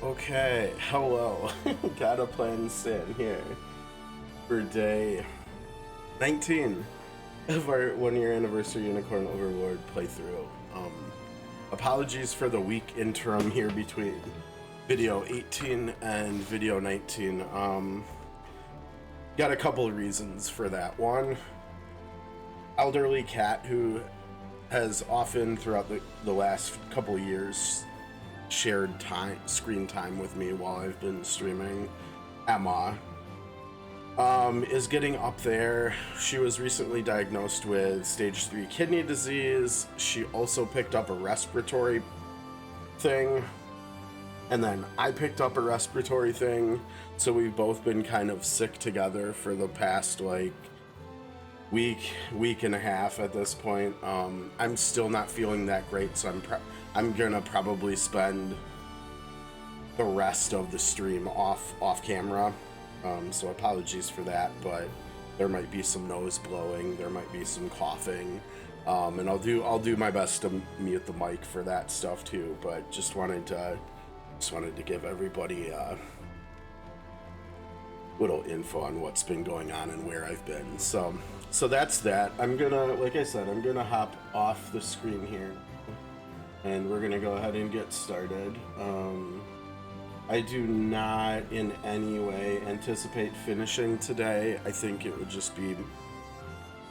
Okay, hello. Gotta plan Sin here for day 19 of our 1 year anniversary Unicorn Overlord playthrough. Apologies for the week interim here between video 18 and video 19. Got a couple of reasons for that. One, elderly cat who has often throughout the last couple of years shared screen time with me while I've been streaming. Emma is getting up there. She was recently diagnosed with stage 3 kidney disease. She also picked up a respiratory thing, and then I picked up a respiratory thing, so we've both been kind of sick together for the past like week and a half at this point. I'm still not feeling that great, so I'm gonna probably spend the rest of the stream off camera. So apologies for that, but there might be some nose blowing, there might be some coughing, and I'll do my best to mute the mic for that stuff too. But just wanted to give everybody little info on what's been going on and where I've been. So that's that. I'm gonna, like I said, I'm gonna hop off the screen here, and we're gonna go ahead and get started. I do not in any way anticipate finishing today. I think it would just be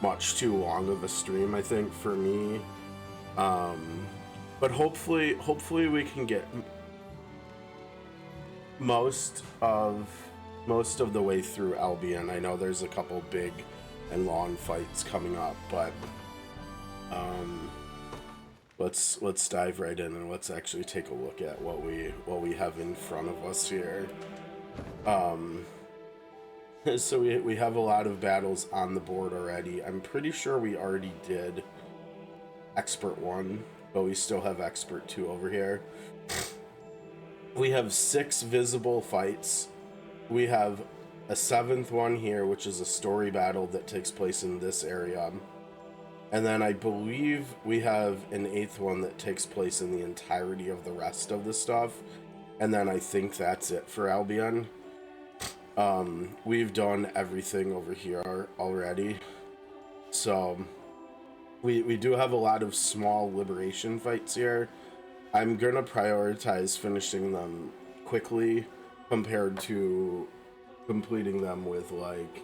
much too long of a stream, I think, for me. But hopefully we can get most of the way through Albion. I know there's a couple big and long fights coming up, but let's dive right in and let's actually take a look at what we have in front of us here. So we have a lot of battles on the board already. I'm pretty sure we already did Expert 1, but we still have Expert 2 over here. We have 6 visible fights. We have a 7th one here, which is a story battle that takes place in this area. And then I believe we have an 8th one that takes place in the entirety of the rest of the stuff. And then I think that's it for Albion. We've done everything over here already. So we do have a lot of small liberation fights here. I'm gonna prioritize finishing them quickly compared to completing them with like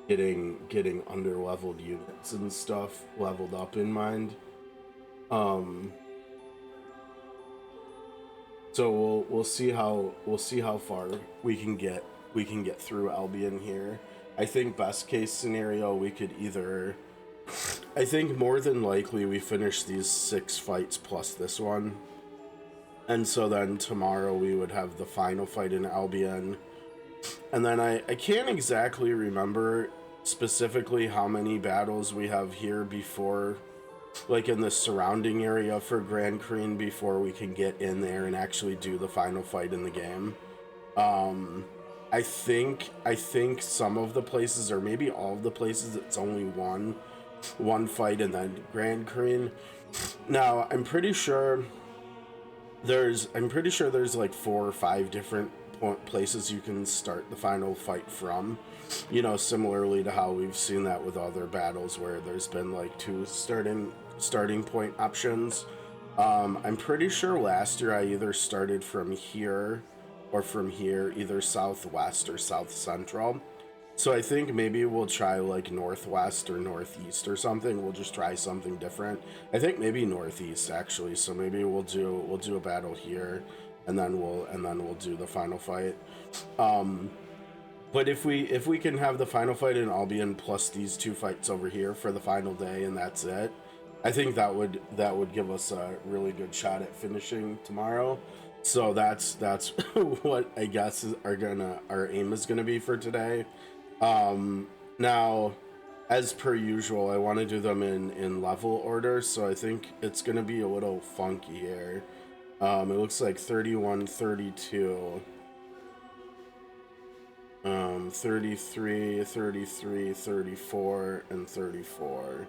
getting under-leveled units and stuff leveled up in mind. So we'll see how far we can get through Albion here. I think best case scenario we could either, I think more than likely we finish these 6 fights plus this one, and so then tomorrow we would have the final fight in Albion. And then I can't exactly remember specifically how many battles we have here before, like in the surrounding area for Grand Kreen, before we can get in there and actually do the final fight in the game. I think some of the places, or maybe all of the places, it's only one fight and then Grand Kreen. Now I'm pretty sure there's like 4 or 5 different places you can start the final fight from, you know, similarly to how we've seen that with other battles where there's been like 2 starting point options. I'm pretty sure last year I either started from here or from here, either southwest or south central. So I think maybe we'll try like northwest or northeast or something. We'll just try something different. I think maybe northeast actually. So maybe we'll do a battle here, and then we'll do the final fight. But if we can have the final fight in Albion plus these 2 fights over here for the final day and that's it, I think that would give us a really good shot at finishing tomorrow. So that's what I guess our aim is gonna be for today. Now, as per usual, I want to do them in level order, so I think it's gonna be a little funky here. It looks like 31, 32, 33, 33, 34, and 34.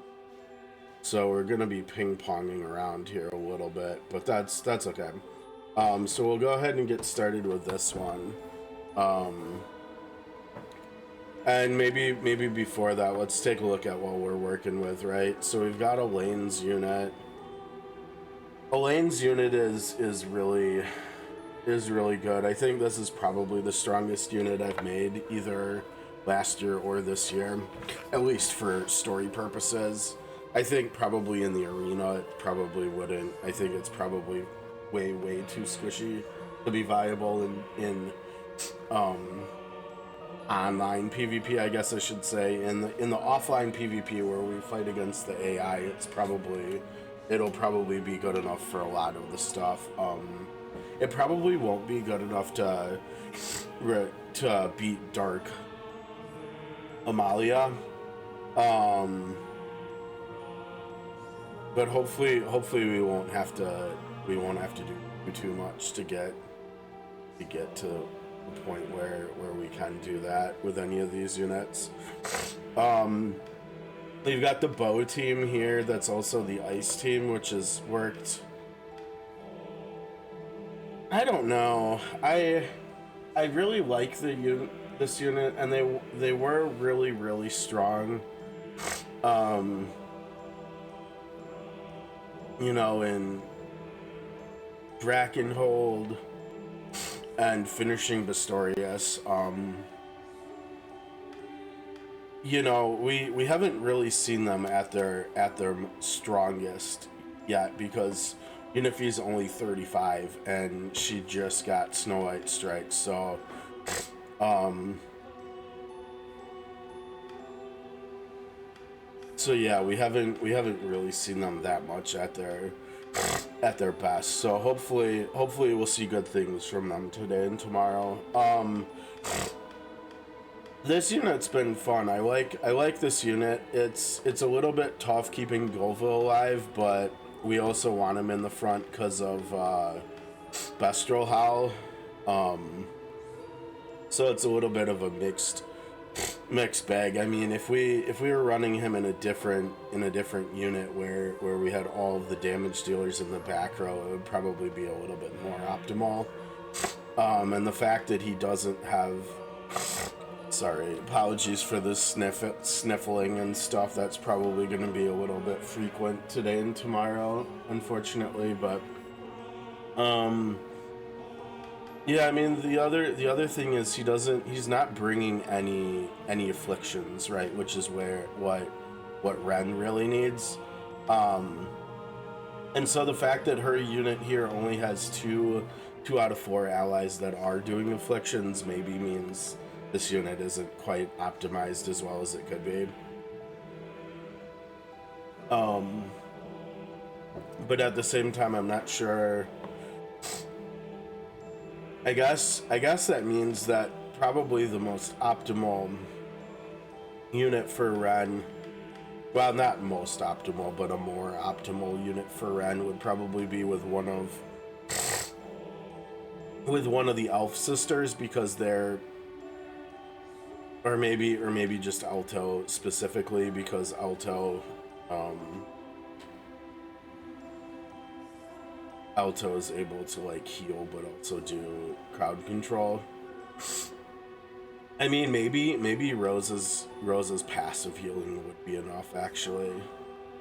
So we're gonna be ping-ponging around here a little bit, but that's okay. So we'll go ahead and get started with this one. And maybe before that, let's take a look at what we're working with, right? So we've got Elaine's unit. Elaine's unit is really good. I think this is probably the strongest unit I've made either last year or this year, at least for story purposes. I think probably in the arena it probably wouldn't. I think it's probably way too squishy to be viable in online PvP, I guess I should say. In the offline PvP where we fight against the AI, it'll probably be good enough for a lot of the stuff. It probably won't be good enough to beat Dark Amalia. But hopefully we won't have to do too much to get to the point where we can do that with any of these units. We've got the bow team here. That's also the ice team, which has worked. I don't know. I really like this unit, and they were really strong. You know, in Drakenhold and finishing Bastorius. You know, we haven't really seen them at their strongest yet, because Unifi's only 35 and she just got Snow White Strike, so so yeah, we haven't really seen them that much at their best. So hopefully we'll see good things from them today and tomorrow. This unit's been fun. I like this unit. It's a little bit tough keeping Golva alive, but we also want him in the front because of Bestial Howl. So it's a little bit of a mixed bag. I mean, if we were running him in a different unit where we had all of the damage dealers in the back row, it would probably be a little bit more optimal. And the fact that he doesn't have, sorry, apologies for the sniffling and stuff, that's probably going to be a little bit frequent today and tomorrow, unfortunately. But yeah, I mean, the other thing is he's not bringing any afflictions, right? Which is what Ren really needs. And so the fact that her unit here only has two out of 4 allies that are doing afflictions maybe means this unit isn't quite optimized as well as it could be. But at the same time, I'm not sure. I guess that means that probably the most optimal unit for Ren, well, not most optimal, but a more optimal unit for Ren would probably be with one of the elf sisters, because they're, or maybe just Alto specifically, because Alto is able to like heal but also do crowd control. I mean, maybe Rosa's passive healing would be enough, actually.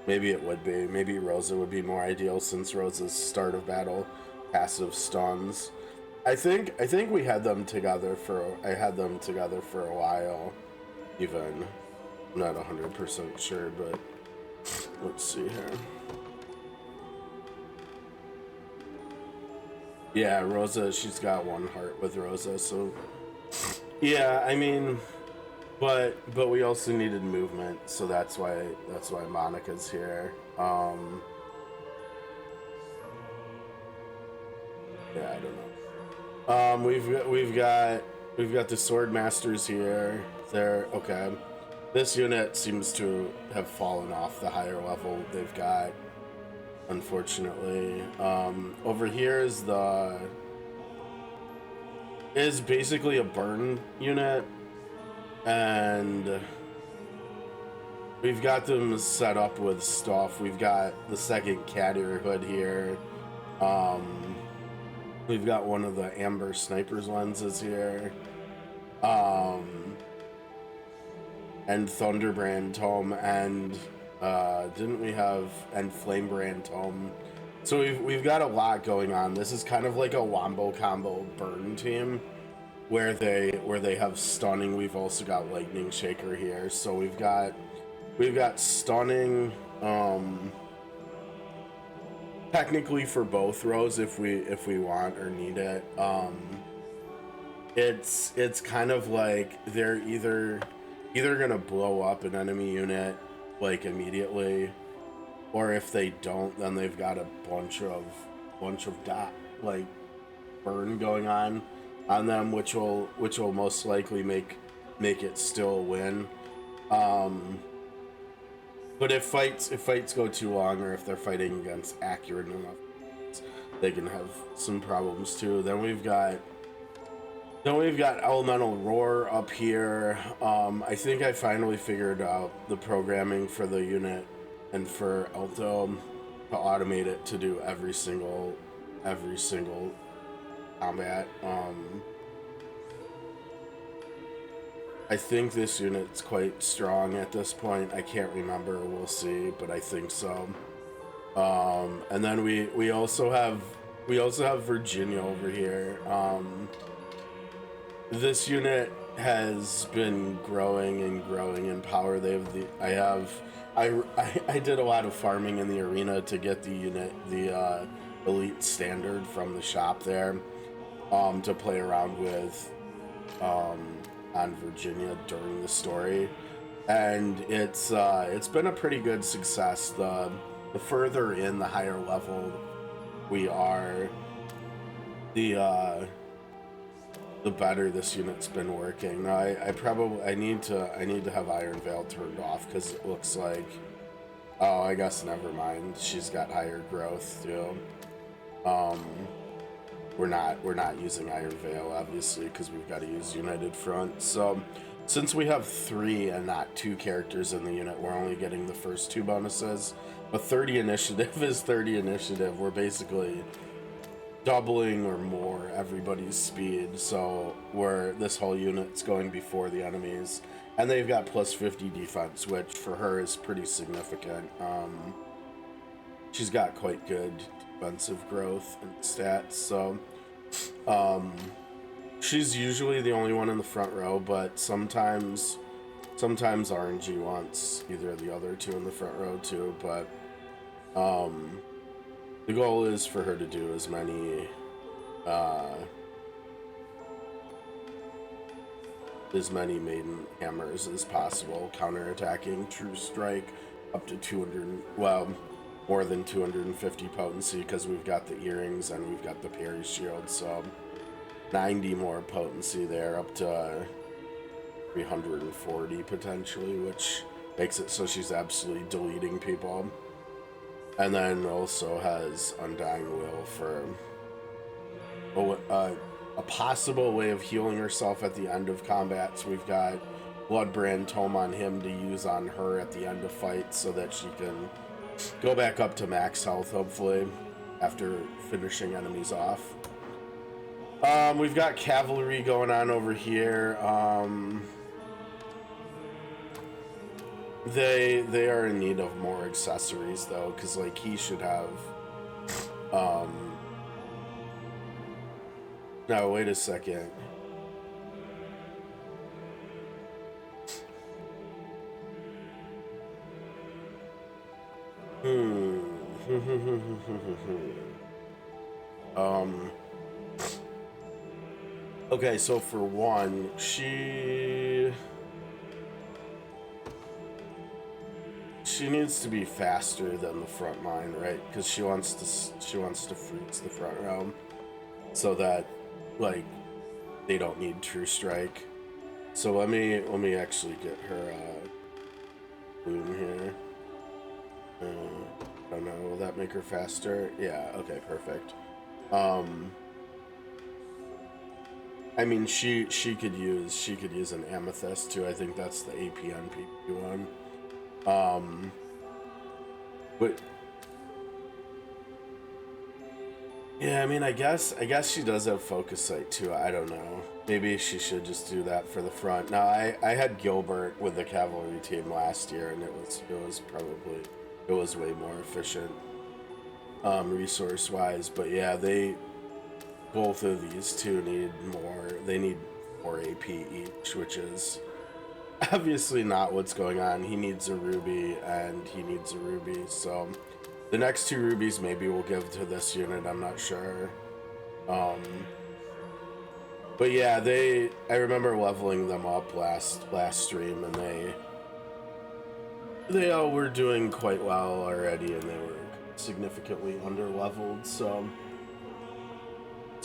Maybe it would be. Maybe Rosa would be more ideal, since Rosa's start of battle passive stuns. I think we had them together I had them together for a while, even. I'm not 100% sure, but let's see here. Yeah, Rosa, she's got 1 heart with Rosa, so yeah, I mean, but we also needed movement, so that's why Monica's here. Yeah, I don't know. We've got the sword masters here. They're okay. This unit seems to have fallen off the higher level they've got, unfortunately. Over here is basically a burn unit, and we've got them set up with stuff. We've got the second cat ear hood here. We've got one of the amber sniper's lenses here. And Thunderbrand tome, and didn't we have and Flamebrand tome? So we've got a lot going on. This is kind of like a wombo combo burn team where they have stunning. We've also got lightning shaker here. So we've got stunning technically for both rows if we want or need it. It's kind of like they're either gonna blow up an enemy unit like immediately, or if they don't, then they've got a bunch of dot like burn going on them, which will most likely make it still win. But if fights go too long, or if they're fighting against accurate enough, they can have some problems too. Then we've got Elemental Roar up here. I think I finally figured out the programming for the unit and for Alto to automate it to do every single combat. I think this unit's quite strong at this point. I can't remember, we'll see, but I think so. And then we also have Virginia over here. This unit has been growing in power. I did a lot of farming in the arena to get the unit, the elite standard from the shop there, to play around with on Virginia during the story, and it's been a pretty good success. The further in, the higher level we are, the better this unit's been working. Now, I need to have Iron Veil turned off because it looks like, oh, I guess never mind. She's got higher growth too. We're not using Iron Veil obviously because we've got to use United Front. So since we have 3 and not 2 characters in the unit, we're only getting the first 2 bonuses. But 30 initiative is 30 initiative. We're basically doubling or more everybody's speed, so this whole unit's going before the enemies, and they've got plus 50 defense, which for her is pretty significant. She's got quite good defensive growth and stats, so she's usually the only one in the front row, but sometimes RNG wants either of the other 2 in the front row too, but the goal is for her to do as many maiden hammers as possible, counterattacking, true strike, up to 200, well, more than 250 potency because we've got the earrings and we've got the parry shield, so 90 more potency there, up to 340 potentially, which makes it so she's absolutely deleting people. And then also has Undying Will for a possible way of healing herself at the end of combat. So we've got Bloodbrand Tome on him to use on her at the end of fights so that she can go back up to max health, hopefully, after finishing enemies off. We've got Cavalry going on over here. They are in need of more accessories though, because like he should have no, wait a second. Okay, so for one, she needs to be faster than the front line, right? Because she wants to freeze the front row so that like they don't need true strike. So let me actually get her boom here. I don't know, will that make her faster? Yeah, okay, perfect. I mean, she could use an amethyst too. I think that's the APNP one. But Yeah, I mean, I guess she does have focus sight too. I don't know. Maybe she should just do that for the front. Now, I had Gilbert with the cavalry team last year, and it was way more efficient, resource wise. But yeah, both of these two need more. They need more AP each, which is obviously not what's going on. He needs a ruby, and he needs a ruby. So the next 2 rubies maybe we'll give to this unit. I'm not sure. But yeah, I remember leveling them up last stream, and they all were doing quite well already, and they were significantly under leveled. So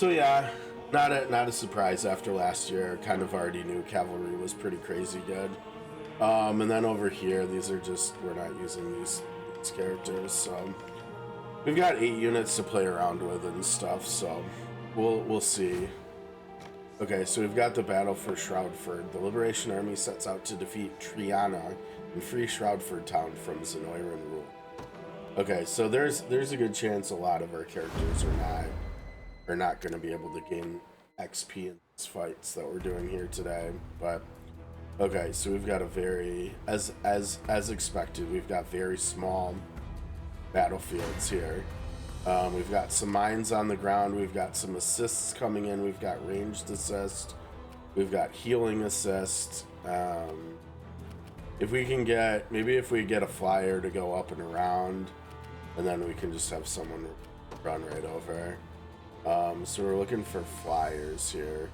yeah, not a surprise after last year. Kind of already knew cavalry was pretty crazy good. And then over here, these are just, we're not using these characters, so we've got 8 units to play around with and stuff. So we'll see. Okay, so we've got the battle for Shroudford. The Liberation Army sets out to defeat Triana and free Shroudford town from Zenoiran rule. Okay, so there's a good chance a lot of our characters are not going to be able to gain XP in these fights that we're doing here today. But okay, so we've got a very, as expected, we've got very small battlefields here. We've got some mines on the ground. We've got some assists coming in. We've got ranged assist. We've got healing assist. If we get a flyer to go up and around, and then we can just have someone run right over. So we're looking for flyers here.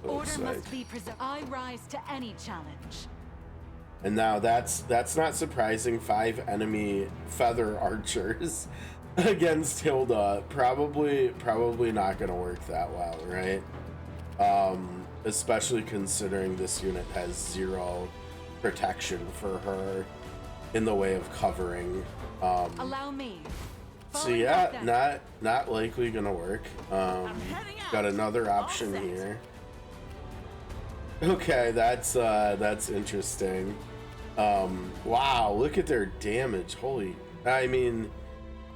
Order must be preserved. I rise to any challenge. And now that's not surprising. 5 enemy feather archers against Hilda, probably not gonna work that well, right? Especially considering this unit has 0 protection for her in the way of covering. Allow me. So yeah, not likely gonna work. Got another option here. Okay, that's interesting. Wow, look at their damage. Holy, I mean,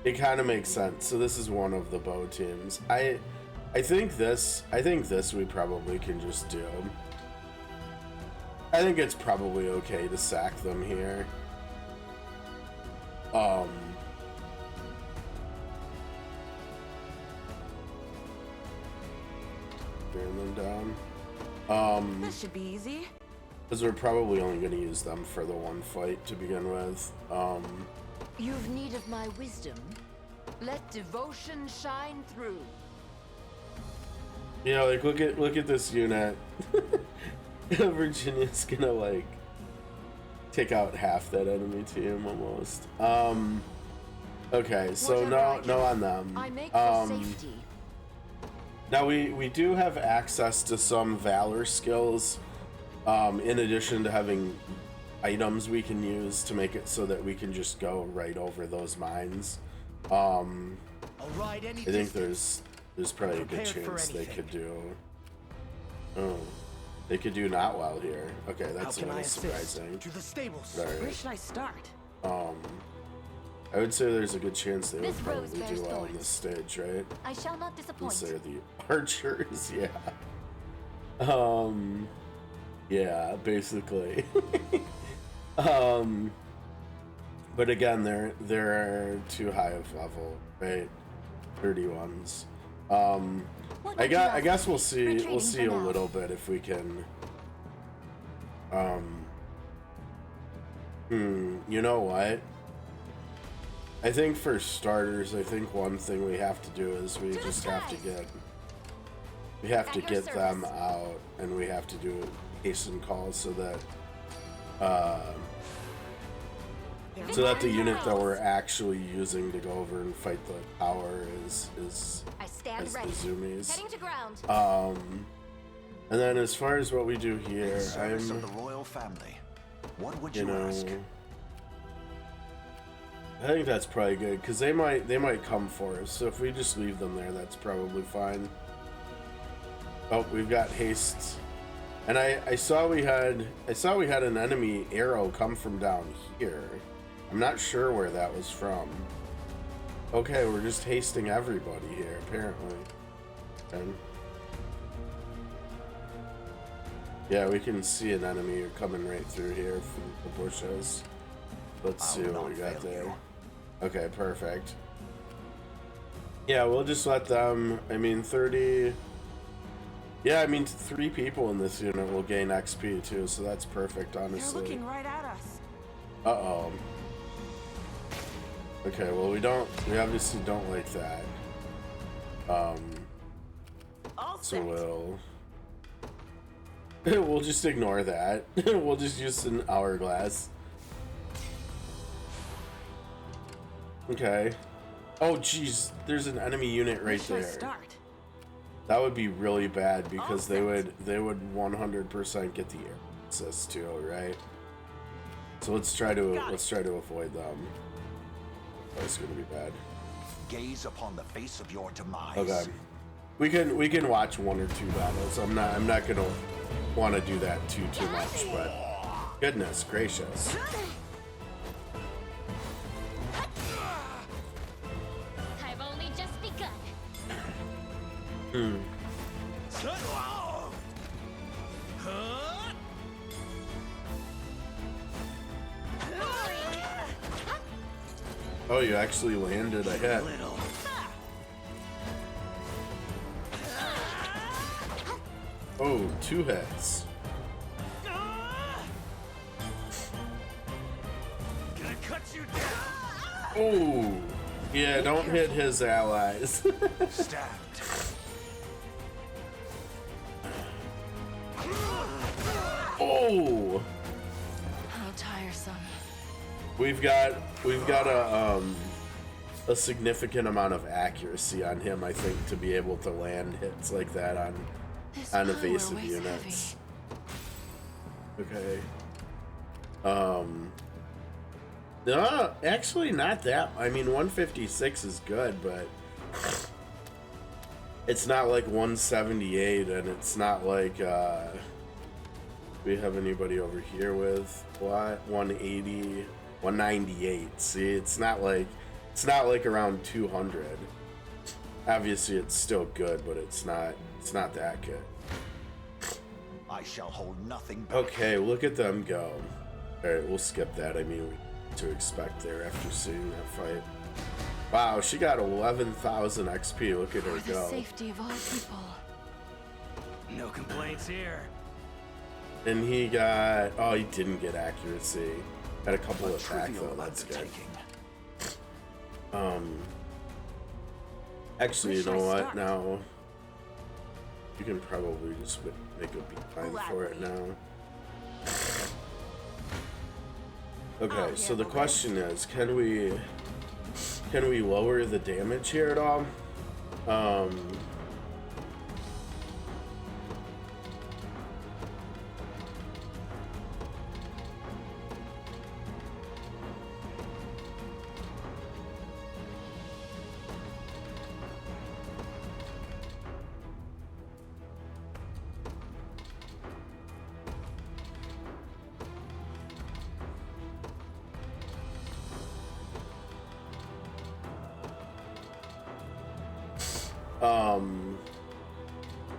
it kind of makes sense. So this is one of the bow teams. I think this we probably can just do. I think it's probably okay to sack them here. Burn them down. This should be easy. Because we're probably only going to use them for the one fight to begin with. You've need of my wisdom. Let devotion shine through. Yeah, like look at this unit. Virginia's gonna like take out half that enemy team almost. Okay, so no on them. I make for safety. Now we do have access to some valor skills, in addition to having items we can use to make it so that we can just go right over those mines. I think there's probably a good chance they could do. Oh, they could do not well here. Okay, that's a little surprising. To the stables. Right. Where should I start? I would say there's a good chance they would probably do well on this stage, right? I shall not disappoint. These are the archers, yeah. Yeah, basically. But again, they're too high of level, right? 31s. I guess we'll see a little bit if we can. You know what? I think for starters, I think one thing we have to do is we just have to get them out, and we have to do hasten calls so that the unit that we're actually using to go over and fight the tower is the zoomies. Heading to ground. And then as far as what we do here, Service of the royal family. What would you ask? I think that's probably good because they might come for us. So if we just leave them there, that's probably fine. Oh, we've got haste, and I saw we had an enemy arrow come from down here. I'm not sure where that was from. Okay, we're just hasting everybody here, apparently. And yeah, we can see an enemy coming right through here from the bushes. Let's see what we got there. Okay, perfect. Yeah, we'll just let them, I mean, 30... Yeah, I mean, 3 people in this unit will gain XP too, so that's perfect, honestly. They're looking right at us. Uh-oh. Okay, well, we obviously don't like that. So we'll just ignore that. We'll just use an hourglass. Okay. Oh, jeez, there's an enemy unit right there. That would be really bad because they would 100% get the air assist too, right? So let's try to avoid them. That's gonna be bad. Gaze upon the face of your demise. Okay. We can watch 1 or 2 battles. I'm not gonna want to do that too much, but goodness gracious. I've only just begun. Oh, you actually landed a hit. Oh, 2 hits. Gonna cut you down. Oh, yeah, don't hit his allies. Stabbed. Oh, How tiresome. we've got a significant amount of accuracy on him, I think, to be able to land hits like that on evasive units. Okay. No, actually not that. I mean, 156 is good, but it's not like 178, and it's not like we have anybody over here with what 180, 198. See, it's not like around 200. Obviously, it's still good, but it's not that good. I shall hold nothing back. Okay, look at them go. All right, we'll skip that. I mean, what to expect there after seeing that fight. Wow, she got 11,000 XP. Look at her For the go. safety of all people. No complaints here. And he got, oh, he didn't get accuracy. Had a couple of attacks though. That's good. Actually, you know what? Now you can probably just make a beeline for it now. Okay, so the question is, can we lower the damage here at all?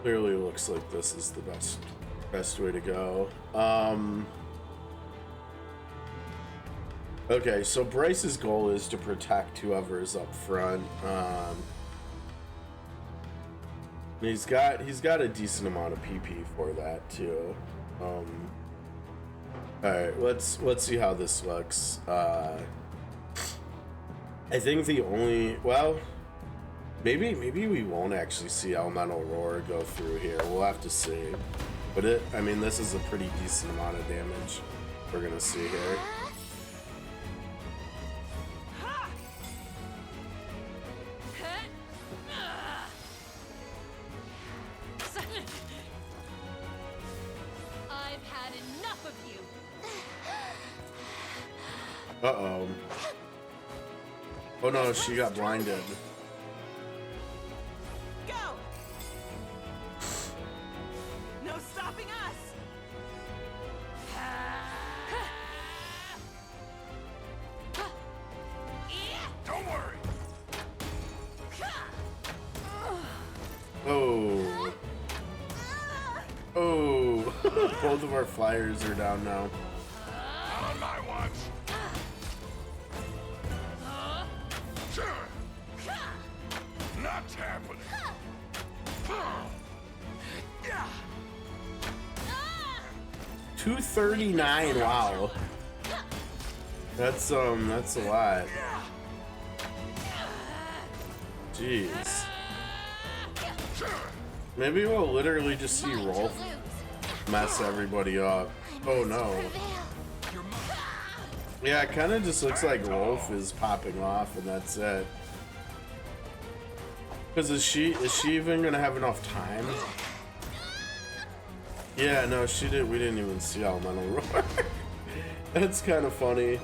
Clearly looks like this is the best way to go. Okay, so Bryce's goal is to protect whoever's up front. He's got a decent amount of PP for that too. All right, let's see how this looks. I think the only, well, maybe we won't actually see Elemental Roar go through here. We'll have to see. But I mean, this is a pretty decent amount of damage we're gonna see here. I've had enough of you. Uh-oh. Oh no, she got blinded. Go! No stopping us! Don't worry. both of our flyers are down now. Not on my watch. Not happening. 239. Wow. That's a lot. Jeez. Maybe we'll literally just see Rolf mess everybody up. Oh no. Yeah, it kind of just looks like Rolf is popping off and that's it. Because is she even gonna have enough time? Yeah, no, she did. We didn't even see Elemental Roar. That's kind of funny.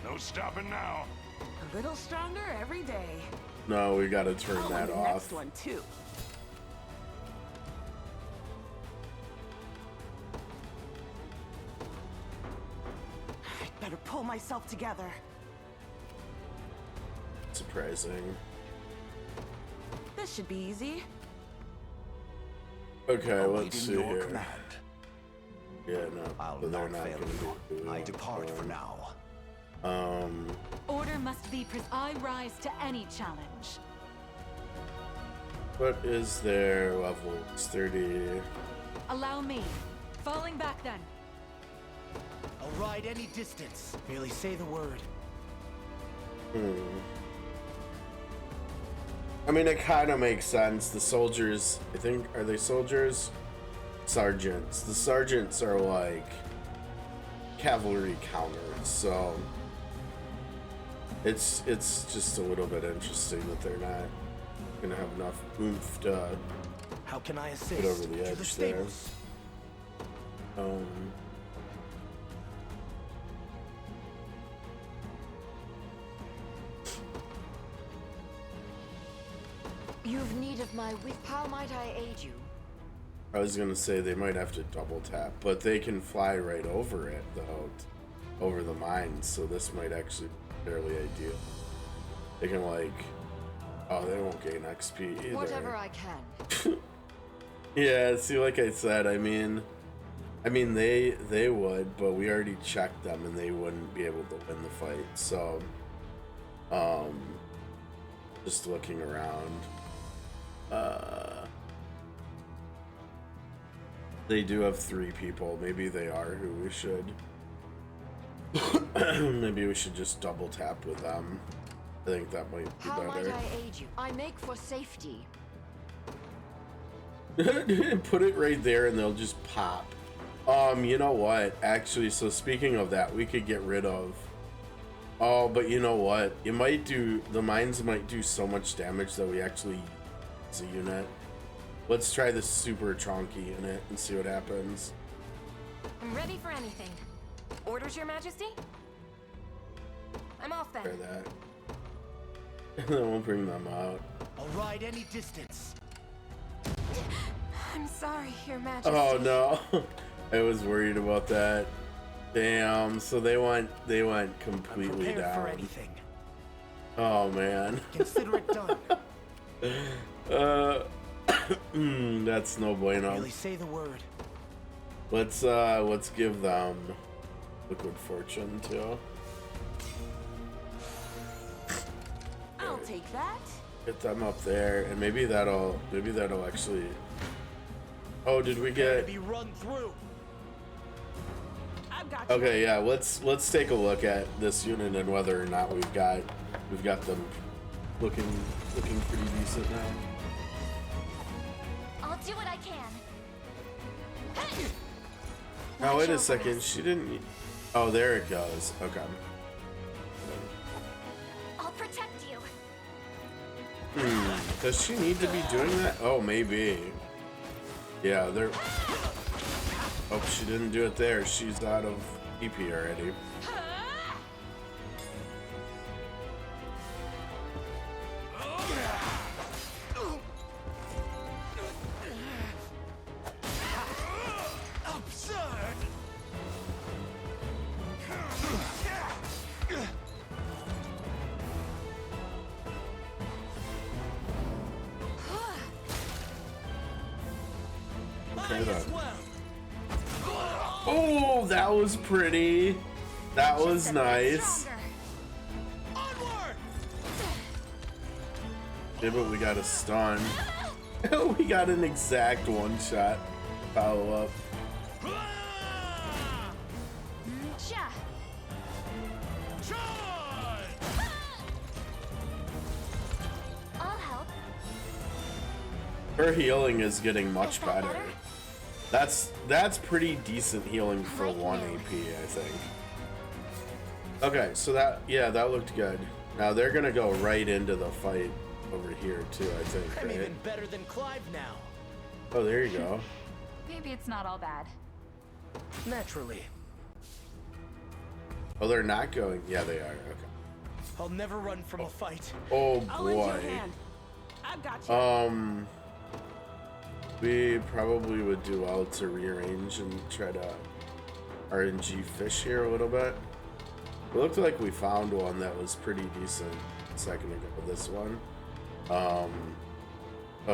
No stopping now. A little stronger every day. No, we gotta turn I'll that win the off. next one too. I'd better pull myself together. Surprising. This should be easy. Okay, let's Awaiting see your here. command. Yeah, no, I'll but they're not not fail gonna you. do it. I depart for now. Order must be I rise to any challenge. What is their level? It's 30. Allow me. Falling back then. I'll ride any distance. Merely say the word. I mean, it kind of makes sense. The soldiers, I think, are they soldiers? Sergeants. The sergeants are like cavalry counters, so it's just a little bit interesting that they're not gonna have enough oomph to How can I assist? get over the To edge there. stables. You've need of my wit. How might I aid you? I was gonna say they might have to double tap, but they can fly right over it though, over the mines. So this might actually be fairly ideal. They can like, oh, they won't gain XP either. Whatever I can. Yeah, see, like I said, I mean, they would, but we already checked them and they wouldn't be able to win the fight. So, just looking around, they do have 3 people. Maybe they are who we should. Maybe we should just double tap with them. I think that might be How might better. I aid you? I make for safety. Put it right there and they'll just pop. You know what? Actually, so speaking of that, we could get rid of. Oh, but you know what? It might do. The mines might do so much damage that we actually use a unit. Let's try the super chonky unit and see what happens. I'm ready for anything. Orders, Your Majesty? I'm off then. Try that. And then we'll bring them out. I'll ride any distance. I'm sorry, Your Majesty. Oh no. I was worried about that. Damn, so they went I'm completely prepared for down. anything. Oh man. Consider it done. That's no bueno. Merely say the word. Let's give them liquid fortune too. I'll take that. Get them up there, and maybe that'll actually. Oh, did we get? Be run through. I've got you. Okay, yeah. Let's take a look at this unit and whether or not we've got them looking pretty decent now. I'll do what I can. Now wait a Watch over second. us. She didn't. Oh, there it goes. Okay. I'll protect you. Does she need to be doing that? Oh, maybe. Yeah, there. Oh, she didn't do it there. She's out of EP already. Absurd. Okay Might then. as well. that was pretty. That was nice. Yeah, but we got a stun. We got an exact one-shot follow-up. I'll help. Her healing is getting much better. That's pretty decent healing for 1 AP, I think. Okay, so that looked good. Now they're gonna go right into the fight over here too, I think. I'm right? even better than Clive now. Oh, there you go. Maybe it's not all bad. Naturally. Oh, they're not going. Yeah, they are. Okay. I'll never run from a fight. Oh I'll lend you a boy. hand. I've got you. We probably would do well to rearrange and try to RNG fish here a little bit. It looked like we found one that was pretty decent a second ago. This one. Oh,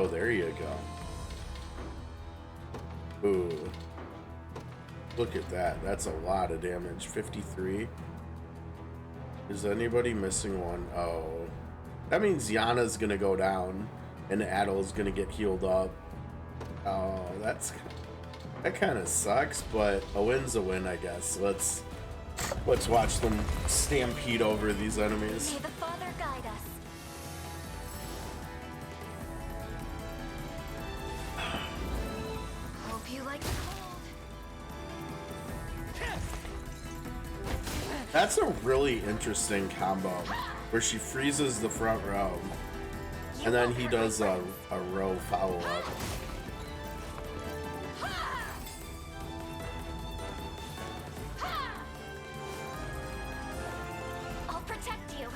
there you go. Ooh. Look at that. That's a lot of damage. 53. Is anybody missing one? Oh. That means Yana's gonna go down and Adel's gonna get healed up. Oh, that kind of sucks, but a win's a win, I guess. Let's watch them stampede over these enemies. May the Father guide us. Hope you like the cold. That's a really interesting combo where she freezes the front row and then he does a row follow-up. I'll protect you.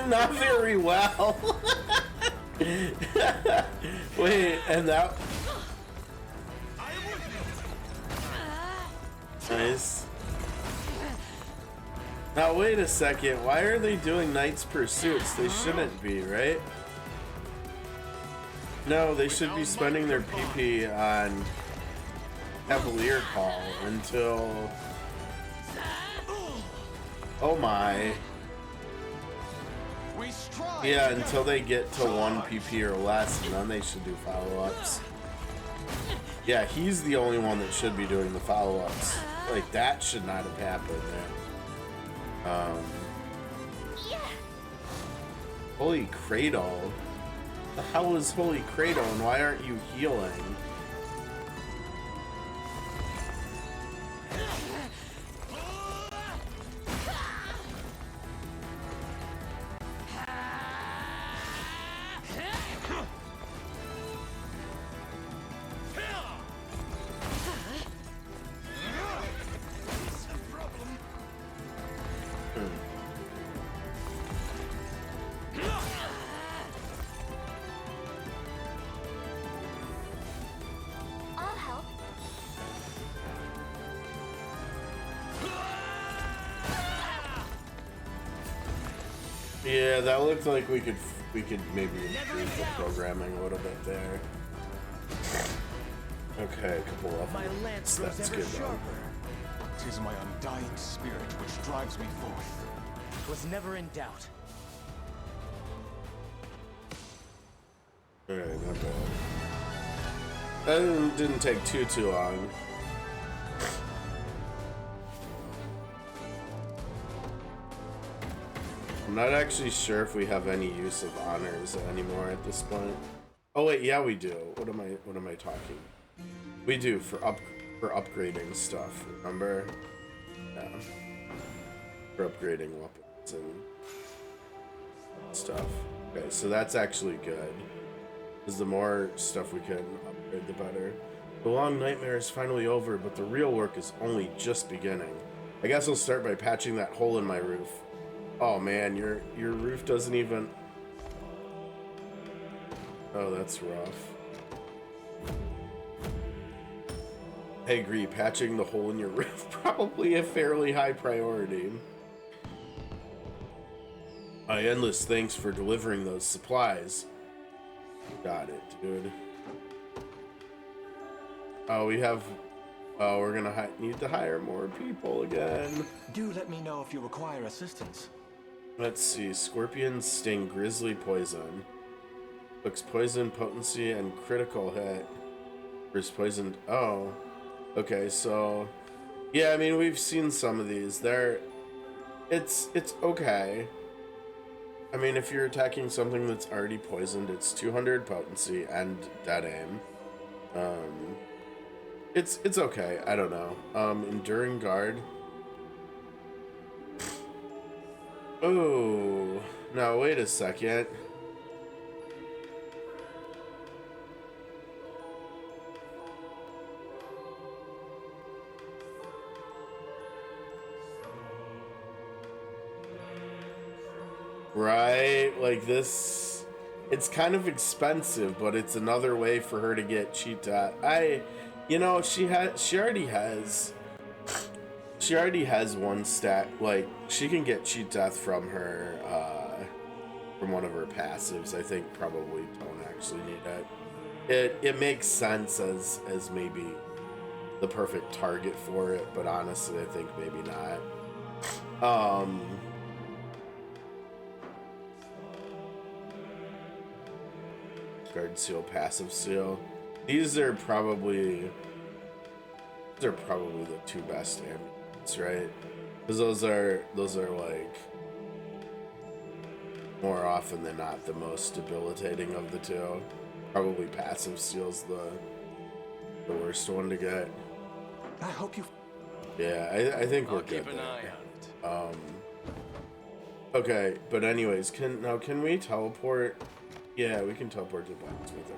Not very well. Wait, and that... Nice. Now wait a second, why are they doing Knight's Pursuits? They shouldn't be, right? No, they should be spending their PP on Cavalier Call until... Oh my. Yeah, until they get to 1 PP or less, and then they should do follow-ups. Yeah, he's the only one that should be doing the follow-ups. Like, that should not have happened, man. Holy Cradle. The hell is Holy Cradle, and why aren't you healing? Yeah, that looked like we could maybe improve the programming a little bit there. Okay, a couple of My lance grows that's ever good though. sharper. 'Tis my undying spirit which drives me forth. Was never in doubt. Alright, not bad. That didn't take too long. I'm not actually sure if we have any use of honors anymore at this point. Oh wait, yeah we do. What am I talking? We do for upgrading stuff, remember? Yeah. For upgrading weapons and stuff. Okay, so that's actually good. Because the more stuff we can upgrade, the better. The long nightmare is finally over, but the real work is only just beginning. I guess I'll start by patching that hole in my roof. Oh man, your roof doesn't even... Oh, that's rough. I agree, patching the hole in your roof probably a fairly high priority. Endless thanks for delivering those supplies. Got it, dude. Oh, we have. Oh, we're gonna need to hire more people again. Do let me know if you require assistance. Let's see. Scorpion, Sting, Grizzly, Poison. Looks poison, potency, and critical hit. Versus poisoned. Oh. Okay, so. Yeah, I mean, we've seen some of these. It's okay. I mean, if you're attacking something that's already poisoned, it's 200 potency and dead aim. It's okay. I don't know. Enduring Guard. Oh, no, wait a second. Right? Like this, it's kind of expensive, but it's another way for her to get cheat death. You know, she already has one stat, like she can get cheat death from her, from one of her passives. I think probably don't actually need it. It makes sense as maybe the perfect target for it, but honestly, I think maybe not. Guard seal, passive seal. These are probably the two best amulets, right? Because those are like more often than not the most debilitating of the two. Probably passive seal's the worst one to get. I hope you. Yeah, I think we're good Keep an eye there. on it. Okay, but anyways, can we teleport? Yeah, we can teleport to Blacksmith.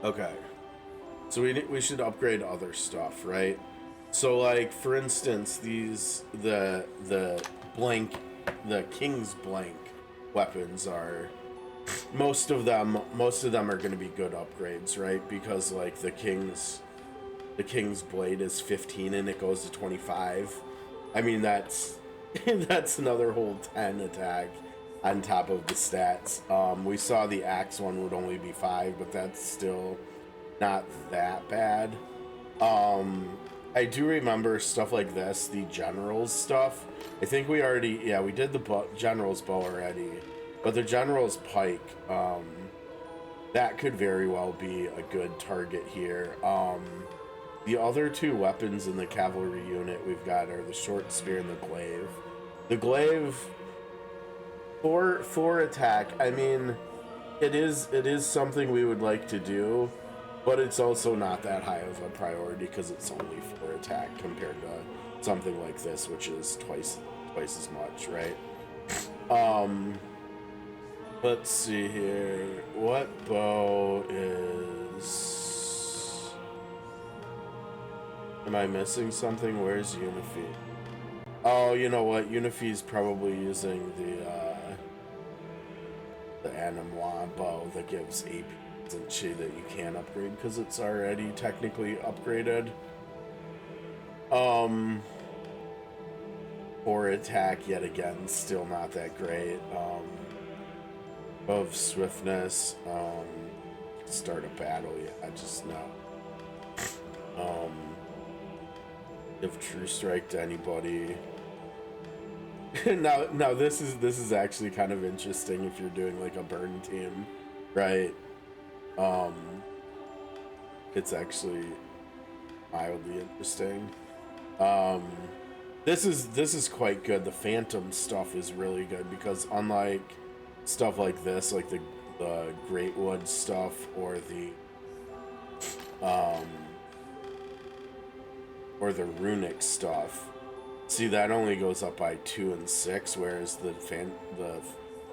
Okay. So we should upgrade other stuff, right? So like for instance, the King's Blank weapons are most of them are going to be good upgrades, right? Because like the King's Blade is 15 and it goes to 25. I mean that's that's another whole 10 attack on top of the stats. We saw the axe one would only be 5, but that's still not that bad. I do remember stuff like this, the general's stuff. I think we did the general's bow already, but the general's pike, that could very well be a good target here. The other two weapons in the cavalry unit we've got are the short spear and the glaive. The glaive, for attack, I mean, it is something we would like to do, but it's also not that high of a priority because it's only for attack compared to something like this, which is twice as much, right? Let's see here. What bow is? Am I missing something? Where's Unify? Oh, you know what? Unify's probably using the Animois bow that gives AP and chi that you can upgrade because it's already technically upgraded. For attack, yet again, still not that great. Of swiftness, start a battle, yeah, just no. Give true strike to anybody. now this is actually kind of interesting if you're doing like a burn team, right? It's actually mildly interesting. This is quite good. The phantom stuff is really good because unlike stuff like this, like the Greatwood stuff or the runic stuff, see, that only goes up by 2 and 6, whereas the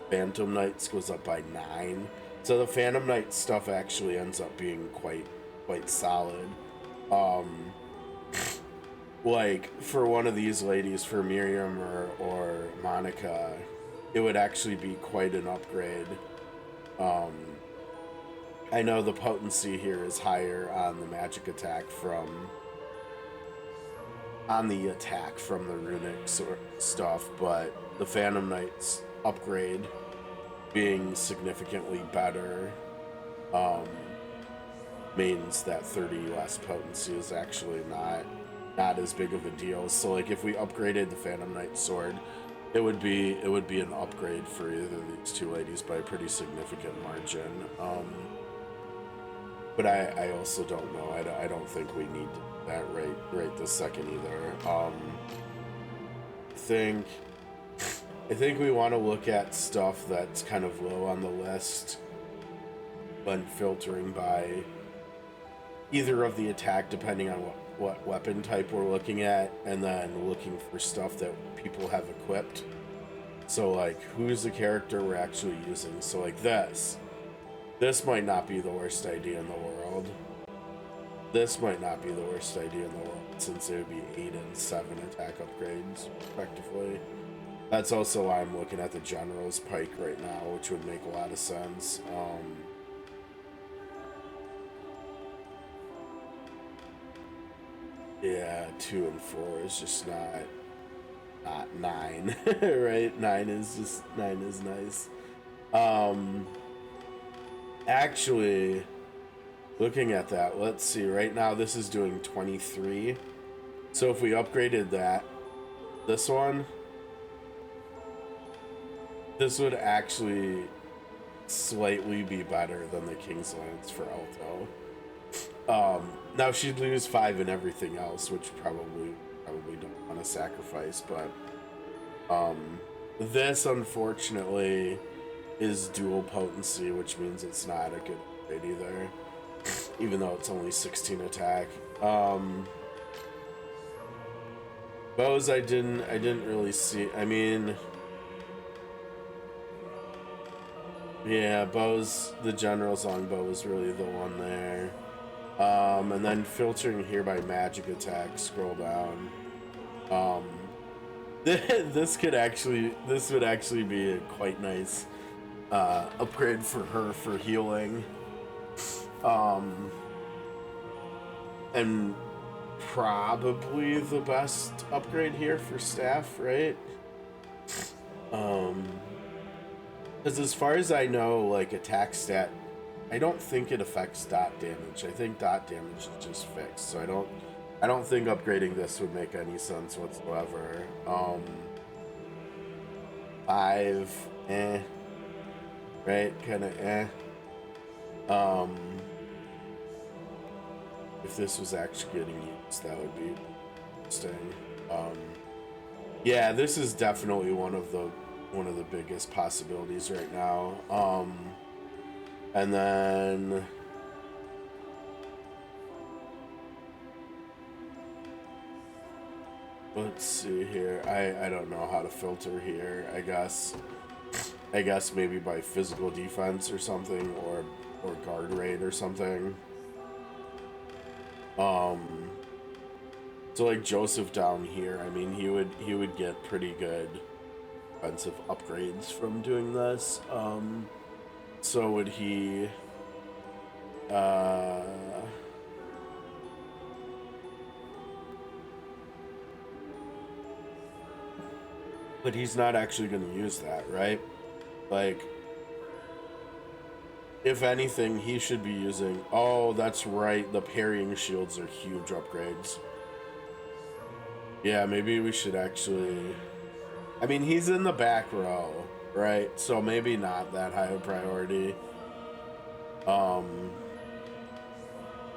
Phantom Knights goes up by 9. So the Phantom Knight stuff actually ends up being quite solid. Like for one of these ladies, for Miriam or Monica, it would actually be quite an upgrade. I know the potency here is higher on the magic attack on the attack from the runic stuff, but the Phantom Knight's upgrade being significantly better means that 30 less potency is actually not as big of a deal. So like if we upgraded the Phantom Knight sword, it would be an upgrade for either of these two ladies by a pretty significant margin. But I also don't know. I don't think we need that right this second either. I think we want to look at stuff that's kind of low on the list when filtering by either of the attack, depending on what weapon type we're looking at, and then looking for stuff that people have equipped. So like, who's the character we're actually using? So like this might not be the worst idea in the world. This might not be the worst idea in the world, since it would be 8 and 7 attack upgrades respectively. That's also why I'm looking at the General's Pike right now, which would make a lot of sense. Yeah, 2 and 4 is just not 9, right? 9 is nice. Actually, looking at that, let's see. Right now, this is doing 23. So if we upgraded this one, this would actually slightly be better than the King's Lance for Alto. Now she'd lose 5 in everything else, which probably don't want to sacrifice, but this unfortunately is dual potency, which means it's not a good upgrade either, even though it's only 16 attack. Bows I didn't really see. I mean, yeah, bows, the General's longbow was really the one there. And then filtering here by magic attack, scroll down. This would actually be a quite nice upgrade for her for healing. And probably the best upgrade here for staff, right? Because as far as I know, like attack stat, I don't think it affects dot damage. I think dot damage is just fixed. So I don't think upgrading this would make any sense whatsoever. 5, right? Kind of if this was actually getting used, that would be interesting. Yeah, this is definitely one of the biggest possibilities right now. And then let's see here. I don't know how to filter here. I guess maybe by physical defense or something, or guard rate or something. So like Joseph down here, I mean, he would get pretty good defensive upgrades from doing this. So would he, but he's not actually going to use that, right? Like, if anything, he should be using, oh, that's right, the parrying shields are huge upgrades. Yeah, maybe we should actually, I mean, he's in the back row, right? So maybe not that high a priority.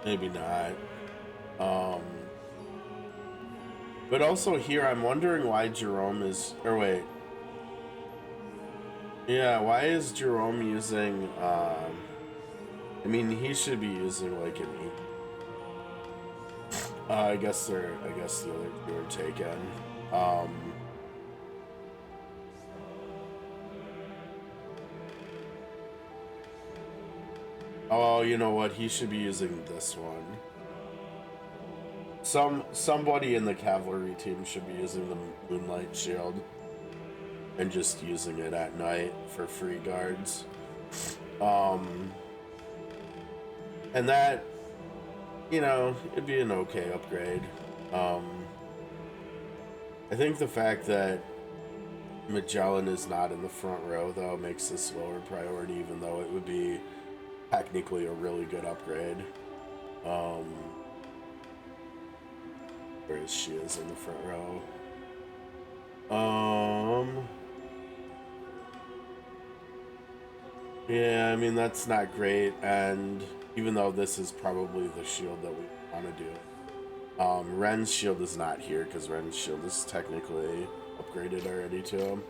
Maybe not. But also here, I'm wondering why Jerome is, or wait. Yeah, why is Jerome using, I mean, he should be using like an 8. I guess the other two are taken. Oh, you know what? He should be using this one. Somebody in the cavalry team should be using the Moonlight Shield and just using it at night for free guards. And that, you know, it'd be an okay upgrade. I think the fact that Magellan is not in the front row, though, makes this lower priority, even though it would be technically a really good upgrade. Where she is in the front row. Yeah, I mean, that's not great, and even though this is probably the shield that we want to do, Ren's shield is not here because Ren's shield is technically upgraded already to him.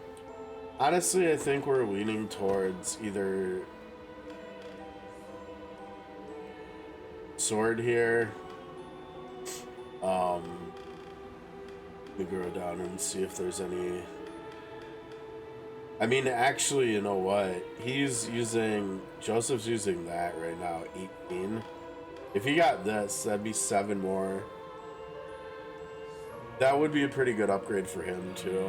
Honestly, I think we're leaning towards either sword here. Let me go down and see if there's any. I mean, actually, you know what? Joseph's using that right now, 18. If he got this, that'd be 7 more. That would be a pretty good upgrade for him, too.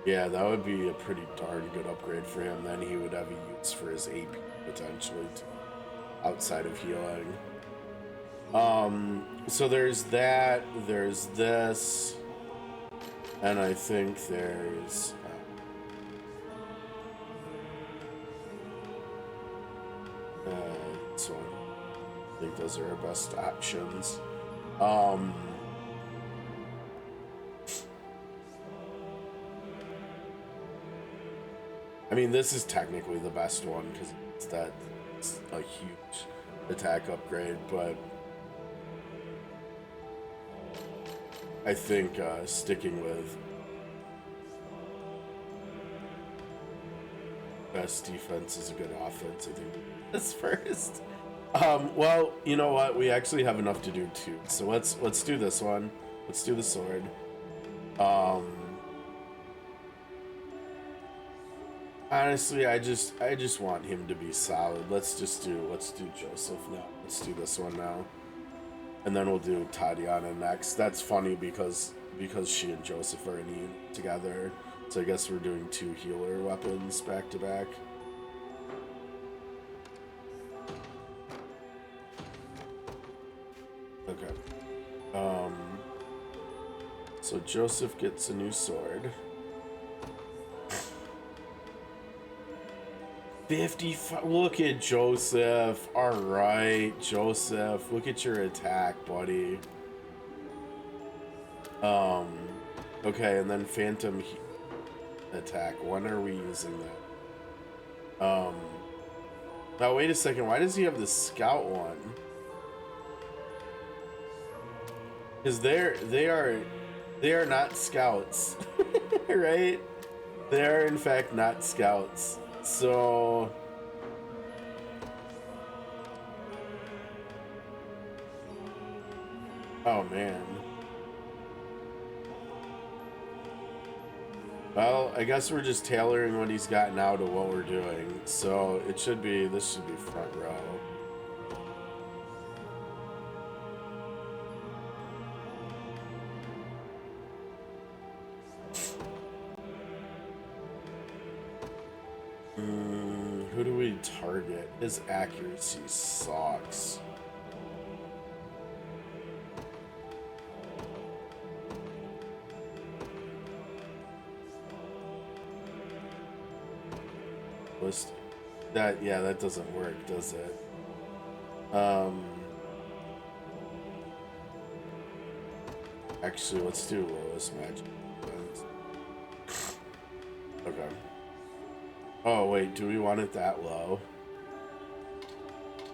Yeah, that would be a pretty darn good upgrade for him. Then he would have a use for his AP, potentially, outside of healing. So there's that, there's this. And I think there's this one. I think those are our best options. I mean, this is technically the best one because it's a huge attack upgrade, but I think sticking with best defense is a good offense. I think that's first. Well, you know what? We actually have enough to do 2. So let's do this one. Let's do the sword. Honestly, I just want him to be solid. Let's do Joseph now. Let's do this one now. And then we'll do Tatiana next. That's funny because she and Joseph are in a unit together. So I guess we're doing 2 healer weapons back to back. Okay. So Joseph gets a new sword. 55. Look at Joseph. All right, Joseph. Look at your attack, buddy. Okay, and then Phantom attack. When are we using that? Now wait a second. Why does he have the scout one? Because they are not scouts, right? They are in fact not scouts. So oh man. Well, I guess we're just tailoring what he's got now to what we're doing. So this should be front row. Who do we target? His accuracy sucks. That doesn't work, does it? Actually, let's do lowest magic. Okay. Oh wait, do we want it that low?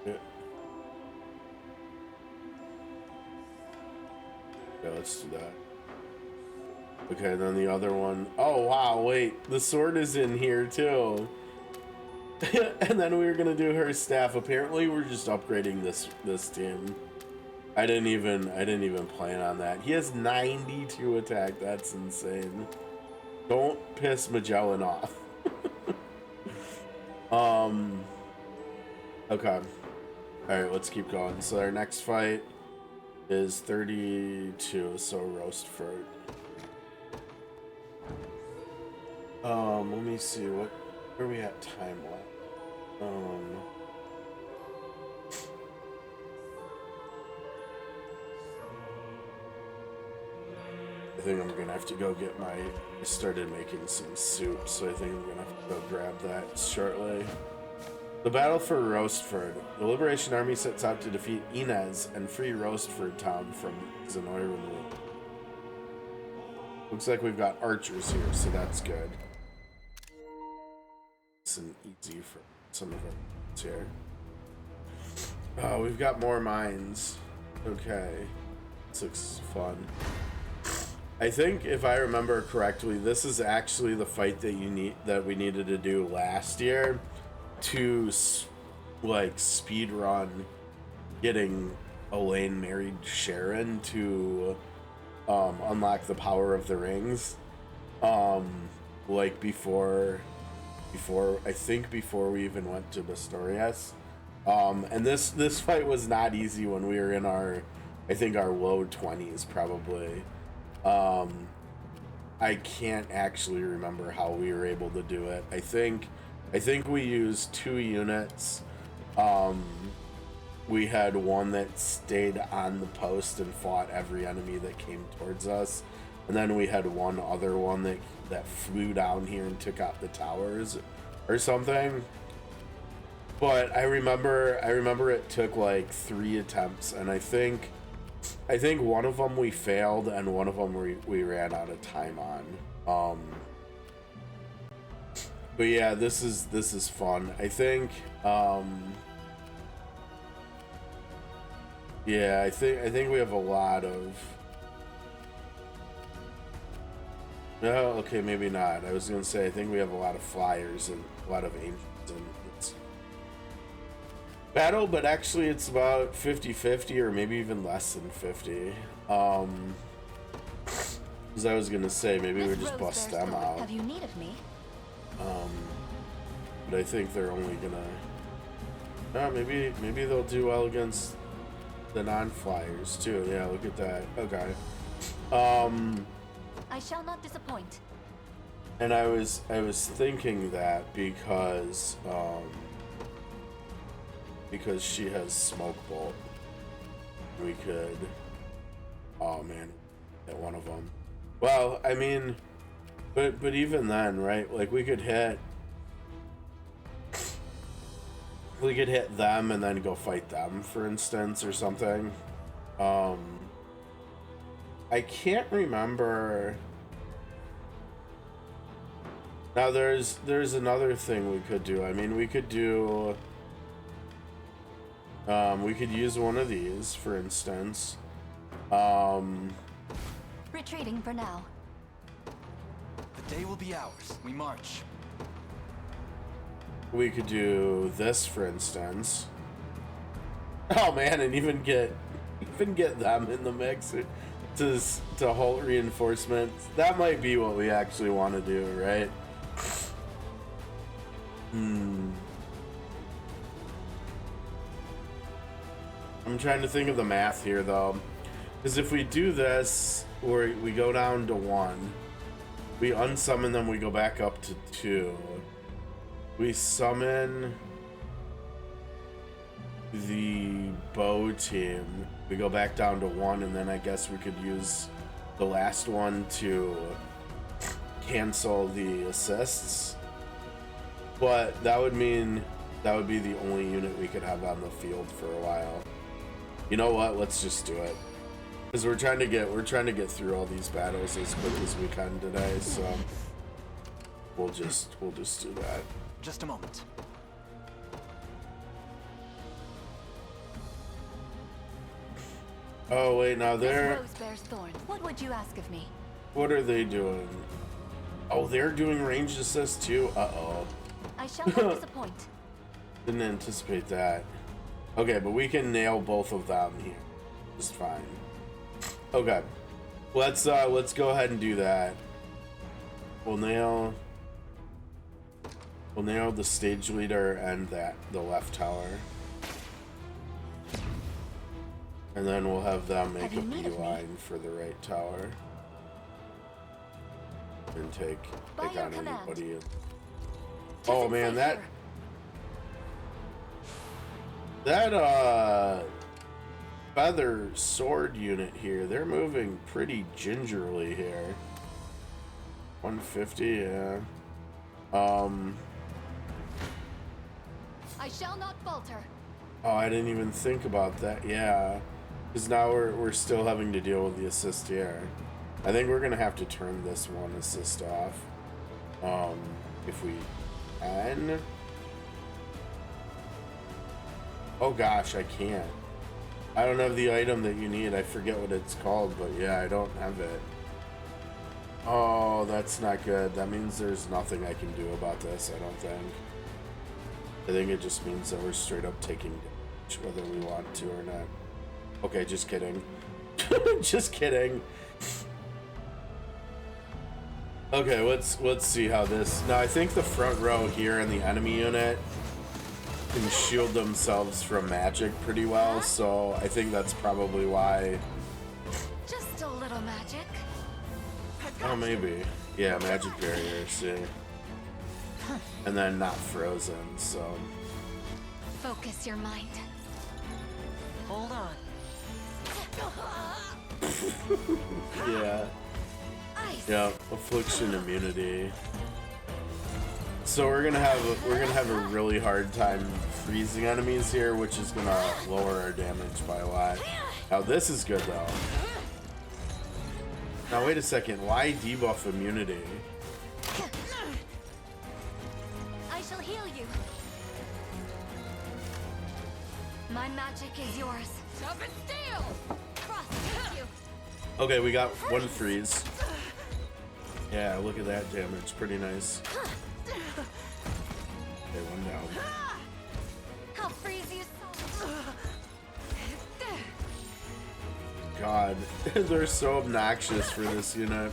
Yeah, let's do that. Okay, then the other one. Oh wow, wait, the sword is in here too. And then we were gonna do her staff. Apparently we're just upgrading this team. I didn't even plan on that. He has 92 attack. That's insane. Don't piss Magellan off. Okay. Alright, let's keep going. So our next fight is 32, so roast fruit. Let me see where are we at time left? I think I'm gonna have to go get I started making some soup, so I think I'm gonna have to go grab that shortly. The battle for Roastford. The Liberation Army sets out to defeat Inez and free Roastford town from Zenoiran. Looks like we've got archers here, so that's good. It's an easy for some of us here. Oh, we've got more mines. Okay. This looks fun. I think if I remember correctly, this is actually the fight that we needed to do last year to like speed run getting Elaine married Sharon to unlock the power of the rings. Like before I think before we even went to Bastorias. And this fight was not easy when we were in our low 20s probably. I can't actually remember how we were able to do it. I think we used 2 units. We had one that stayed on the post and fought every enemy that came towards us, and then we had one other one that flew down here and took out the towers or something. But I remember it took like 3 attempts, and I think one of them we failed and one of them we ran out of time on. But yeah, this is fun. I think yeah, I think we have a lot of. No, okay, maybe not. I was gonna say I think we have a lot of flyers and a lot of angels and it's battle, but actually it's about 50-50 or maybe even less than 50. Because I was gonna say maybe we just bust them out. Have you need of me? But I think they're only gonna. Maybe they'll do well against the non-flyers too. Yeah, look at that. Okay. I shall not disappoint. And I was thinking that because she has smoke bolt, we could. Oh man, hit one of them. Well, I mean, but even then, right? Like we could hit them and then go fight them, for instance, or something. I can't remember. Now there's another thing we could do. I mean, we could do. We could use one of these, for instance. Retreating for now. The day will be ours. We march. We could do this, for instance. Oh man, and even get them in the mix to halt reinforcements. That might be what we actually want to do, right? I'm trying to think of the math here, though, because if we do this, or we go down to 1, we unsummon them, we go back up to 2. We summon the bow team. We go back down to 1, and then I guess we could use the last one to cancel the assists. But that would mean that would be the only unit we could have on the field for a while. You know what? Let's just do it. Because we're trying to get through all these battles as quick as we can today, so we'll just do that. Just a moment. Oh wait, now they're. This rose bears thorns. What would you ask of me? What are they doing? Oh, they're doing ranged assist too. Uh-oh. I shall not disappoint. Didn't anticipate that. Okay, but we can nail both of them here. Just fine. Okay. Let's go ahead and do that. We'll nail the stage leader and the left tower. And then we'll have them make a beeline for the right tower. And take on anybody. Oh man, that feather sword unit here, they're moving pretty gingerly here. 150, yeah. I shall not falter. Oh, I didn't even think about that. Yeah, because now we're still having to deal with the assist here. I think we're gonna have to turn this one assist off. If we can. Oh gosh, I can't. I don't have the item that you need. I forget what it's called, but yeah, I don't have it. Oh, that's not good. That means there's nothing I can do about this, I don't think. I think it just means that we're straight up taking damage, whether we want to or not. Okay, just kidding. Just kidding. Okay, let's see how this... Now, I think the front row here in the enemy unit can shield themselves from magic pretty well, so I think that's probably why. Just a little magic. Oh, maybe. Yeah, magic barrier, see. And then not frozen, so. Focus your mind. Hold on. Yeah. Yeah, affliction immunity. So we're gonna have a really hard time freezing enemies here, which is gonna lower our damage by a lot. Now this is good though. Now wait a second, why debuff immunity? I shall heal you. My magic is yours. Stop it still. Frost, you. Okay, we got one freeze. Yeah, look at that damage, pretty nice. Okay, one down. I'll freeze you so. God, they're so obnoxious for this unit.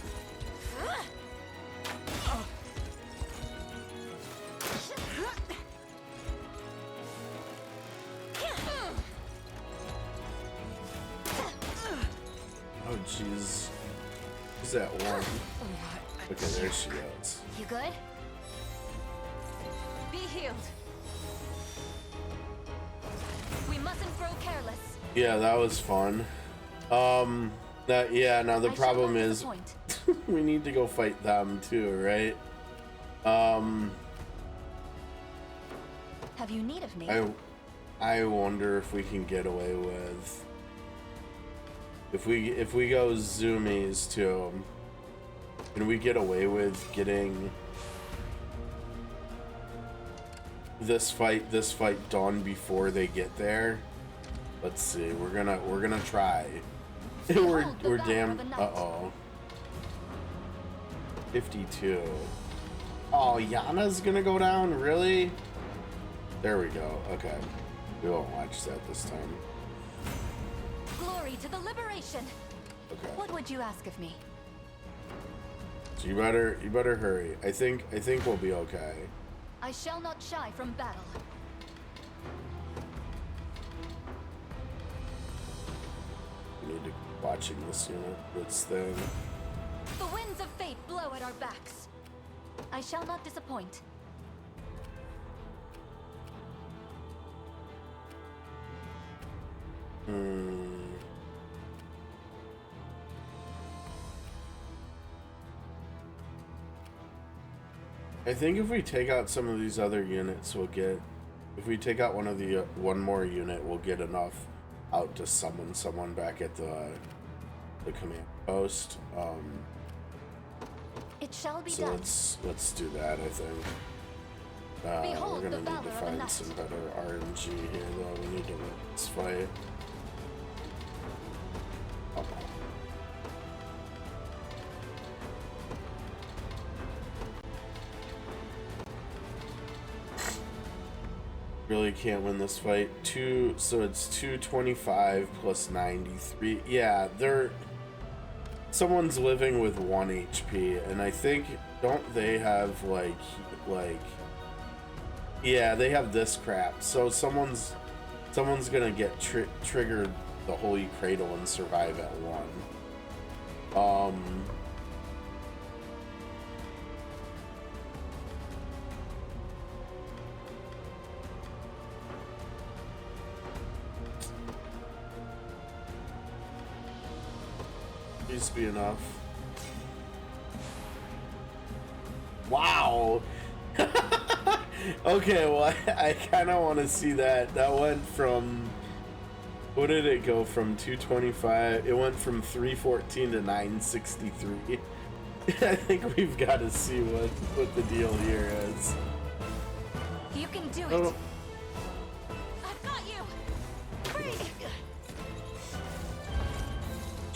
Oh jeez. Who's that one? Okay, there she goes. You good? Be healed. We mustn't grow careless. Yeah, that was fun. Now the problem is we need to go fight them too, right? Have you need of me? I wonder if we can get away with if we go zoomies to them. Can we get away with getting this fight done before they get there? Let's see. We're gonna try. we're damn. Uh-oh. 52. Oh, Yana's gonna go down? Really? There we go. Okay. We won't watch that this time. Glory to the liberation. Okay. What would you ask of me? So you better hurry. I think we'll be okay. I shall not shy from battle. We need to watching this unit, this thing. The winds of fate blow at our backs. I shall not disappoint. I think if we take out some of these other units, we'll get. If we take out one more unit, we'll get enough out to summon someone back at the command post. It shall be so done. let's do that. I think. We're gonna need to find some better RNG here, though. We need to win this fight. Really can't win this fight. So it's 225 plus 93. Yeah, someone's living with 1 HP, and I think, don't they have like yeah, they have this crap. So someone's gonna get triggered the Holy Cradle and survive at 1. Please be enough. Wow. Okay, well, I kind of want to see that. That went from, what did it go from? 225. It went from 314 to 963. I think we've got to see what the deal here is. You can do it. Oh, I've got you. Free.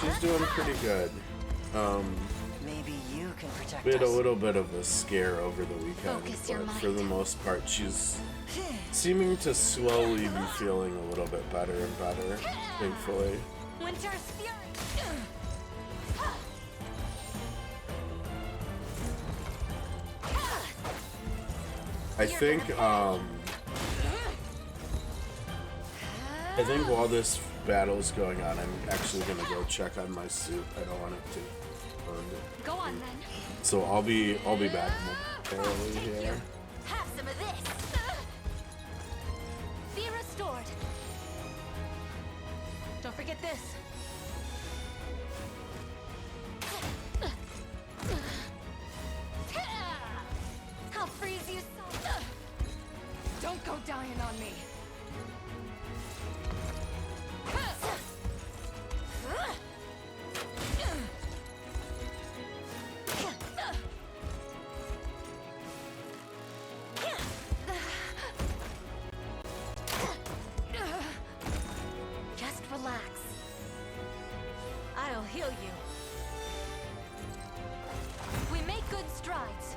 she's doing pretty good. Maybe you can protect We had a us. little bit of a scare over the weekend, Focus your but for mind. the most part, she's seeming to slowly be feeling a little bit better and better, thankfully. Winter's fury. I think while this battle's going on, I'm actually gonna go check on my suit. I don't want it to burn. Go on then. So I'll be back momentarily here. Have some of this. Be restored. Don't forget this. I'll freeze you so. Don't go dying on me. Just relax. I'll heal you. We make good strides.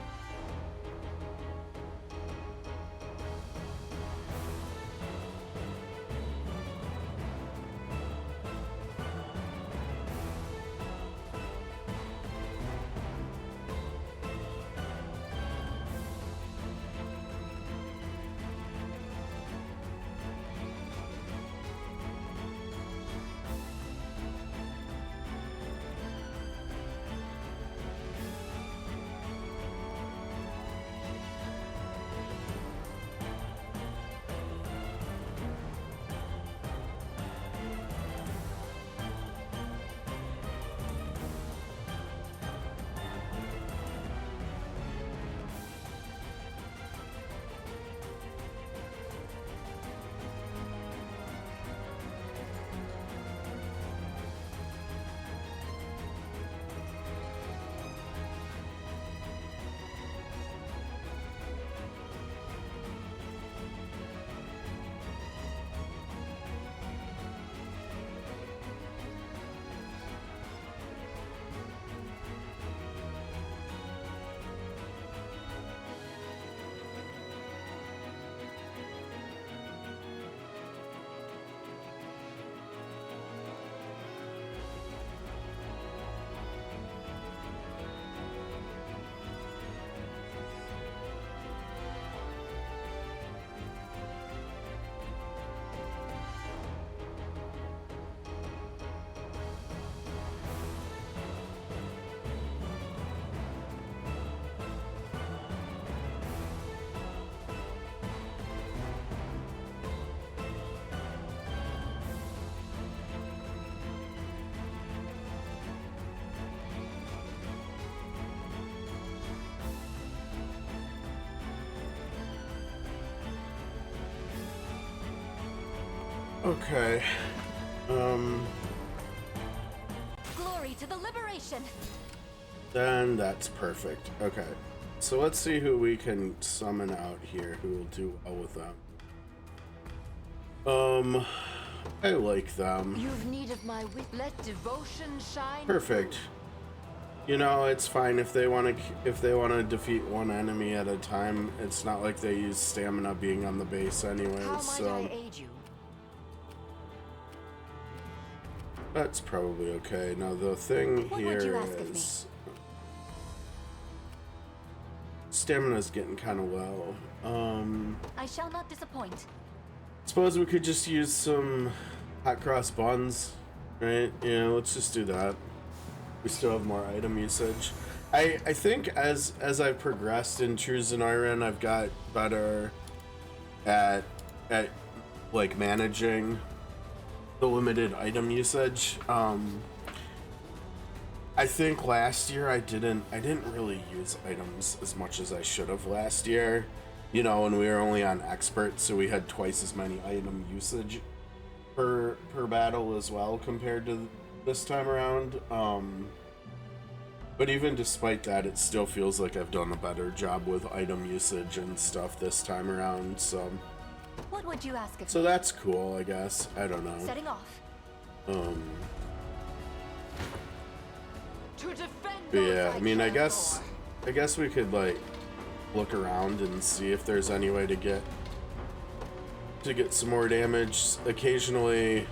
Okay. Glory to the liberation. Then that's perfect. Okay. So let's see who we can summon out here who will do well with them. I like them. You've need of my wit. Let devotion shine. Perfect. You know, it's fine if they want to defeat one enemy at a time. It's not like they use stamina being on the base anyways, How might so I aid you? that's probably okay. Now the thing What would you here ask of me? is stamina's getting kind of low. I shall not disappoint. Suppose we could just use some hot cross buns, right? Yeah, let's just do that. We still have more item usage. I think as I've progressed in True Zenoiran, I've got better at like managing the limited item usage. I think last year I didn't really use items as much as I should have last year. you know, and we were only on expert, so we had twice as many item usage per battle as well compared to this time around. But even despite that, it still feels like I've done a better job with item usage and stuff this time around. So What would you ask of so me? that's cool, I guess. I don't know. Setting off. To defend But those yeah, I mean, I care guess for. we could like look around and see if there's any way to get some more damage. Occasionally,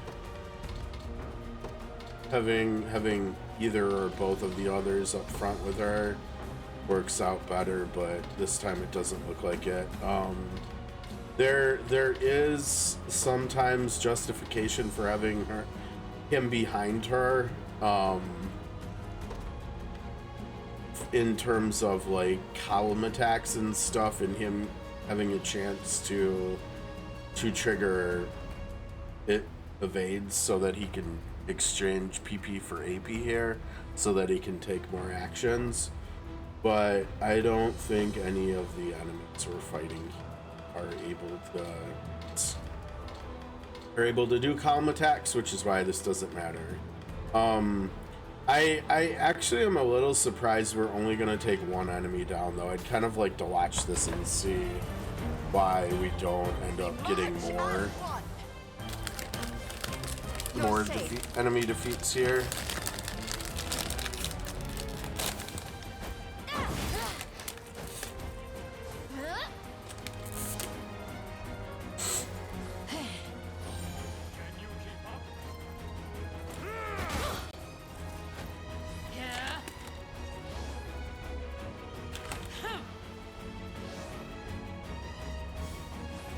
having either or both of the others up front with her works out better, but this time it doesn't look like it. There is sometimes justification for having him behind her. In terms of like column attacks and stuff, and him having a chance to trigger it evades so that he can exchange PP for AP here so that he can take more actions. But I don't think any of the enemies we're fighting are able to do column attacks, which is why this doesn't matter. I actually am a little surprised we're only going to take one enemy down, though. I'd kind of like to watch this and see why we don't end up getting more enemy defeats here.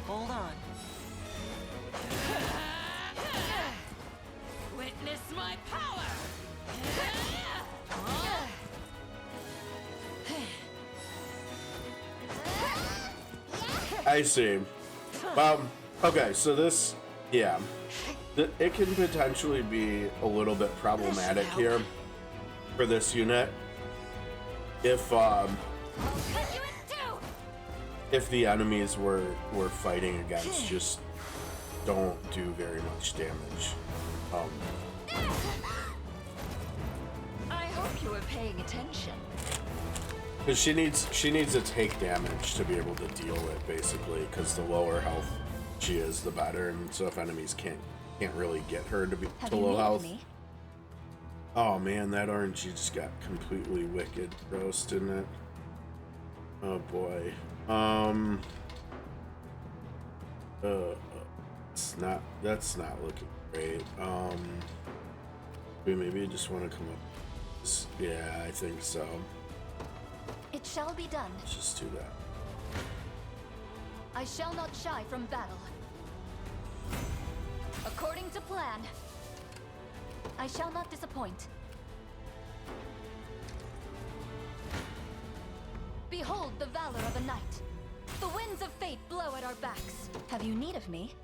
Hold on. Witness my power. I see. Okay, so this, yeah, it can potentially be a little bit problematic here for this unit if the enemies we're fighting against just don't do very much damage. I hope you were paying attention. Because she needs to take damage to be able to deal with, basically, because the lower health she is, the better, and so if enemies can't really get her to low health. Oh man, that RNG just got completely wicked gross, didn't it? Oh boy. That's not looking great. Maybe I just want to come up. Yeah, I think so. It shall be done. Let's just do that. I shall not shy from battle. According to plan, I shall not disappoint. Behold the valor of a knight. The winds of fate blow at our backs. Have you need of me?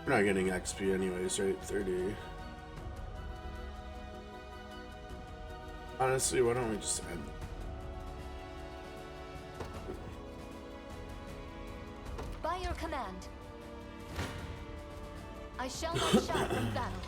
We're not getting XP anyways, right? 30. Honestly, why don't we just end? By your command, I shall not shy from battle.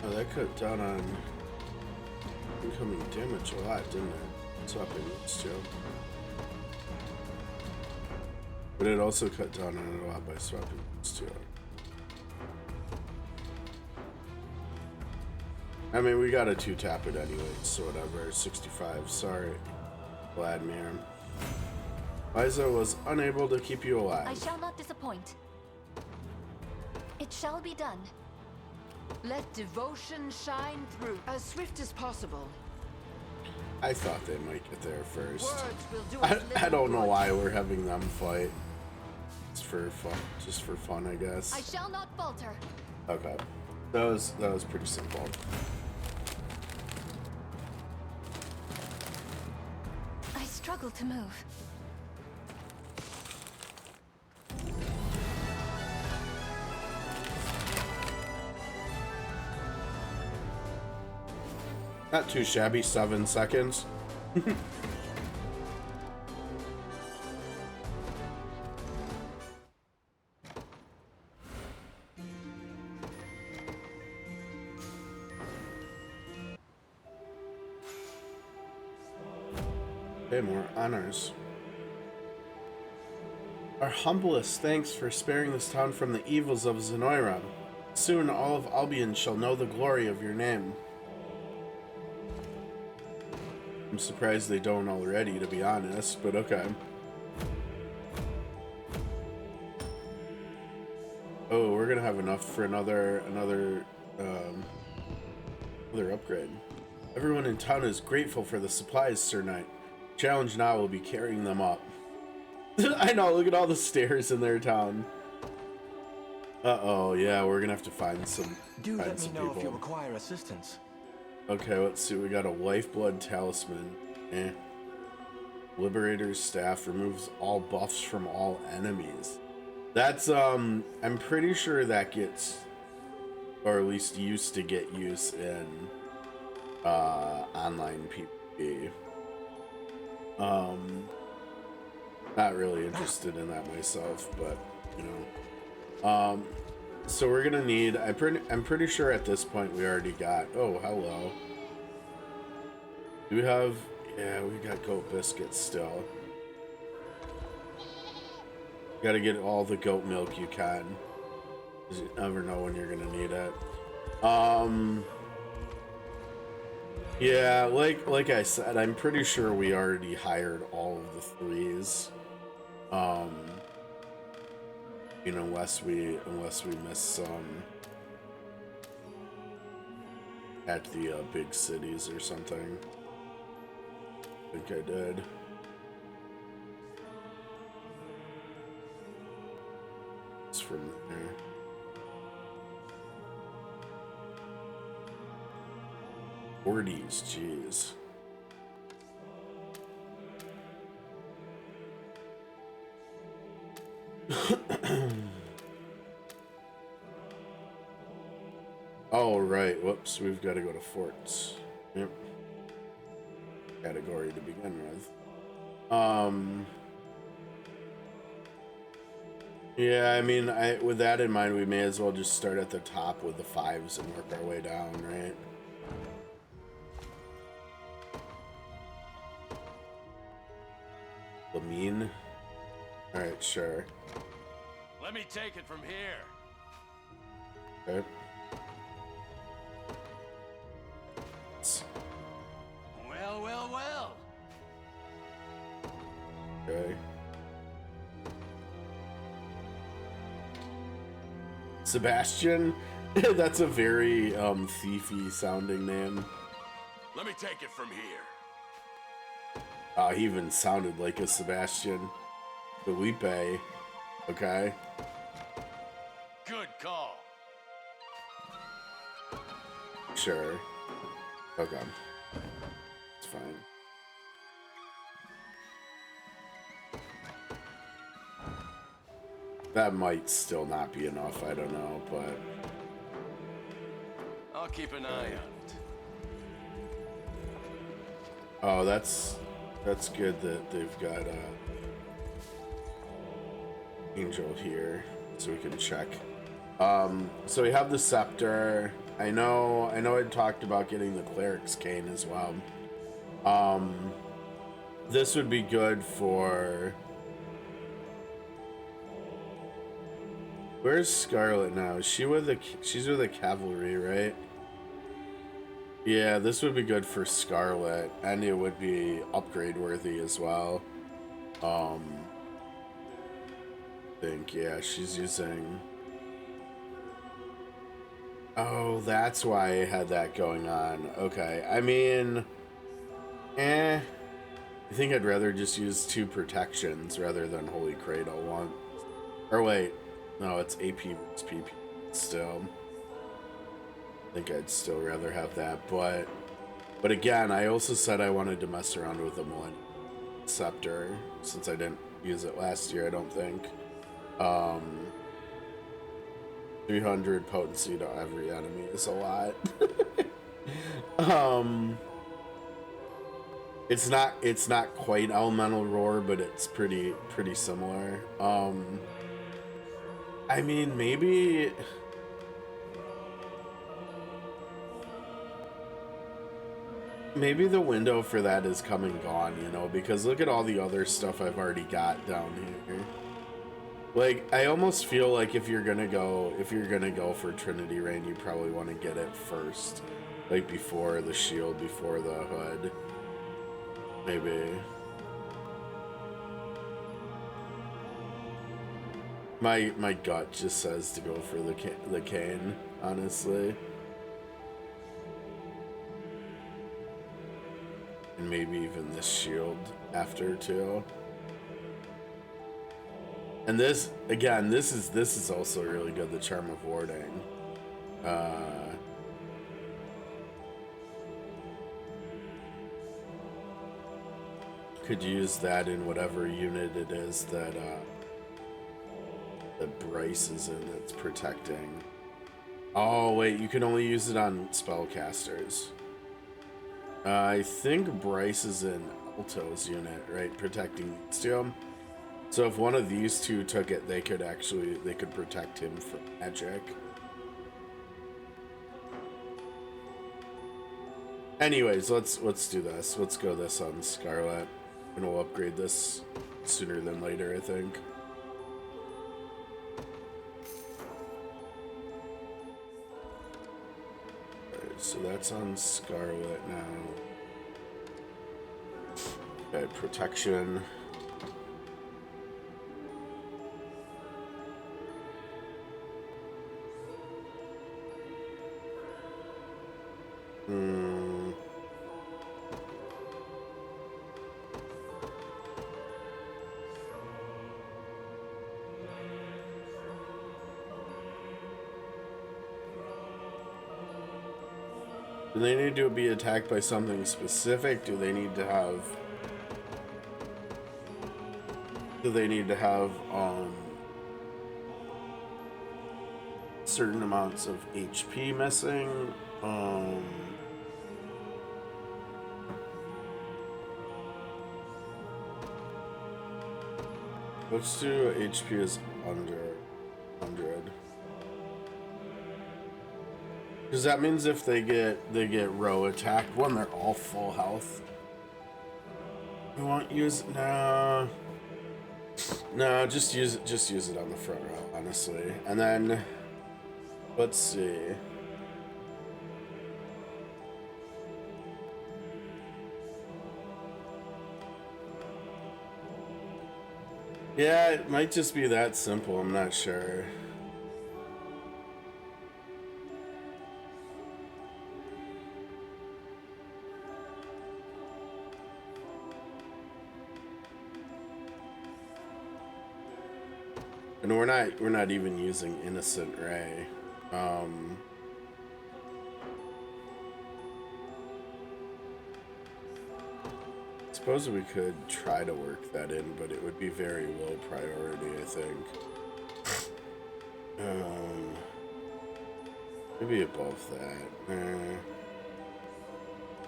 Oh, that cut down on incoming damage a lot, didn't it? Swapping this job. But it also cut down on it a lot by swapping this too. I mean, we got a 2-tap it anyway, so whatever. 65, sorry, Vladimir. Liza was unable to keep you alive. I shall not disappoint. It shall be done. Let devotion shine through. As swift as possible. I thought they might get there first. Words will do us I don't know why we're having them fight. It's for fun, I guess. I shall not falter. Okay, that was pretty simple. I struggle to move. Not too shabby, 7 seconds. Okay, more honors. Our humblest thanks for sparing this town from the evils of Zenoiran. Soon all of Albion shall know the glory of your name. I'm surprised they don't already, to be honest, but okay. Oh, we're gonna have enough for another upgrade. Everyone in town is grateful for the supplies, Sir Knight. Challenge now will be carrying them up. I know, look at all the stairs in their town. Uh-oh, yeah, we're gonna have to find some Do let me know people. if you require assistance. Okay, let's see. We got a lifeblood talisman. Liberator's staff removes all buffs from all enemies. That's I'm pretty sure that gets, or at least used to get use in online PvP. Not really interested in that myself, but you know. So we're gonna need. I'm pretty sure at this point we already got. Oh, hello. Do we have? Yeah, we got goat biscuits still. Got to get all the goat milk you can, 'cause you never know when you're gonna need it. Yeah, like I said, I'm pretty sure we already hired all of the 3s. You know, unless we miss some at the big cities or something. I think I did. It's from there. Ordies, jeez. Oh, right. Whoops. We've got to go to forts. Yep. Category to begin with. Yeah, I mean, with that in mind, we may as well just start at the top with the 5s and work our way down, right? Lamine? Alright, sure. Let me take it from here. Okay. Well, well, well. Okay. Sebastian? That's a very thiefy sounding name. Let me take it from here. He even sounded like a Sebastian. Felipe. Okay. Good call. Sure. Okay. It's fine. That might still not be enough, I don't know, but... I'll keep an eye on it. Oh, that's good that they've got Angel here, so we can check. So we have the scepter. I know I talked about getting the cleric's cane as well. This would be good for... Where's Scarlet now? Is she with she's with the cavalry, right? Yeah, this would be good for Scarlet, and it would be upgrade worthy as well. I think, yeah, she's using... Oh, that's why I had that going on. Okay, I mean... I think I'd rather just use 2 protections rather than Holy Cradle once. Or wait, no, it's AP versus PP. Still, I think I'd still rather have that. But again, I also said I wanted to mess around with the Millennium Scepter since I didn't use it last year. I don't think. 300 potency to every enemy is a lot. It's not quite elemental roar, but it's pretty similar. I mean, maybe the window for that is come and gone, you know, because look at all the other stuff I've already got down here. Like, I almost feel like if you're gonna go for Trinity Rain, you probably want to get it first, like before the shield, before the hood, maybe. My gut just says to go for the cane, honestly. And maybe even this shield after too. And this again, this is also really good, the Charm of Warding. Could use that in whatever unit it is that Bryce is in that's protecting. Oh wait, you can only use it on spellcasters. I think Bryce is in Alto's unit, right? Protecting Steel. So if one of these two took it, they could protect him from magic. Anyways, let's do this. Let's go this on Scarlet, and we'll upgrade this sooner than later, I think. Alright, so that's on Scarlet now. Okay, protection. Do they need to be attacked by something specific? Do they need to have certain amounts of HP missing? Let's do HP is under 100. Because that means if they get row attacked when they're all full health. We won't use no, just use it on the front row, honestly. And then let's see. Yeah, it might just be that simple, I'm not sure. And we're not even using Innocent Ray. Suppose we could try to work that in, but it would be very low priority, I think. Maybe above that.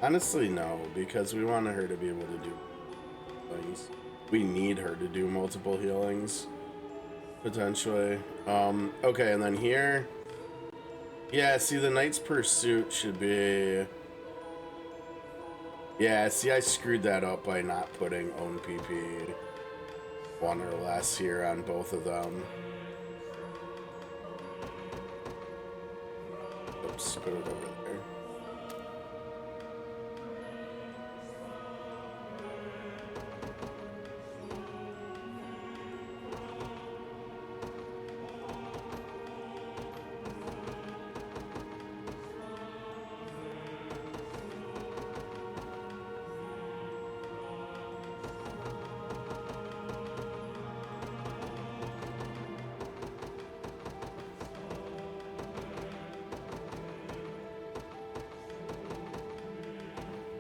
Honestly, no, because we want her to be able to do things. We need her to do multiple healings, potentially. Okay, and then here. Yeah, see, the Knight's Pursuit should be... Yeah, see, I screwed that up by not putting own PP 1 or less here on both of them. Oops, put it over there.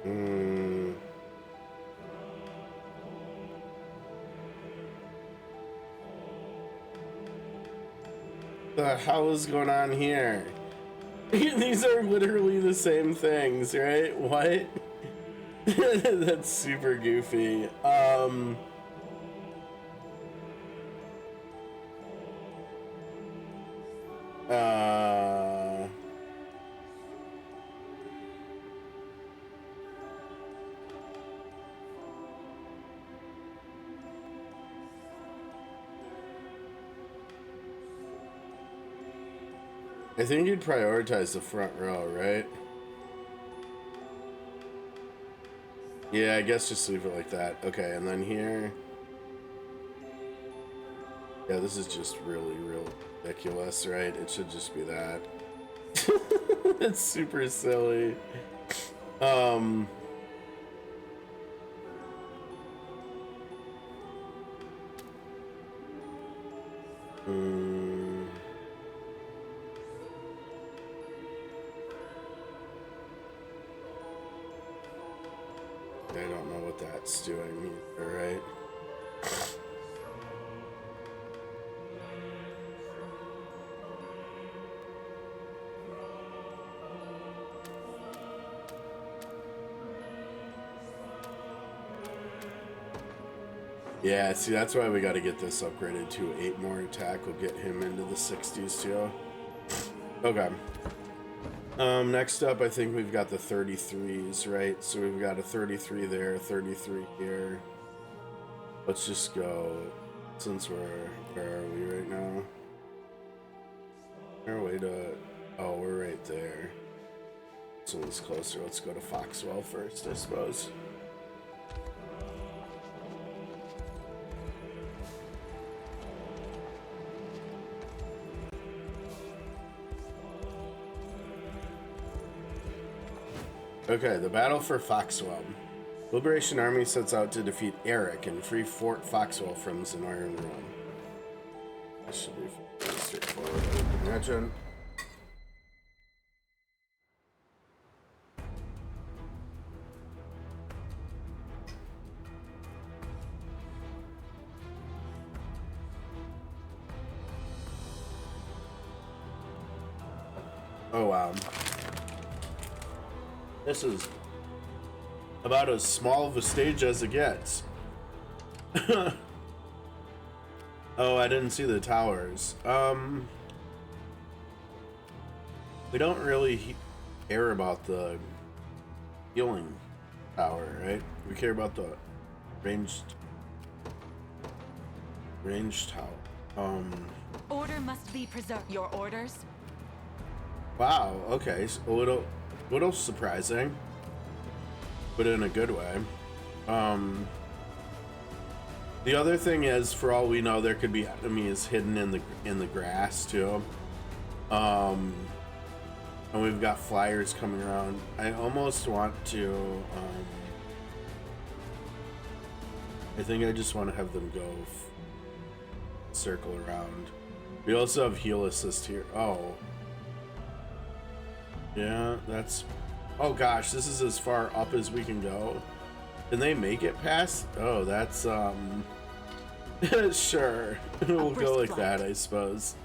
The hell is going on here? These are literally the same things, right? What? That's super goofy. I think you'd prioritize the front row, right? Yeah, I guess just leave it like that. Okay, and then here. Yeah, this is just really, real ridiculous, right? It should just be that. It's super silly. I don't know what that's doing either, right? Yeah, see, that's why we got to get this upgraded to 8 more attack. We'll get him into the 60s too. Okay. Next up, I think we've got the 33s, right? So we've got a 33 there, 33 here. Let's just go, since where are we right now? Our way to, oh, we're right there. This one's closer. Let's go to Foxwell first, I suppose. Okay, the battle for Foxwell. Liberation Army sets out to defeat Eric and free Fort Foxwell from Zenoiran Rome. This should be pretty straightforward, I would imagine. Oh wow. This is about as small of a stage as it gets. Oh, I didn't see the towers. We don't really care about the healing tower, right? We care about the ranged tower. Order must be preserved. Your orders? Wow, okay, so a little surprising, but in a good way. The other thing is, for all we know, there could be enemies hidden in the grass too. And we've got flyers coming around. I almost want to. I think I just want to have them go circle around. We also have heal assist here. Oh. Yeah, that's... Oh gosh, this is as far up as we can go. Can they make it past? Oh, that's, sure. We'll go like that, I suppose.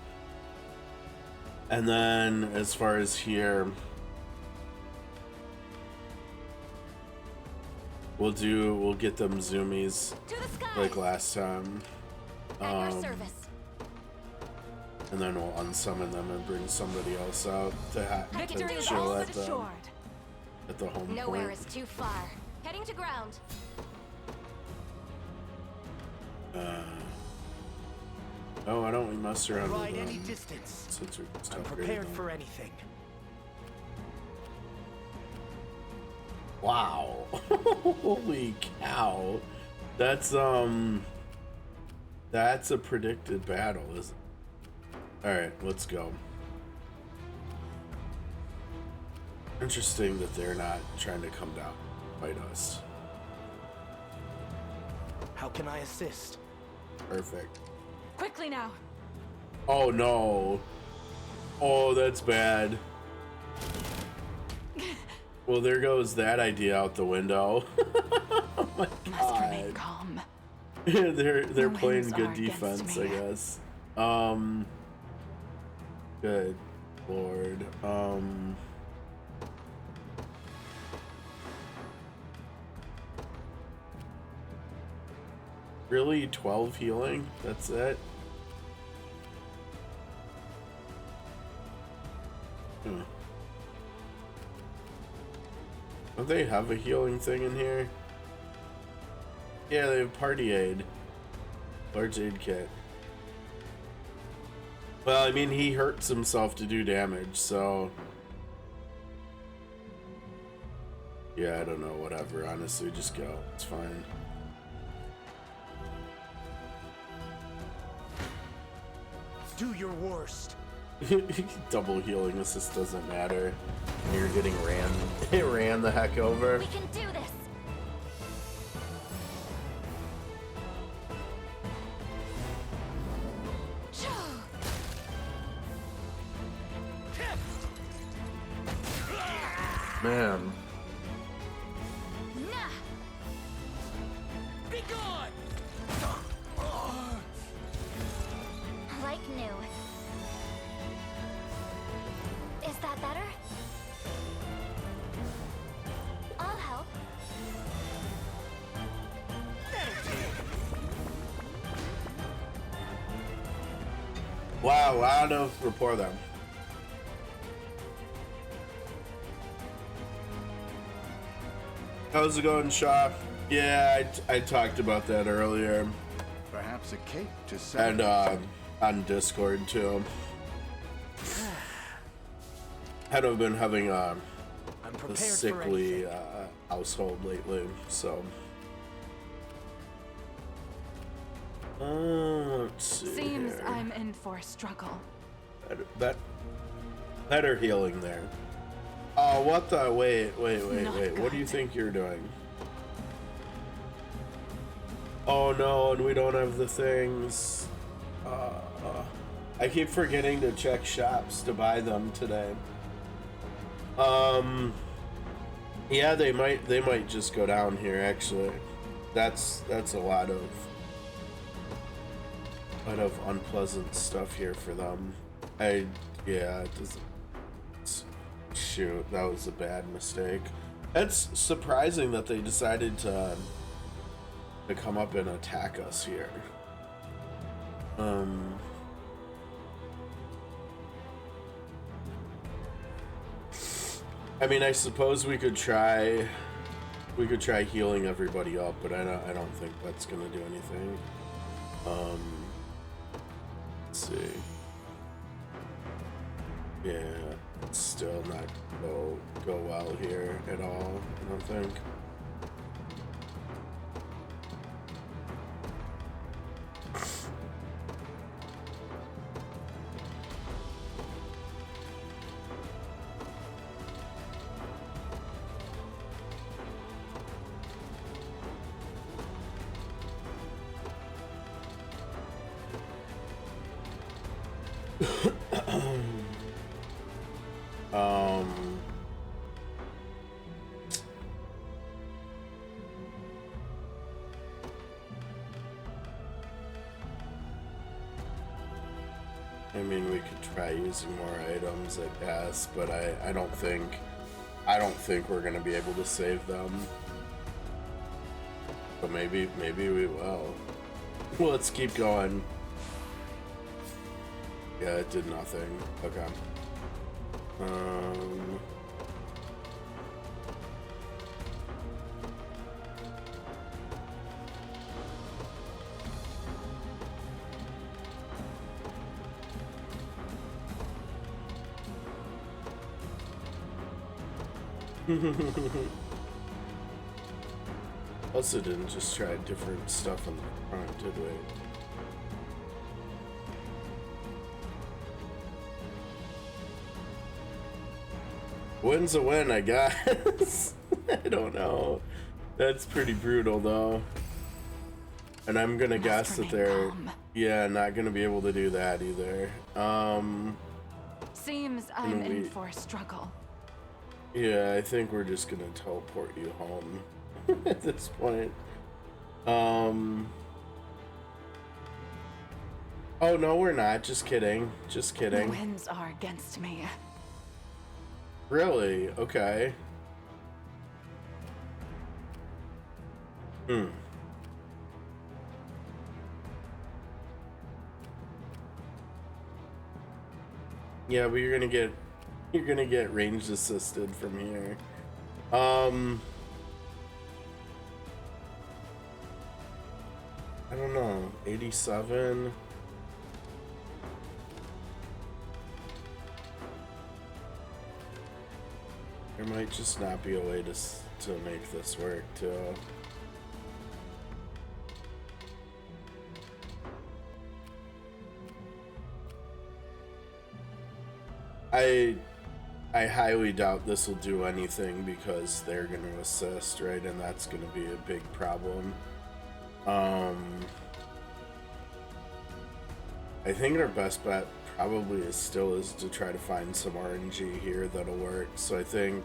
And then, as far as here... We'll get them zoomies like last time. At your service. And then we'll unsummon them and bring somebody else out to chill at the home Nowhere point. is too far. Heading to ground. Oh, why don't we mess around Ride with any them? distance. Since we just I'm upgraded prepared them. for anything. Wow. Holy cow. That's a predicted battle, isn't it? Alright, let's go. Interesting that they're not trying to come down and fight us. How can I assist? Perfect. Quickly now. Oh no. Oh, that's bad. Well, there goes that idea out the window. Oh my Must remain god. calm. they're The playing winds good are against defense, I me. guess. Good lord. Really, 12 healing? That's it? Don't they have a healing thing in here? Yeah, they have party aid. Large aid kit. Well, I mean, he hurts himself to do damage, so... Yeah, I don't know, whatever. Honestly, just go. It's fine. Do your worst. Double healing assist doesn't matter. You're getting ran. It ran the heck over. We can do this. Man. Nah. Be gone! Like new. Is that better? I'll help. Wow, out of rapport them. How's it going, Shaw? Yeah, I talked about that earlier. Perhaps a cake to And celebrate. on Discord too. Had been having I'm a prepared for sickly anything. household lately, so. Let's see. Seems here. I'm in for a struggle. Better healing there. Oh, what the? Wait. Not What do you good. think you're doing? Oh no, and we don't have the things. I keep forgetting to check shops to buy them today. Yeah, they might just go down here actually. That's a lot of unpleasant stuff here for them. Yeah, it doesn't. Shoot, that was a bad mistake. It's surprising that they decided to come up and attack us here. I mean, I suppose we could try healing everybody up, but I don't think that's gonna do anything. Let's see. Yeah, it's still not go well here at all, I don't think. I mean, we could try using more items, I guess, but I don't think we're gonna be able to save them. But maybe we will. Well, let's keep going. Yeah, it did nothing. Okay. Also didn't just try different stuff on the front, did we? Win's a win, I guess. I don't know. That's pretty brutal, though. And I'm gonna guess that they're, yeah, not gonna be able to do that either. Seems I'm in for a struggle. Yeah, I think we're just gonna teleport you home at this point. Oh no, we're not. Just kidding. Just The kidding. winds are against me. Really? Okay. Hmm. Yeah, but you're gonna get range assisted from here. I don't know. 87. There might just not be a way to make this work too. I highly doubt this will do anything because they're going to assist, right? And that's going to be a big problem. I think our best bet probably is to try to find some RNG here that'll work. So I think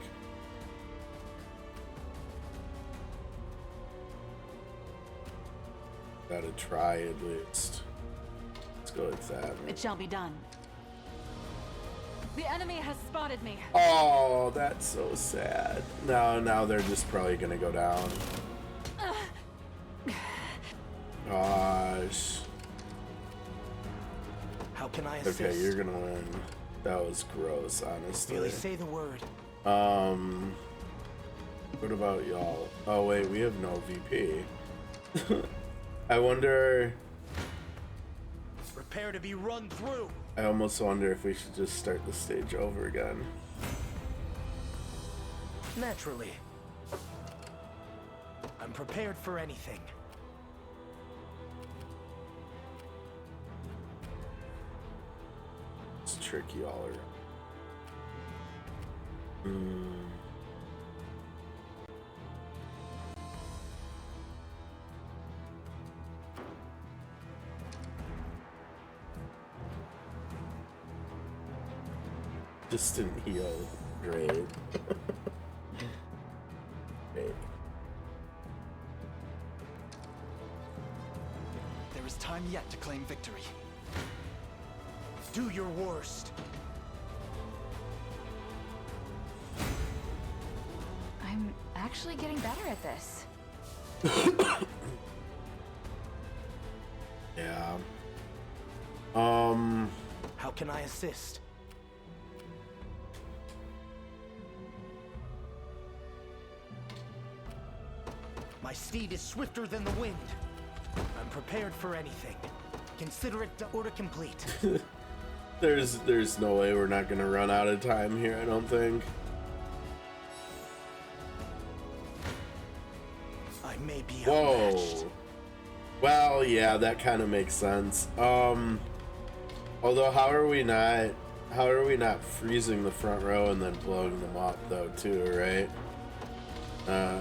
gotta try at least. Let's go with that. It shall be done. The enemy has spotted me. Oh, that's so sad. Now they're just probably gonna go down. Gosh. How can I assist? Okay, you're gonna win. That was gross, honestly. Really say the word. What about y'all? Oh wait, we have no VP. I wonder. Prepare to be run through. I almost wonder if we should just start the stage over again. Naturally. I'm prepared for anything. It's tricky all around. Distant heal. Great. Great. There is time yet to claim victory. Do your worst. I'm actually getting better at this. Yeah. How can I assist? My steed is swifter than the wind. I'm prepared for anything. Consider it order complete. There's no way we're not gonna run out of time here, I don't think. I may be Whoa. outmatched. Well, yeah, that kind of makes sense. Although how are we not freezing the front row and then blowing them up though too, right? Yeah.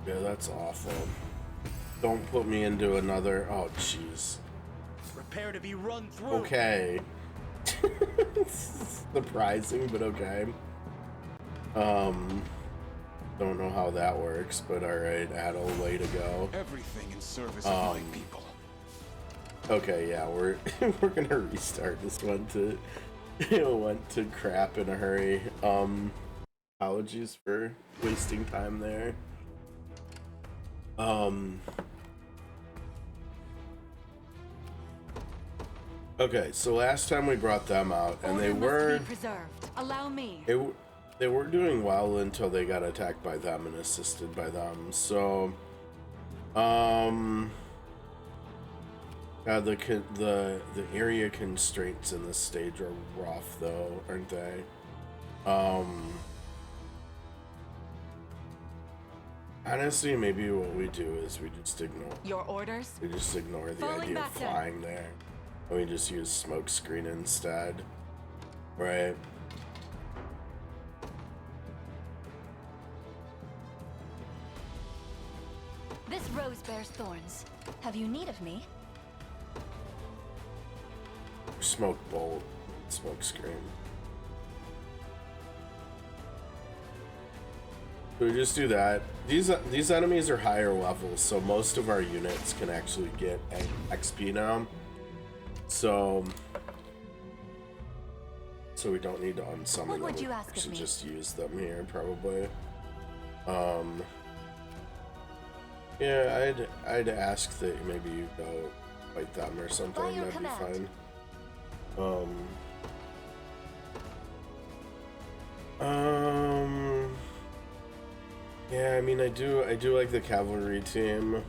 Yeah, that's awful. Don't put me into another. Oh, jeez. Prepare to be run through. Okay. Surprising, but okay. Don't know how that works, but alright, Adel, way to go. Everything in service of my people. Okay, yeah, we're gonna restart. This went to crap in a hurry. Apologies for wasting time there. Okay, so last time we brought them out, and they were preserved. Allow me. they were doing well until they got attacked by them and assisted by them. So, the area constraints in this stage are rough, though, aren't they? Honestly, maybe what we do is we just ignore. Your orders? We just ignore the Falling idea of back then. flying there. And we just use smoke screen instead. Right. This rose bears thorns. Have you need of me? Smoke bolt. Smoke screen. We just do that. These enemies are higher levels, so most of our units can actually get XP now. So we don't need to unsummon them. What would you ask We of should me? just use them here, probably. Yeah, I'd ask that maybe you go fight them or something. By your That'd be command. fine. Yeah, I mean, I do like the cavalry team.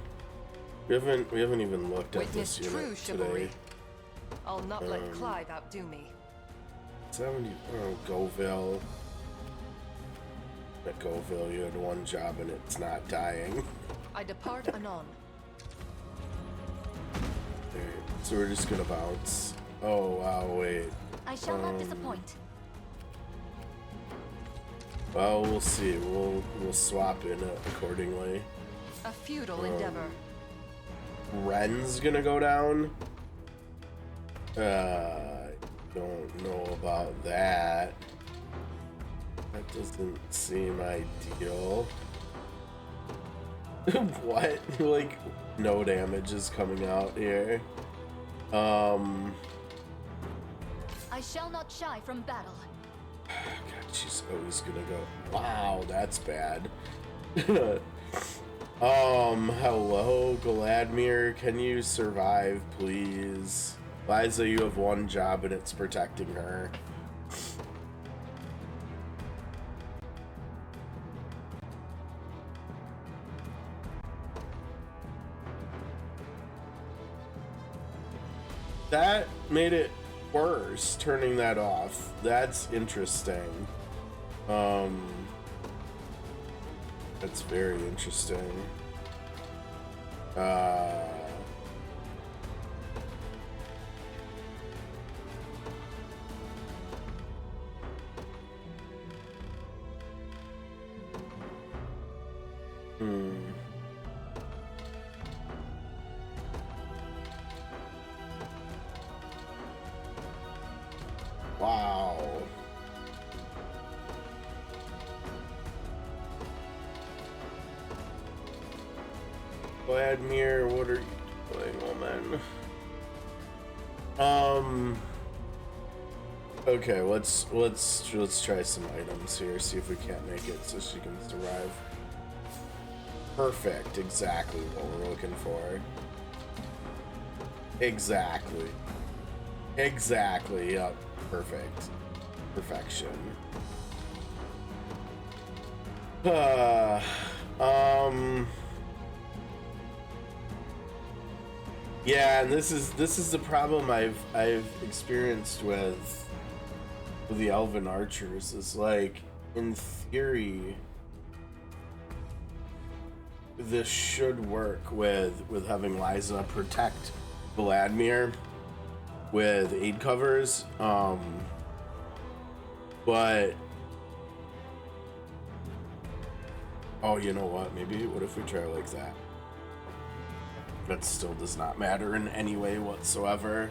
We haven't even looked at Witness this true unit chivalry. today. I'll not let Clive outdo me. 70. Oh, Goville. At Goville, you had one job and it's not dying. I depart anon. Alright, so we're just gonna bounce. Oh wow, wait. I shall not disappoint. Well, we'll see. We'll swap in accordingly. A futile endeavor. Ren's gonna go down. Don't know about that. That doesn't seem ideal. What? Like, no damage is coming out here. I shall not shy from battle. God, she's always gonna go. Wow, that's bad. Hello, Galadmir. Can you survive, please? Liza, you have one job and it's protecting her. That made it worse, turning that off. That's interesting. That's very interesting. Wow. Vladimir, what are you doing, woman? Okay, let's try some items here, see if we can't make it so she can survive. Perfect, exactly what we're looking for. Exactly, yep, perfect. Perfection. Yeah, and this is the problem I've experienced with the Elven archers. Is like, in theory, this should work with having Liza protect Vladimir with aid covers, but oh, you know what? Maybe what if we try like that? That still does not matter in any way whatsoever.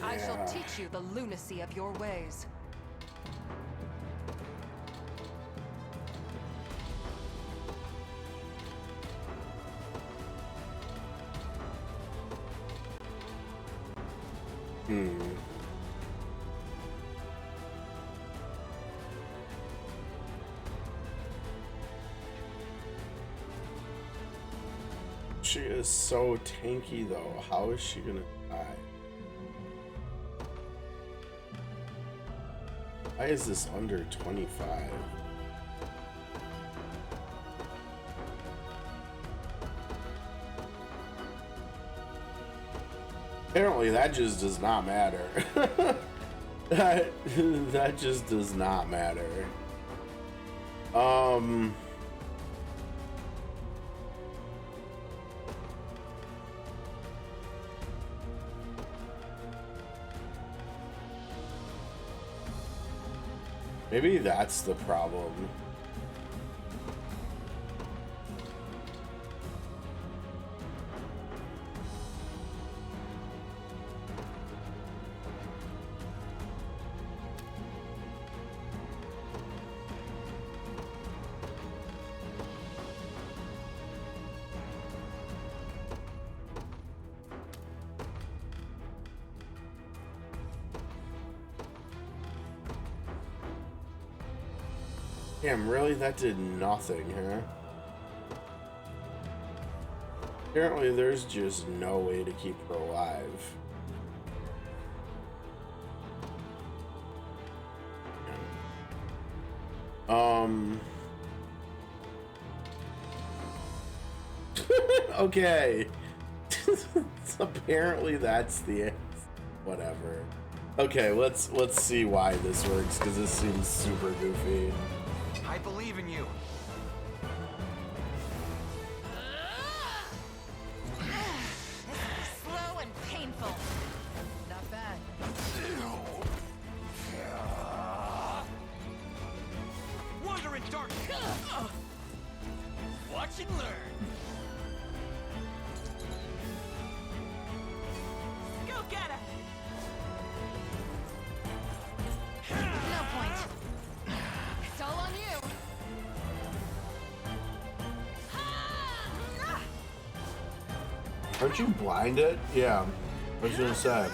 I shall teach you the lunacy of your ways. She is so tanky though. How is she gonna die? Why is this under 25? Apparently that just does not matter. that just does not matter. Maybe that's the problem. Damn, really? That did nothing, huh? Apparently there's just no way to keep her alive. Okay. Apparently that's the answer. Whatever. Okay, let's see why this works, because this seems super goofy. I believe in you. Slow and painful. Not bad. Wonder in darkness. Watch and learn. Go get her! No point. It's all on you. Aren't you blinded? Yeah, I was gonna say.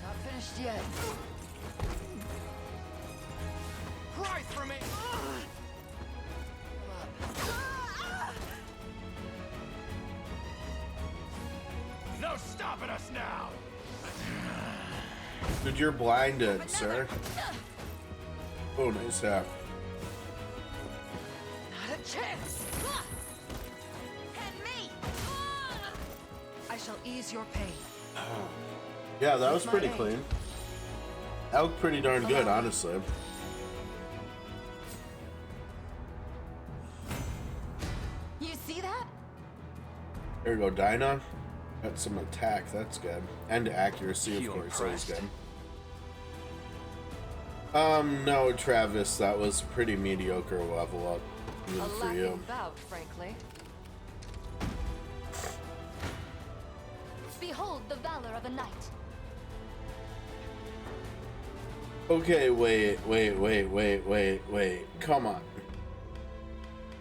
Not finished yet. Cry for me. No stopping us now. Dude, you're blinded, sir. Oh, nice hat. Not a chance. And me. I shall ease your pain. Yeah, that was pretty clean. That looked pretty darn good, honestly. You see that? There you go, Dinah. Got some attack, that's good. And accuracy, of course, always good. No, Travis, that was a pretty mediocre level up, even for you. lacking bout, frankly. Behold the valor of a knight. Okay, wait. Come on.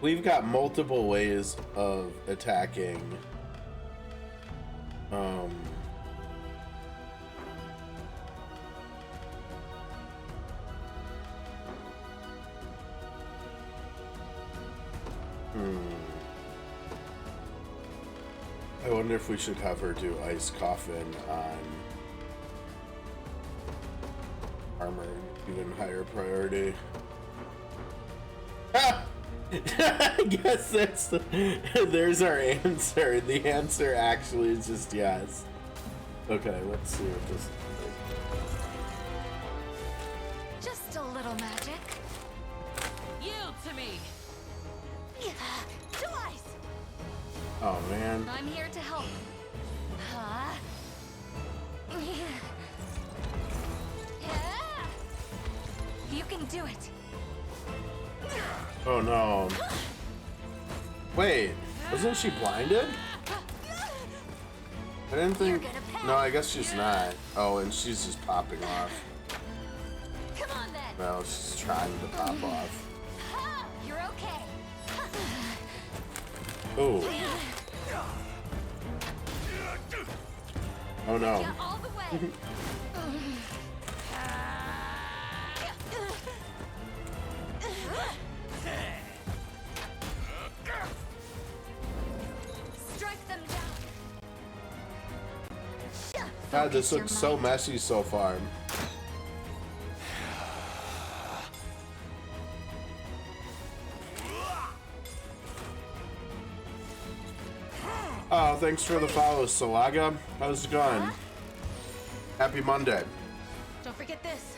We've got multiple ways of attacking. I wonder if we should have her do Ice Coffin on armor, even higher priority. Ah! I guess there's our answer. The answer actually is just yes. Okay, let's see what this is. Just a little magic. Yield to me. Twice. Oh man. I'm here to help. Huh? Yeah. You can do it. Oh no. Wait, wasn't she blinded? I didn't think. No, I guess she's not. Oh, and she's just popping off. Come on then. No, she's trying to pop off. You're okay. Oh. Oh no. Yeah, all the way. God, this looks so messy so far. Oh, thanks for the follow, Salaga. How's it going? Happy Monday. Don't forget this.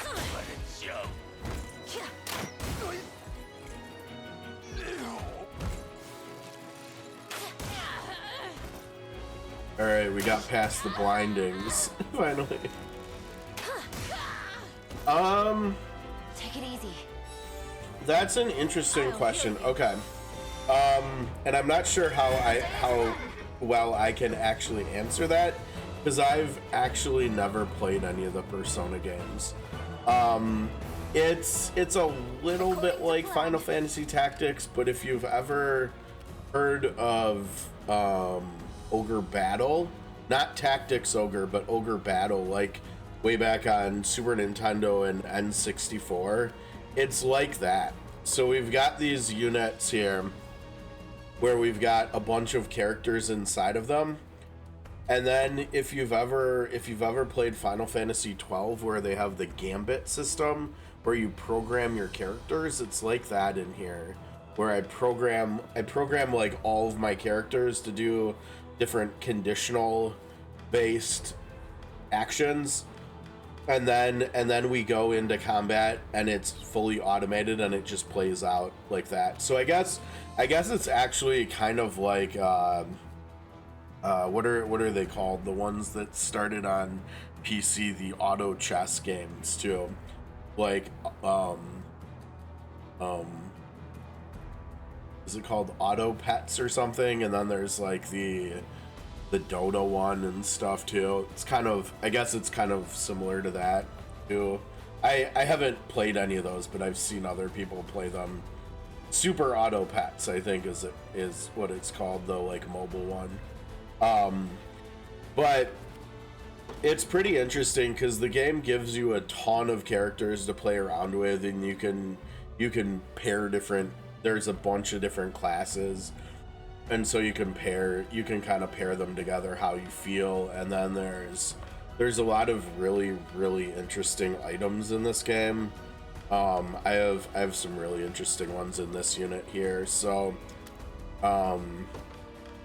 Let it show. All right, we got past the blindings finally. Take it easy. That's an interesting question. Okay. And I'm not sure how well I can actually answer that, because I've actually never played any of the Persona games. It's a little bit like Final Fantasy Tactics, but if you've ever heard of Ogre Battle, not Tactics Ogre, but Ogre Battle, like way back on Super Nintendo and N64, it's like that. So we've got these units here where we've got a bunch of characters inside of them. And then if you've ever played Final Fantasy 12, where they have the Gambit system where you program your characters, it's like that in here, where I program like all of my characters to do different conditional based actions. And then we go into combat and it's fully automated and it just plays out like that. So I guess it's actually kind of like what are they called? The ones that started on PC, the auto chess games too. Like is it called Auto Pets or something? And then there's like the Dota one and stuff too. It's kind of, I guess it's kind of similar to that too. I haven't played any of those, but I've seen other people play them. Super Auto Pets, I think is what it's called, the like mobile one. But it's pretty interesting because the game gives you a ton of characters to play around with, and you can pair different. There's a bunch of different classes. And so you can kind of pair them together how you feel. And then there's a lot of really, really interesting items in this game. I have some really interesting ones in this unit here. So,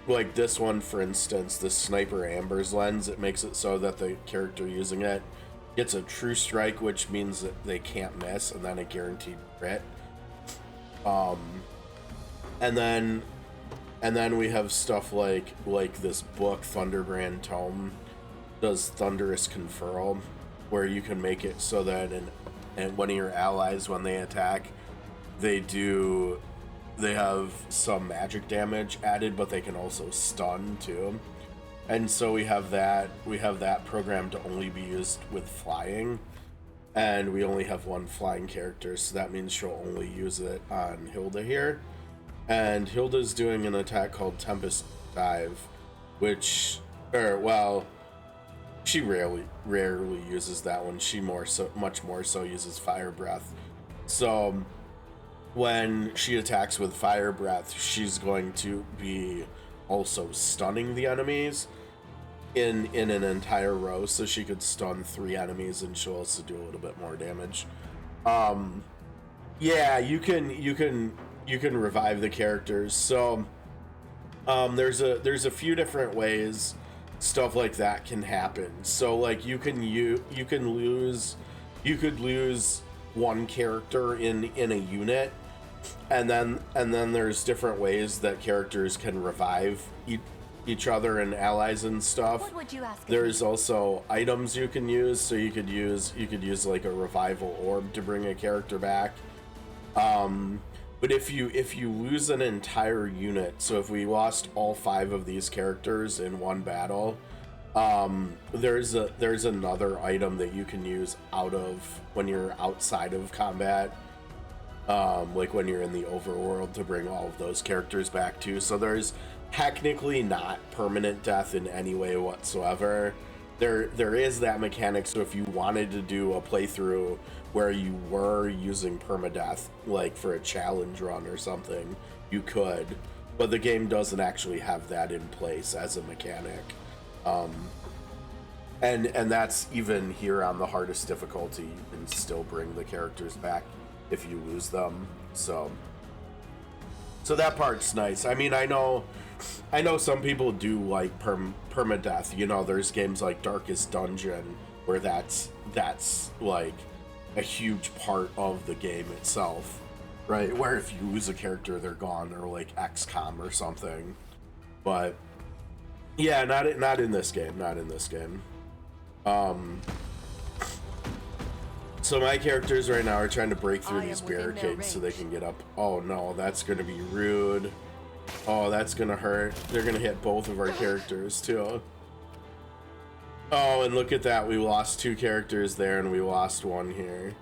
like this one, for instance, the Sniper Amber's Lens, it makes it so that the character using it gets a true strike, which means that they can't miss, and then a guaranteed crit. And then we have stuff like this book, Thunderbrand Tome, does Thunderous Conferral, where you can make it so that and one of your allies, when they attack, they have some magic damage added, but they can also stun too. And so we have that program to only be used with flying, and we only have one flying character, so that means she'll only use it on Hilda here. And Hilda's doing an attack called Tempest Dive, she rarely uses that one. She much more so uses Fire Breath. So when she attacks with Fire Breath, she's going to be also stunning the enemies in an entire row, so she could stun 3 enemies, and she'll also do a little bit more damage. Yeah, you can revive the characters. So there's a few different ways stuff like that can happen. So like you could lose one character in a unit, and then there's different ways that characters can revive each other and allies and stuff. What would you ask? There's also items you can use, so you could use like a revival orb to bring a character back. But if you lose an entire unit, so if we lost all 5 of these characters in one battle, there's another item that you can use when you're outside of combat, like when you're in the overworld, to bring all of those characters back too. So there's technically not permanent death in any way whatsoever. There is that mechanic, so if you wanted to do a playthrough where you were using permadeath, like for a challenge run or something, you could. but the game doesn't actually have that in place as a mechanic. And that's even here on the hardest difficulty, you can still bring the characters back if you lose them. So that part's nice. I mean, I know some people do like permadeath. You know, there's games like Darkest Dungeon where that's like a huge part of the game itself, right? Where if you lose a character, they're gone, or like XCOM or something. But yeah, not in this game. Not in this game. So my characters right now are trying to break through these barricades so they can get up. Oh no, that's gonna be rude. Oh, that's gonna hurt. They're gonna hit both of our characters too. Oh, and look at that. We lost 2 characters there and we lost 1 here.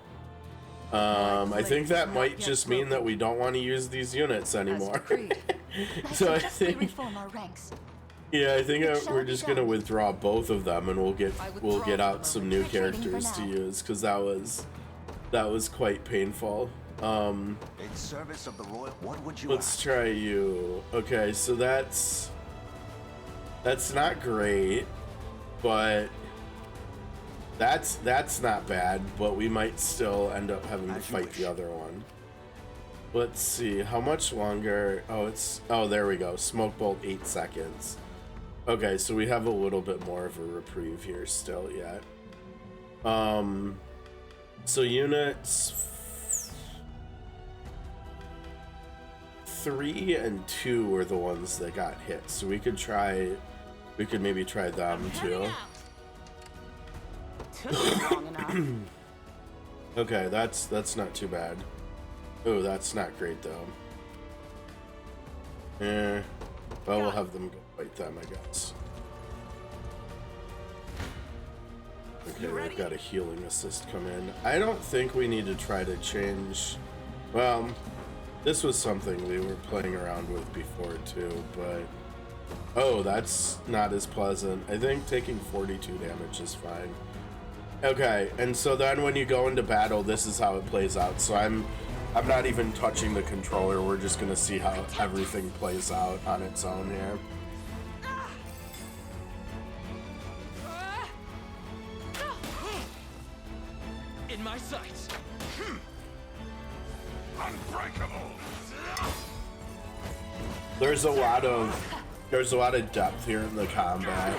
I think that might just mean that we don't want to use these units anymore. So I think, yeah, I think we're just gonna withdraw both of them, and we'll get out some new characters to use, because that was quite painful. In service of the royal, what would you let's ask? try you. Okay, so that's not great, but that's not bad, but we might still end up having to fight the other one. Let's see, how much longer? Oh, there we go. Smoke bolt, 8 seconds. Okay, so we have a little bit more of a reprieve here still yet. So units 3 and 2 were the ones that got hit, so we could maybe try them too. Okay, that's not too bad. Oh, that's not great though. Well, we'll have them go fight them, I guess. Okay, they've got a healing assist come in. I don't think we need to try to change. Well, this was something we were playing around with before too, but oh, that's not as pleasant. I think taking 42 damage is fine. Okay, and so then when you go into battle, this is how it plays out. So I'm not even touching the controller. We're just gonna see how everything plays out on its own here. In my sights. Unbreakable. There's a lot of depth here in the combat.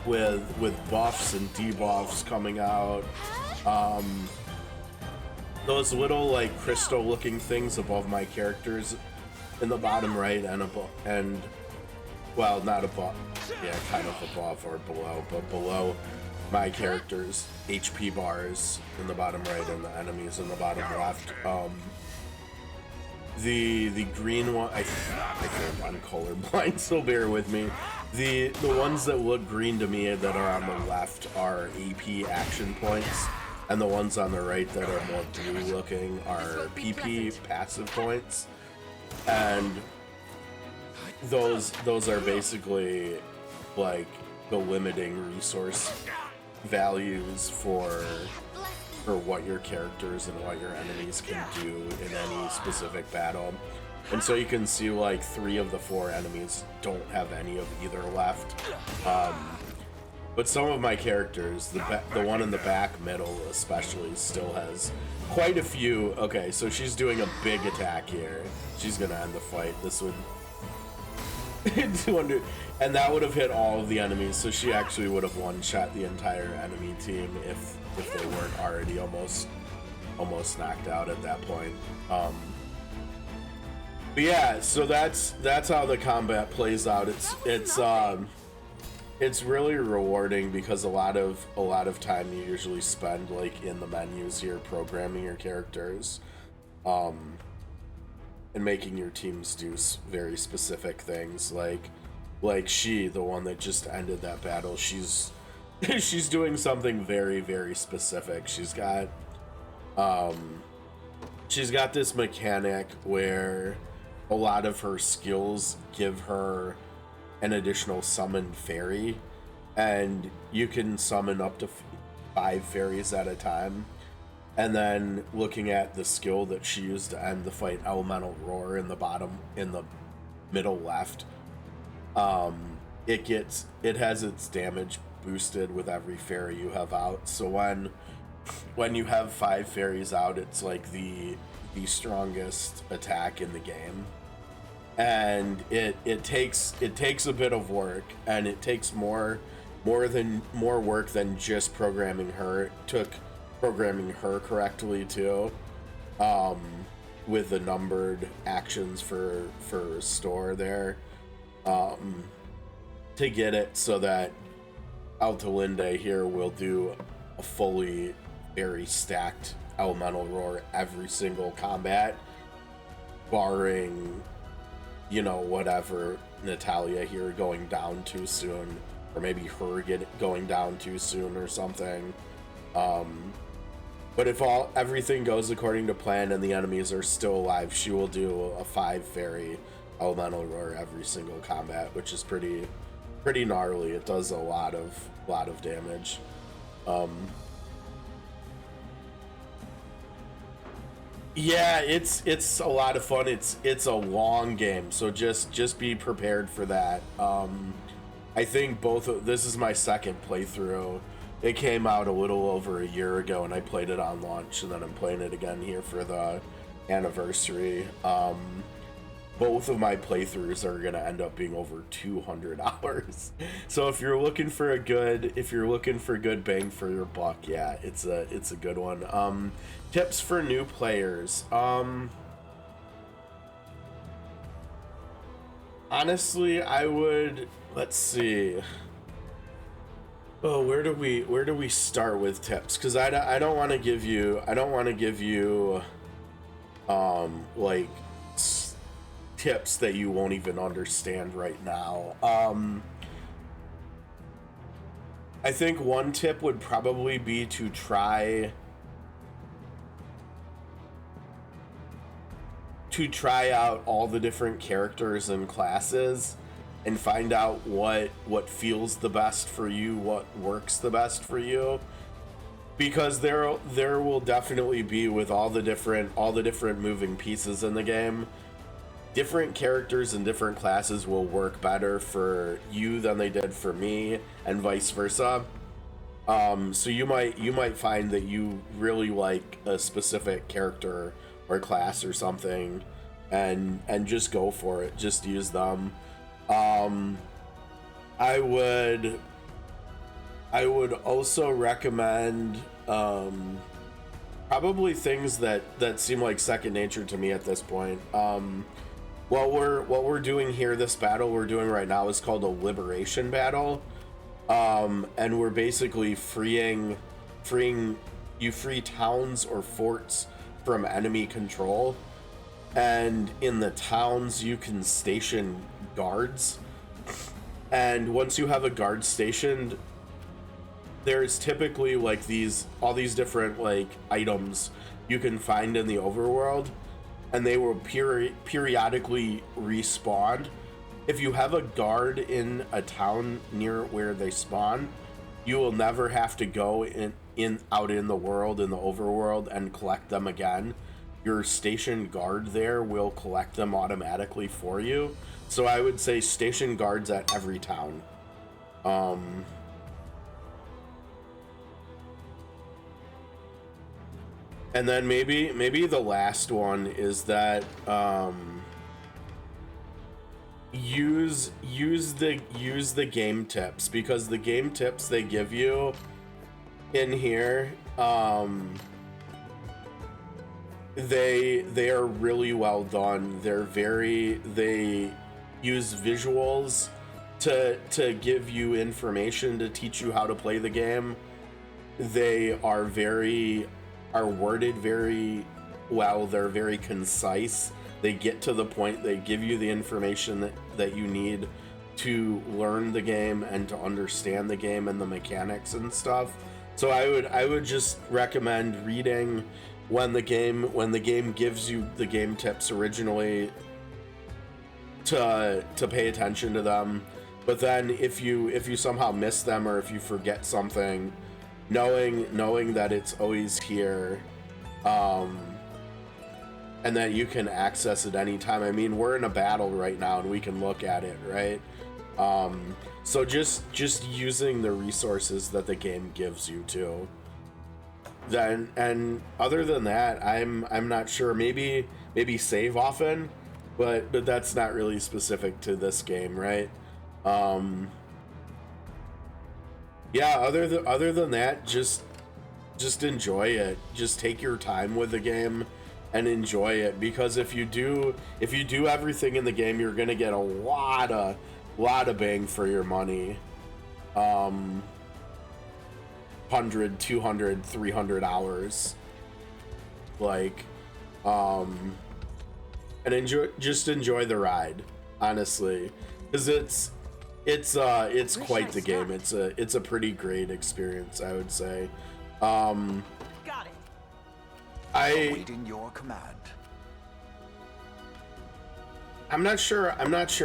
With buffs and debuffs coming out. Those little like crystal looking things above my characters in the bottom right and above, and well, not above, yeah, kind of above or below, but below my characters, HP bars in the bottom right and the enemies in the bottom left. The green one, I think I'm colorblind, so bear with me. The ones that look green to me that are on the left are AP action points, and the ones on the right that are more blue looking are PP passive points. And those are basically like the limiting resource values for what your characters and what your enemies can do in any specific battle. And so you can see like 3 of the 4 enemies don't have any of either left. But some of my characters, the one in the back middle especially, still has quite a few. Okay, so she's doing a big attack here. She's gonna end the fight. This would 200, and that would have hit all of the enemies, so she actually would have one-shot the entire enemy team if they weren't already almost knocked out at that point. But yeah, so that's how the combat plays out. It's really rewarding because a lot of time you usually spend like in the menus here programming your characters, and making your teams do very specific things. Like she, the one that just ended that battle, she's doing something very, very specific. She's got this mechanic where a lot of her skills give her an additional summoned fairy, and you can summon up to 5 fairies at a time. And then looking at the skill that she used to end the fight, Elemental Roar, in the middle left, it has its damage boosted with every fairy you have out. So when you have 5 fairies out, it's like the strongest attack in the game. And it takes a bit of work, and it takes more work than just programming her. It took programming her correctly too, with the numbered actions for restore there, to get it so that Altalinde here will do a fully very stacked Elemental Roar every single combat, barring, you know, whatever Natalia here going down too soon, or maybe her going down too soon or something. But if everything goes according to plan and the enemies are still alive, she will do a 5 fairy Elemental Roar every single combat, which is pretty gnarly. It does a lot of damage. Yeah, it's a lot of fun. It's a long game, so just be prepared for that. I think this is my second playthrough. It came out a little over a year ago, and I played it on launch, and then I'm playing it again here for the anniversary. Both of my playthroughs are gonna end up being over 200 hours. So if you're looking for good bang for your buck, yeah, it's a good one. Tips for new players. Honestly, I would, let's see. Oh, where do we start with tips? Because I don't want to give you like tips that you won't even understand right now. I think one tip would probably be to try out all the different characters and classes and find out what feels the best for you, what works the best for you, because there will definitely be, with all the different moving pieces in the game, different characters and different classes will work better for you than they did for me, and vice versa. So you might find that you really like a specific character or class or something, and just go for it. Just use them. I would also recommend probably things that seem like second nature to me at this point. What we're doing here, this battle we're doing right now, is called a liberation battle, and we're basically freeing you free towns or forts from enemy control, and in the towns you can station guards, and once you have a guard stationed, there's typically like all these different like items you can find in the overworld, and they will periodically respawn. If you have a guard in a town near where they spawn, you will never have to go out in the world, in the overworld, and collect them again. Your stationed guard there will collect them automatically for you. So I would say station guards at every town. And then maybe the last one is that use the game tips, because the game tips they give you in here, they are really well done. They use visuals to give you information to teach you how to play the game. They are worded very well. They're very concise. They get to the point. They give you the information that you need to learn the game and to understand the game and the mechanics and stuff. So I would just recommend reading when the game gives you the game tips originally, to pay attention to them. But then if you somehow miss them, or if you forget something, knowing that it's always here and that you can access at any time. I mean, we're in a battle right now and we can look at it, right? So just using the resources that the game gives you too. Then, and other than that, I'm not sure. Maybe save often, but that's not really specific to this game, right? Yeah, other than that, just enjoy it. Just take your time with the game and enjoy it, because if you do everything in the game, you're gonna get a lot of bang for your money. 100, 200, 300 hours, like, and enjoy the ride, honestly, because it's quite the game. It's a pretty great experience, I would say. Got it. Awaiting your command. I'm not sure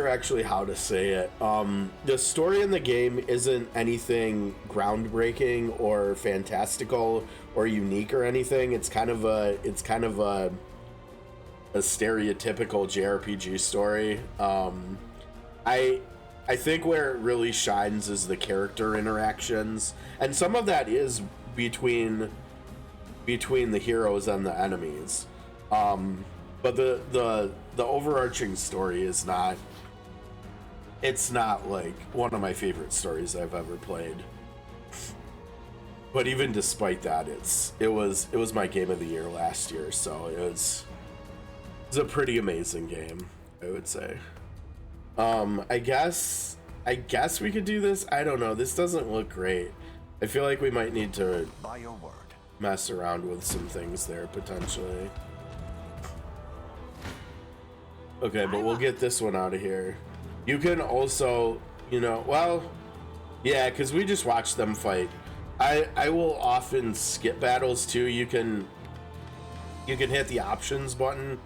actually how to say it. The story in the game isn't anything groundbreaking or fantastical or unique or anything. It's kind of a stereotypical JRPG story. I think where it really shines is the character interactions, and some of that is between the heroes and the enemies. But the overarching story is not. It's not like one of my favorite stories I've ever played. But even despite that, it was my game of the year last year, so it's a pretty amazing game, I would say. I guess we could do this. I don't know. This doesn't look great. I feel like we might need to By your word. mess around with some things there potentially. Okay, but we'll get this one out of here. You can also, well, yeah, because we just watched them fight. I will often skip battles too. You can hit the options button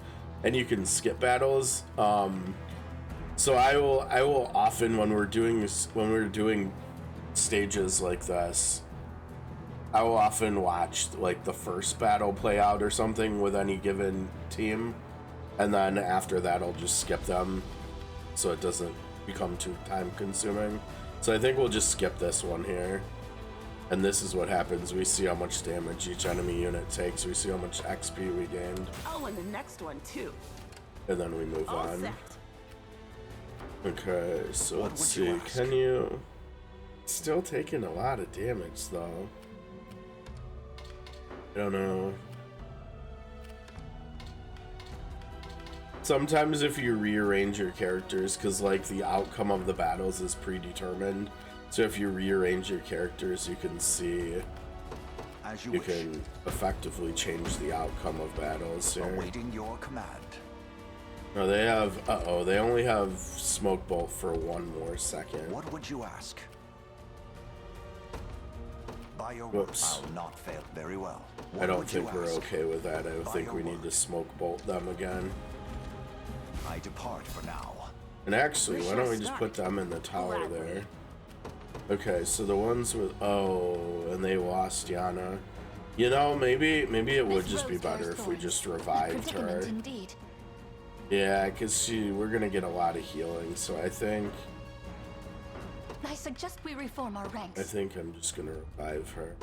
and you can skip battles. So I will often, when we're doing stages like this, I will often watch like the first battle play out or something with any given team, and then after that I'll just skip them so it doesn't become too time consuming. So I think we'll just skip this one here, and this is what happens. We see how much damage each enemy unit takes, we see how much XP we gained. Oh, and the next one too. And then we move on. Set. Okay, so let's see. Can you... Still taking a lot of damage though. I don't know. Sometimes if you rearrange your characters, because like the outcome of the battles is predetermined, so if you rearrange your characters, you can see, you can effectively change the outcome of battles here. Awaiting your command. No, they have, they only have Smoke Bolt for 1 more second. What would you ask? By your Whoops. I'll not fail. Very well. I don't think we're okay with that. I think we need to Smoke Bolt them again. I depart for now. And actually, why don't we just put them in the tower there? Okay, so the ones with, and they lost Yana. Maybe it would just be better if we just revived her. Indeed. Yeah, because we're gonna get a lot of healing, so I think I suggest we reform our ranks. I think I'm just gonna revive her.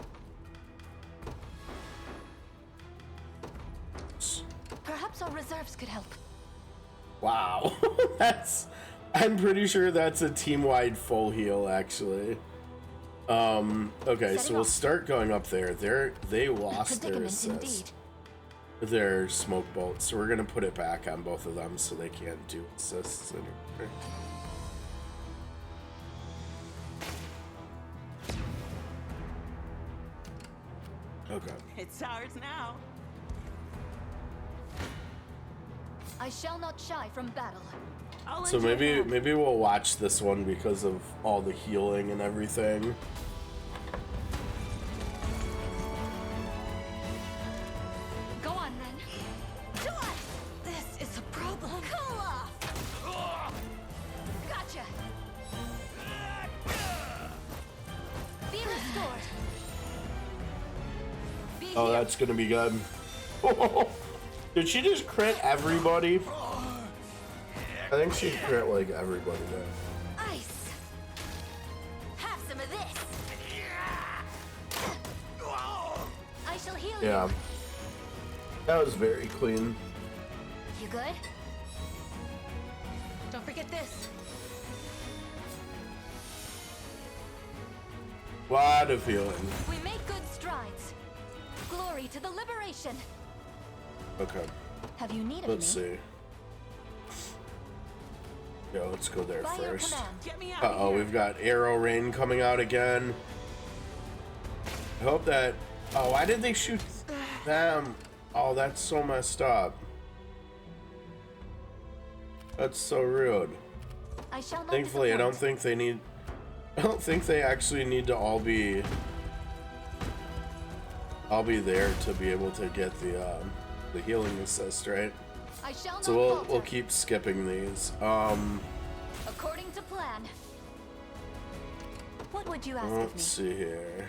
Perhaps our reserves could help. Wow. I'm pretty sure that's a team-wide full heal, actually. Okay, so we'll start going up there. They lost their assist. Their Smoke Bolt, so we're gonna put it back on both of them so they can't do assists anymore. Okay. It's ours now. I shall not shy from battle. So maybe we'll watch this one because of all the healing and everything. Go on then. Do it! This is a problem. Cool off! Gotcha! Be restored. Oh, that's gonna be good. Did she just crit everybody? I think she crit like everybody there. Ice. Have some of this. I shall heal you. Yeah. That was very clean. You good? Don't forget this. Lot of healing. We make good strides. Glory to the liberation. Okay. Have you need of Let's me? see. Yeah, let's go there By your first. command. Get me out of Uh-oh, here. we've got arrow rain coming out again. I hope that... Oh, why did they shoot them? Oh, that's so messed up. That's so rude. I shall not Thankfully, I don't disappoint. think they need... I don't think they actually need to all be... I'll be there to be able to get the healing assist, right? I shall So not we'll falter. keep skipping these. According to plan. What would you ask Let's of me? see here.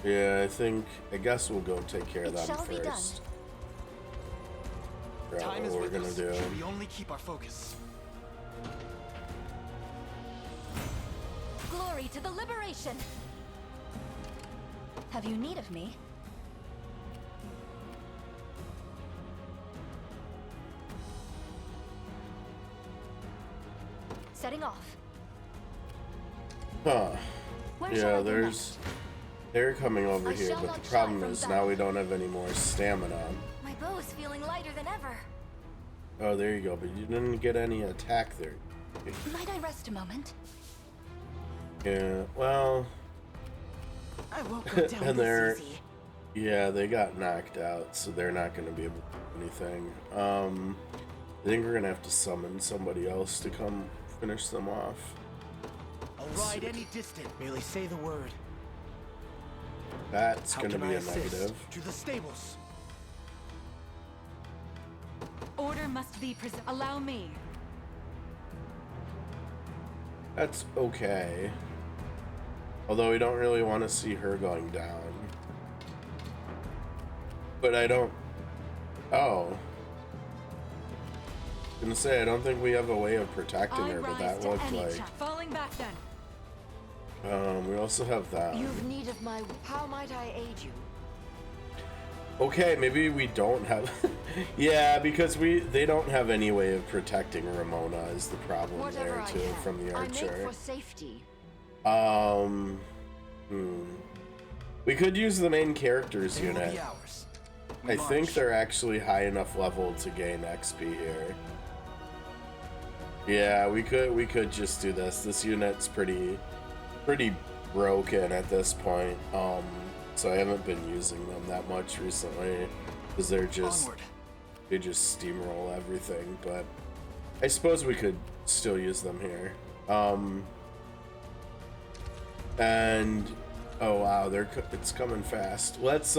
Yeah, I guess we'll go take care of It them shall be done. first. Figure out Time what is we're with gonna us. do. Should we only keep our focus? Glory to the liberation. Have you need of me? Setting off. Huh. Where shall I Yeah, go there's... next? They're coming over I here, shall but not the shy problem from is battle. now we don't have any more stamina. My bow is feeling lighter than ever. Oh, there you go, but you didn't get any attack there. Might I rest a moment? Yeah, well... I won't go down And this they're... easy. Yeah, they got knocked out, so they're not going to be able to do anything. I think we're going to have to summon somebody else to come finish them off. I'll ride any distance. Merely say the word. That's How going to can be I a assist? negative. To the stables. Order must be Allow me. That's okay. Although we don't really want to see her going down. But I don't... Oh. I was gonna say, I don't think we have a way of protecting I her, but rise that to looked any like... challenge. Falling back then. We also have that. You've need of my... How might I aid you? Okay, maybe we don't have... Yeah, because they don't have any way of protecting Ramona is the problem Whatever there I too, can. from the I make archer. for safety. We could use the main characters They will unit. be ours. I think they're actually high enough level to gain XP here. Yeah, we could just do this. This unit's pretty broken at this point. So I haven't been using them that much recently because they just steamroll everything. But I suppose we could still use them here. And oh wow, it's coming fast. Let's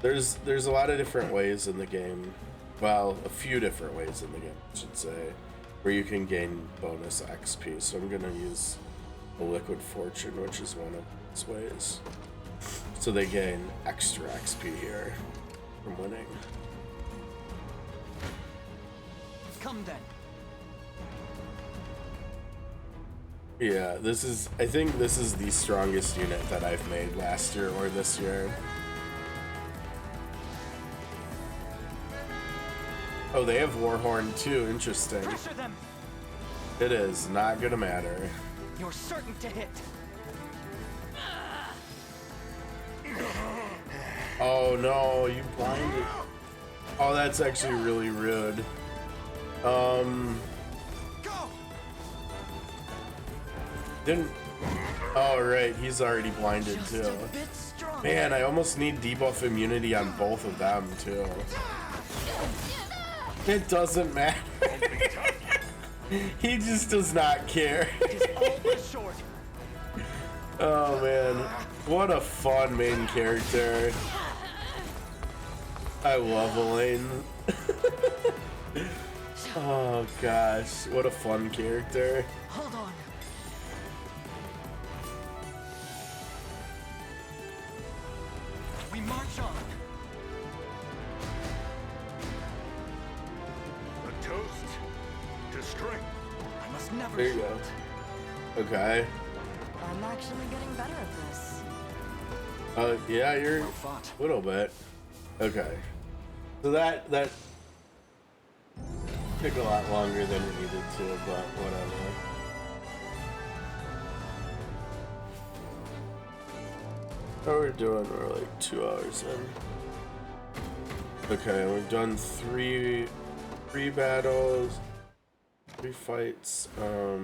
there's a lot of different ways in the game. Well, a few different ways in the game, I should say, where you can gain bonus XP. So I'm gonna use the Liquid Fortune, which is one of those ways. So they gain extra XP here from winning. Come then. Yeah, I think this is the strongest unit that I've made last year or this year. Oh, they have Warhorn too, interesting. Pressure them. It is not gonna matter. You're certain to hit. Oh no, you blinded. Oh, that's actually really rude. Go. Didn't. Oh right, he's already blinded Just too. a bit strong. Man, I almost need debuff immunity on both of them too. It doesn't matter. He just does not care. Just all but short. Oh man, what a fun main character. I love Elaine. Oh gosh, what a fun character. Hold on. We march on. Ghost to strength. I must never There you go. Okay. I'm actually getting better at this. Yeah, you're Well fought. a little bit. Okay. So that took a lot longer than it needed to, but whatever. How we're doing? We're like 2 hours in. Okay, we've done three battles, 3 fights. I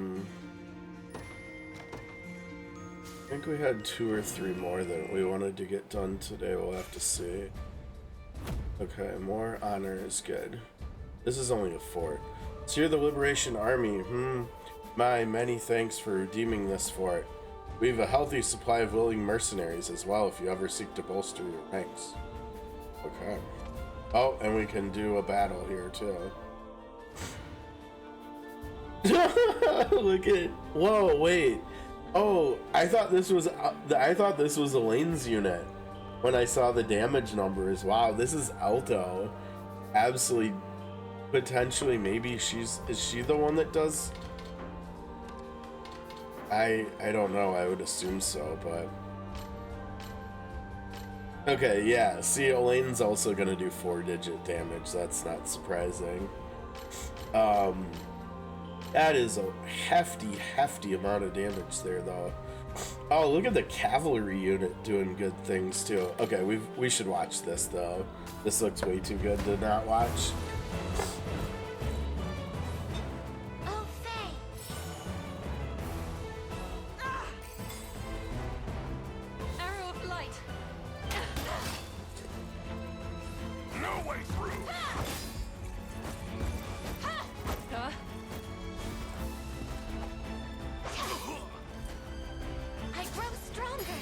think we had 2 or 3 more that we wanted to get done today. We'll have to see. Okay, more honor is good. This is only a fort. So you're the Liberation Army. My many thanks for redeeming this fort. We have a healthy supply of willing mercenaries as well if you ever seek to bolster your ranks. Okay. Oh, and we can do a battle here too. Look at, whoa, wait. Oh, I thought this was Elaine's unit when I saw the damage numbers. Wow, this is Alto. Absolutely, potentially, maybe is she the one that does? I don't know. I would assume so, but okay, yeah. See, Elaine's also gonna do 4-digit damage. That's not surprising. That is a hefty amount of damage there, though. Oh, look at the cavalry unit doing good things too. Okay, we should watch this though. This looks way too good to not watch. Oh, Faye. Arrow of light. No way through. Huh? I grow stronger.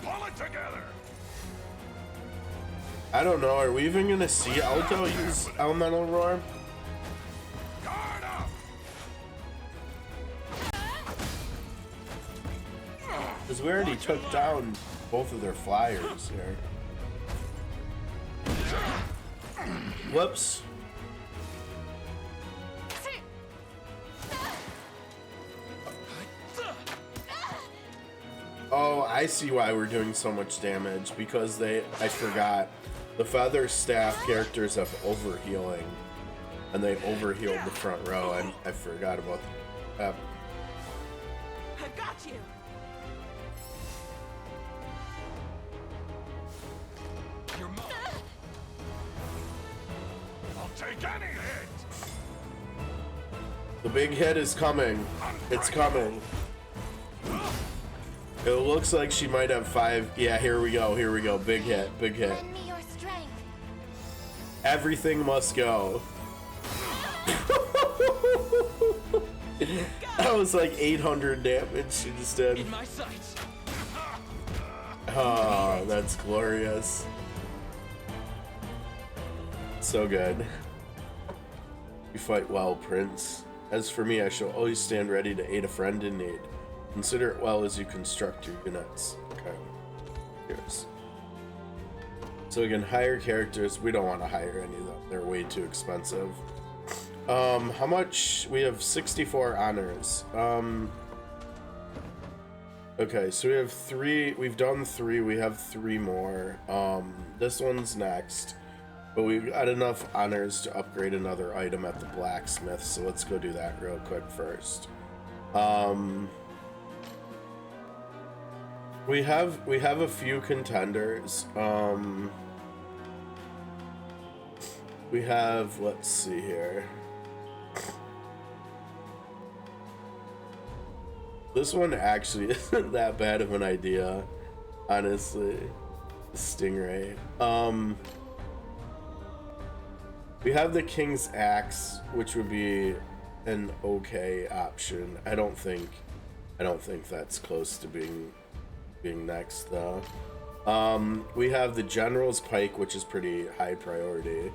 Pull it together. I don't know. Are we even gonna see Alto use Elemental Roar? Guard up. Because we already took down both of their flyers here. Whoops. Oh, I see why we're doing so much damage, because I forgot. The Feather Staff characters have overhealing, and they overhealed the front row, and I forgot about that. I've got you. Your mouth. I'll take any hit. The big hit is coming. It's coming. It looks like she might have 5. Yeah, here we go. Here we go. Big hit. Big hit. Lend me your strength. Everything must go. That was like 800 damage she just did. In my sights. Oh, that's glorious. So good. You fight well, Prince. As for me, I shall always stand ready to aid a friend in need. Consider it well as you construct your units. Okay. Here's. So we can hire characters. We don't want to hire any of them. They're way too expensive. How much? We have 64 honors. Okay, so we have 3. We've done 3. We have 3 more. This one's next. But we've got enough honors to upgrade another item at the blacksmith. So let's go do that real quick first. We have a few contenders. We have, let's see here. This one actually isn't that bad of an idea, honestly. The Stingray. We have the King's Axe, which would be an okay option. I don't think that's close to being being next though. We have the General's Pike, which is pretty high priority.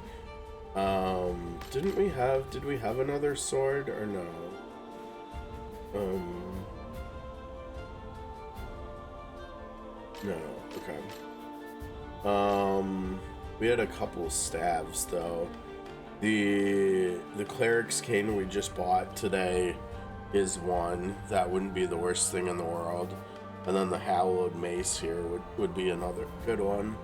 Did we have another sword or no? No, okay. We had a couple staves though. The Cleric's Cane we just bought today is one. That wouldn't be the worst thing in the world. And then the Hallowed Mace here would be another good one.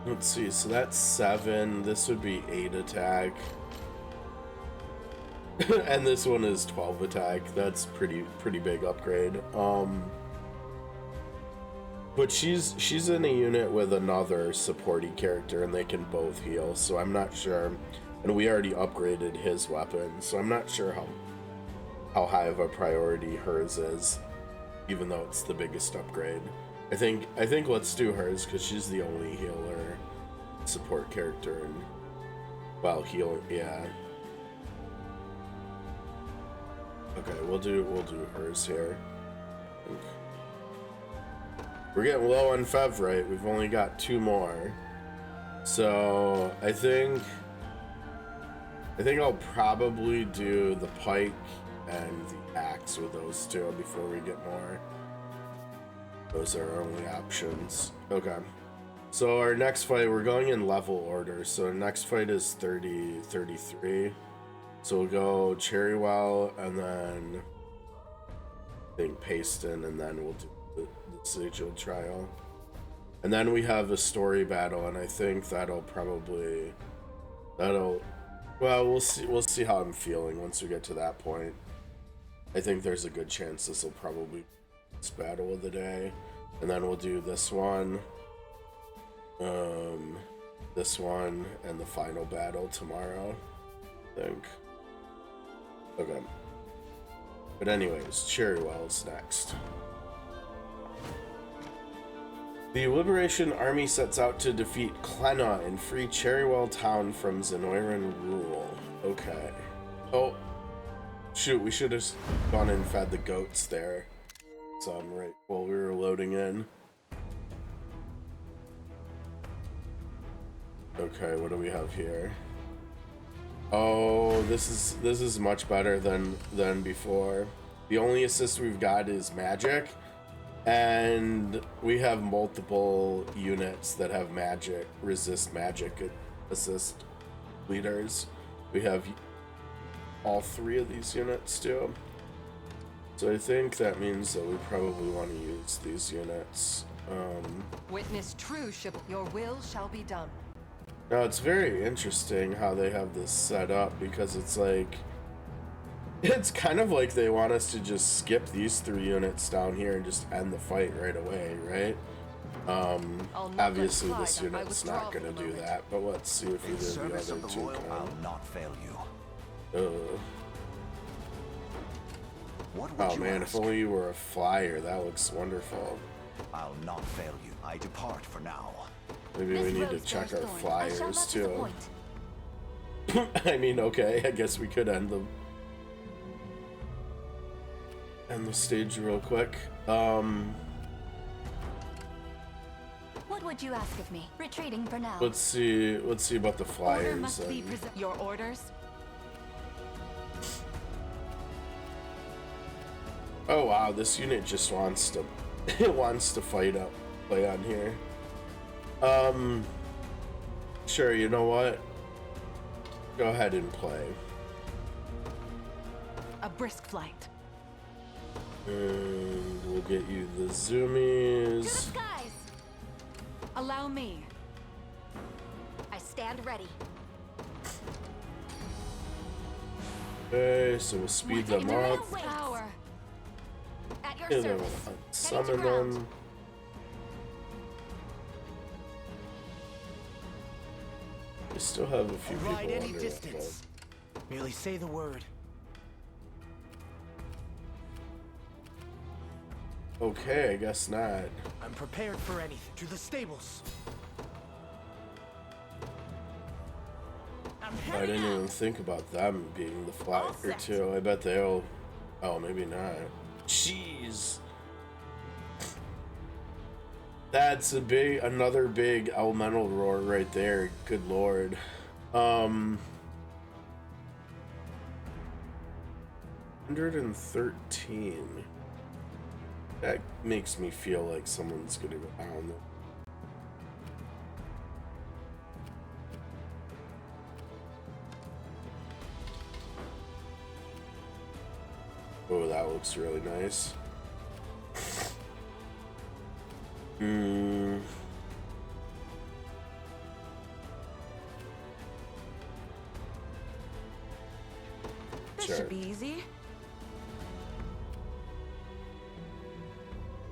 Let's see, so that's 7. This would be 8 attack. And this one is 12 attack. That's pretty big upgrade. But she's in a unit with another supporty character and they can both heal, so I'm not sure. And we already upgraded his weapon, so I'm not sure how high of a priority hers is, even though it's the biggest upgrade. I think let's do hers because she's the only healer support character and yeah. Okay, we'll do hers here. We're getting low on Fev, right? We've only got 2 more. So I think I'll probably do the pike and the axe with those 2 before we get more. Those are our only options. Okay. So our next fight, we're going in level order. So our next fight is 33. So we'll go Cherrywell and then I think Paston, and then we'll do the Sigil trial. And then we have a story battle, and I think well, we'll see how I'm feeling once we get to that point. I think there's a good chance this will probably be this battle of the day. And then we'll do this one, this one, and the final battle tomorrow, I think. Okay. But anyways, Cherrywell's next. The Liberation Army sets out to defeat Klenna and free Cherrywell town from Zenoiran rule. Okay. Oh, shoot, we should have gone and fed the goats there. Right while we were loading in. Okay, what do we have here? Oh, this is much better than before. The only assist we've got is magic, and we have multiple units that have magic, resist magic assist leaders. We have all 3 of these units too. So I think that means that we probably want to use these units. Witness true your will shall be done. Now it's very interesting how they have this set up, because it's like, it's kind of like they want us to just skip these 3 units down here and just end the fight right away, right? Obviously this unit's not gonna do that, but let's see if either of the other 2 can. I'll not fail you. Oh man, if only you were a flyer, that looks wonderful. I'll not fail you. I depart for now. Maybe we need to check our flyers too. I mean, okay, I guess we could end the stage real quick. What would you ask of me? Retreating for now. Let's see about the flyers. Order must be your orders. Oh wow, this unit just wants to play on here. Sure, you know what? Go ahead and play. A brisk flight. And we'll get you the zoomies. To the skies. Allow me. I stand ready. Okay, so we'll speed them up. Power. At your And then service. we'll summon them. We still have a few Ride people any under distance. Merely say the word. Okay, I guess not. I'm prepared for anything. To the stables. I'm I didn't even think about them being the flyer too. I bet they'll. Oh, maybe not. Jeez. That's another big elemental roar right there. Good lord. 113. That makes me feel like someone's gonna go down. Oh, that looks really nice. This should be easy.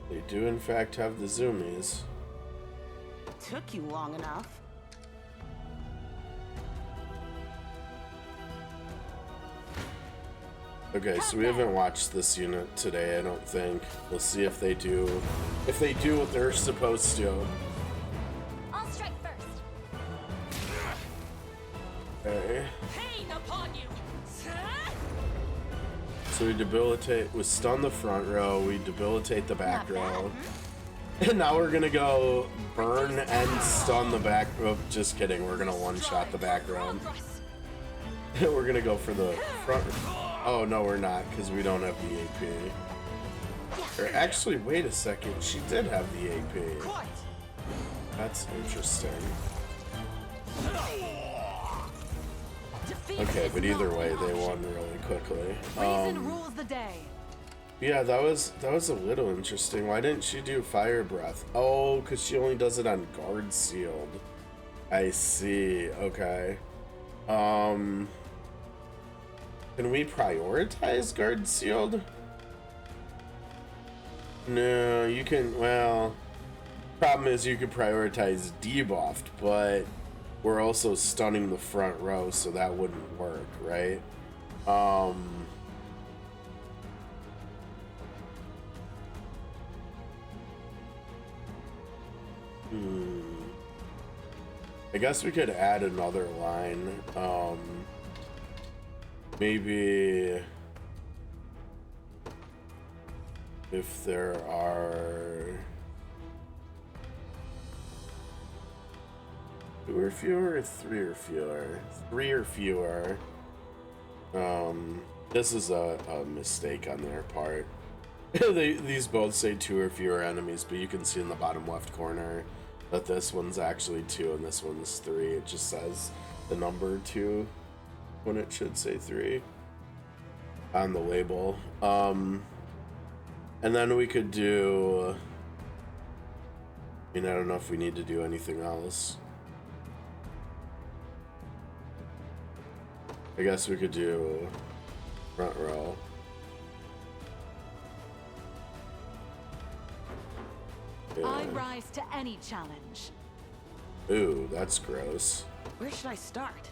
They do in fact have the zoomies. Took you long enough. Okay, so we haven't watched this unit today, I don't think. We'll see if they do what they're supposed to. I'll strike first. Okay. Pain upon you. So we stun the front row, we debilitate the back row. And now we're gonna go burn and stun the back row. Just kidding, we're gonna one-shot the back row. We're gonna go for the front. Oh no, we're not, because we don't have the AP. Or actually, wait a second, she did have the AP. That's interesting. Okay, but either way, they won really quickly. Reason rules the day. Yeah, that was a little interesting. Why didn't she do fire breath? Oh, because she only does it on guard sealed. I see. Okay. Can we prioritize guard sealed? No, you can. Well, problem is you could prioritize debuffed, but we're also stunning the front row, so that wouldn't work, right? I guess we could add another line. Maybe if there are 2 or fewer, or 3 or fewer? 3 or fewer. This is a mistake on their part. These both say 2 or fewer enemies, but you can see in the bottom left corner that this one's actually 2 and this one's 3. It just says the number 2 when it should say 3 on the label. And then we could do, I mean, I don't know if we need to do anything else. I guess we could do front row. Yeah. I rise to any challenge. Ooh, that's gross. Where should I start?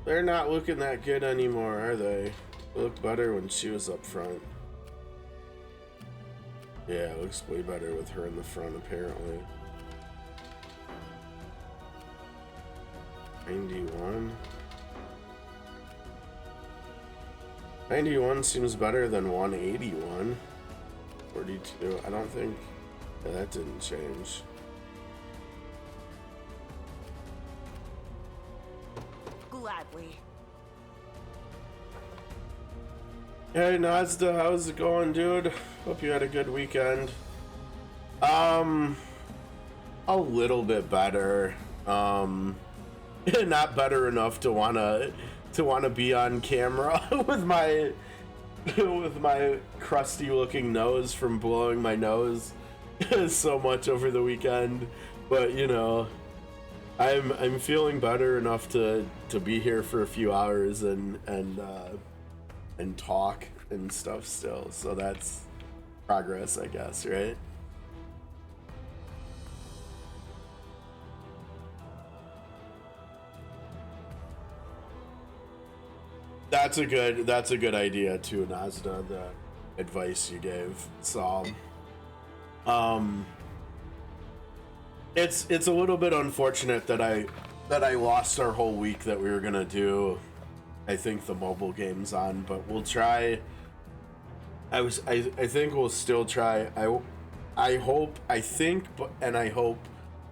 They're not looking that good anymore, are they? They looked better when she was up front. Yeah, it looks way better with her in the front, apparently. 91. 91 seems better than 181. 42. I don't think. Yeah, that didn't change. Gladly. Hey Nazda, how's it going, dude? Hope you had a good weekend. A little bit better. Not better enough to wanna be on camera with my crusty looking nose from blowing my nose so much over the weekend. But you know, I'm feeling better enough to be here for a few hours and talk and stuff still. So that's progress, I guess, right? That's a good idea too, Nazda, the advice you gave. So it's a little bit unfortunate that I lost our whole week that we were gonna do, I think, the mobile games on, but we'll try. I think we'll still try. I hope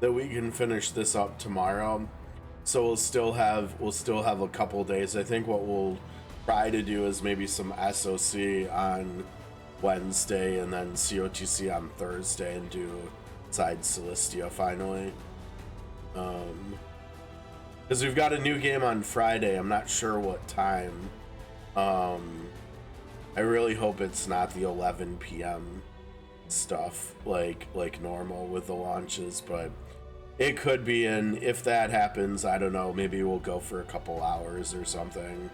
that we can finish this up tomorrow. So we'll still have a couple days. I think what we'll try to do is maybe some SOC on Wednesday and then COTC on Thursday and do Side Celestia finally. Because we've got a new game on Friday. I'm not sure what time. I really hope it's not the 11 p.m. stuff like normal with the launches, but it could be. And if that happens, I don't know, maybe we'll go for a couple hours or something.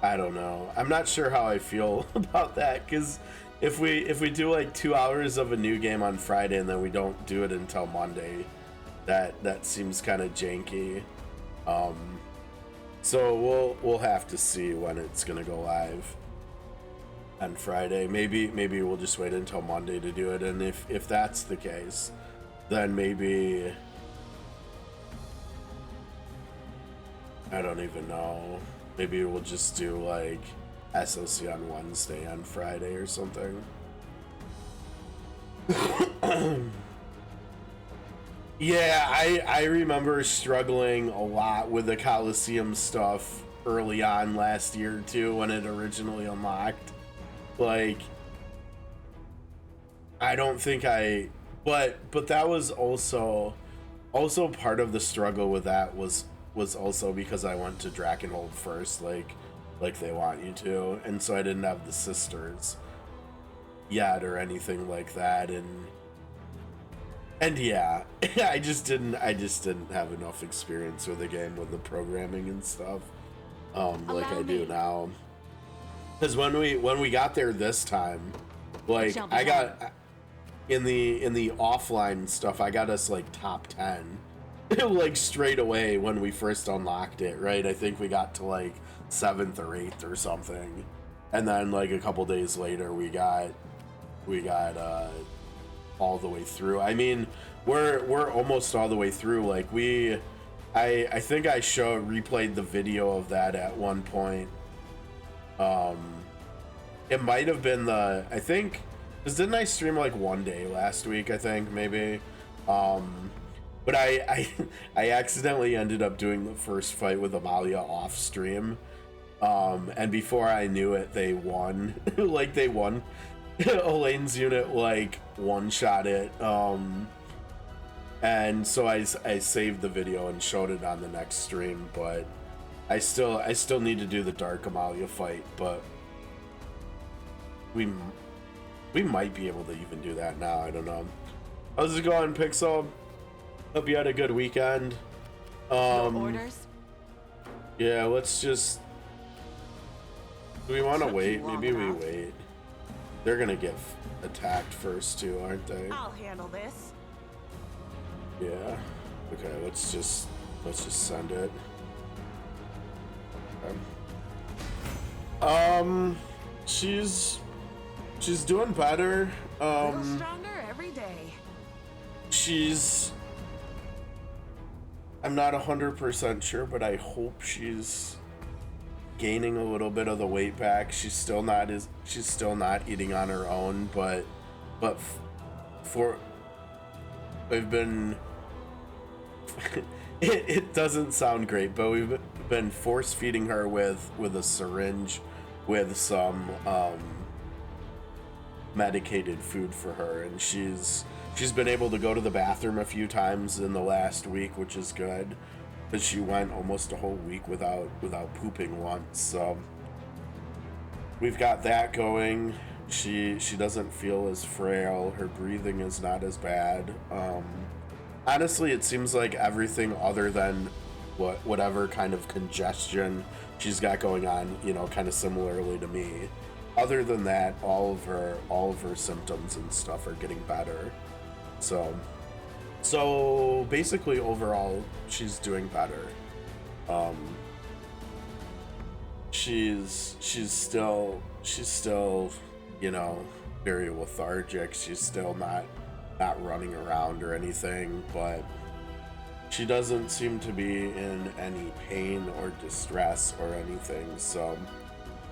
I don't know. I'm not sure how I feel about that, because if we do like 2 hours of a new game on Friday and then we don't do it until Monday, that seems kind of janky. So we'll have to see when it's gonna go live on Friday. Maybe we'll just wait until Monday to do it, and if that's the case, then maybe I don't even know. Maybe we'll just do like SOC on Wednesday on Friday or something. Yeah, I remember struggling a lot with the Coliseum stuff early on last year too, when it originally unlocked. Like, I don't think but that was also part of the struggle with that was also because I went to Drakenhold first, like they want you to, and so I didn't have the sisters yet or anything like that, and yeah, I just didn't have enough experience with the game with the programming and stuff, like I do now. Because when we got there this time, like I got in the offline stuff, I got us like top 10. Like straight away when we first unlocked it, right? I think we got to like 7th or 8th or something, and then like a couple days later we got all the way through. I mean, we're almost all the way through. Like I think I replayed the video of that at one point. It might have been I think, because didn't I stream like one day last week? I think maybe. But I accidentally ended up doing the first fight with Amalia off stream, and before I knew it, they won. Like they won. Elaine's unit like one-shot it, and so I saved the video and showed it on the next stream. But I still need to do the Dark Amalia fight, but we might be able to even do that now. I don't know. How's it going, Pixel? Hope you had a good weekend. Your orders? Yeah, let's just. Do we want to wait? Maybe we wait. They're gonna get attacked first too, aren't they? I'll handle this. Yeah. Okay, let's just send it. She's doing better. A little stronger every day. I'm not 100% sure, but I hope she's gaining a little bit of the weight back. She's still not eating on her own, but we've been it doesn't sound great, but we've been force feeding her with a syringe with some medicated food for her, and she's been able to go to the bathroom a few times in the last week, which is good, because she went almost a whole week without pooping once. So we've got that going. She doesn't feel as frail. Her breathing is not as bad. Honestly, it seems like everything other than whatever kind of congestion she's got going on, kind of similarly to me. Other than that, all of her symptoms and stuff are getting better. So basically overall she's doing better. She's still very lethargic. She's still not not running around or anything, but she doesn't seem to be in any pain or distress or anything, so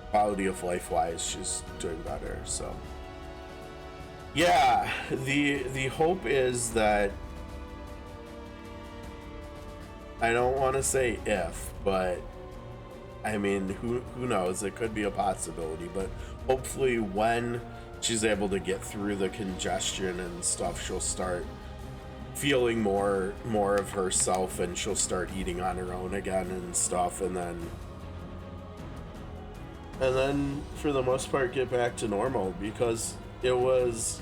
quality of life wise she's doing better. So yeah, the hope is that, I don't want to say if, but I mean, who knows, it could be a possibility, but hopefully when she's able to get through the congestion and stuff, she'll start feeling more of herself, and she'll start eating on her own again and stuff, and then for the most part get back to normal, because it was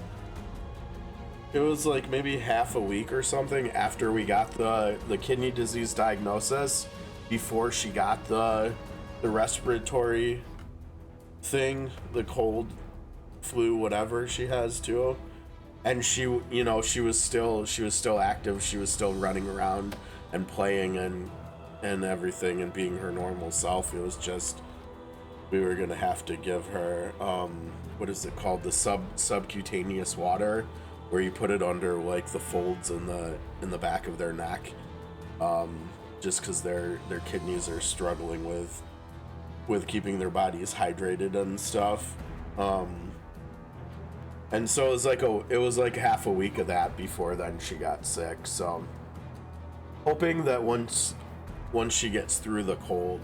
like maybe half a week or something after we got the kidney disease diagnosis, before she got the respiratory thing, the cold, flu, whatever she has too. And she, you know, she was still active. She was still running around and playing and everything and being her normal self. It was just, we were gonna have to give her what is it called, the subcutaneous water, where you put it under like the folds in the back of their neck, just because their kidneys are struggling with keeping their bodies hydrated and stuff. And so it was like half a week of that before then she got sick. So hoping that once she gets through the cold,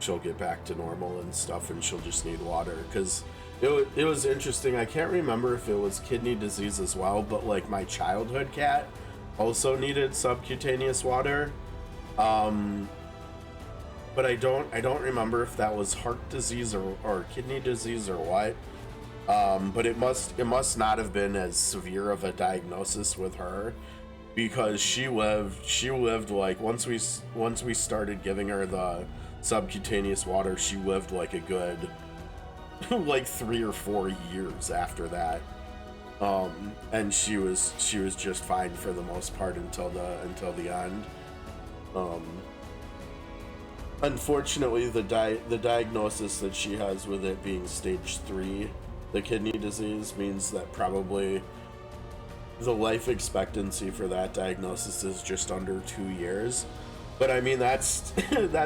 she'll get back to normal and stuff, and she'll just need water. Because it was interesting, I can't remember if it was kidney disease as well, but like my childhood cat also needed subcutaneous water, but I don't remember if that was heart disease or kidney disease or what. But it must not have been as severe of a diagnosis with her, because she lived like, once we started giving her the subcutaneous water, she lived like a good like 3 or 4 years after that. And she was just fine for the most part until the end. Unfortunately, the diagnosis that she has with it being stage 3, the kidney disease, means that probably the life expectancy for that diagnosis is just under 2 years. But I mean, that's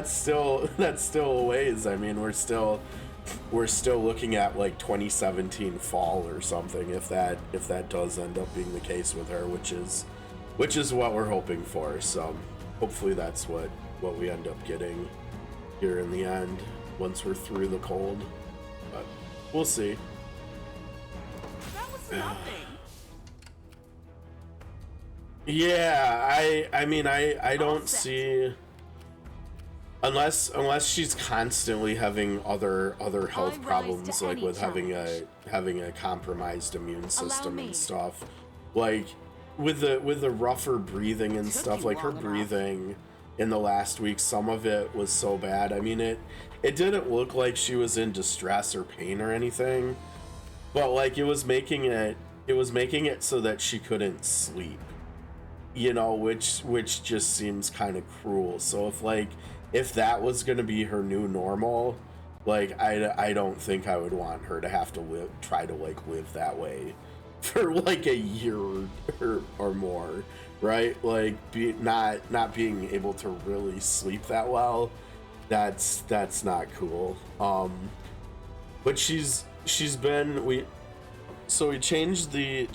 still a ways. I mean, we're still looking at like 2017 fall or something, if that does end up being the case with her, which is what we're hoping for. So hopefully that's what we end up getting here in the end, once we're through the cold. But we'll see. That was nothing. Yeah, I mean, I don't see, unless she's constantly having other health problems, like with having a compromised immune system and stuff, like with the rougher breathing and stuff, like her breathing in the last week, some of it was so bad. I mean, it didn't look like she was in distress or pain or anything, but like it was making it so that she couldn't sleep, you know, which just seems kind of cruel. So if that was going to be her new normal, like I don't think I would want her to have to try to live that way for like a year or more, right? Like not being able to really sleep that well, that's not cool. But she's been, we changed the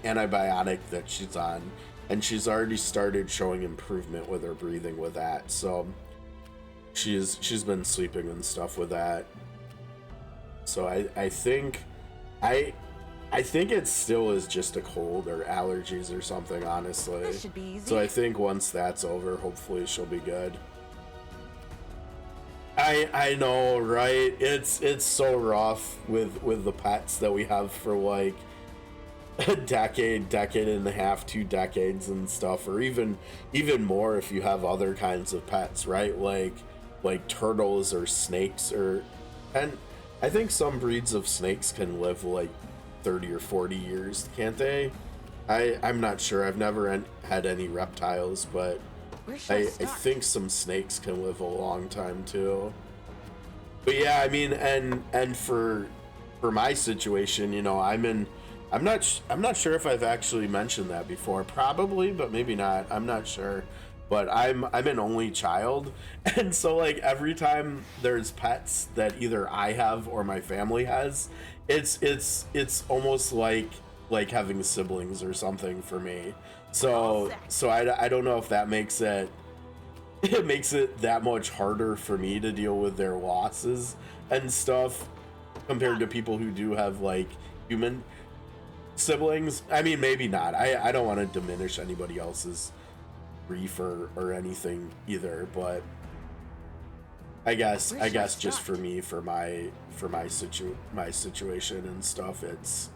antibiotic that she's on, and she's already started showing improvement with her breathing with that. So she's been sleeping and stuff with that. So I think it still is just a cold or allergies or something, honestly. This should be easy. So I think once that's over, hopefully she'll be good. I know, right? It's so rough with the pets that we have for like a decade and a half, 2 decades and stuff, or even more if you have other kinds of pets, right? Like turtles or snakes, and I think some breeds of snakes can live like 30 or 40 years, can't they? I'm not sure. I've never had any reptiles, but I think some snakes can live a long time too. But yeah, I mean, and for my situation, you know, I'm in I'm not sure if I've actually mentioned that before. Probably, but maybe not. I'm not sure. But I'm an only child, and so like every time there's pets that either I have or my family has, it's almost like having siblings or something for me. So I don't know if that makes it makes it that much harder for me to deal with their losses and stuff compared to people who do have like human siblings. I mean, maybe not. I don't want to diminish anybody else's grief or anything either, but I guess just for me, for my situation and stuff, it's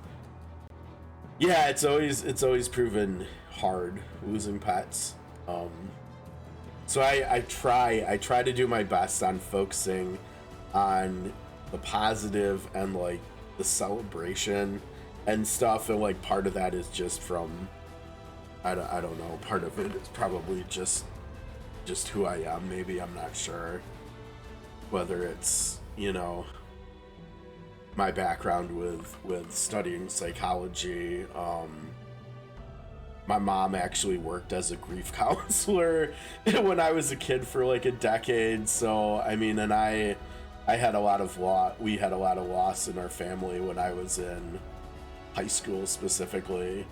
always proven hard losing pets. So I try to do my best on focusing on the positive and like the celebration and stuff, and like part of that is just from I don't know, part of it is probably just who I am. Maybe, I'm not sure whether it's, you know, my background with studying psychology. My mom actually worked as a grief counselor when I was a kid for like a decade. So I mean, and I had a lot of we had a lot of loss in our family when I was in high school specifically.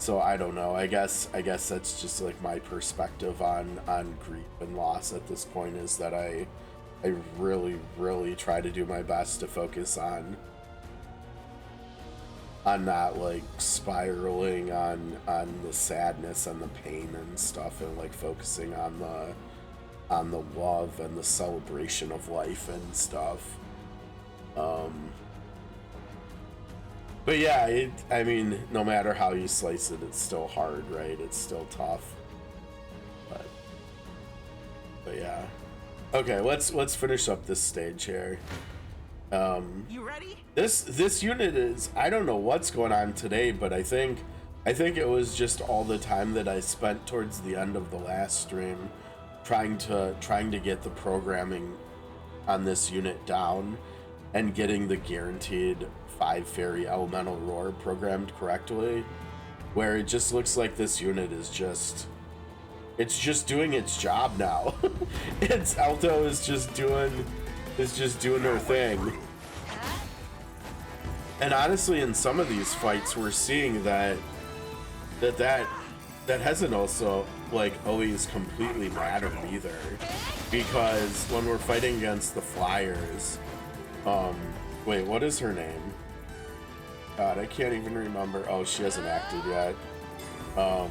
So I don't know. I guess that's just like my perspective on grief and loss at this point, is that I really try to do my best to focus on not like spiraling on the sadness and the pain and stuff, and like focusing on the love and the celebration of life and stuff. But yeah, I mean, no matter how you slice it, it's still hard, right? It's still tough. But yeah. Okay, let's finish up this stage here. You ready? This unit is, I don't know what's going on today, but I think it was just all the time that I spent towards the end of the last stream trying to get the programming on this unit down and getting the guaranteed 5 fairy elemental roar programmed correctly, where it just looks like this unit is just doing its job now. Alto is just doing her thing. And honestly, in some of these fights, we're seeing that hasn't also like always completely mattered either, because when we're fighting against the flyers, wait, what is her name? God, I can't even remember. Oh, she hasn't acted yet. I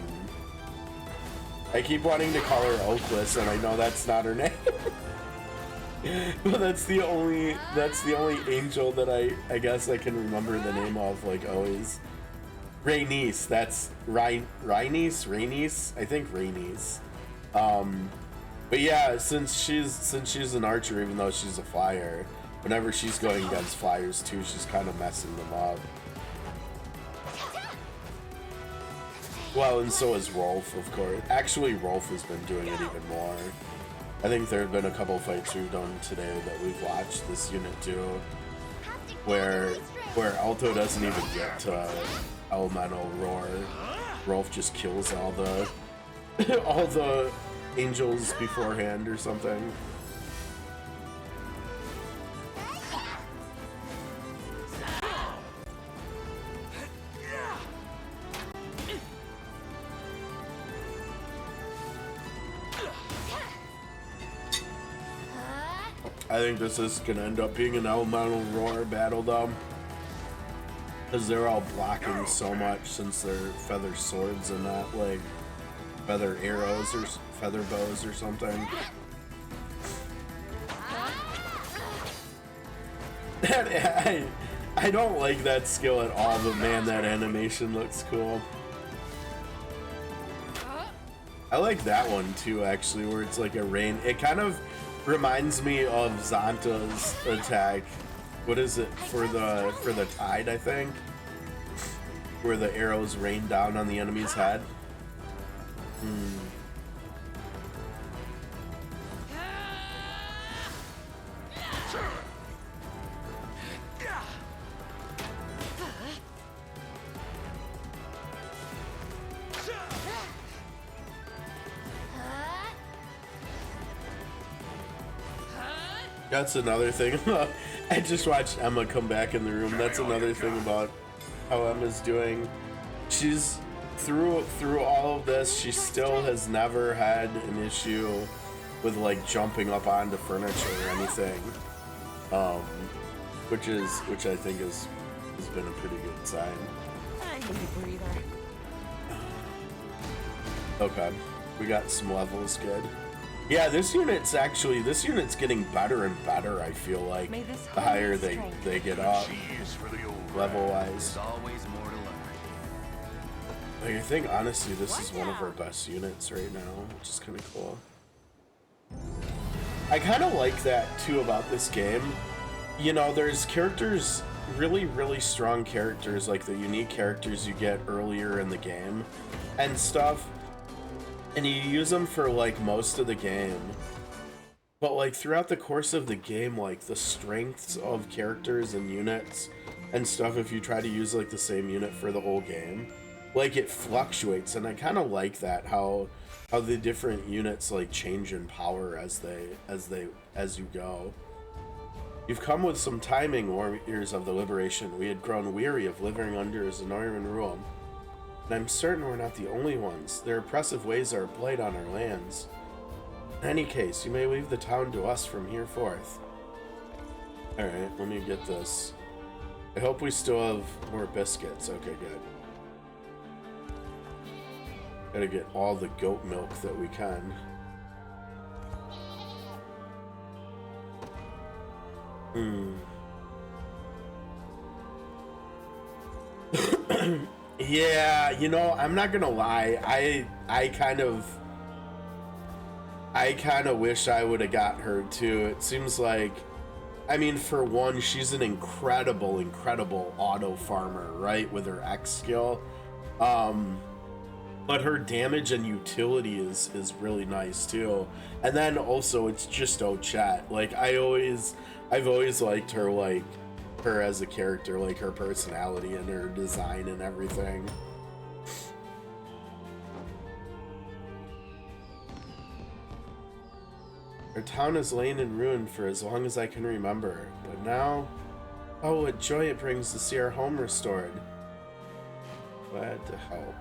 keep wanting to call her Oakless, and I know that's not her name. But that's the only angel that I guess I can remember the name of, like, always. Rhaenys, that's Rhaenys? I think Rhaenys. But yeah, since she's an archer, even though she's a flyer, whenever she's going against flyers too, she's kind of messing them up. Well, and so is Rolf, of course. Actually, Rolf has been doing it even more. I think there have been a couple fights we've done today that we've watched this unit do, where Alto doesn't even get to elemental roar. Rolf just kills all the angels beforehand or something. I think this is gonna end up being an elemental roar battle though, because they're all blocking so much since they're feather swords and not like feather arrows or feather bows or something. I don't like that skill at all, but man, that animation looks cool. I like that one too, actually, where it's like a rain. It kind of reminds me of Xanta's attack. What is it for the tide, I think, where the arrows rain down on the enemy's head. That's another thing. I just watched Emma come back in the room. That's another thing about how Emma's doing. She's through all of this, she still has never had an issue with like jumping up onto furniture or anything. Which I think has been a pretty good sign. I need a breather. Okay, we got some levels, good. Yeah, this unit's getting better and better, I feel like, the higher they get up, level-wise. Always more to learn. Like, I think, honestly, this is one of our best units right now, which is kind of cool. I kind of like that, too, about this game. You know, there's characters, really, really strong characters, like the unique characters you get earlier in the game and stuff. And you use them for like most of the game, but like throughout the course of the game, like the strengths of characters and units and stuff, if you try to use like the same unit for the whole game, like it fluctuates. And I kind of like that, how the different units like change in power as you go. You've come with some timing, warriors of the liberation. We had grown weary of living under Zenoiran rule. And I'm certain we're not the only ones. Their oppressive ways are a blight on our lands. In any case, you may leave the town to us from here forth. Alright, let me get this. I hope we still have more biscuits. Okay, good. Gotta get all the goat milk that we can. Yeah, you know, I'm not gonna lie. I kind of wish I would have got her too. It seems like, I mean, for one, she's an incredible auto farmer, right? With her X skill. But her damage and utility is really nice too. And then also it's just chat. Like I've always liked her, like her as a character, like her personality and her design and everything. Our town has lain in ruin for as long as I can remember, but now, oh, what joy it brings to see our home restored. Glad to help.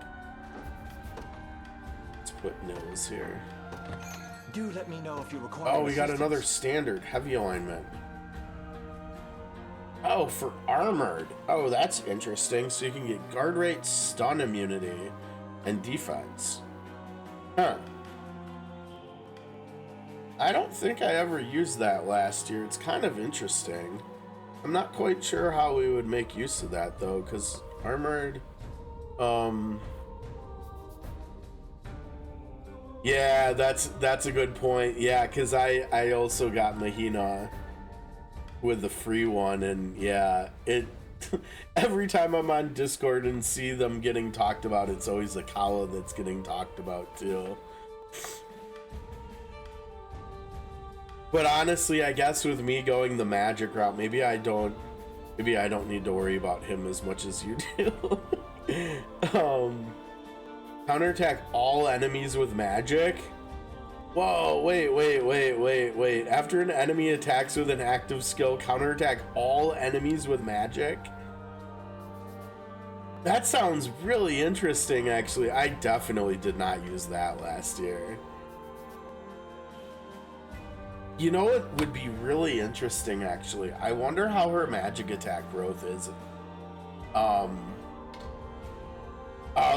Let's put Nils here. Do let me know if you require Oh, we got assistance. another standard heavy alignment. Oh, for armored. Oh, that's interesting. So you can get guard rate, stun immunity, and defense. Huh. I don't think I ever used that last year. It's kind of interesting. I'm not quite sure how we would make use of that though, because armored, yeah, that's a good point. Yeah, because I also got Mahina with the free one, and yeah, it every time I'm on Discord and see them getting talked about, it's always the Kala that's getting talked about too. But honestly, I guess with me going the magic route, maybe I don't need to worry about him as much as you do. Counterattack all enemies with magic. Whoa, wait. After an enemy attacks with an active skill, counterattack all enemies with magic? That sounds really interesting, actually. I definitely did not use that last year. You know what would be really interesting, actually? I wonder how her magic attack growth is. Oh,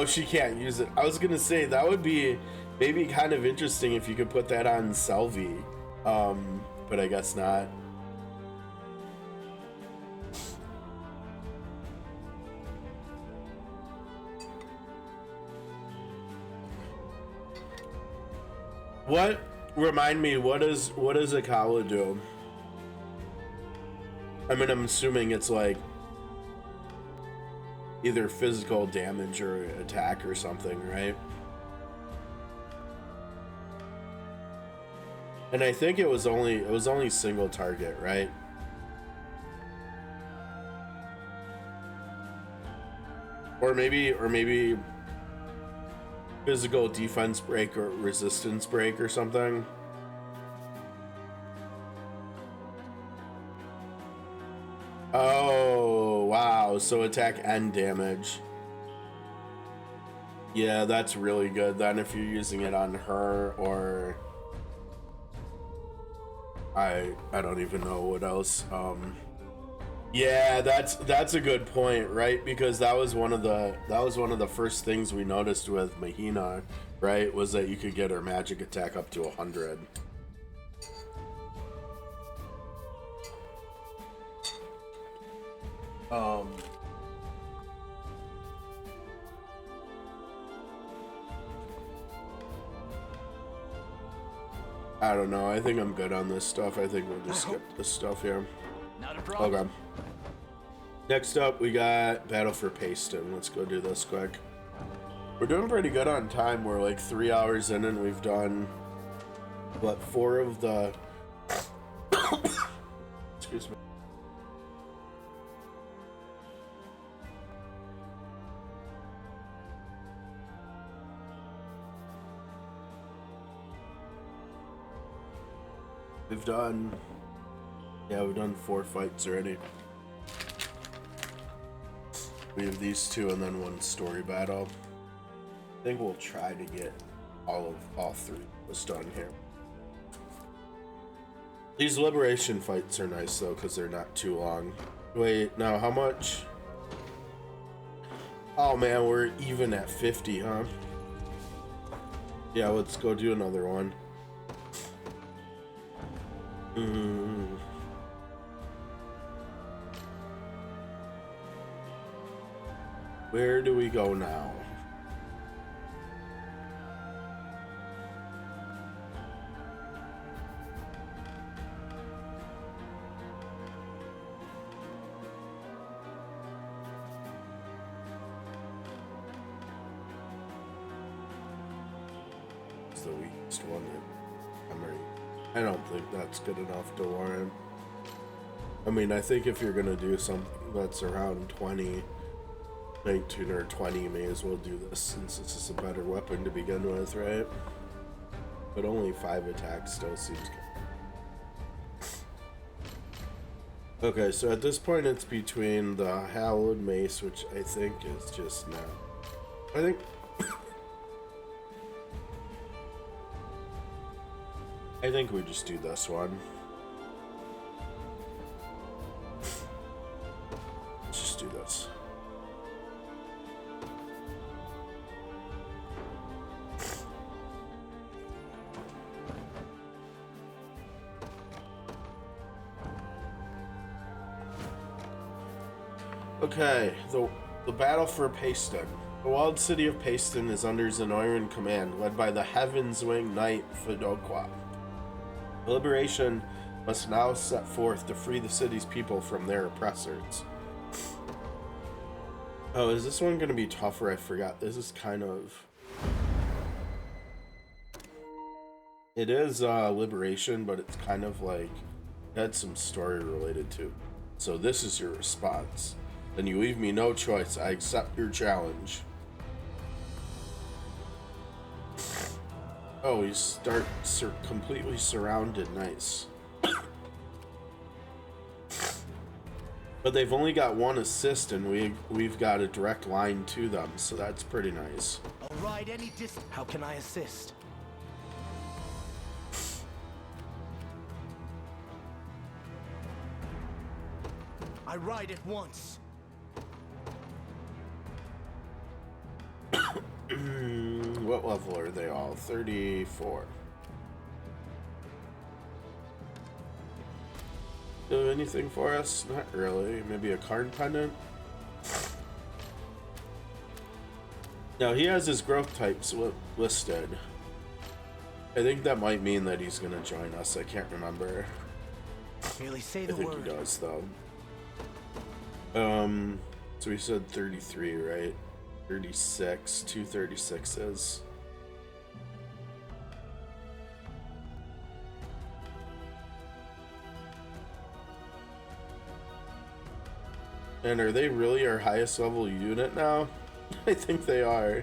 she can't use it. I was gonna say, that would be maybe kind of interesting if you could put that on Selvi. But I guess not. What? Remind me, what does Akala do? I mean, I'm assuming it's like either physical damage or attack or something, right? And I think it was only single target, right? Or maybe physical defense break or resistance break or something. so attack and damage. Yeah, that's really good. Then if you're using it on her or I don't even know what else. Yeah, that's a good point, right? Because that was one of the first things we noticed with Mahina, right? Was that you could get her magic attack up to 100. I don't know. I think I'm good on this stuff. I think we'll just skip this stuff here. Not a problem. Okay. Next up, we got Battle for Paston. Let's go do this quick. We're doing pretty good on time. We're like 3 hours in, and we've done, what, 4 of the... Excuse me. We've done 4 fights already. We have these 2 and then 1 story battle. I think we'll try to get all 3 of this done here. These liberation fights are nice though, because they're not too long. Wait, now how much? Oh man, we're even at 50, huh? Yeah, let's go do another one. Where do we go now? It's the weakest one that I'm ready. I don't think that's good enough to warrant. I mean, I think if you're gonna do something that's around 20, 19 or 20, you may as well do this since this is a better weapon to begin with, right? But only 5 attacks still seems good. Okay, so at this point it's between the Hallowed Mace, which I think is just not... I think we just do this one. Let's just do this. Okay, the battle for Paston. The walled city of Paston is under Zenoiran command, led by the Heaven's Wing Knight Fidokwa. Liberation must now set forth to free the city's people from their oppressors. Oh, is this one going to be tougher? I forgot. This is kind of... It is Liberation, but it's kind of like... It had some story related to. So this is your response. Then you leave me no choice. I accept your challenge. Oh, you start completely surrounded. Nice. But they've only got 1 assist, and we've got a direct line to them, so that's pretty nice. I'll ride any distance. How can I assist? I ride at once. What level are they all? 34. Do anything for us? Not really. Maybe a card pendant? Now he has his growth types listed. I think that might mean that he's gonna join us. I can't remember. Really say the I think word. he does though. So we said 33, right? 36, 2 36s. And are they really our highest level unit now? I think they are.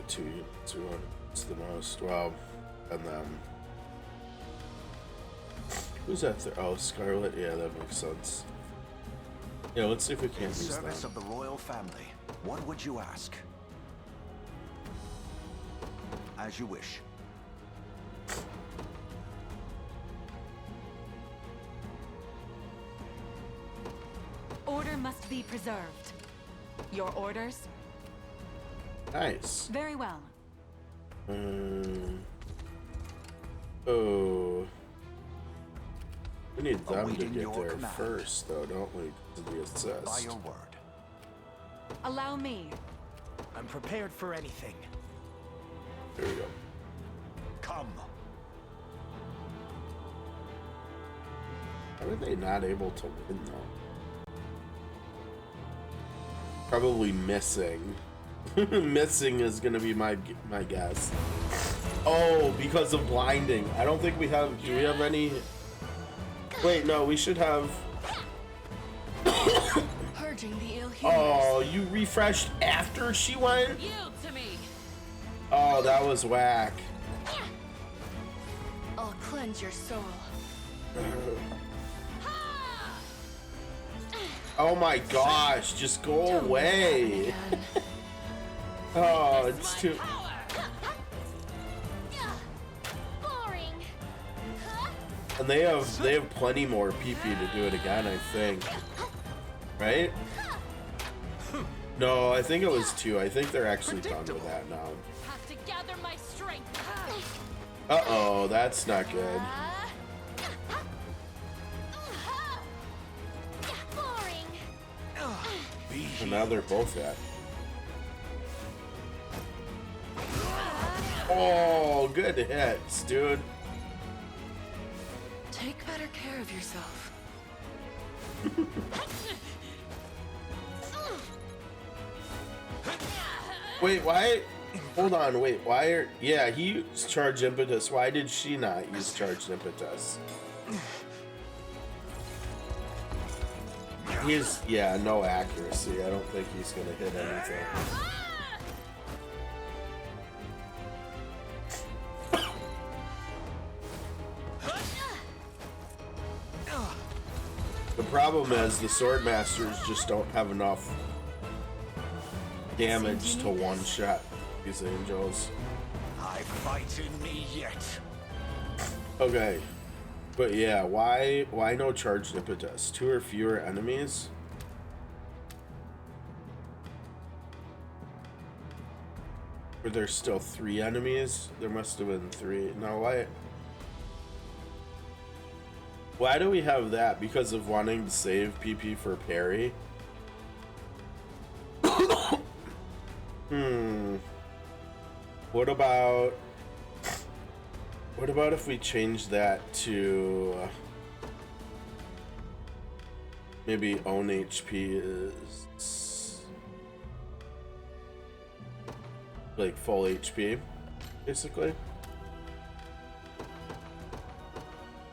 2 units we want the most. Well, and then who's that there? Oh, Scarlet. Yeah, that makes sense. Yeah, let's see if we can't In use service that. of the royal family, what would you ask? As you wish. Order must be preserved. Your orders? Nice. Very well. Oh. We need them to Awaiting get your there command. first, though, don't we? To the assist. By your word. Allow me. I'm prepared for anything. There we go. Come. How are they not able to win, though? Probably missing. Missing is gonna be my guess. Oh, because of blinding. I don't think we have. Do we have any? Wait, no. We should have. Purging the ill humors. Oh, you refreshed after she went? Yield to me. Oh, that was whack. I'll cleanse your soul. Oh my gosh, just go Don't away. let that happen again. Oh, it's too. Boring. And they have plenty more PP to do it again, I think. Right? No, I think it was 2. I think they're actually done with that now. Have to gather my strength. Uh-oh, that's not good. Boring. And now they're both at. Oh, good hits, dude. Take better care of yourself. Wait, why? Hold on, wait, why are... Yeah, he used charged impetus. Why did she not use charged impetus? He's... Yeah, no accuracy. I don't think he's gonna hit anything. The problem is the sword masters just don't have enough damage to one-shot these angels. I fight in me yet. Okay, but yeah, why no charged impetus? 2 or fewer enemies? Were there still 3 enemies? There must have been 3. No, why do we have that? Because of wanting to save PP for parry? What about if we change that to maybe own HP is like full HP, basically?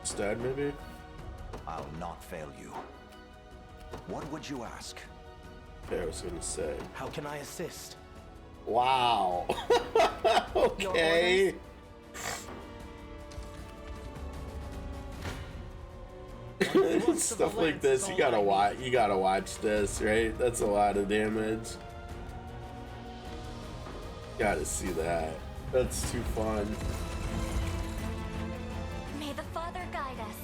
Instead, maybe? I'll not fail you. What would you ask? Okay, I was gonna say. How can I assist? Wow. Okay. Stuff like this, you gotta watch this, right? That's a lot of damage. Gotta see that. That's too fun. May the Father guide us.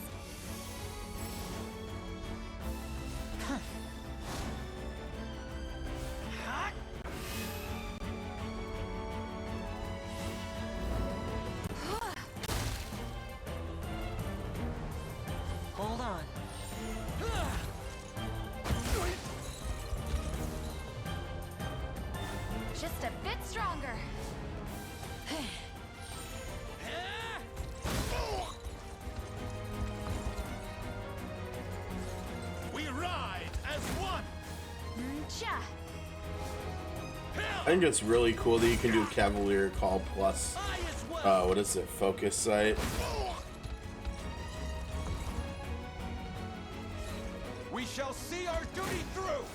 Hold on. Just a bit stronger. We ride as one. Cha. I think it's really cool that you can do Cavalier Call plus, what is it, Focus Sight. We shall see our duty through.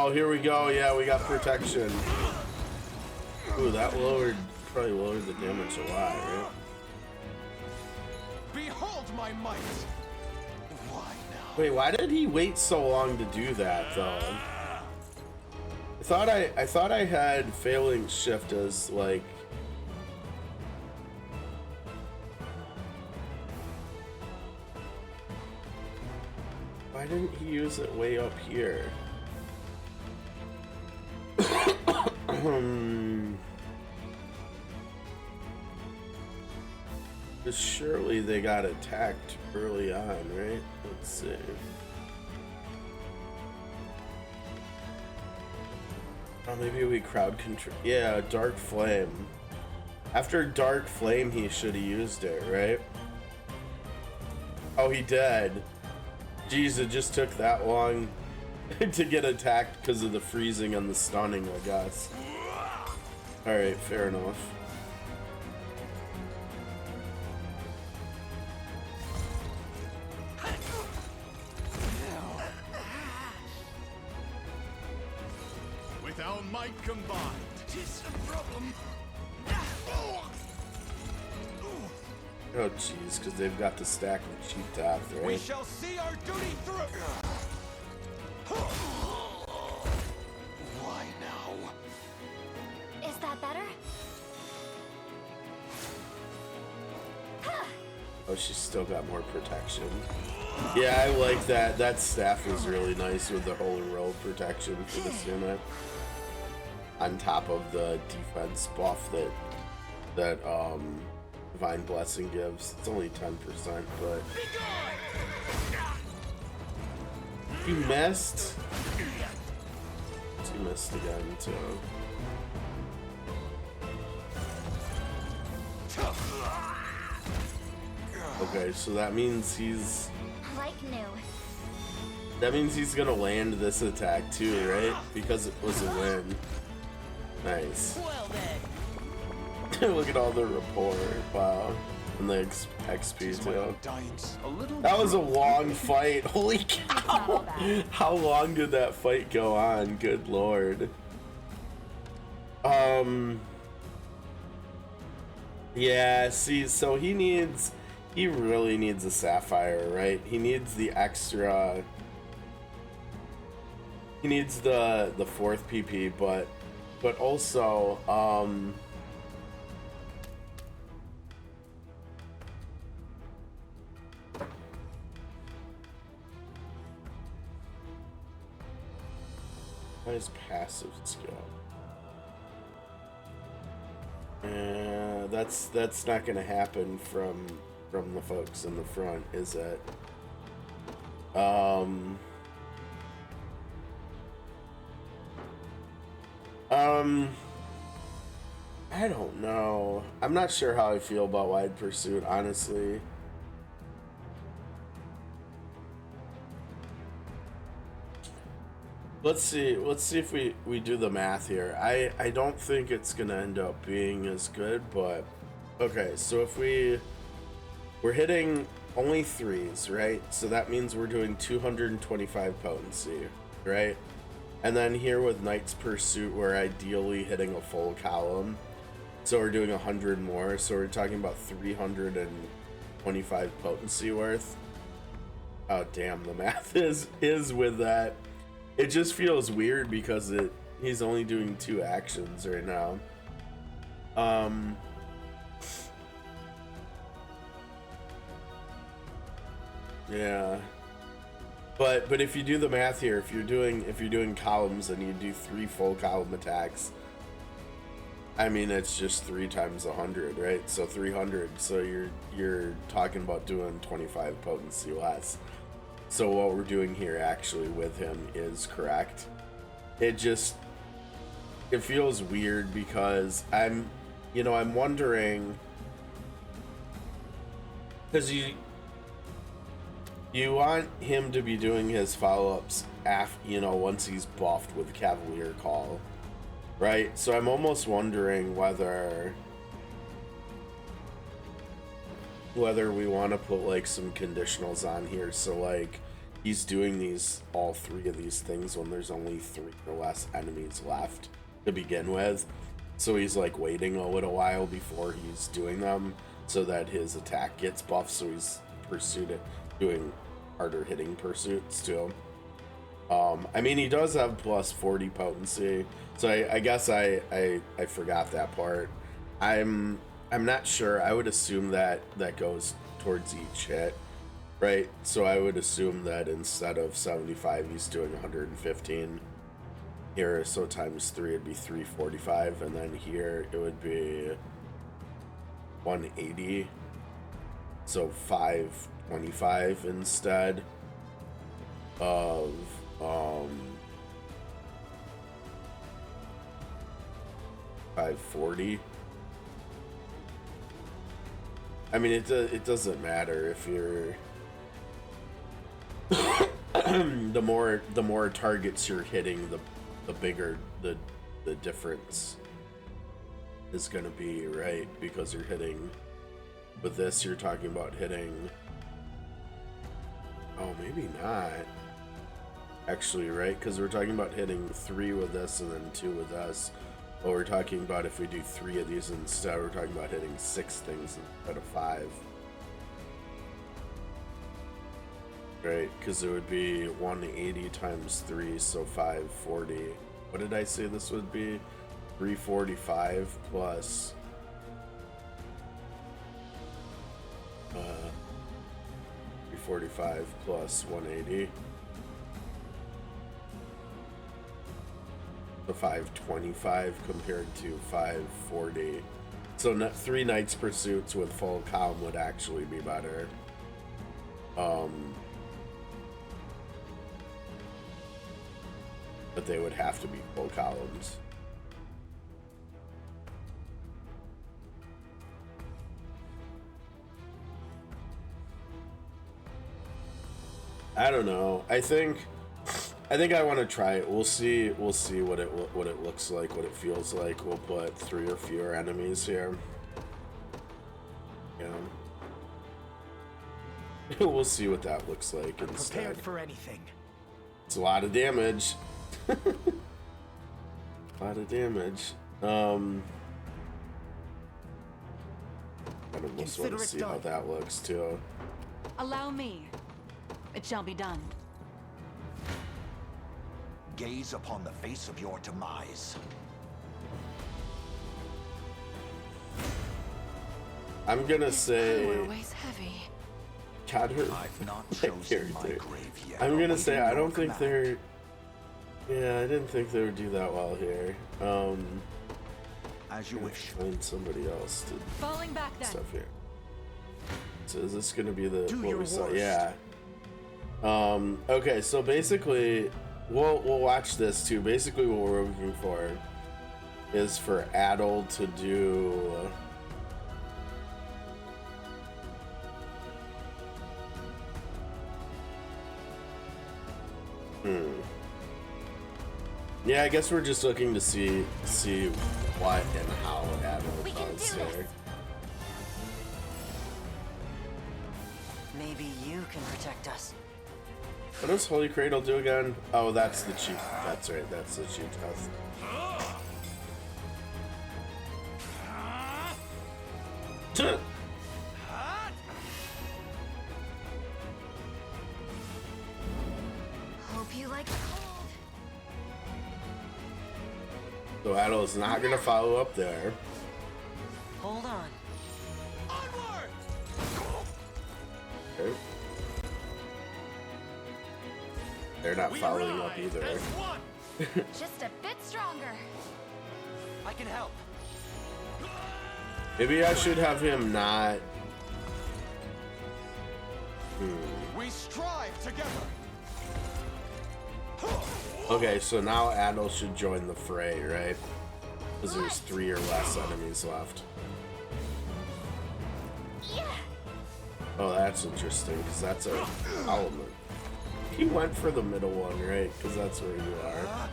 Oh, here we go. Yeah, we got protection. Ooh, that probably lowered the damage a lot, right? Behold my might. Why now? Wait, why did he wait so long to do that, though? I thought I had failing shift as like. Why didn't he use it way up here? Because surely they got attacked early on, right? Let's see. Oh, maybe we crowd control. Yeah, Dark Flame. After Dark Flame, he should have used it, right? Oh, he did. Jeez, it just took that long to get attacked because of the freezing and the stunning, I guess. Alright, fair enough. With our might combined, tis a problem. Oh, jeez, because they've got the stack of cheap tabs, right? We shall see our duty through. Why now? Is that better? Oh, she's still got more protection. Yeah, I like that. That staff is really nice with the Holy Roll protection for this unit. On top of the defense buff that Divine Blessing gives. It's only 10%, but he missed. He missed again too. Okay, so that means he's Like new. that means he's gonna land this attack too, right? Because it was a win. Nice. Well then. Look at all the rapport. Wow. And the XP too. That was a long fight. Holy cow. How long did that fight go on? Good lord. Yeah, see, so he really needs a Sapphire, right? He needs the extra. He needs the 4th PP, but also, what is passive skill? That's not gonna happen from the folks in the front, is it? I don't know. I'm not sure how I feel about Wide Pursuit, honestly. Let's see if we do the math here. I don't think it's gonna end up being as good, but okay, so if we're hitting only 3s, right? So that means we're doing 225 potency, right? And then here with Knight's Pursuit, we're ideally hitting a full column. So we're doing 100 more, so we're talking about 325 potency worth. Oh damn, the math is with that. It just feels weird because he's only doing 2 actions right now. Yeah. But if you do the math here, if you're doing columns and you do 3 full column attacks, I mean it's just 3 times 100, right? So 300. So you're talking about doing 25 potency less. So what we're doing here actually with him is correct. It feels weird because I'm wondering, because you want him to be doing his follow-ups after, once he's buffed with Cavalier Call, right? So I'm almost wondering whether we want to put like some conditionals on here. So like he's doing all three of these things when there's only 3 or less enemies left to begin with. So he's like waiting a little while before he's doing them so that his attack gets buffed, so he's doing harder hitting pursuits too. I mean, he does have plus 40 potency, so I guess I forgot that part. I'm not sure. I would assume that goes towards each hit, right? So I would assume that instead of 75, he's doing 115 here. So times 3 would be 345, and then here it would be 180. So 525 instead of 540. I mean, it doesn't matter if you're the more targets you're hitting, the bigger the difference is gonna be, right? Because you're hitting with this, you're talking about hitting. Oh, maybe not. Actually, right? Because we're talking about hitting 3 with this and then 2 with this. But we're talking about if we do 3 of these instead, we're talking about hitting 6 things instead of 5. Right? Because it would be 180 times 3, so 540. What did I say this would be? 345 plus 345 plus 180. The 525 compared to 540. So 3 Knights Pursuits with full column would actually be better. But they would have to be full columns. I don't know. I think I want to try it. We'll see what it looks like, what it feels like. We'll put 3 or fewer enemies here. Yeah. We'll see what that looks like instead. Prepared for anything. It's a lot of damage. A lot of damage. I almost want to see how that looks too. Allow me. It shall be done. Gaze upon the face of your demise. I'm gonna say. We're always heavy. God, I've not chosen my grave yet. I'm gonna say I don't think they're. Yeah, I didn't think they would do that well here. As you wish. Find somebody else to Falling back then. stuff here. So is this gonna be the Do what your we saw? worst. Yeah. Okay, so basically we'll watch this too. Basically what we're looking for is for Adel to do yeah, I guess we're just looking to see what and how Adel does here. Maybe you can protect us. What does Holy Cradle do again? Oh, that's the cheat. That's right, that's the cheat test. Hope you like the cold. So Adel is not gonna follow up there. Hold on. Okay. They're not following up either. Just a bit stronger. I can help. Maybe I should have him not. We strive together. Okay, so now Adel should join the fray, right? Because there's 3 or less enemies left. Yeah. Oh, that's interesting, because that's a element. He went for the middle one, right? Because that's where you are.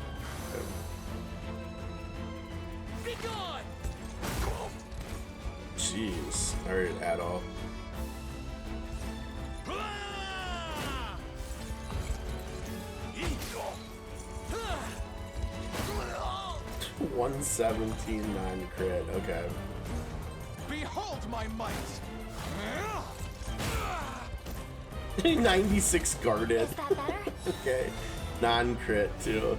Be gone. Jeez. Alright, Adel. 117 non-crit. Okay. Behold my might. 96 guarded. Is that better? Okay. Non-crit too.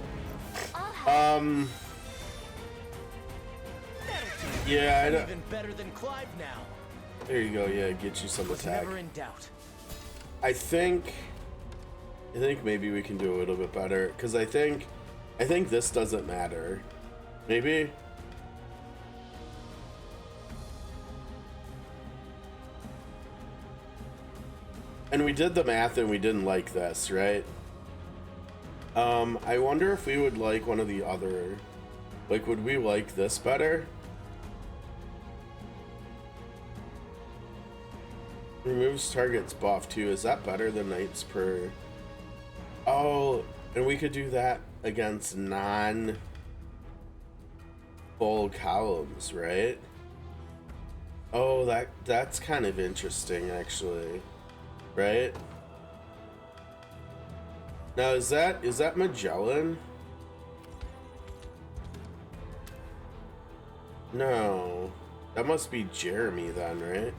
Yeah, I don't. Even better than Clive now. There you go. Yeah, get you some attack. Never in doubt. I think maybe we can do a little bit better because I think this doesn't matter. Maybe. And we did the math and we didn't like this, right? I wonder if we would like one of the other, like, would we like this better? Removes target's buff too. Is that better than knights per? Oh, and we could do that against non-full columns, right? Oh, that's kind of interesting actually, right? Now is that Magellan? No, that must be Jeremy then, right?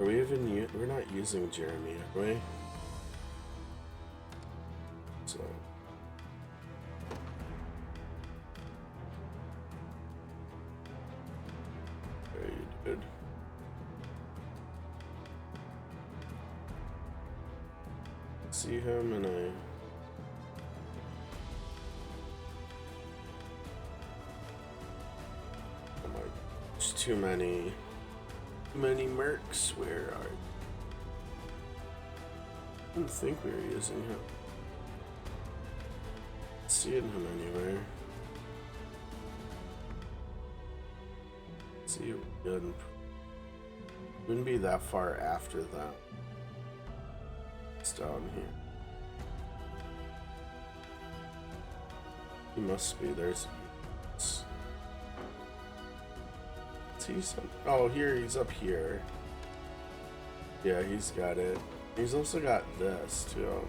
Are we even we're not using Jeremy, are we? So very good. See him and oh my, there's too many mercs. Where are? I didn't think we were using him. Seeing him anywhere. See, it wouldn't be that far after that. It's down here. He must be. There's. Oh, here, he's up here. Yeah, he's got it. He's also got this too.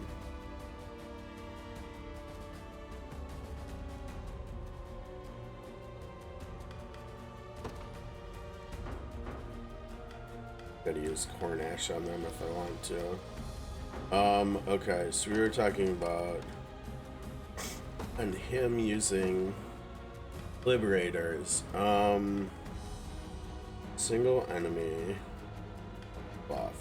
Gotta use corn ash on them if I want to. Okay, so we were talking about and him using liberators. Single enemy buff.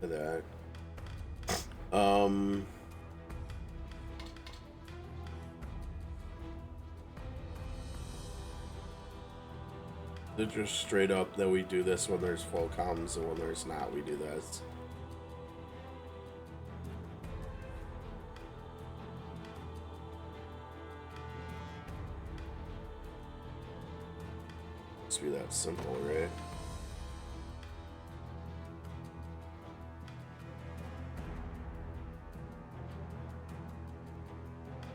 That. They're just straight up that we do this when there's full comms, and when there's not, we do this. Must be that simple, right?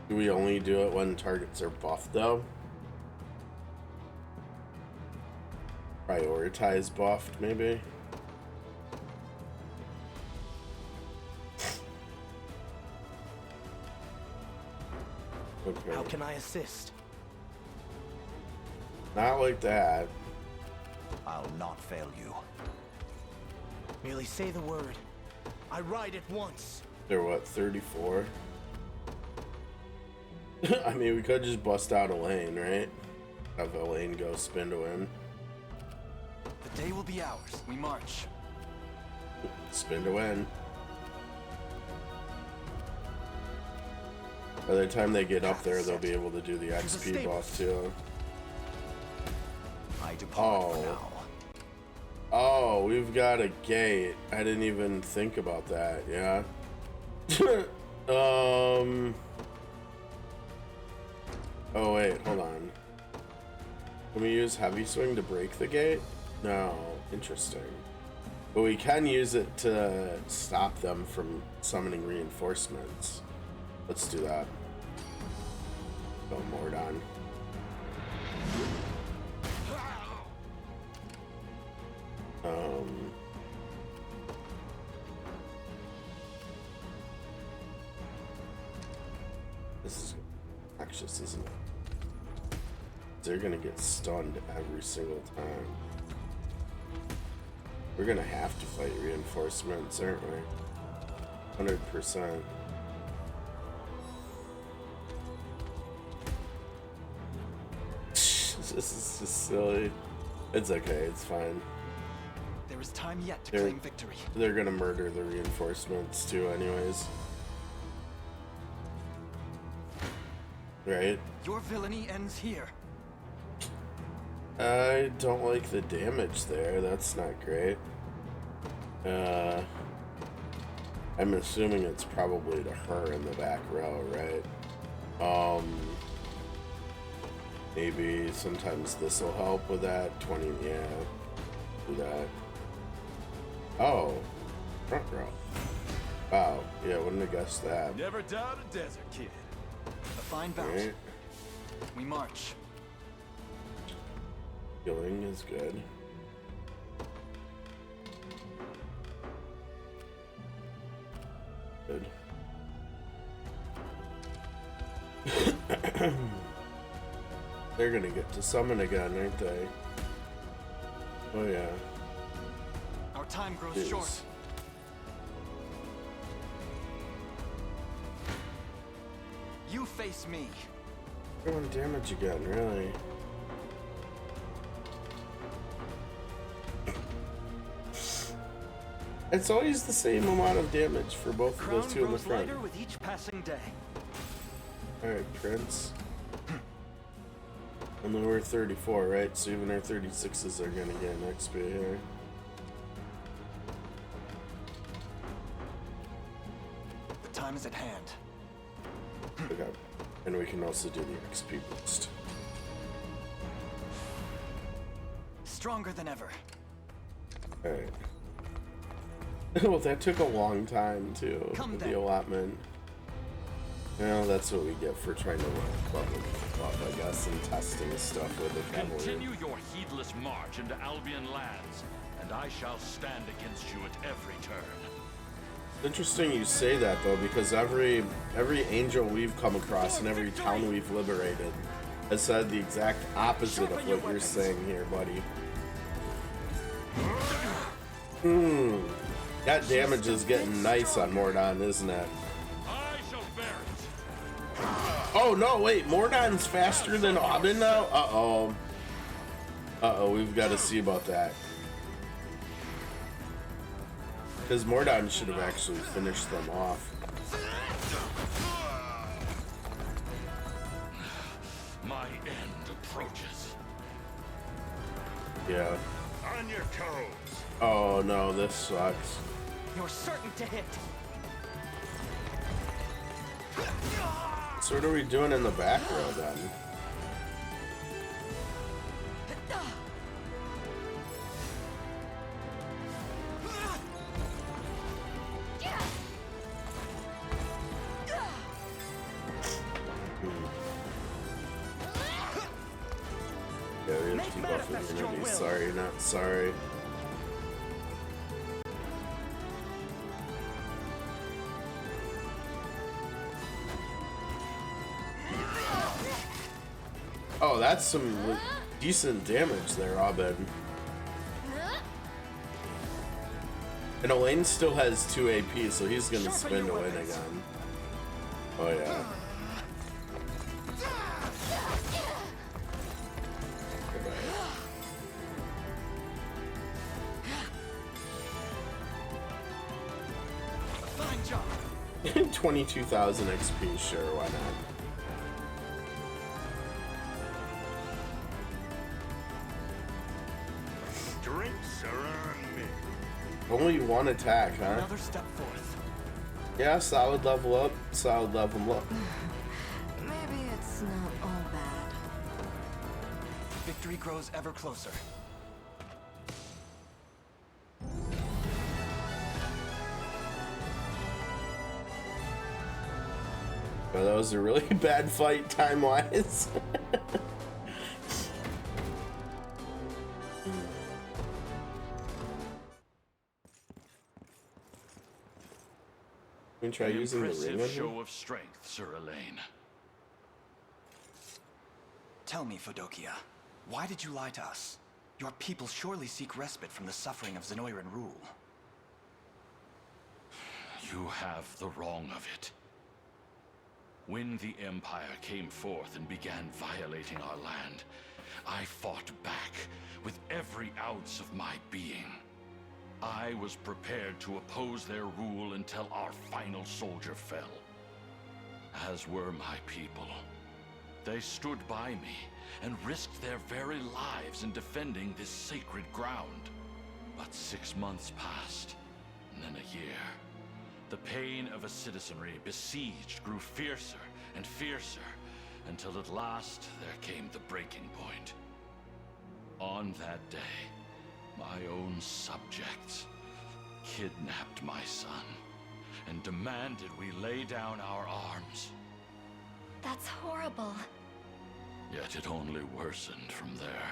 Do we only do it when targets are buffed, though? Prioritize buffed, maybe? Okay. How can I assist? Not like that. I'll not fail you. Merely say the word. I ride at once. They're what, 34? I mean, we could just bust out a lane, right? Have a lane go spin to win. The day will be ours. We march. Spin to win. By the time they get up there, they'll be able to do the XP buff too. I depart for now. Oh, we've got a gate. I didn't even think about that, yeah. Oh wait, hold on. Can we use heavy swing to break the gate? No, interesting. But we can use it to stop them from summoning reinforcements. Let's do that. Go Mordon. This is obnoxious, isn't it? They're gonna get stunned every single time. We're gonna have to fight reinforcements, aren't we? 100%. This is just silly. It's okay, it's fine. There is time yet to claim victory. They're gonna murder the reinforcements too anyways. Right? Your villainy ends here. I don't like the damage there. That's not great. I'm assuming it's probably to her in the back row, right? Maybe sometimes this will help with that. 20, yeah. Do that. Oh, front row. Wow, yeah, wouldn't have guessed that. Never doubt a desert kid. A fine bout. Right. We march. Healing is good. Good. They're gonna get to summon again, aren't they? Oh yeah. Our time grows short. You face me. Doing damage again, really? It's always the same amount of damage for both of those two in the front. Lighter with each passing day. Alright, Prince. And then we're 34, right? So even our 36s are gonna get an XP here. The time is at hand. Okay. And we can also do the XP boost. Stronger than ever. Alright. Well, that took a long time too, with the allotment. Well, that's what we get for trying to level up, I guess, and testing stuff with the cavalry. Continue your heedless march into Albion lands, and I shall stand against you at every turn. Interesting you say that though, because every angel we've come across and every town we've liberated has said the exact opposite of what you're saying here, buddy. That damage is getting nice on Mordon, isn't it? I shall bear it. Oh no, wait, Mordon's faster than Aubin now? Uh-oh. Uh-oh, we've got to see about that. Because Mordon should have actually finished them off. My end approaches. Yeah. On your toes. Oh no, this sucks. You're certain to hit. So what are we doing in the back row then? Yeah, we have to debuff immunity. Sorry, not sorry. Oh, that's some decent damage there, Abed. And Elaine still has 2 AP, so he's gonna spin to win again. Oh yeah. Fine job. 22,000 XP, sure, why not? Drinks are on me. Only one attack, huh? Another step forth. Yeah, solid level up, solid level up. Maybe it's not all bad. Victory grows ever closer. Well, that was a really bad fight time-wise. We try using the ring on him? Show of strength, Sir Elaine. Tell me, Fedokia, why did you lie to us? Your people surely seek respite from the suffering of Zenoiran rule. You have the wrong of it. When the Empire came forth and began violating our land, I fought back with every ounce of my being. I was prepared to oppose their rule until our final soldier fell. As were my people. They stood by me and risked their very lives in defending this sacred ground. But 6 months passed, and then a year. The pain of a citizenry besieged grew fiercer and fiercer, until at last there came the breaking point. On that day, my own subjects kidnapped my son and demanded we lay down our arms. That's horrible. Yet it only worsened from there.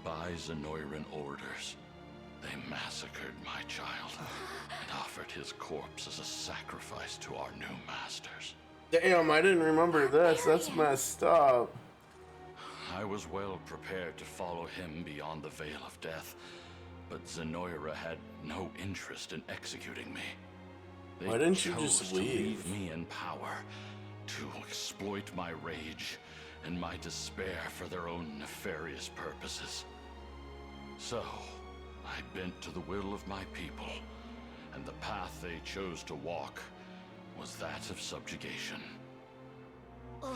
By Zenoiran orders, they massacred my child and offered his corpse as a sacrifice to our new masters. Damn, I didn't remember this. That's messed up. I was well prepared to follow him beyond the veil of death, but Zenoira had no interest in executing me. They Why didn't you chose just to leave? me in power, to exploit my rage and my despair for their own nefarious purposes. So, I bent to the will of my people, and the path they chose to walk was that of subjugation.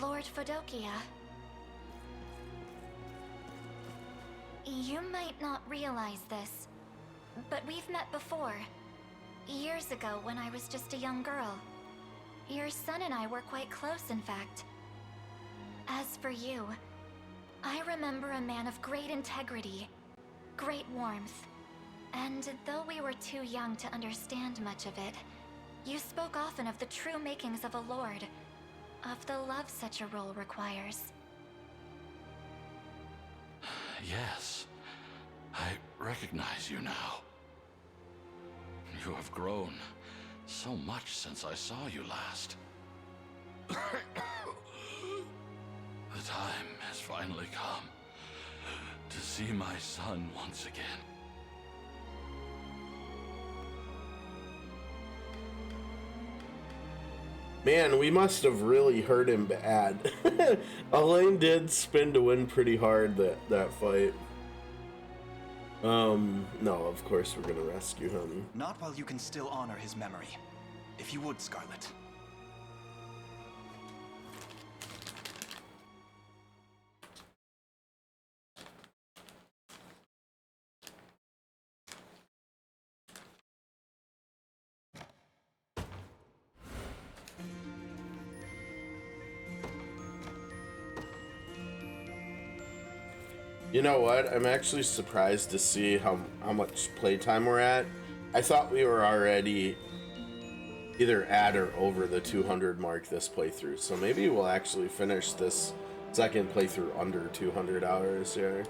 Lord Fedokia. You might not realize this, but we've met before. Years ago when I was just a young girl. Your son and I were quite close, in fact. As for you, I remember a man of great integrity, great warmth. And though we were too young to understand much of it, you spoke often of the true makings of a lord, of the love such a role requires. Yes, I recognize you now. You have grown so much since I saw you last. The time has finally come to see my son once again. Man, we must have really hurt him bad. Elaine did spin to win pretty hard that fight. No, of course we're gonna rescue him. Not while you can still honor his memory. If you would, Scarlet. You know what? I'm actually surprised to see how much playtime we're at. I thought we were already either at or over the 200 mark this playthrough, so maybe we'll actually finish this second playthrough under 200 hours here.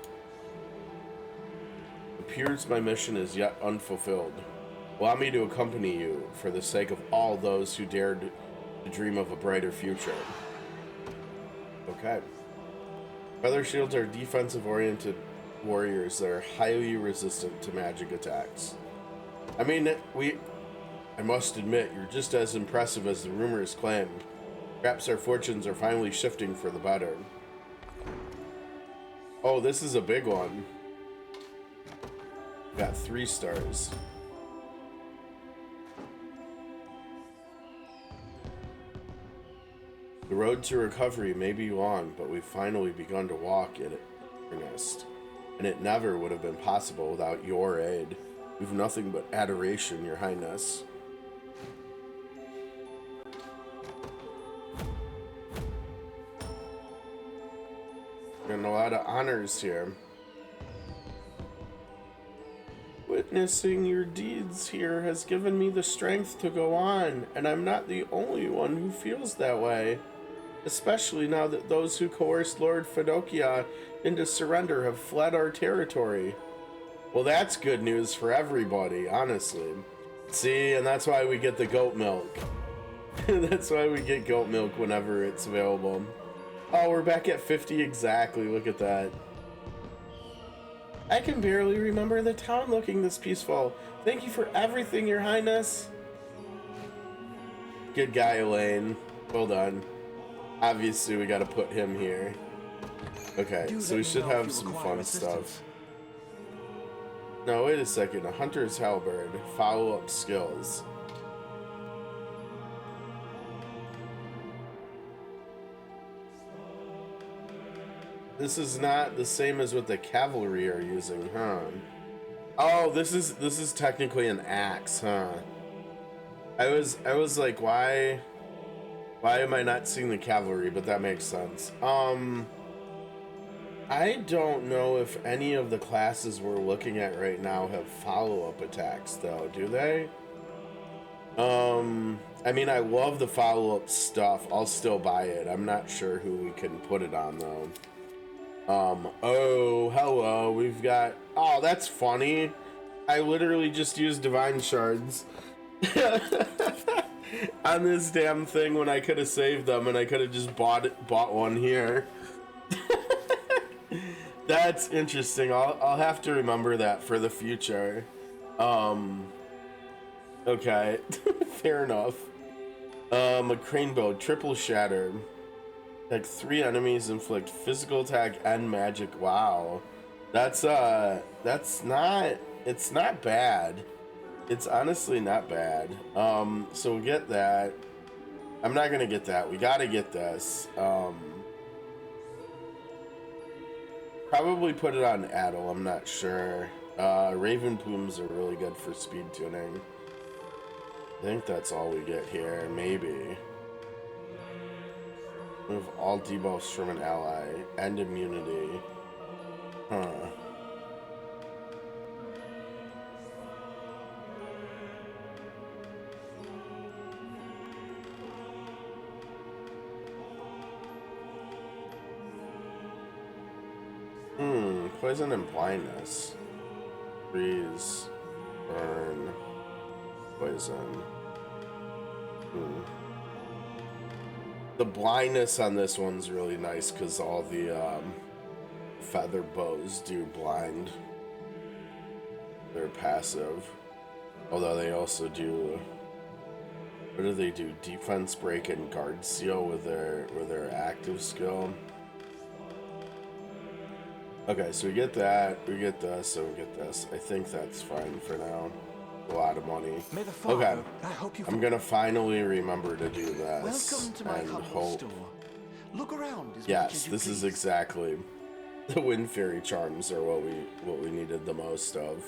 Appears my mission is yet unfulfilled. Allow me to accompany you for the sake of all those who dared to dream of a brighter future. Okay. Feather shields are defensive-oriented warriors that are highly resistant to magic attacks. I mean, I must admit, you're just as impressive as the rumors claim. Perhaps our fortunes are finally shifting for the better. Oh, this is a big one. Got 3 stars. The road to recovery may be long, but we've finally begun to walk in earnest. And it never would have been possible without your aid. We've nothing but adoration, Your Highness. Getting a lot of honors here. Witnessing your deeds here has given me the strength to go on, and I'm not the only one who feels that way. Especially now that those who coerced Lord Fedokia into surrender have fled our territory. Well, that's good news for everybody, honestly. See, and that's why we get the goat milk. That's why we get goat milk whenever it's available. Oh, we're back at 50 exactly. Look at that. I can barely remember the town looking this peaceful. Thank you for everything, Your Highness. Good guy, Elaine. Well done. Obviously, we gotta put him here. Okay, so we should have some fun stuff. No, wait a second. A hunter's halberd. Follow-up skills. This is not the same as what the cavalry are using, huh? Oh, this is technically an axe, huh? I was like, why am I not seeing the cavalry? But that makes sense. I don't know if any of the classes we're looking at right now have follow-up attacks, though. Do they? I mean, I love the follow-up stuff. I'll still buy it. I'm not sure who we can put it on, though. Oh, hello. We've got... Oh, that's funny. I literally just used divine shards on this damn thing when I could have saved them, and I could have just bought one here. That's interesting. I'll have to remember that for the future. Okay. Fair enough. A crane bow, triple shatter. Like 3 enemies inflict physical attack and magic. Wow. That's not, it's not bad. It's honestly not bad. So we'll get that. I'm not gonna get that. We gotta get this. Probably put it on Adel, I'm not sure. Raven plumes are really good for speed tuning. I think that's all we get here, maybe. Remove all debuffs from an ally and immunity. Huh. Poison and blindness. Freeze. Burn. Poison. The blindness on this one's really nice because all the feather bows do blind. They're passive. Although they also do... What do they do? Defense break and guard seal with their active skill. Okay, so we get that, we get this, so we get this. I think that's fine for now. A lot of money. Okay, I'm gonna finally remember to do this. Welcome to my humble store. Look around. Yes, this is exactly the Wind Fairy charms are what we needed the most of.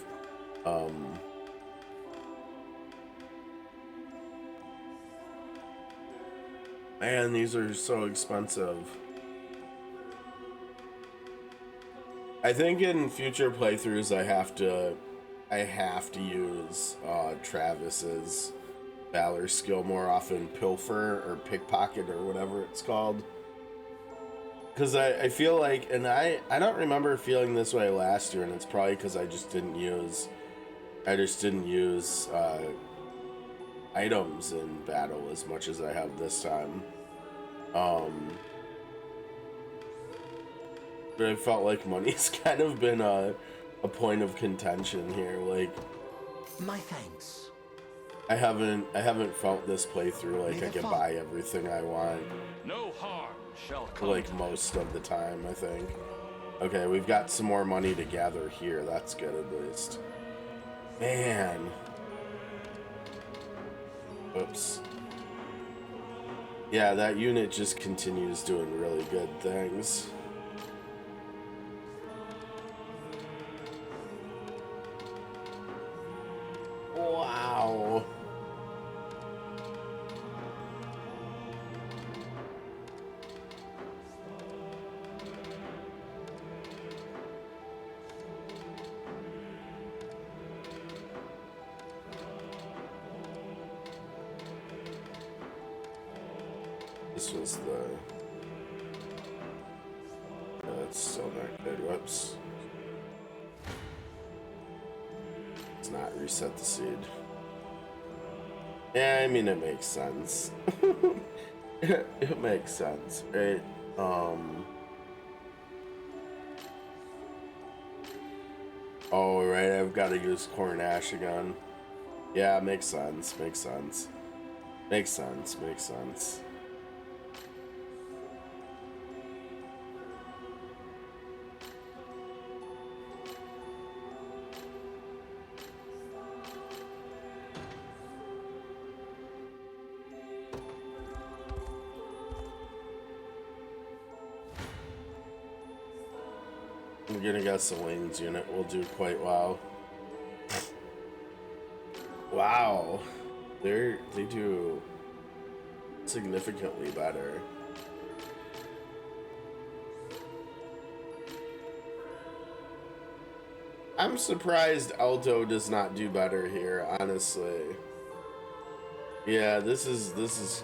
Man, these are so expensive. I think in future playthroughs I have to use Travis's Valor skill more often, Pilfer or Pickpocket or whatever it's called. Because I feel like, and I don't remember feeling this way last year, and it's probably because I just didn't use items in battle as much as I have this time. But I felt like money's kind of been a point of contention here. Like, my thanks. I haven't felt this playthrough like I can buy everything I want. No harm shall come. Like most of the time, I think. Okay, we've got some more money to gather here. That's good at least. Man. Oops. Yeah, that unit just continues doing really good things. Wow. This was the... That's still not good. Whoops. Let's not reset the seed. Yeah, I mean, it makes sense. It makes sense, right? Oh, right, I've got to use Corn Ash again. Yeah, makes sense, makes sense. Makes sense, makes sense. I'm gonna guess Celine's unit will do quite well. Wow, they do significantly better. I'm surprised Alto does not do better here, honestly. Yeah, this is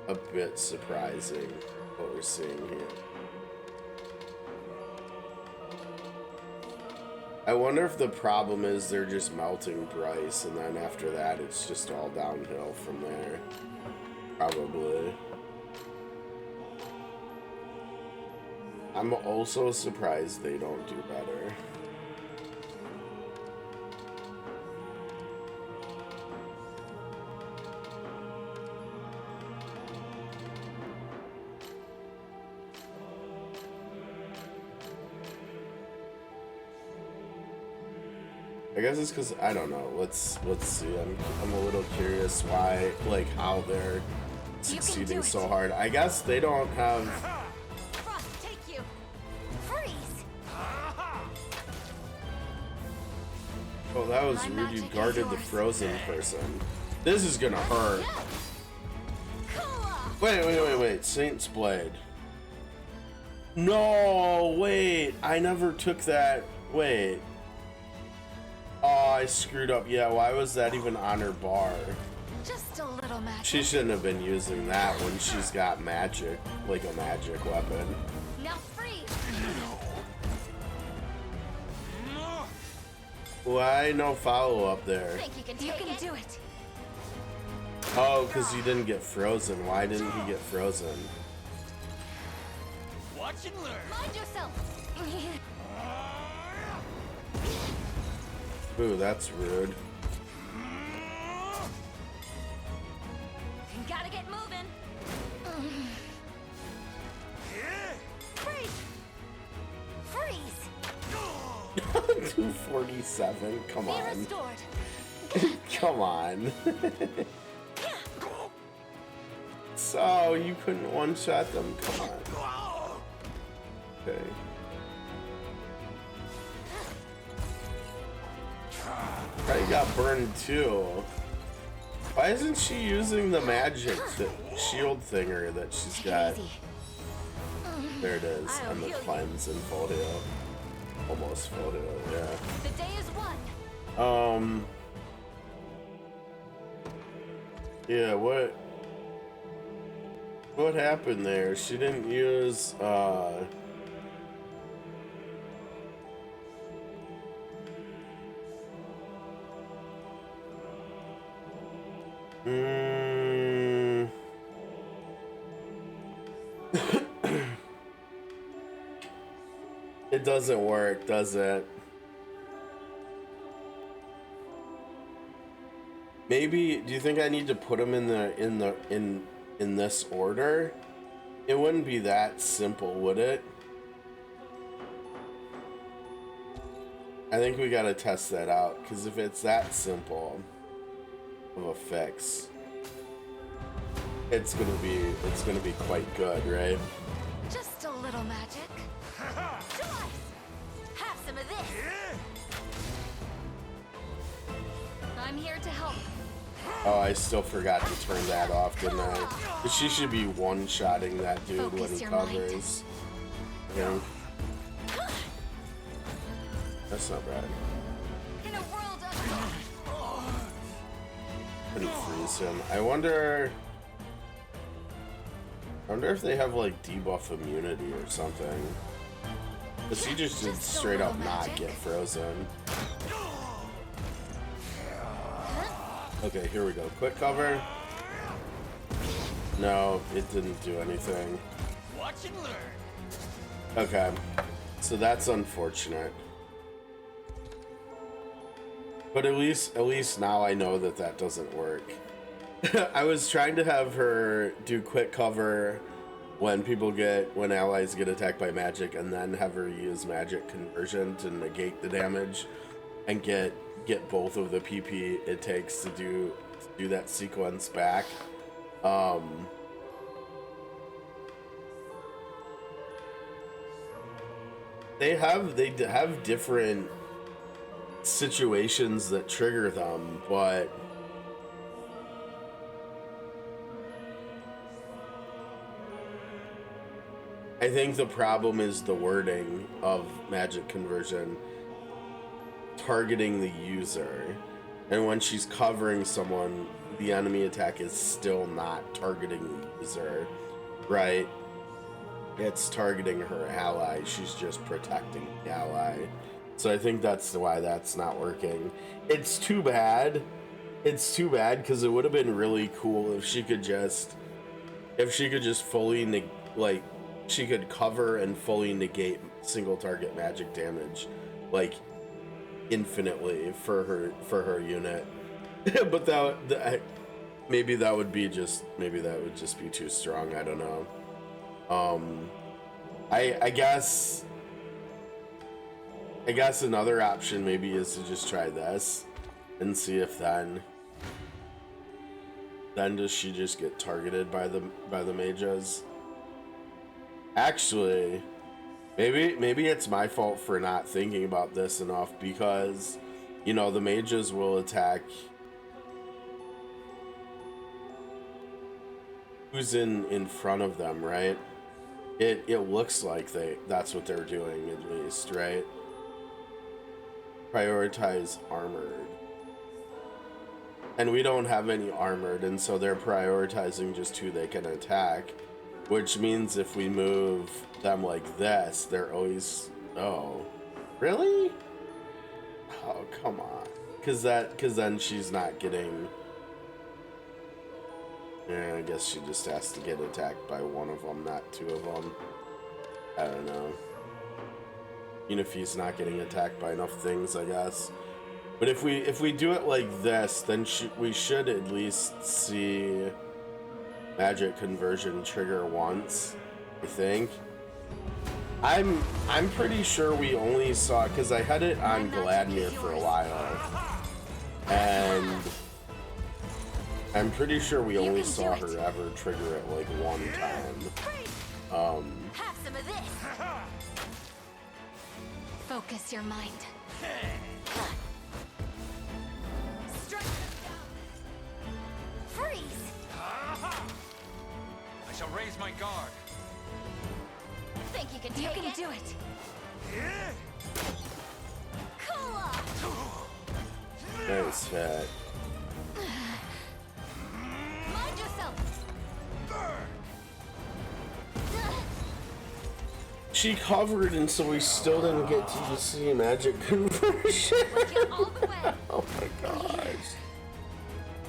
a bit surprising what we're seeing here. I wonder if the problem is they're just melting Bryce, and then after that it's just all downhill from there. Probably. I'm also surprised they don't do better. I guess it's because I don't know. Let's see. I'm a little curious why, like, how they're succeeding so hard. I guess they don't have. Frost, take you. Freeze. Oh, that was rude. You guarded the frozen person. This is gonna hurt. Wait. Saint's Blade. No, wait. I never took that. Wait. Oh, I screwed up. Yeah, why was that even on her bar? Just a little magic. She shouldn't have been using that when she's got magic, like a magic weapon. Now freeze. Why no follow up there? Think you can do it. Oh, because you didn't get frozen. Why didn't he get frozen? Watch and learn. Mind yourself. Ooh, that's rude. Gotta get moving. Freeze. Freeze. 247. Come Be on. restored. Come on. So you couldn't one-shot them. Come on. Okay. Probably got burned too. Why isn't she using the magic shield thinger that she's got? There it is, on the cleanse and full heal. Almost full heal, yeah. The day is won. Yeah, what happened there? She didn't use It doesn't work, does it? Maybe, do you think I need to put them in this order? It wouldn't be that simple, would it? I think we gotta test that out, because if it's that simple of a fix, it's gonna be quite good, right? Just a little magic. Have some of this. I'm here to help. Oh, I still forgot to turn that off, didn't I? But she should be one-shotting that dude when he covers. Yeah. That's not bad. In a world Couldn't freeze him. I wonder if they have like debuff immunity or something. Because he just did straight up not get frozen. Okay, here we go. Quick cover. No, it didn't do anything. Watch and learn. Okay, so that's unfortunate. But at least now I know that that doesn't work. I was trying to have her do quick cover when allies get attacked by magic, and then have her use magic conversion to negate the damage and get both of the PP it takes to do that sequence back. They have different situations that trigger them, but I think the problem is the wording of magic conversion targeting the user, and when she's covering someone, the enemy attack is still not targeting the user, right? It's targeting her ally. She's just protecting the ally. So I think that's why that's not working. It's too bad. It's too bad, because it would have been really cool if she could just fully she could cover and fully negate single target magic damage, like infinitely for her unit. But maybe that would just be too strong. I don't know. I guess another option maybe is to just try this and see if then does she just get targeted by the mages. Actually, maybe it's my fault for not thinking about this enough, because the mages will attack who's in front of them, right? It looks like that's what they're doing, at least, right? Prioritize armored. And we don't have any armored, and so they're prioritizing just who they can attack, which means if we move them like this, they're always... Oh, really? Oh, come on. Because then she's not getting... Yeah, I guess she just has to get attacked by one of them, not two of them. I don't know. Even if he's not getting attacked by enough things, I guess. But if we do it like this, then we should at least see magic conversion trigger once, I think. I'm pretty sure we only saw, because I had it on Gladnir for a while, and I'm pretty sure we only saw her ever trigger it like one time. Have some of this. Focus your mind. Strike freeze. I shall raise my guard. Think you can take it? You can do it. Cool. Nice hit. Mind yourself. She covered, and so we still didn't get to see magic conversion. Oh my gosh.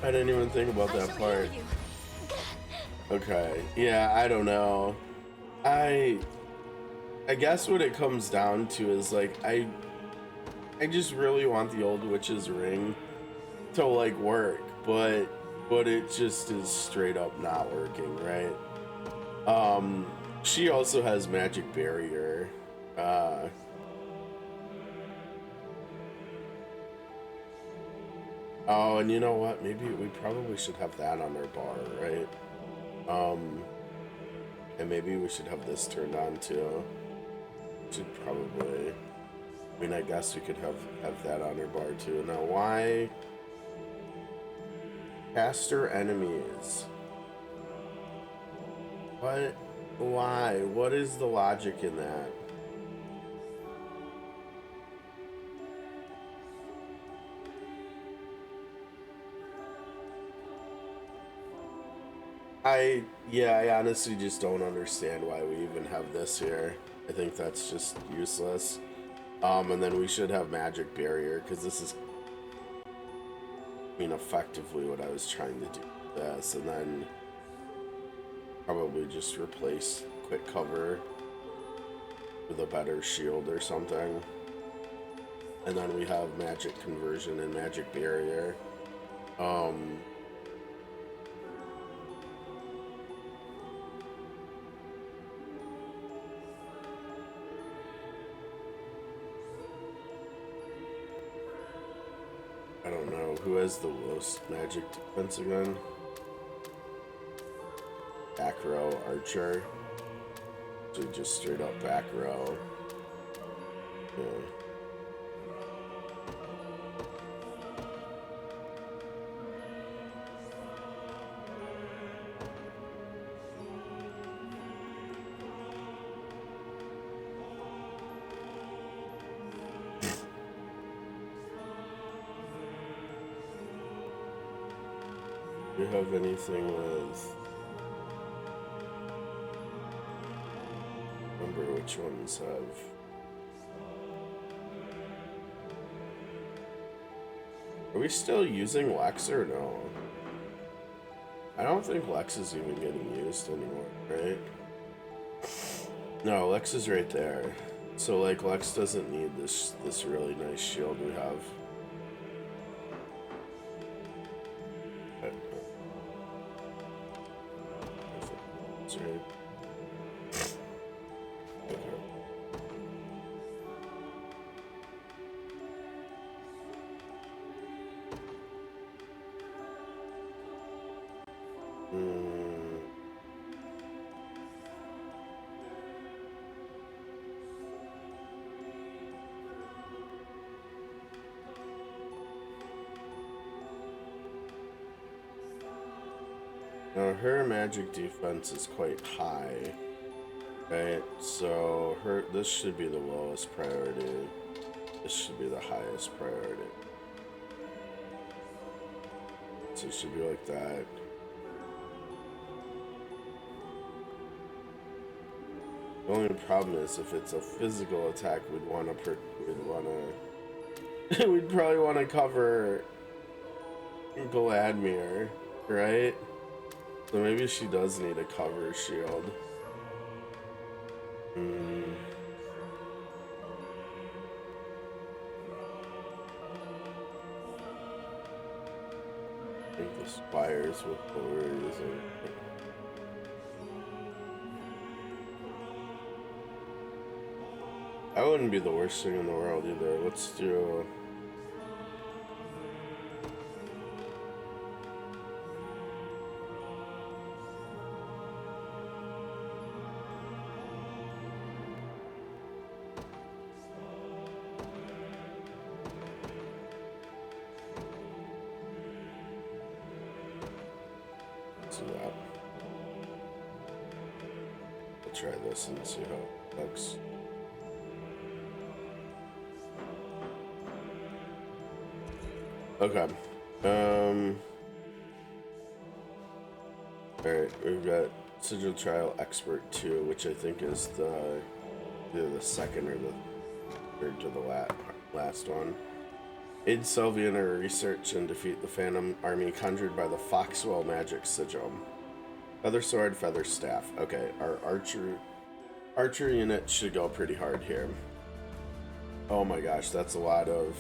I didn't even think about that part. Okay, yeah, I don't know. I guess what it comes down to is, like, I just really want the old witch's ring to, like, work, but it just is straight up not working, right? She also has magic barrier. Oh, and you know what? Maybe we probably should have that on our bar, right? And maybe we should have this turned on too. Should probably. I mean, I guess we could have that on our bar too. Now, why? Caster enemies. What? Why? What is the logic in that? I honestly just don't understand why we even have this here. I think that's just useless. And then we should have magic barrier, because this is, I mean, effectively what I was trying to do with this, and then probably just replace quick cover with a better shield or something. And then we have magic conversion and magic barrier. I don't know who has the lowest magic defense again. Back row archer. So just straight up back row. Yeah. Do you have anything with... Remember which ones have... Are we still using Lex or no? I don't think Lex is even getting used anymore, right? No, Lex is right there. So like Lex doesn't need this really nice shield we have. That's right. Now her magic defense is quite high, right? So this should be the lowest priority. This should be the highest priority. So it should be like that. The only problem is if it's a physical attack, we'd probably want to cover Galadmir, right? So maybe she does need a cover shield. I think the spires with what we're using. That wouldn't be the worst thing in the world either. Let's do... that. I'll try this and see how it looks. Okay. Alright, we've got Sigil Trial Expert 2, which I think is either the second or the third to the last one. Aid Sylvia in her research and defeat the Phantom army conjured by the Foxwell magic sigil. Feather sword, feather staff. Okay, our archer unit should go pretty hard here. Oh my gosh, that's a lot of...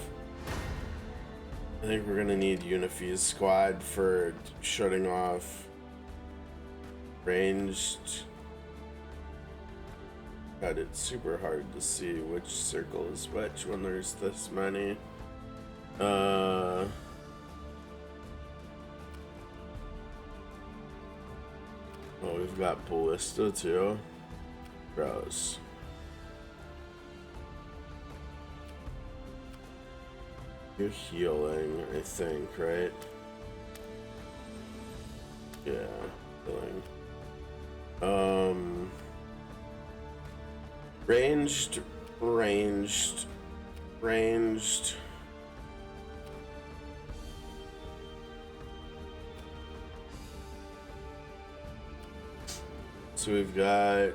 I think we're gonna need Unify's squad for shutting off ranged. God, it's super hard to see which circle is which when there's this many. Oh, we've got Ballista too. Gross. You're healing, I think, right? Yeah, healing. Ranged. So we've got...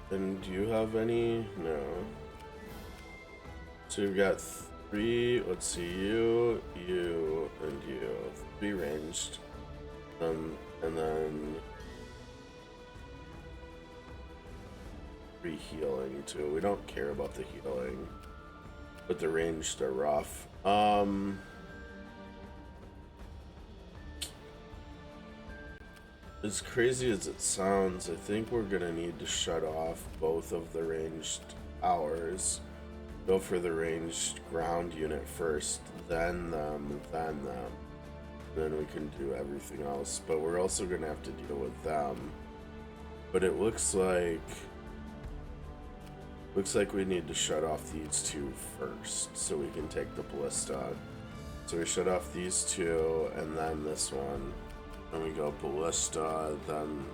And do you have any? No. So we've got 3, let's see, you, and you. 3 ranged. And then 3 healing too. We don't care about the healing, but the ranged are rough. As crazy as it sounds, I think we're gonna need to shut off both of the ranged towers. Go for the ranged ground unit first, then them, then them. Then we can do everything else. But we're also gonna have to deal with them. But it looks like we need to shut off these 2 first so we can take the ballista. So we shut off these 2 and then this one. And we go ballista, then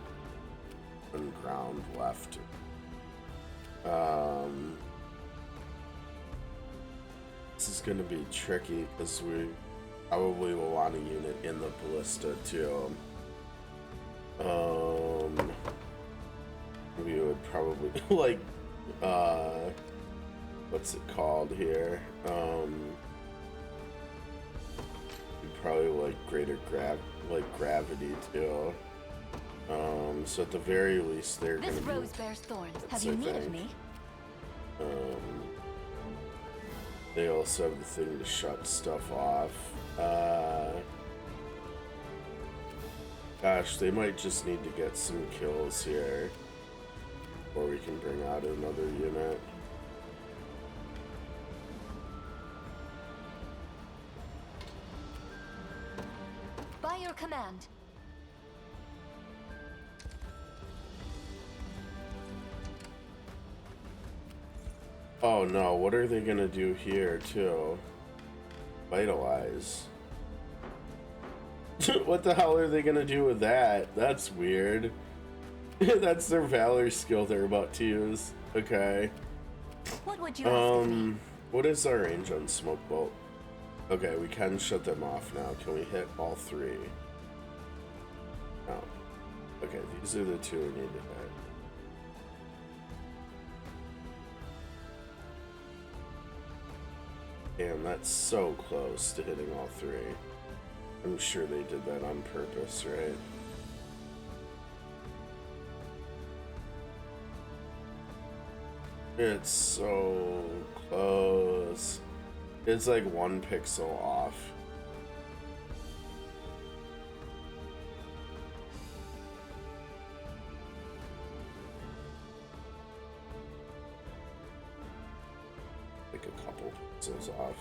ground left. This is gonna be tricky because we probably will want a unit in the ballista too. We would probably like what's it called here? Probably like greater gravity too. So at the very least they're this gonna rose bears thorns. Have you need of me? They also have the thing to shut stuff off. Gosh, they might just need to get some kills here before we can bring out another unit. By your command. Oh no, what are they gonna do here too? Vitalize. What the hell are they gonna do with that? That's weird. That's their valor skill they're about to use. Okay. What would you ask of me? What is our range on smoke bolt? Okay, we can shut them off now. Can we hit all 3? No. Okay, these are the 2 we need to hit. Damn, that's so close to hitting all 3. I'm sure they did that on purpose, right? It's so close. It's like 1 pixel off. Like a couple pixels off.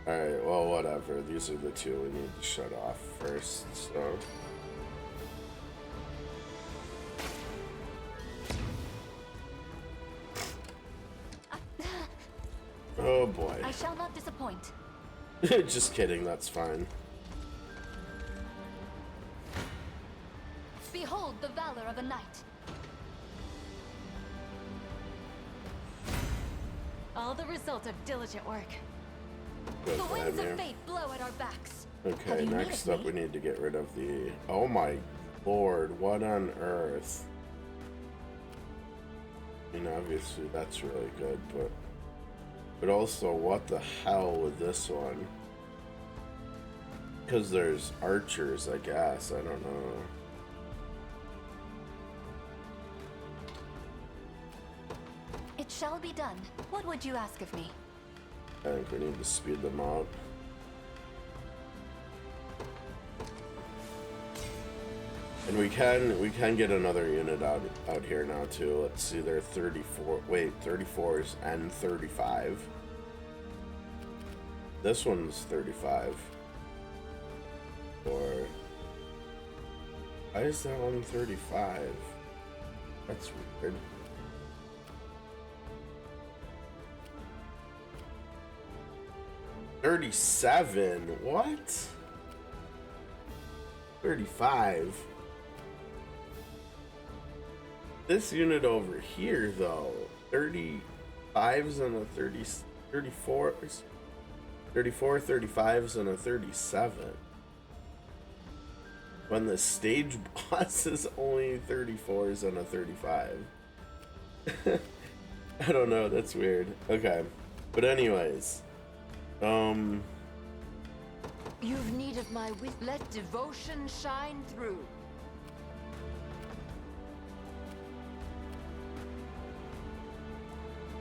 Alright, well, whatever. These are the 2 we need to shut off first, so. Oh boy. I shall not disappoint. Just kidding, that's fine. Behold the valor of a knight. All the result of diligent work. Good The winds plan, of yeah. fate blow at our backs. Okay, next up we need to get rid of the... Oh my lord, what on earth? I mean, obviously that's really good, but also, what the hell with this one? Because there's archers, I guess. I don't know. It shall be done. What would you ask of me? I think we need to speed them up. And we can get another unit out here now too. Let's see, they're 34. Wait, 34s and 35. This one's 35. Or why is that one 35? That's weird. $37? What? 35. This unit over here, though, 35s and a 34s, 34, 35s and a 37. When the stage boss is only 34s and a 35. I don't know, that's weird. Okay, but anyways, You've need of my wit. Let devotion shine through.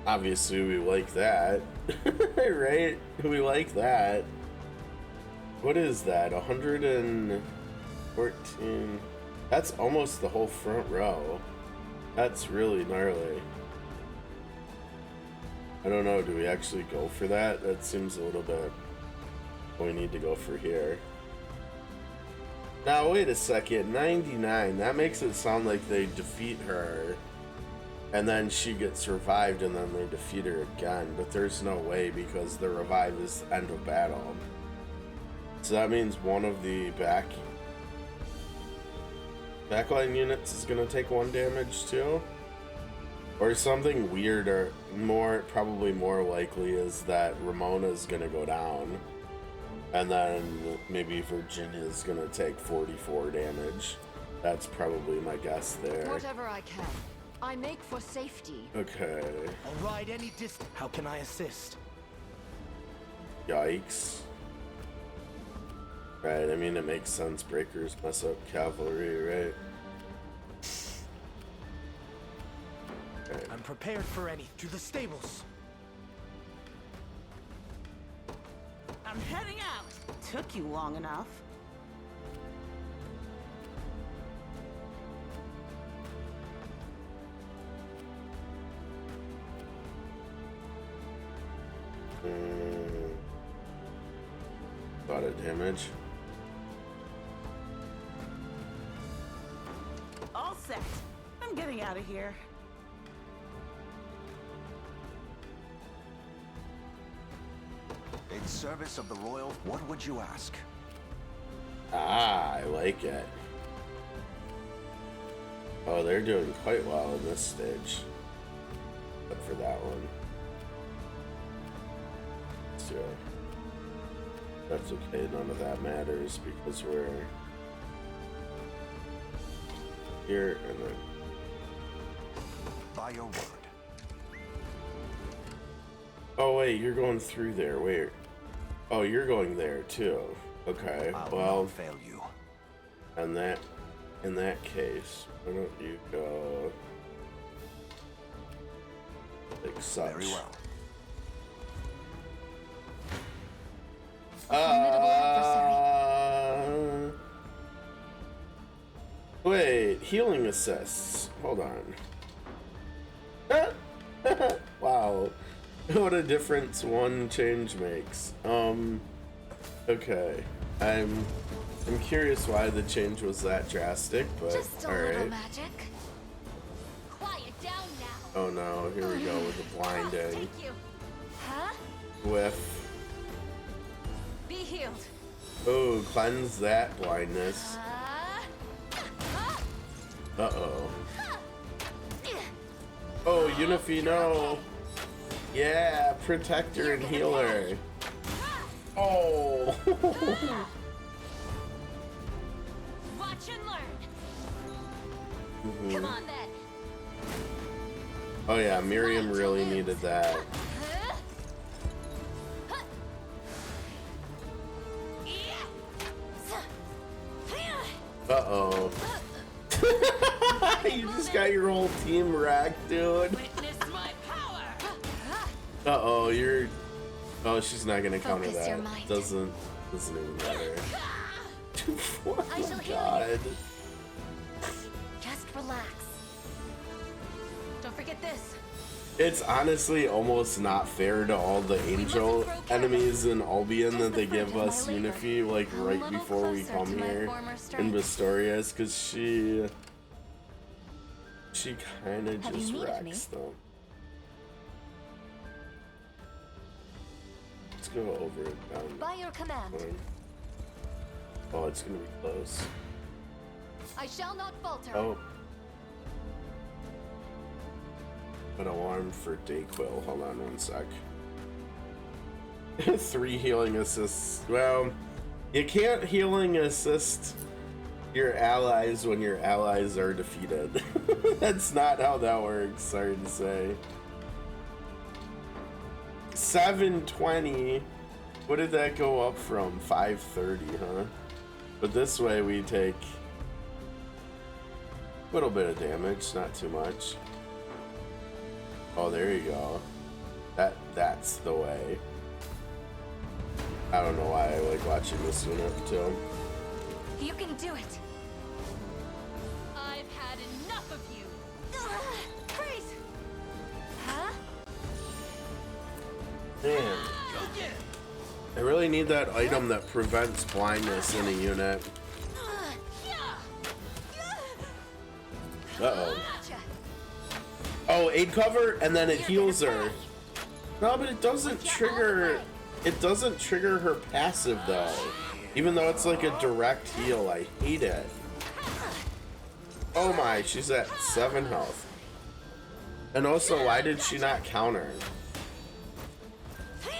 Obviously, we like that. Right? We like that. What is that? 114. That's almost the whole front row. That's really gnarly. I don't know, do we actually go for that? That seems a little bit what we need to go for here. Now, wait a second. 99. That makes it sound like they defeat her. And then she gets revived and then they defeat her again. But there's no way because the revive is end of battle. So that means one of the backline units is going to take 1 damage too. Or something weird, or probably more likely is that Ramona is going to go down. And then maybe Virginia is going to take 44 damage. That's probably my guess there. Whatever I can. I make for safety. Okay. I'll ride any distance. How can I assist? Yikes. Right, I mean, it makes sense. Breakers mess up cavalry, right? Okay. I'm prepared for any. To the stables. I'm heading out. Took you long enough. Lot of damage. All set. I'm getting out of here. In service of the royal, what would you ask? Ah, I like it. Oh, they're doing quite well in this stage. But for that one. So, that's okay, none of that matters because we're here and then. By your word. Oh wait, you're going through there. Wait. Oh, you're going there too. Okay. I'll not fail you. And in that case, why don't you go like such? Very well. Wait, healing assists. Hold on. Wow. What a difference one change makes. Okay. I'm curious why the change was that drastic, but Just a little magic. Quiet down now. Oh no, here we go with the blinding. Huh? Whiff. Be healed. Oh, cleanse that blindness. Uh-oh. Oh, Unify, no. Yeah, protector and healer. Oh. Watch and learn. Mm-hmm. Come on then. Oh yeah, Miriam really needed that. Uh-oh. You just got your whole team wrecked, dude. Witness my power. Uh-oh, you're... Oh, she's not gonna counter Focus your that. might. Doesn't even matter. Oh I shall my heal god. Just relax. Don't forget this. It's honestly almost not fair to all the angel enemies in Albion that they give us Unify, like, right before we come here in Vistorious, because she kind of just wrecks them. Let's go over it down. By your command. Oh, it's gonna be close. I shall not falter. Oh. An alarm for Dayquil. Hold on one sec. 3 healing assists. Well, you can't healing assist your allies when your allies are defeated. That's not how that works, sorry to say. 720. What did that go up from? 530, huh? But this way we take a little bit of damage, not too much. Oh, there you go. That's the way. I don't know why I like watching this unit too. You can do it. I've had enough of you. Freeze! Huh? Man, I really need that item that prevents blindness in a unit. Uh-oh. Oh, aid cover, and then it heals her. No, but it doesn't trigger. It doesn't trigger her passive though. Even though it's like a direct heal, I hate it. Oh my, she's at 7 health. And also, why did she not counter?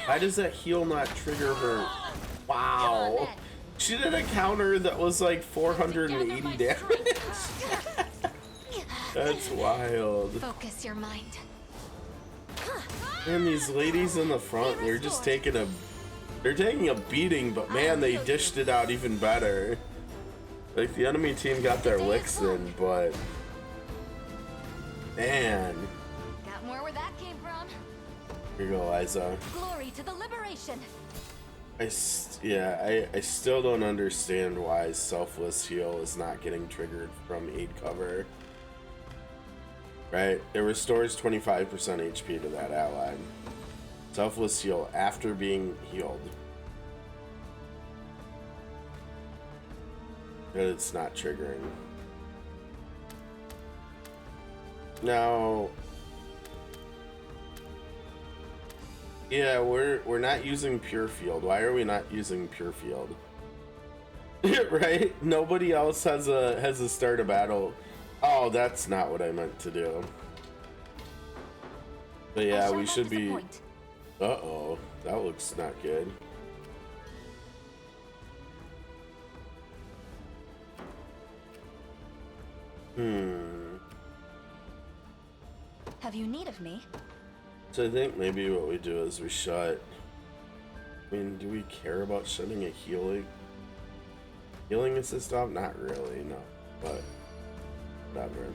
Why does that heal not trigger her? Wow. She did a counter that was like 480 damage. That's wild. Focus your mind. Man, these ladies in the front, they're just taking a beating, but man, they dished it out even better. Like, the enemy team got their licks in, but man. Got more where that came from. Here you go, Liza. Glory to the liberation. I still don't understand why selfless heal is not getting triggered from aid cover. Right? It restores 25% HP to that ally. Selfless heal after being healed. But it's not triggering. Now, yeah, we're not using pure field. Why are we not using pure field? Right? Nobody else has a start a battle. Oh, that's not what I meant to do. But yeah, we should be. Uh-oh, that looks not good. Have you need of me? So I think maybe what we do is we shut. I mean, do we care about shutting a healing assist off? Not really, no. But whatever.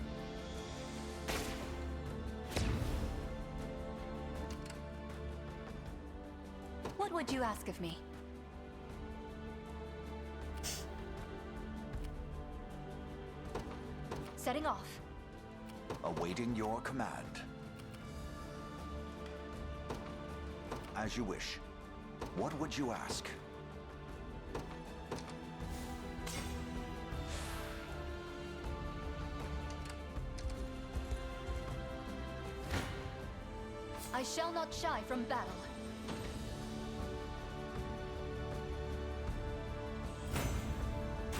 What would you ask of me? Setting off. Awaiting your command. As you wish. What would you ask? I shall not shy from battle.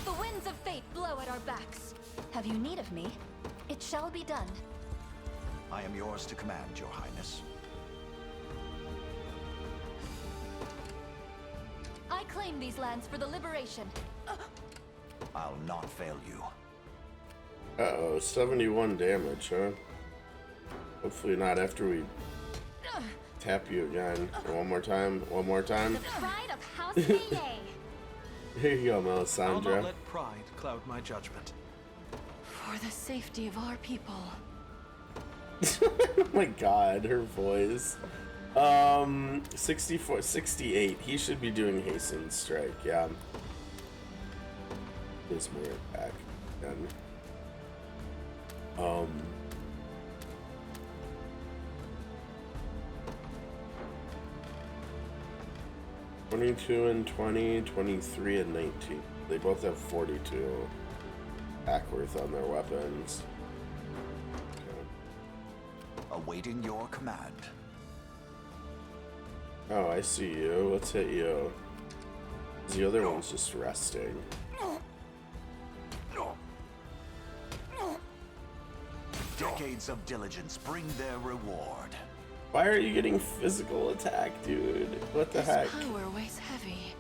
The winds of fate blow at our backs. Have you need of me? It shall be done. I am yours to command, Your Highness. I claim these lands for the liberation. I'll not fail you. Uh-oh, 71 damage, huh? Hopefully not after we tap you again. One more time, one more time. The pride of House Nene. Here you go, Melisandre. I'll not let pride cloud my judgment. For the safety of our people. Oh my god, her voice. 64, 68. He should be doing hasten strike, yeah. There's more attack again. 22 and 20, 23 and 19. They both have 42 attack worth on their weapons. Okay. Awaiting your command. Oh, I see you. Let's hit you. The other one's just resting. Decades of diligence bring their reward. Why are you getting physical attack, dude? What the heck? Power weighs heavy.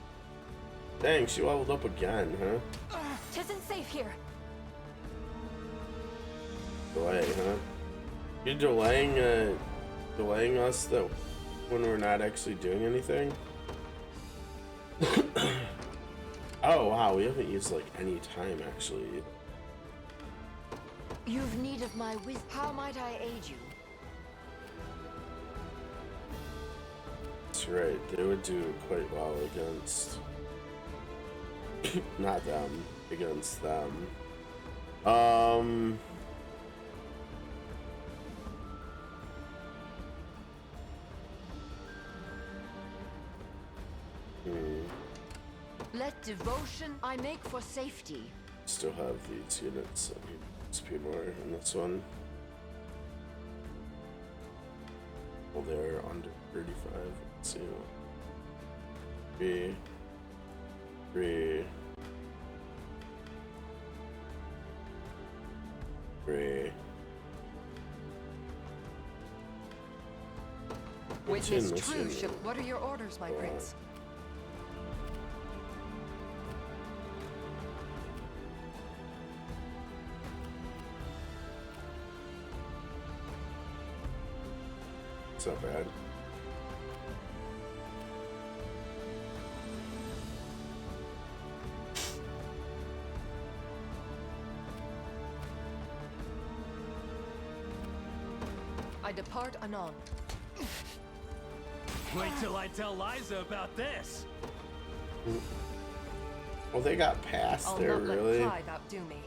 Dang, she leveled up again, huh? Tisn't safe here. Delay, huh? You're delaying us though when we're not actually doing anything? Oh wow, we haven't used like any time actually. You've need of my wisdom. How might I aid you? you're right. They would do quite well against... not them. Against them. Let devotion I make for safety. Still have these units. I need XP more in this one. Well, they're under 35. Let's see. 3. Witness true. What are your orders, my prince? It's not bad. I depart anon. Wait till I tell Liza about this. Well, they got past I'll there, not really. Let pride outdo me.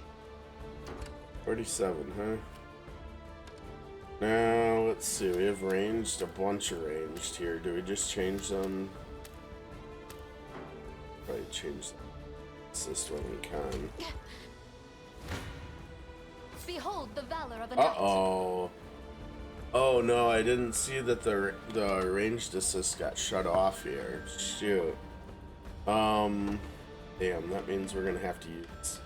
47, huh? Now, let's see. We have ranged, a bunch of ranged here. Do we just change them? Probably change them. Assist when we can. Behold the valor of a knight. Uh-oh. Oh, no, I didn't see that the ranged assist got shut off here. Shoot. Damn, that means we're gonna have to use...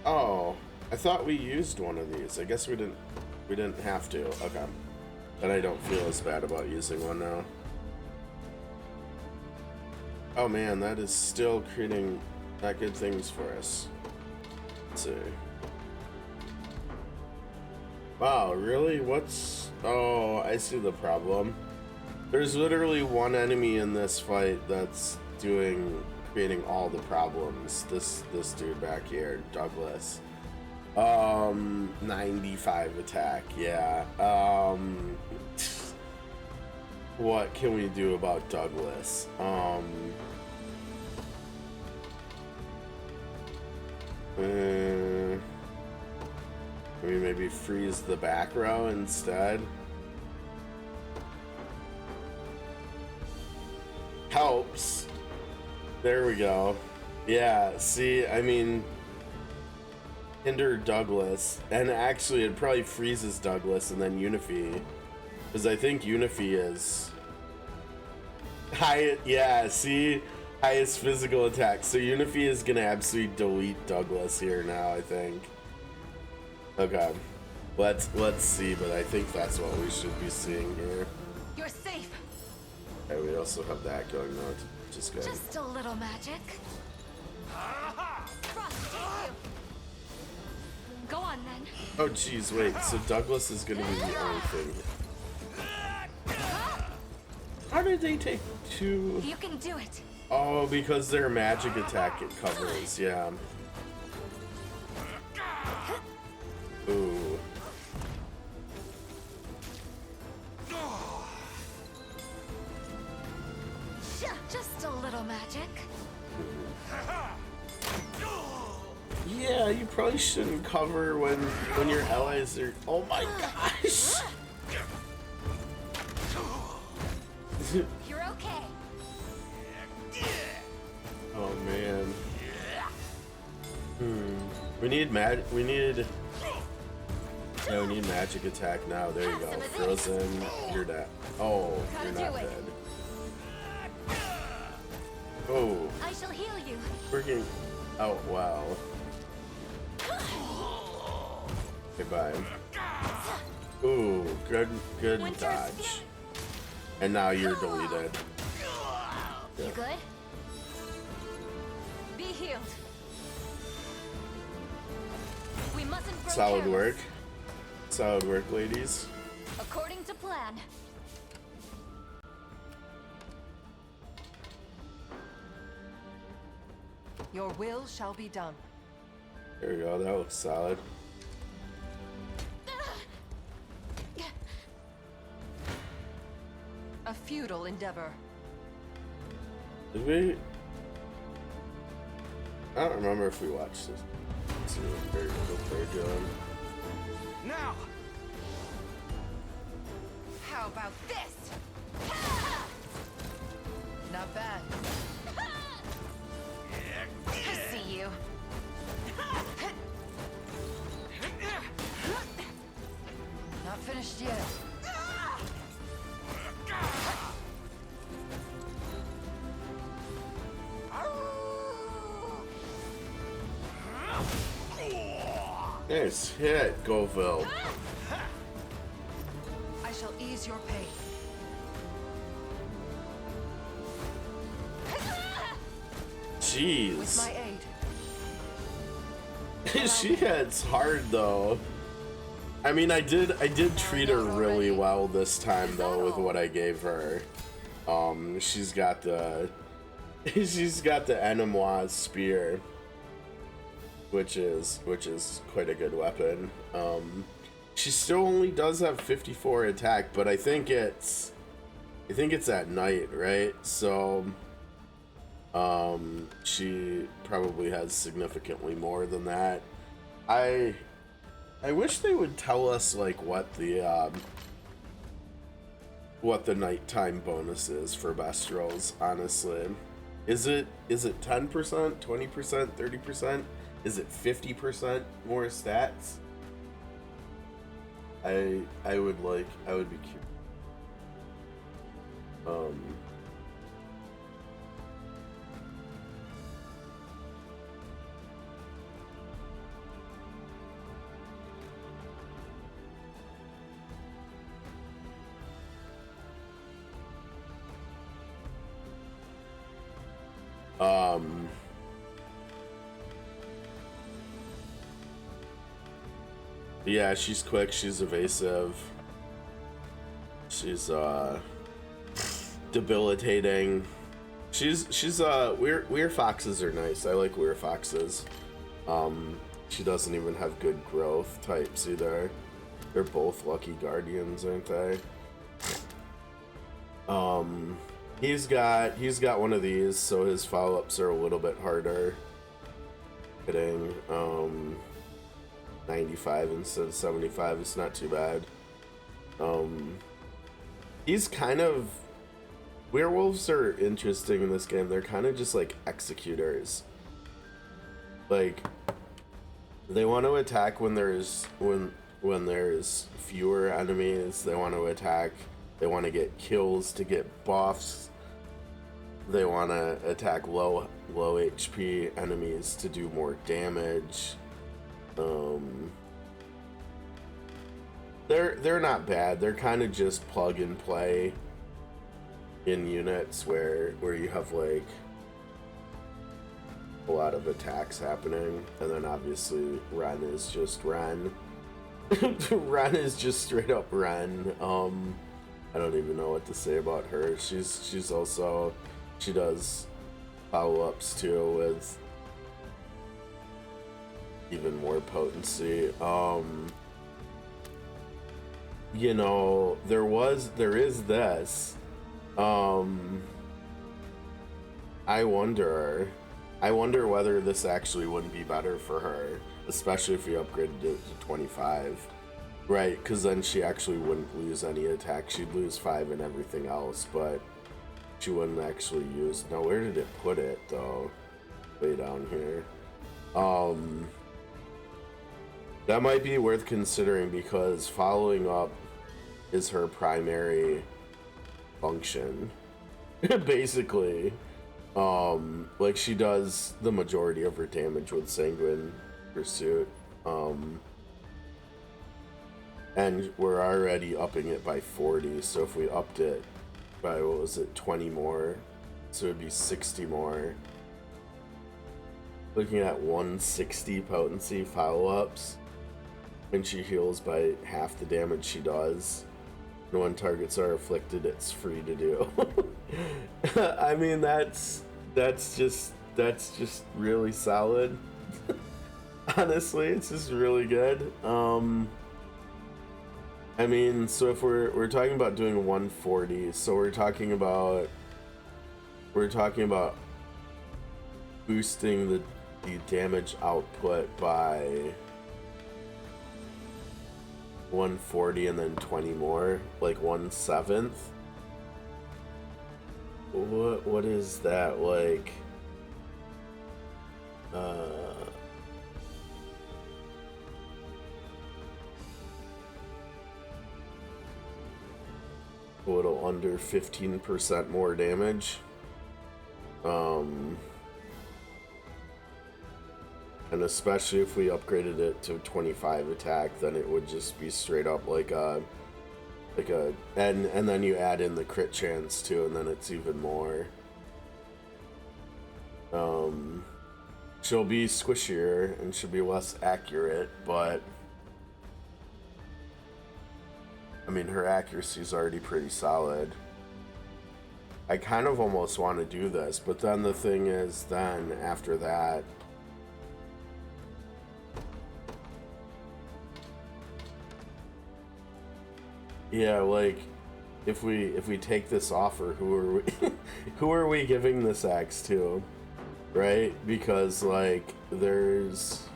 Oh, I thought we used one of these. I guess we didn't have to. Okay. But I don't feel as bad about using one now. Oh man, that is still creating not good things for us. Let's see. Wow, really? What's... Oh, I see the problem. There's literally one enemy in this fight that's creating all the problems. This dude back here, Douglas. 95 attack, yeah. What can we do about Douglas? We maybe freeze the back row instead. Helps. There we go. Yeah, see, I mean, hinder Douglas, and actually it probably freezes Douglas and then Unify, because I think Unify is high. Yeah, see, highest physical attack. So Unify is gonna absolutely delete Douglas here now, I think. Okay, let's see, but I think that's what we should be seeing here. You're safe. Okay, we also have that going on, which is good. Just a little magic. Frost, take you. Go on then. Oh geez, wait, so Douglas is gonna be the only thing. How did they take two? You can do it. Oh, because their magic attack it covers, yeah. Ooh. Just a little magic. Yeah, you probably shouldn't cover when your allies are... Oh my gosh! You're okay. Oh man. We need Yeah, we need magic attack now. There you go. Frozen. You're dead. Oh, you're not dead. Oh. I shall heal you. Freaking. Oh, wow. Okay, bye. Ooh, good dodge. And now you're deleted. You good? Be healed. We mustn't grow Solid careless. work. Solid work, ladies. According to plan. Your will shall be done. There we go. That looks solid. A few futile endeavor. Did we? I don't remember if we watched this. Let's see what they're doing. Now! How about this? Not bad. I see you. Not finished yet. Nice hit, Goville. I shall ease your pain. Jeez. With my aid. She hits hard though. I mean, I did treat her really well this time though with what I gave her. She's got the Enemois spear, which is quite a good weapon. She still only does have 54 attack, but I think it's at night, right? So she probably has significantly more than that. I wish they would tell us like what the nighttime bonus is for best rolls, honestly. Is it 10%, 20%, 30%? Is it 50% more stats? I would be curious. Yeah, she's quick, she's evasive. She's debilitating. She's weird foxes are nice. I like weird foxes. She doesn't even have good growth types either. They're both lucky guardians, aren't they? He's got one of these, so his follow-ups are a little bit harder. Hitting 95 instead of 75 is not too bad. He's kind of... Werewolves are interesting in this game. They're kind of just like executors. Like, they want to attack when there's fewer enemies. They want to attack. They want to get kills to get buffs. They want to attack low HP enemies to do more damage. They're not bad. They're kind of just plug and play in units where you have like a lot of attacks happening, and then obviously Ren is just Ren. Ren is just straight up Ren. I don't even know what to say about her. She's also, she does follow-ups too with even more potency. You know, there is this. I wonder whether this actually wouldn't be better for her, especially if we upgraded it to 25. Right, because then she actually wouldn't lose any attack. She'd lose 5 in everything else, but she wouldn't actually use... Now, where did it put it, though? Way down here. That might be worth considering, because following up is her primary function. Basically. Like, she does the majority of her damage with Sanguine Pursuit. And we're already upping it by 40, so if we upped it by, what was it, 20 more, so it'd be 60 more. Looking at 160 potency follow-ups, and she heals by half the damage she does. And when targets are afflicted, it's free to do. I mean, that's just really solid. Honestly, it's just really good. I mean, so if we're talking about doing 140, so we're talking about boosting the damage output by 140 and then 20 more, like 1/7. What is that like? A little under 15% more damage. And especially if we upgraded it to 25 attack, then it would just be straight up like a and then you add in the crit chance too, and then it's even more. She'll be squishier and should be less accurate, but I mean, her accuracy is already pretty solid. I kind of almost want to do this, but then the thing is, then after that, yeah, like if we take this offer, who are we who are we giving this axe to, right? Because like there's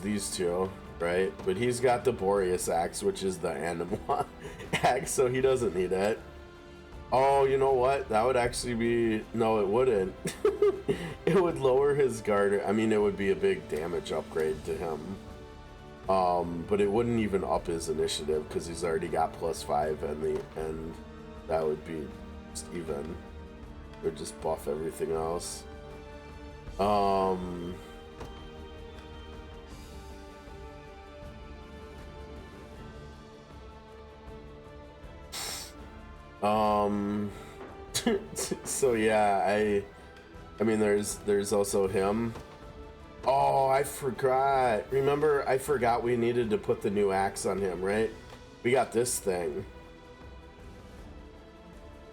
these two, right? But he's got the Boreas axe, which is the animal axe, so he doesn't need it. Oh, you know what? That would actually be... No, it wouldn't. It would lower his guard. I mean, it would be a big damage upgrade to him. But it wouldn't even up his initiative because he's already got +5, and that would be just even. It would just buff everything else. So yeah, I mean there's also him. Oh, I forgot. Remember, I forgot we needed to put the new axe on him, right? We got this thing.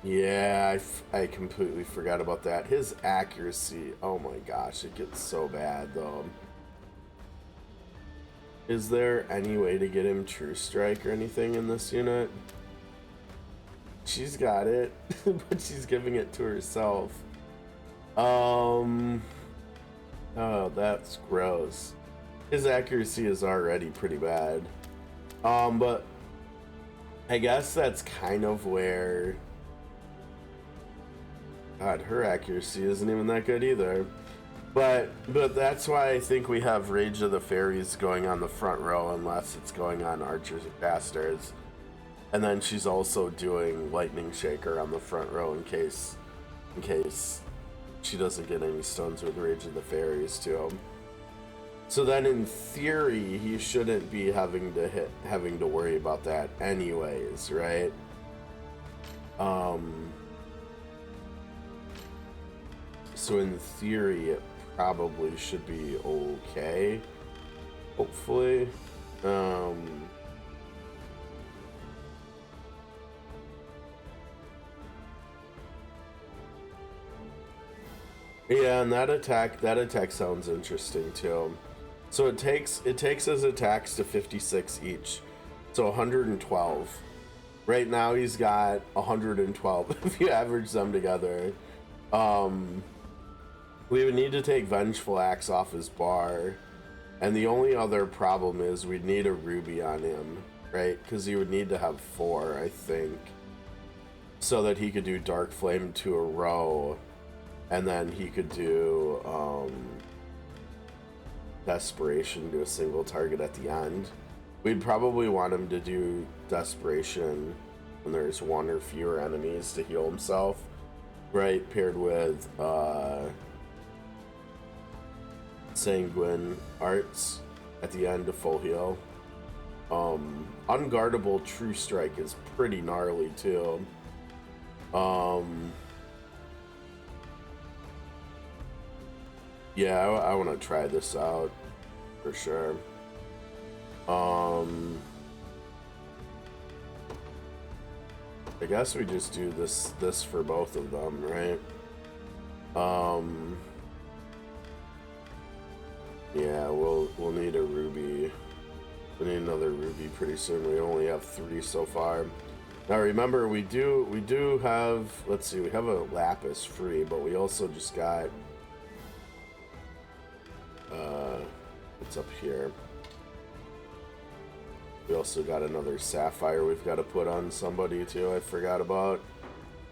Yeah, I completely forgot about that. His accuracy, oh my gosh, it gets so bad though. Is there any way to get him True Strike or anything in this unit? She's got it, but she's giving it to herself. Oh, that's gross. His accuracy is already pretty bad. But I guess that's kind of where... God, her accuracy isn't even that good either. But that's why I think we have Rage of the Fairies going on the front row, unless it's going on Archers and Bastards. And then she's also doing Lightning Shaker on the front row in case she doesn't get any stones with Rage of the Fairies too. So then in theory he shouldn't be having to worry about that anyways, right? So in theory it probably should be okay. Hopefully. Yeah, and that attack sounds interesting too. So it takes his attacks to 56 each, so 112. Right now he's got 112 if you average them together. We would need to take Vengeful Axe off his bar, and the only other problem is we'd need a Ruby on him, right? Because he would need to have 4, I think, so that he could do Dark Flame 2 a row. And then he could do Desperation to a single target at the end. We'd probably want him to do Desperation when there's 1 or fewer enemies to heal himself, right? Paired with Sanguine Arts at the end to full heal. Unguardable True Strike is pretty gnarly too. Yeah, I want to try this out for sure. I guess we just do this for both of them, right? Yeah, we'll need a ruby. We need another ruby pretty soon. We only have 3 so far. Now remember, we do have, let's see, we have a lapis free, but we also just got it's up here. We also got another sapphire we've got to put on somebody too. I forgot about.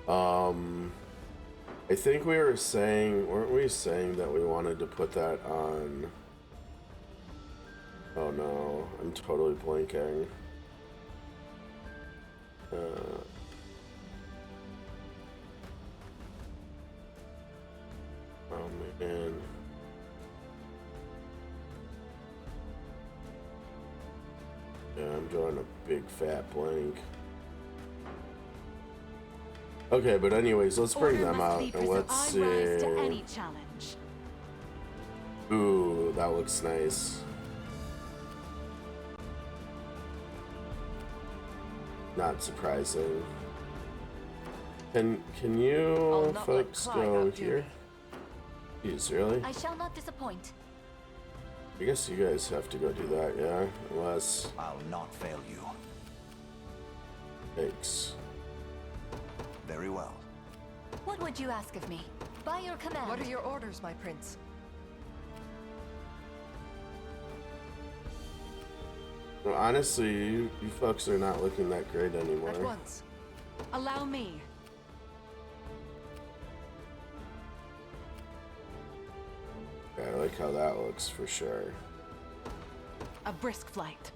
I think we were saying, weren't we saying that we wanted to put that on? Oh no, I'm totally blanking. Oh man. Yeah, I'm drawing a big fat blank. Okay, but anyways, let's bring them out and let's see. I rise to any challenge. Ooh, that looks nice. Not surprising. Can you folks go here? Jeez, really? I shall not disappoint. I guess you guys have to go do that, yeah? Unless... I'll not fail you. Thanks. Very well. What would you ask of me? By your command. What are your orders, my prince? Well, honestly, you folks are not looking that great anymore. At once. Allow me. Yeah, I like how that looks for sure. A brisk flight.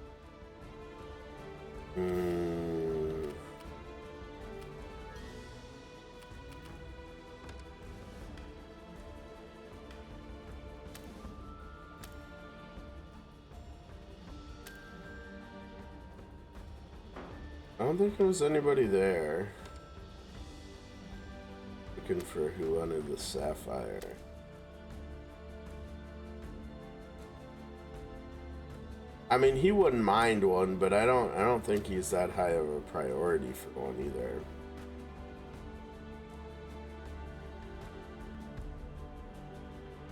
I don't think there was anybody there. Looking for who wanted the sapphire. I mean, he wouldn't mind one, but I don't think he's that high of a priority for one either.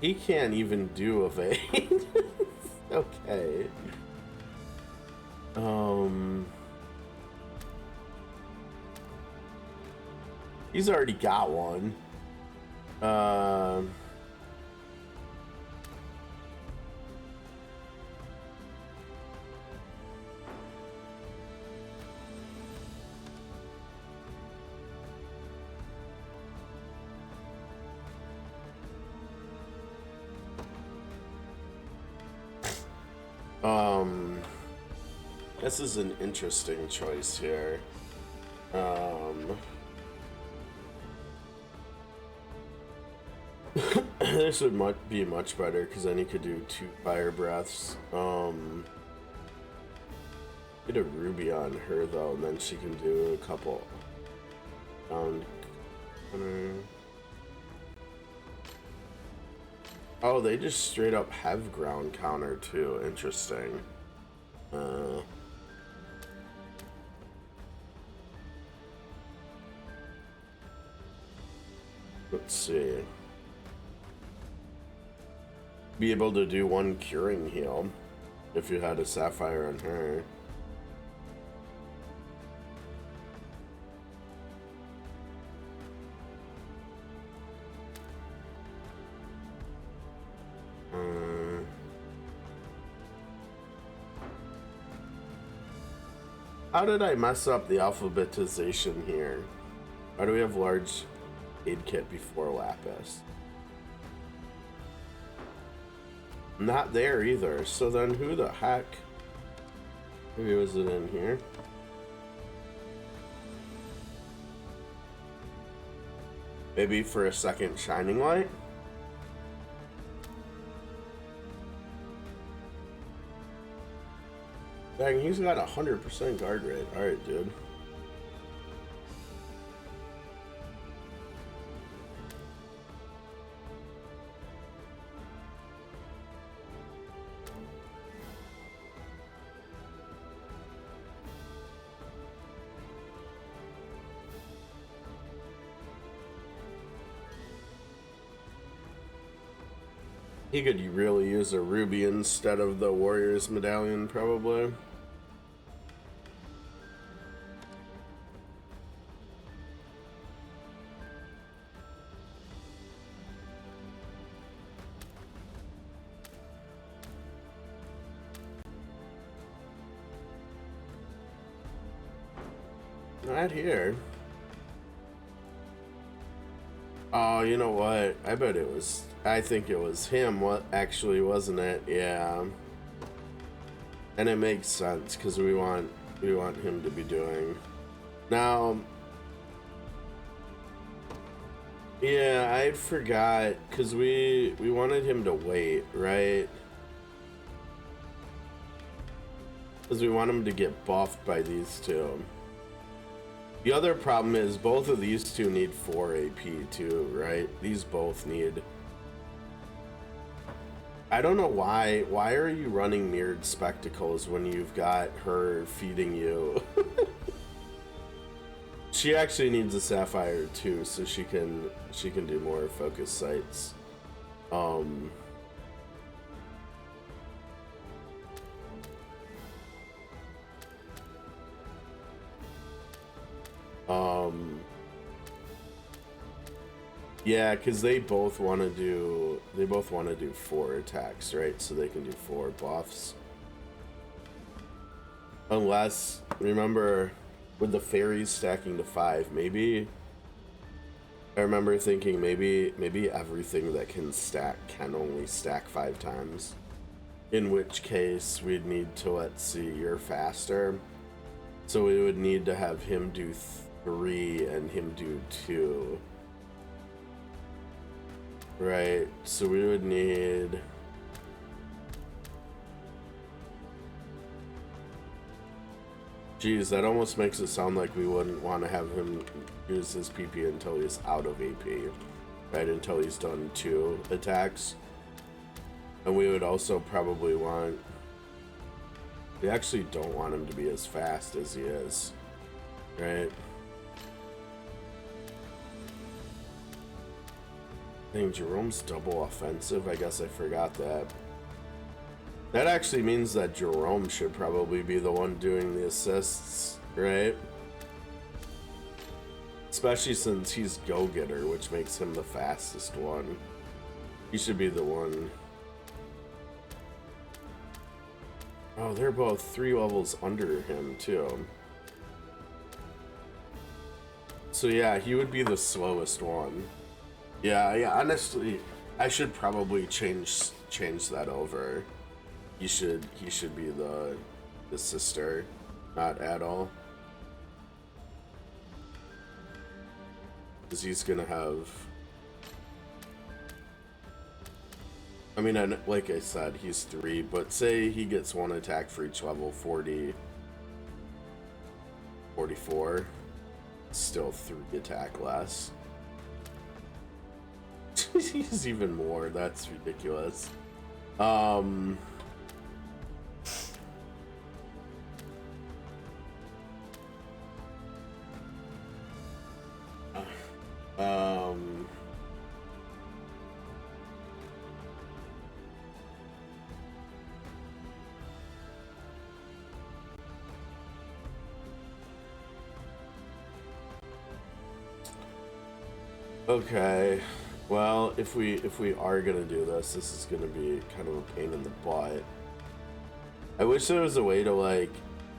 He can't even do evade. Okay. He's already got one. This is an interesting choice here. This would be much better because then he could do 2 fire breaths. Get a ruby on her though, and then she can do a couple. Oh, they just straight up have ground counter too. Interesting. Let's see. Be able to do 1 curing heal if you had a sapphire on her. How did I mess up the alphabetization here? Why do we have large aid kit before lapis? Not there either. So then who the heck? Maybe was it in here? Maybe for a second shining light? Dang, he's got 100% guard rate. Alright, dude. He could really use a ruby instead of the warrior's medallion, probably. Not here. Oh, you know what? I bet it was. I think it was him. What actually, wasn't it? Yeah. And it makes sense because we want him to be doing. Now. Yeah, I forgot because we wanted him to wait, right? Because we want him to get buffed by these two. The other problem is both of these two need 4 AP too, right? These both need. I don't know why. Why are you running mirrored spectacles when you've got her feeding you? She actually needs a sapphire too, so she can do more focus sights. Yeah, because they both want to do 4 attacks, right? So they can do 4 buffs. Unless, remember, with the fairies stacking to 5, maybe. I remember thinking maybe everything that can stack can only stack 5 times. In which case we'd need to, let's see, you're faster. So we would need to have him do 3 and him do 2. Right, so we would need. Geez, that almost makes it sound like we wouldn't want to have him use his PP until he's out of AP, right? Until he's done 2 attacks. And we would also probably want. We actually don't want him to be as fast as he is, right? Dang, Jerome's double offensive. I guess I forgot that. That actually means that Jerome should probably be the one doing the assists, right? Especially since he's go-getter, which makes him the fastest one. He should be the one. Oh, they're both 3 levels under him, too. So yeah, he would be the slowest one. Yeah, honestly, I should probably change that over. He should be the sister, not Adol. Because he's gonna have. I mean, like I said, he's 3, but say he gets 1 attack for each level, 40, 44, still 3 attack less. He's even more. That's ridiculous. Okay. Well, if we are gonna do this, this is gonna be kind of a pain in the butt. I wish there was a way to, like,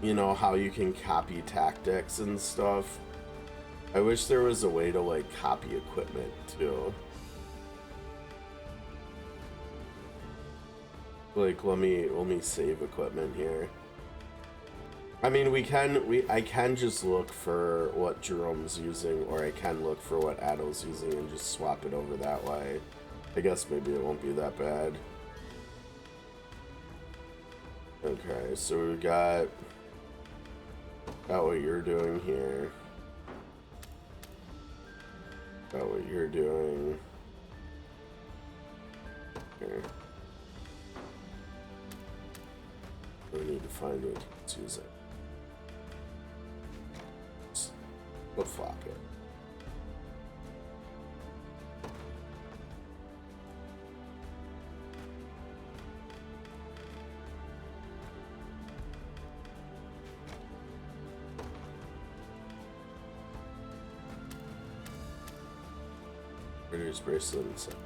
you know how you can copy tactics and stuff. I wish there was a way to, like, copy equipment too. Like, let me save equipment here. I mean, I can just look for what Jerome's using, or I can look for what Adol's using and just swap it over that way. I guess maybe it won't be that bad. Okay, so we got what you're doing here. Got what you're doing. Here. We need to find what he's using. We'll flop it. Ritter's bracelet and stuff.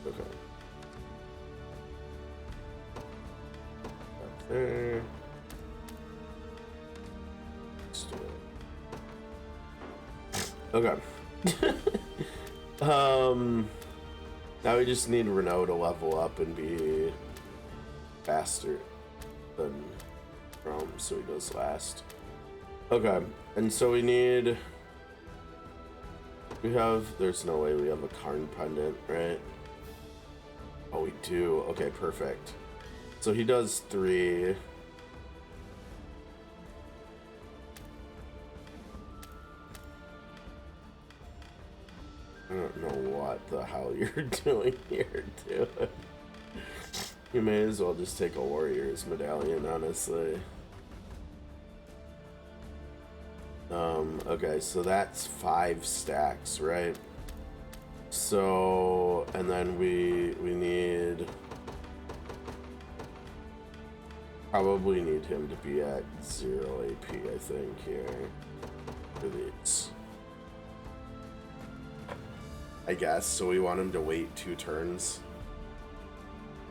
Okay. Up there. Let's do it. Okay. Now we just need Renault to level up and be faster than Rome, so he goes last. Okay, and so we have, there's no way we have a Karn pendant, right? Oh, we do. Okay, perfect. So he does 3. I don't know what the hell you're doing here, dude. You may as well just take a warrior's medallion, honestly. Okay, so that's 5 stacks, right? So, and then we need, probably need him to be at 0 AP, I think, here for these. I guess, so we want him to wait 2 turns.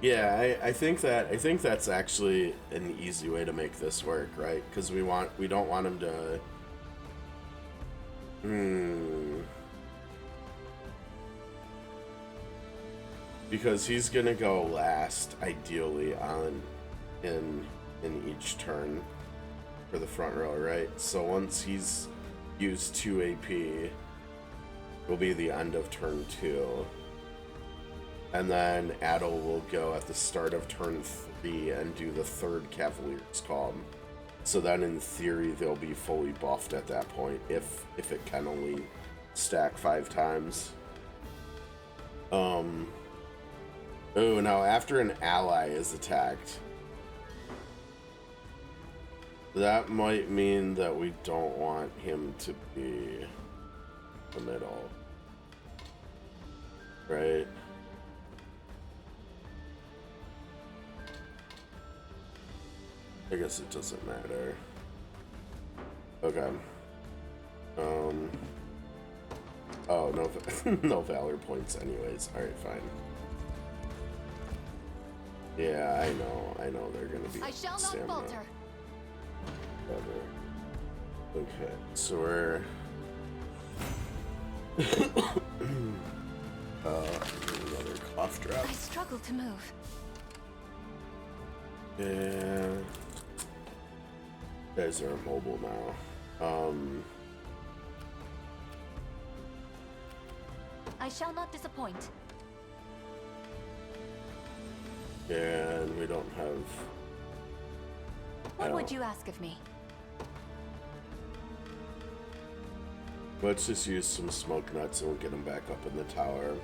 Yeah, I think that's actually an easy way to make this work, right? Because we don't want him to. Because he's gonna go last, ideally, in each turn for the front row, right? So once he's used 2 AP, will be the end of turn 2. And then Adel will go at the start of turn 3 and do the 3rd Cavalier's Calm. So then in theory they'll be fully buffed at that point if it can only stack 5 times. Oh, now after an ally is attacked, that might mean that we don't want him to be the middle. Right? I guess it doesn't matter. Okay. Oh, no, no valor points anyways. Alright, fine. Yeah, I know they're gonna be I shall not stamina. falter. Whatever. Okay, so we're another cough drop. I struggle to move. Yeah. You guys are immobile now. I shall not disappoint. And we don't have. What would you ask of me? Let's just use some smoke nuts and we'll get them back up in the tower.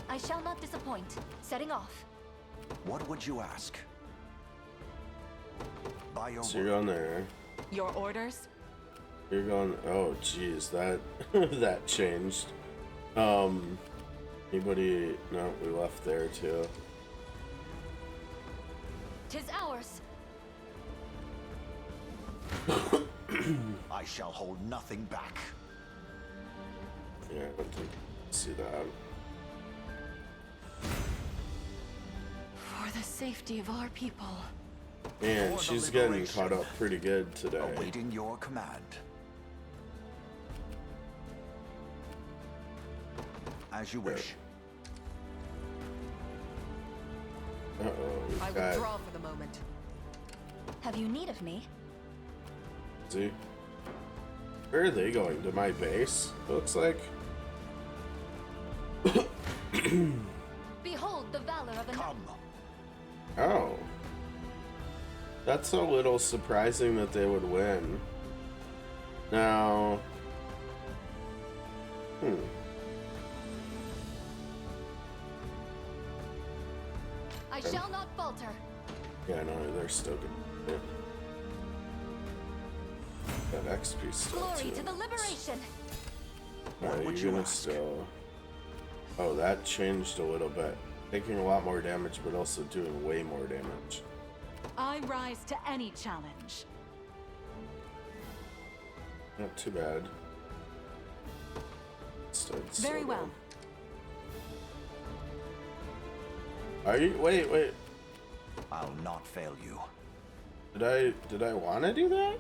I shall not disappoint. Setting off. What would you ask? By your So you're going there. Your orders? You're going. Oh, geez, that that changed. Anybody? No, we left there too. 'Tis ours. I shall hold nothing back. Yeah, I don't think I see that. For the safety of our people. Man, she's getting caught up pretty good today. Awaiting your command. As you wish. Uh-oh. I withdraw for the moment. Have you need of me? See? Where are they going? To my base? Looks like. Behold the valor of a Come. Oh. That's a little surprising that they would win. Now. I shall not falter. Yeah, no, they're still good. Yeah. That XP still Glory too. to the liberation. Alright, you're gonna still. Oh, that changed a little bit. Taking a lot more damage, but also doing way more damage. I rise to any challenge. Not too bad. Very well. Are you? Wait. I'll not fail you. Did I want to do that?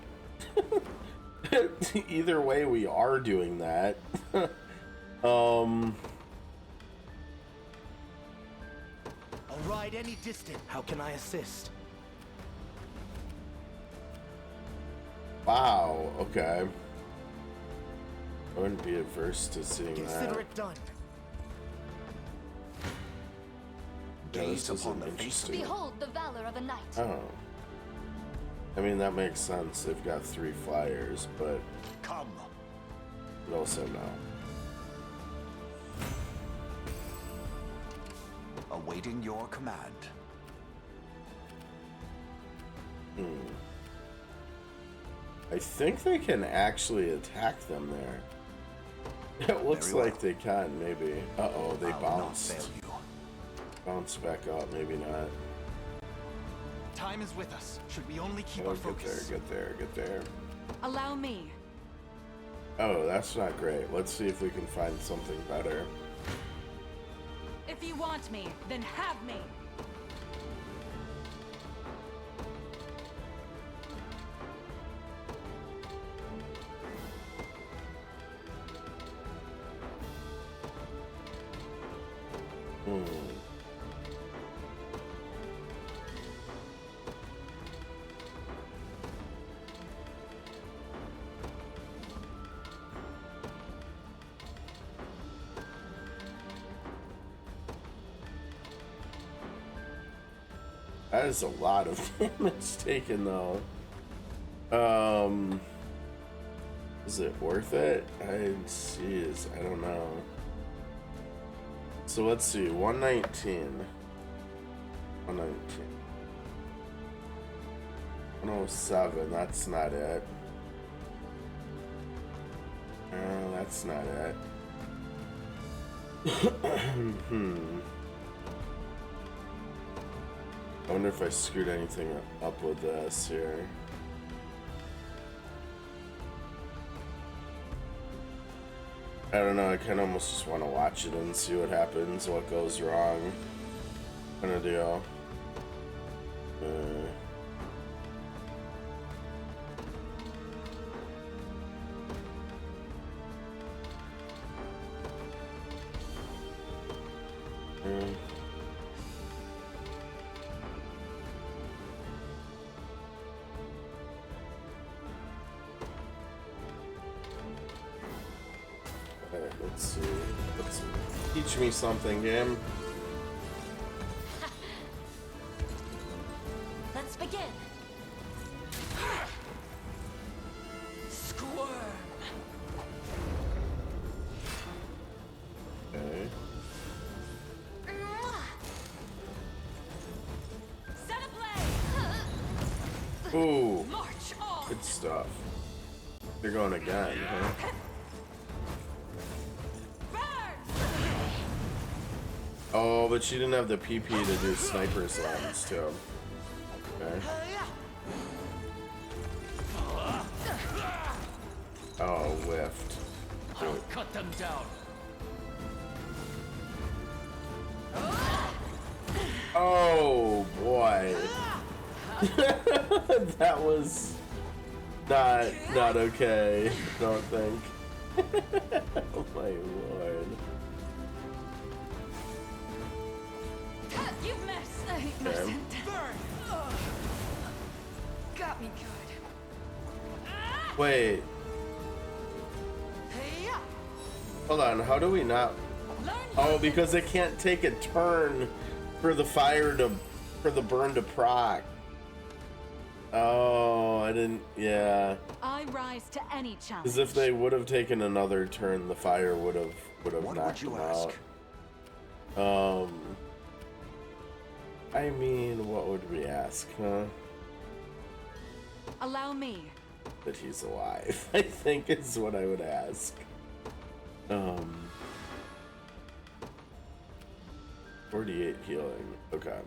Either way, we are doing that. I'll ride any distance. How can I assist? Wow. Okay. I wouldn't be averse to seeing Consider that. it done. Yeah, this isn't interesting. Behold the valor of a knight. Oh. I mean, that makes sense. They've got 3 flyers, but Come. but also no. Awaiting your command. I think they can actually attack them there. It looks Very well. like they can, maybe. Uh-oh, they I'll not bounced. fail you. Bounce back up, maybe not. Time is with us. Should we only keep Oh, our get focus? there. Allow me. Oh, that's not great. Let's see if we can find something better. If you want me, then have me. That is a lot of damage taken, though. Is it worth it? I don't know. So let's see, 119. 119. 107, that's not it. That's not it. I wonder if I screwed anything up with this here. I don't know, I kind of almost just want to watch it and see what happens, what goes wrong. Kind of deal. Let's see. Teach me something, game. Let's begin. Squirm. Okay. Set a blade. Ooh, March on. good stuff. They're going again, huh? Oh, but she didn't have the PP to do sniper slams too. Okay. Oh, whiffed. I'll cut them down. Oh boy. That was not okay, I don't think. Oh my lord. You missed. I mustn't. Got me good. Wait. Hold on, how do we not? Oh, because it can't take a turn for the burn to proc. Oh, I didn't, yeah. I rise to any challenge. As if they would have taken another turn, the fire would have knocked them out. I mean, what would we ask, huh? Allow me. that he's alive, I think is what I would ask. 48 healing. Okay.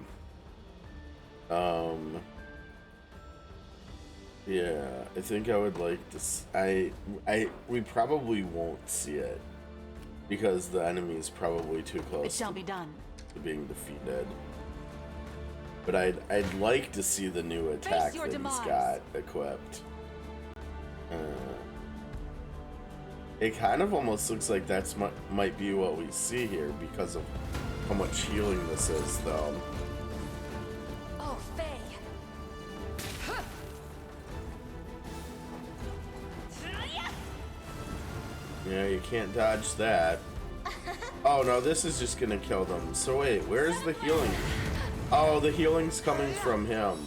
Yeah, I think I would like to. We probably won't see it because the enemy's probably too close. It shall be done. To being defeated. But I'd like to see the new attack that he's got equipped. It kind of almost looks like that's might be what we see here because of how much healing this is, though. Oh, Faye. Yeah, you can't dodge that. Oh no, this is just gonna kill them. So wait, where's the healing? Oh, the healing's coming from him.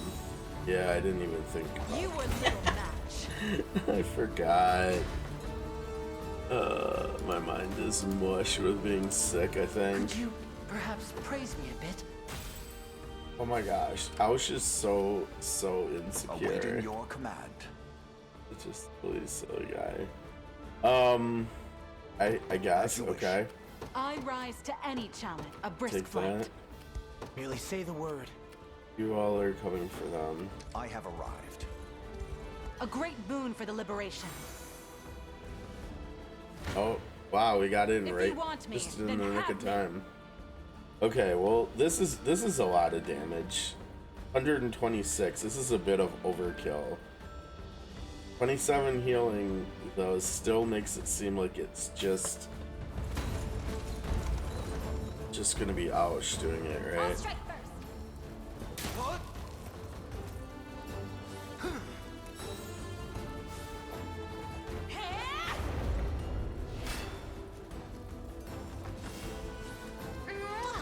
Yeah, I didn't even think about You were little match. I forgot. My mind is mush with being sick, I think. Could you perhaps praise me a bit? Oh my gosh, I was just so insecure. Awaiting your command. It's just really silly guy. I guess, okay. I rise to any challenge. A brisk Take fight. that. Merely say the word. You all are coming for them. I have arrived. A great boon for the liberation. Oh, wow, we got in If right you want me, just in the then nick of have me. time. Okay, well, this is a lot of damage. 126. This is a bit of overkill. 27 healing, though, still makes it seem like it's just gonna be Aush doing it, I'll right? strike first. What?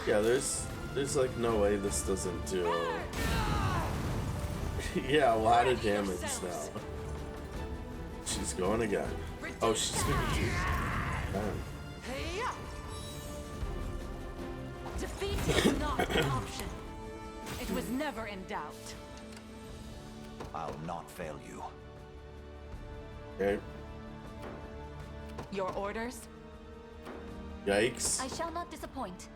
Yeah, there's like no way this doesn't do. Yeah, a lot of damage now. She's going again. Oh, she's gonna do. Defeat is not an option. It was never in doubt. I'll not fail you. Okay. Your orders? Yikes. I shall not disappoint.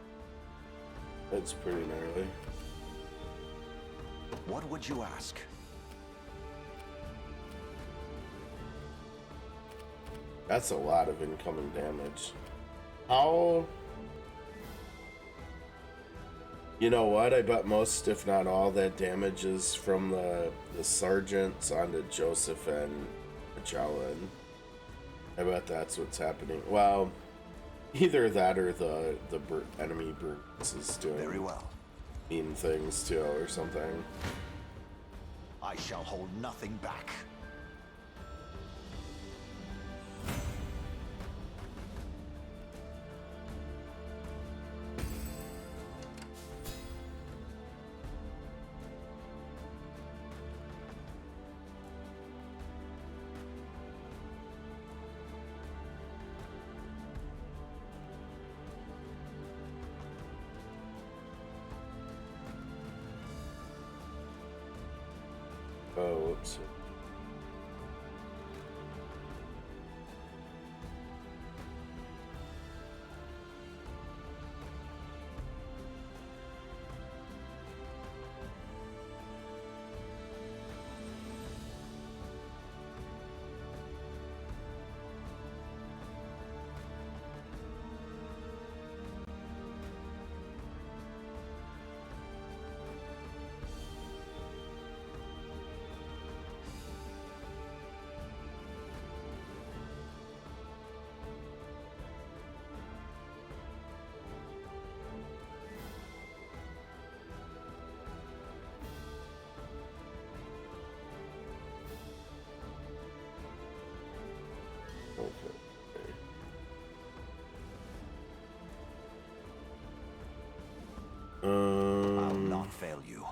That's pretty gnarly. What would you ask? That's a lot of incoming damage. How? You know what? I bet most, if not all, that damage is from the sergeants onto Joseph and Magellan. I bet that's what's happening. Well, either that or the enemy brutes is doing Very well. mean things too, or something. I shall hold nothing back. Oh, whoops. I'll not fail you.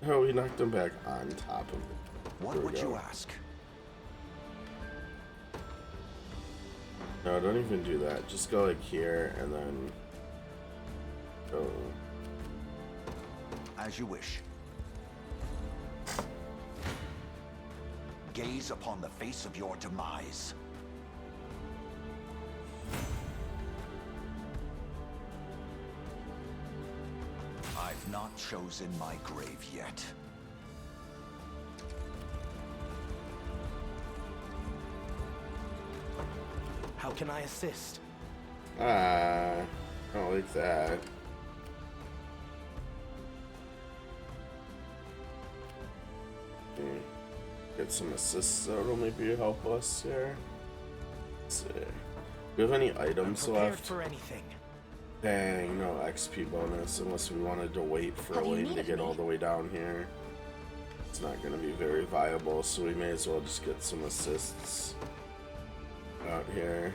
Oh, he knocked him back on top of it. What would you ask? No, don't even do that. Just go like here and then go. As you wish. gaze upon the face of your demise. I've not chosen my grave yet. How can I assist? I don't like that. Get some assists that'll maybe help us here. Let's see. Do we have any items left? For anything. Dang, no XP bonus unless we wanted to wait for a lane to get all the way down here. It's not going to be very viable, so we may as well just get some assists out here.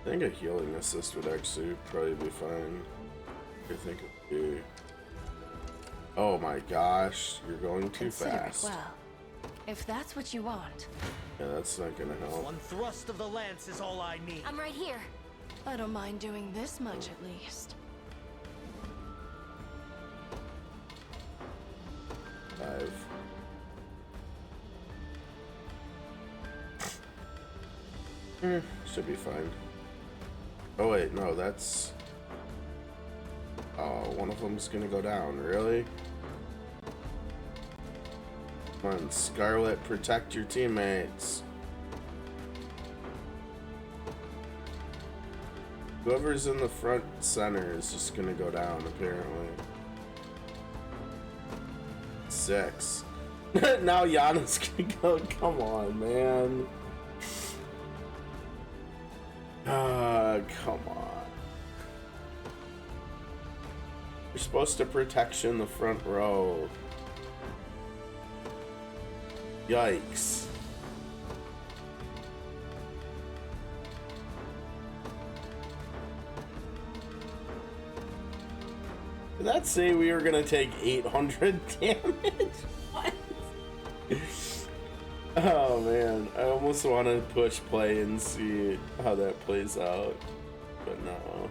I think a healing assist would actually probably be fine. I think it would be. Oh my gosh, you're going too fast. Well, if that's what you want. Yeah, that's not gonna help. One thrust of the lance is all I need. I'm right here. I don't mind doing this much at least. 5. Should be fine. Oh wait, no, that's... Oh, one of them's gonna go down, really? Come on, Scarlet, protect your teammates. Whoever's in the front center is just gonna go down, apparently. 6. Now Yana's gonna go. Come on, man. Come on. You're supposed to protection the front row. Yikes. Did that say we were gonna take 800 damage? What? Oh man, I almost want to push play and see how that plays out, but no.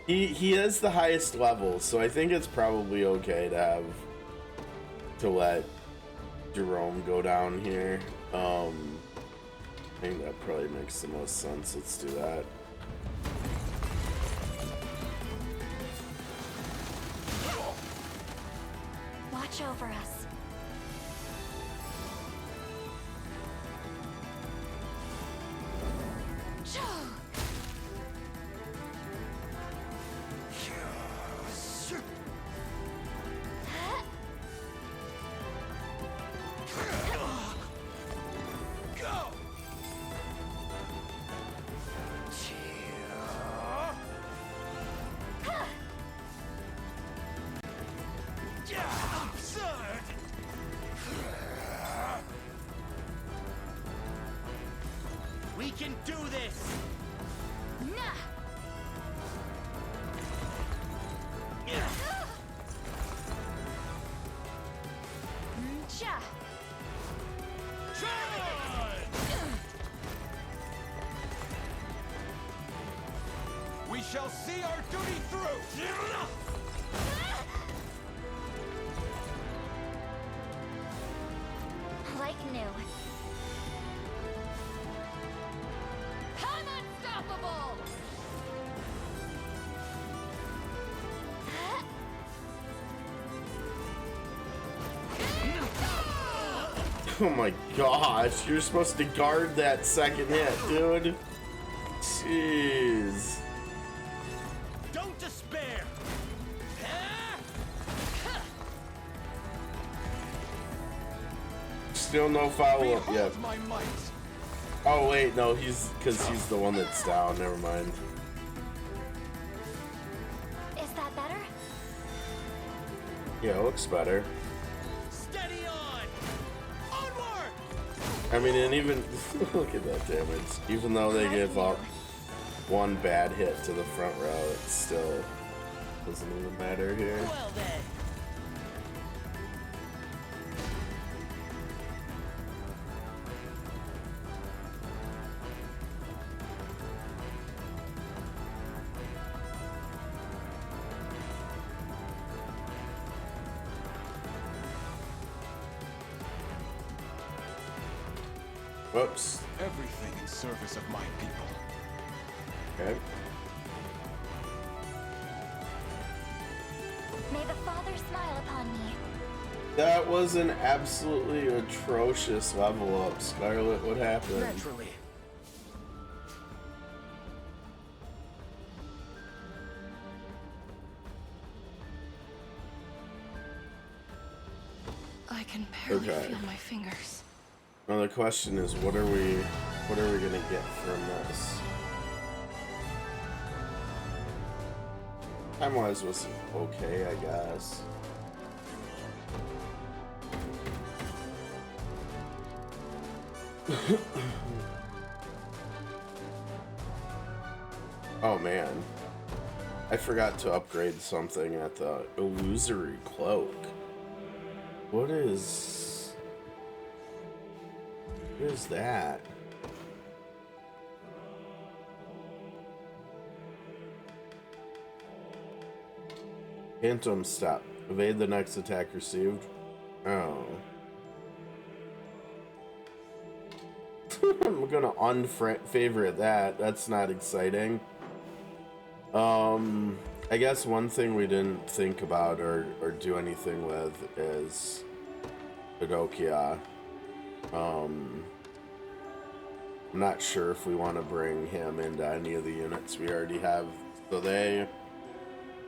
He is the highest level, so I think it's probably okay to let Jerome go down here. I think that probably makes the most sense. Let's do that. Watch over us. We can do this! We shall see our duty through! Like new. I'm unstoppable! Oh my gosh, you're supposed to guard that second hit, dude. Jeez. Don't despair! Still no follow-up yet. My might. Oh wait, no, he's the one that's down. Never mind. Is that better? Yeah, it looks better. Steady on! Onward! I mean, and even look at that damage. Even though they give up one bad hit to the front row, it still doesn't even matter here. Well then. Whoops. Everything in service of my people. Okay. May the Father smile upon me. That was an absolutely atrocious level up, Scarlet. What happened? Naturally. I can barely Okay. feel my fingers. Now the question is, what are we gonna get from this? Time-wise was okay, I guess. Oh man, I forgot to upgrade something at the illusory cloak. What is that? Phantom step. Evade the next attack received. Oh. I'm gonna unfavorite that. That's not exciting. I guess one thing we didn't think about or do anything with is Dodokia. I'm not sure if we want to bring him into any of the units we already have. So they,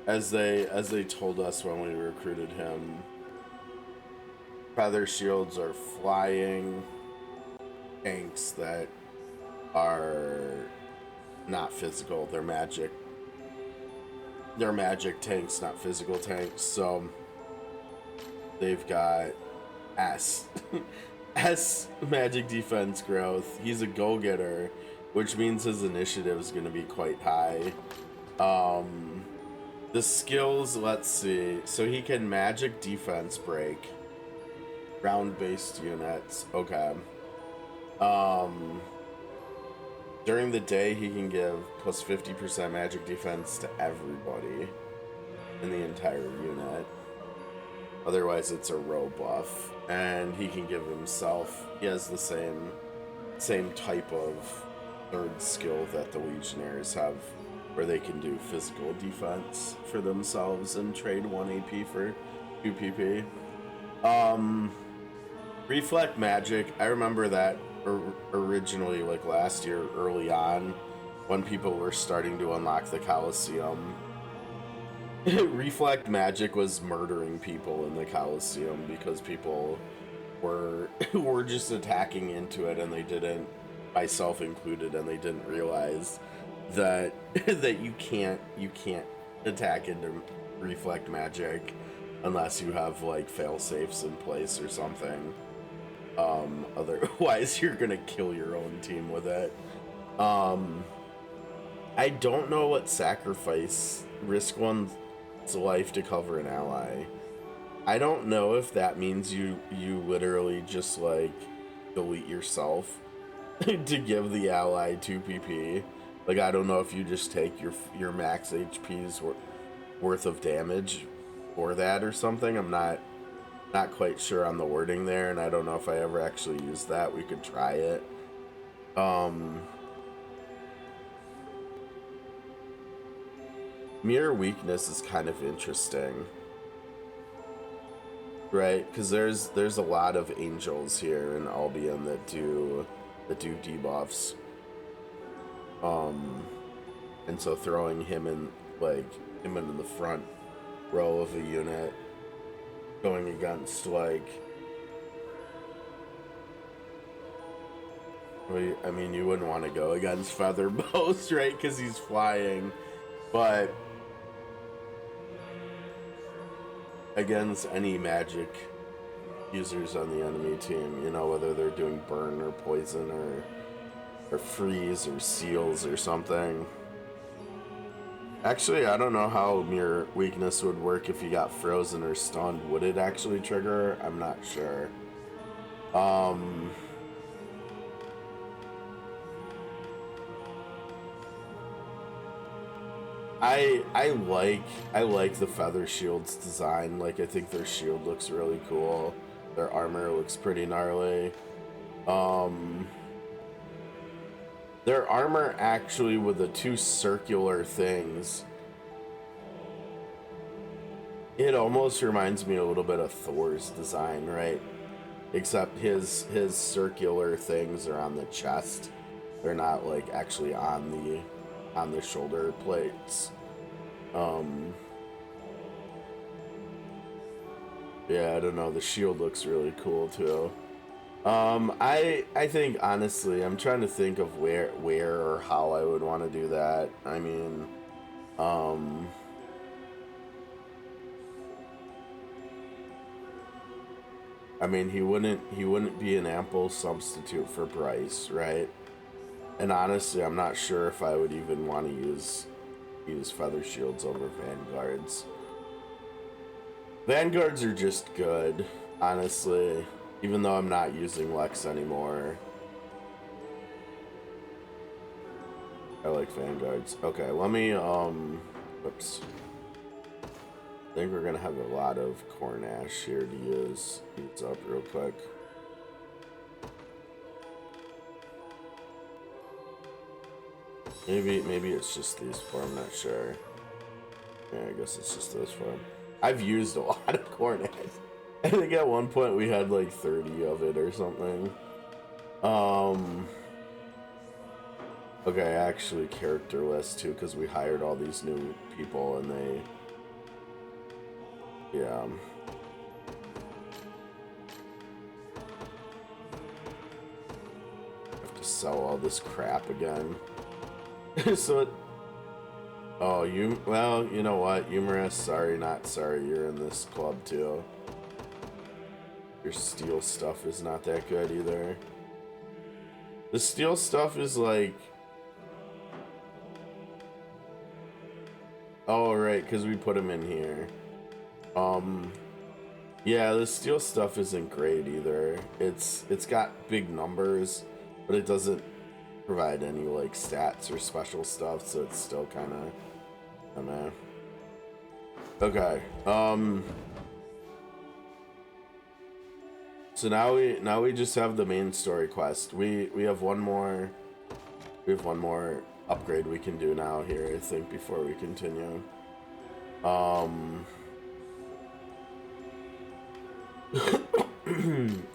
as they told us when we recruited him, feather shields are flying tanks that are not physical. They're magic. They're magic tanks, not physical tanks. So they've got S magic defense growth. He's a go-getter, which means his initiative is going to be quite high. The skills, let's see. So he can magic defense break round-based units. Okay. During the day, he can give plus 50% magic defense to everybody in the entire unit. Otherwise, it's a row buff. And he can give himself, he has the same type of third skill that the Legionnaires have, where they can do physical defense for themselves and trade 1 AP for 2 PP. Reflect magic, I remember that originally, like last year, early on, when people were starting to unlock the Colosseum. Reflect magic was murdering people in the Colosseum because people were just attacking into it, and they didn't, myself included, and they didn't realize that that you can't attack into reflect magic unless you have like fail safes in place or something. Otherwise you're gonna kill your own team with it. I don't know what sacrifice, risk one's life to cover an ally. I don't know if that means you literally just like delete yourself to give the ally 2 PP. Like, I don't know if you just take your max HP's worth of damage for that or something. I'm not quite sure on the wording there, and I don't know if I ever actually used that. We could try it. Mirror weakness is kind of interesting, right? Because there's a lot of angels here in Albion that do debuffs. And so throwing him in the front row of a unit, going against like, I mean, you wouldn't want to go against Feather Boast, right? Because he's flying, but against any magic users on the enemy team, you know, whether they're doing burn or poison or freeze or seals or something. Actually, I don't know how mirror weakness would work if you got frozen or stunned. Would it actually trigger? I'm not sure. I like the Feather Shield's design. Like, I think their shield looks really cool. Their armor looks pretty gnarly. Their armor actually with the two circular things. It almost reminds me a little bit of Thor's design, right? Except his circular things are on the chest. They're not like actually on the shoulder plates. Yeah, I don't know. The shield looks really cool too. I think honestly, I'm trying to think of where or how I would want to do that. I mean, he wouldn't be an ample substitute for Bryce, right? And honestly, I'm not sure if I would even want to use feather shields over vanguards. Vanguards are just good, honestly, even though I'm not using Lex anymore. I like vanguards. Okay, let me whoops. I think we're gonna have a lot of corn ash here to use. Heats up real quick. Maybe it's just these four, I'm not sure. Yeah, I guess it's just those four. I've used a lot of corn ash. I think at one point we had like 30 of it or something. Okay, actually characterless too, because we hired all these new people and they, yeah. Have to sell all this crap again. So it, oh, well, you know what, humorous, sorry, not sorry, you're in this club too. Your steel stuff is not that good either. The steel stuff is like, oh right, because we put them in here. Yeah, the steel stuff isn't great either. It's got big numbers, but it doesn't provide any like stats or special stuff, so it's still kind of meh. Okay. So now we just have the main story quest. We have one more upgrade we can do now here, I think, before we continue.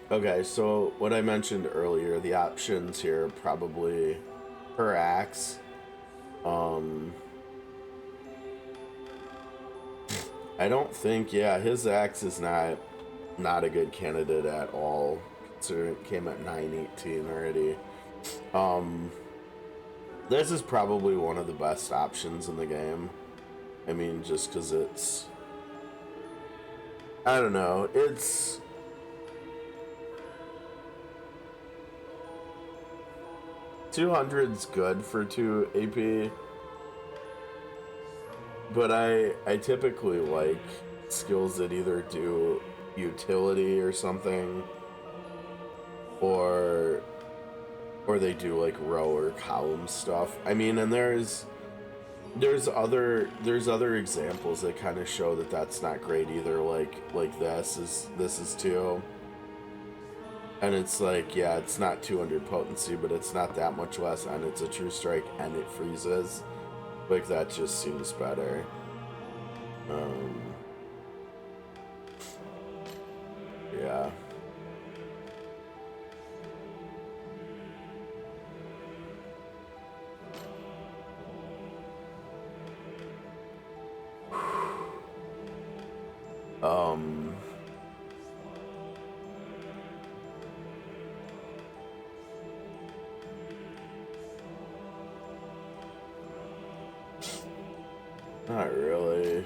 Okay, so what I mentioned earlier, the options here probably per axe. I don't think, yeah, his axe is not a good candidate at all. So it came at 918 already. This is probably one of the best options in the game. I mean, just because it's, I don't know, it's 200's good for 2 AP, but I typically like skills that either do utility or something, or they do like row or column stuff. I mean, and there's other examples that kind of show that that's not great either, like this is too. And it's like, yeah, it's not 200 potency, but it's not that much less, and it's a true strike, and it freezes. Like, that just seems better. Yeah. Not really.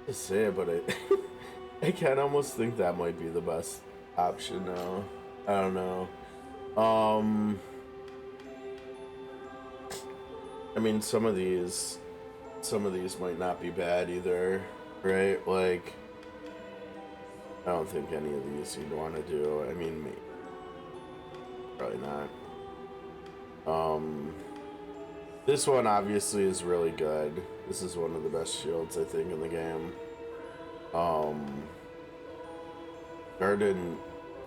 To say it, but I can almost think that might be the best option now. I don't know. I mean, some of these might not be bad either, right? Like, I don't think any of these you'd want to do. I mean, me. Probably not. This one obviously is really good. This is one of the best shields I think in the game.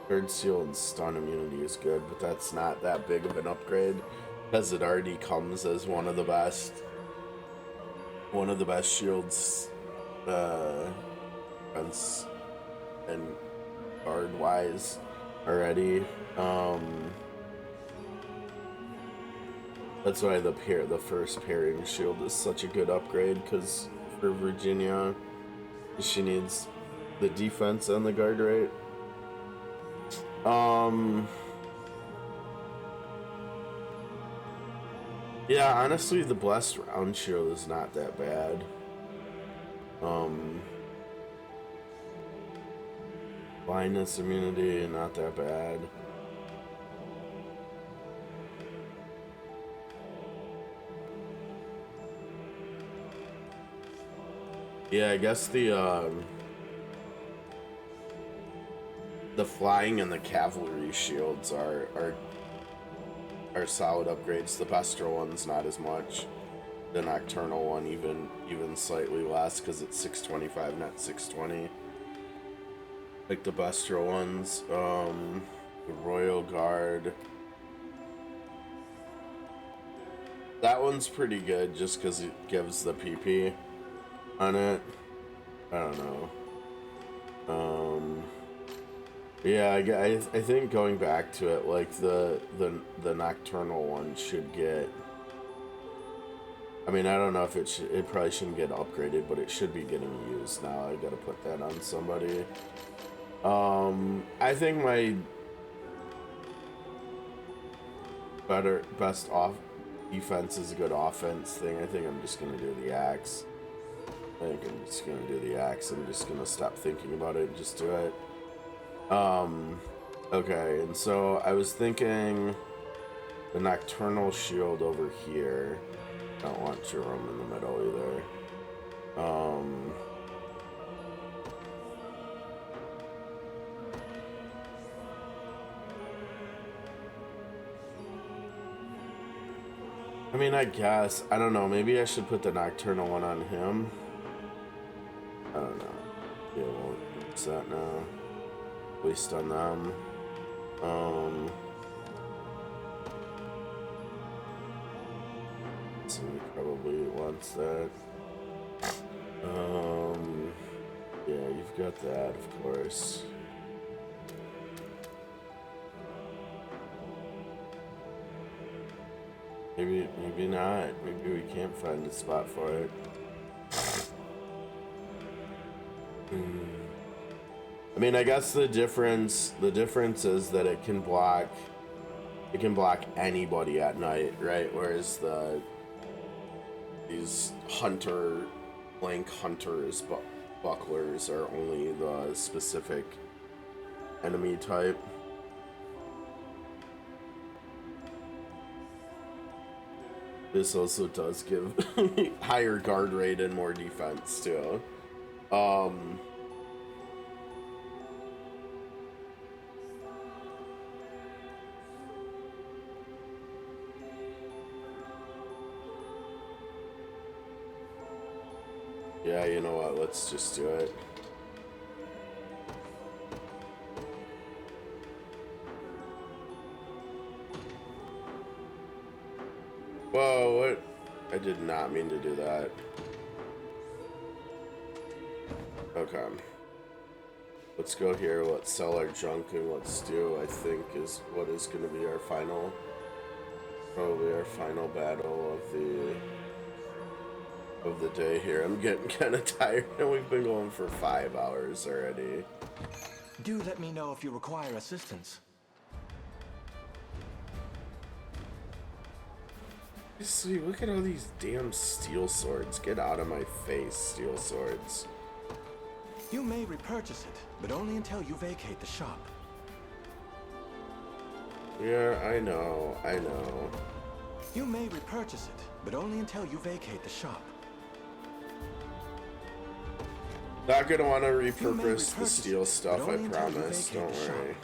Guard seal and stun immunity is good, but that's not that big of an upgrade because it already comes as one of the best shields, and guard wise already. That's why the first pairing shield is such a good upgrade, because for Virginia, she needs the defense and the guard rate. Yeah, honestly, the blessed round shield is not that bad. Blindness immunity, not that bad. Yeah, I guess the flying and the cavalry shields are solid upgrades. The Bestial one's not as much. The Nocturnal one even slightly less because it's 625, not 620. Like the Bestial ones, the Royal Guard. That one's pretty good just because it gives the PP on it. I don't know. Yeah, I think going back to it, like the Nocturnal one should get. I mean, I don't know if it probably shouldn't get upgraded, but it should be getting used now. I gotta put that on somebody. I think my best defense is a good offense thing. I think I'm just gonna do the axe. I'm just gonna stop thinking about it and just do it. Okay, and so I was thinking the Nocturnal shield over here. I don't want Jerome in the middle either. I mean, I guess. I don't know. Maybe I should put the Nocturnal one on him. I don't know. Yeah, we'll use that now. At least on them. Somebody probably wants that. Yeah, you've got that, of course. Maybe not. Maybe we can't find a spot for it. I mean, I guess the difference is that it can block anybody at night, right? Whereas these Link Hunters bucklers are only the specific enemy type. This also does give higher guard rate and more defense too. Yeah, you know what? Let's just do it. Whoa, what? I did not mean to do that. Okay. Let's go here, let's sell our junk, and let's do, I think, is what is going to be our final, probably our final battle of the day here. I'm getting kind of tired, and we've been going for 5 hours already. Do let me know if you require assistance. See, look at all these damn steel swords. Get out of my face, steel swords. You may repurchase it, but only until you vacate the shop. Yeah, I know. You may repurchase it, but only until you vacate the shop. Not gonna want to repurpose the steel stuff, I promise. Don't worry.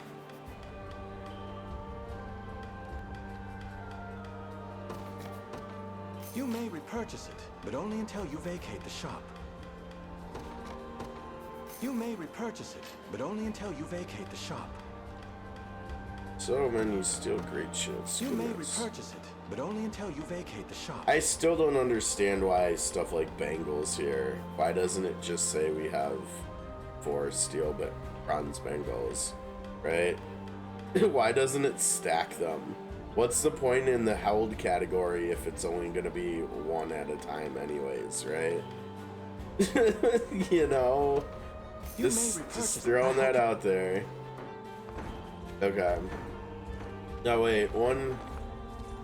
You may repurchase it, but only until you vacate the shop. You may repurchase it, but only until you vacate the shop. So many steel great shields. You may repurchase it, but only until you vacate the shop. I still don't understand why stuff like bangles here. Why doesn't it just say we have 4 steel but bronze bangles, right? Why doesn't it stack them? What's the point in the held category if it's only gonna be 1 at a time anyways, right? You know? Just throwing that out there. Okay. No, wait, wasn't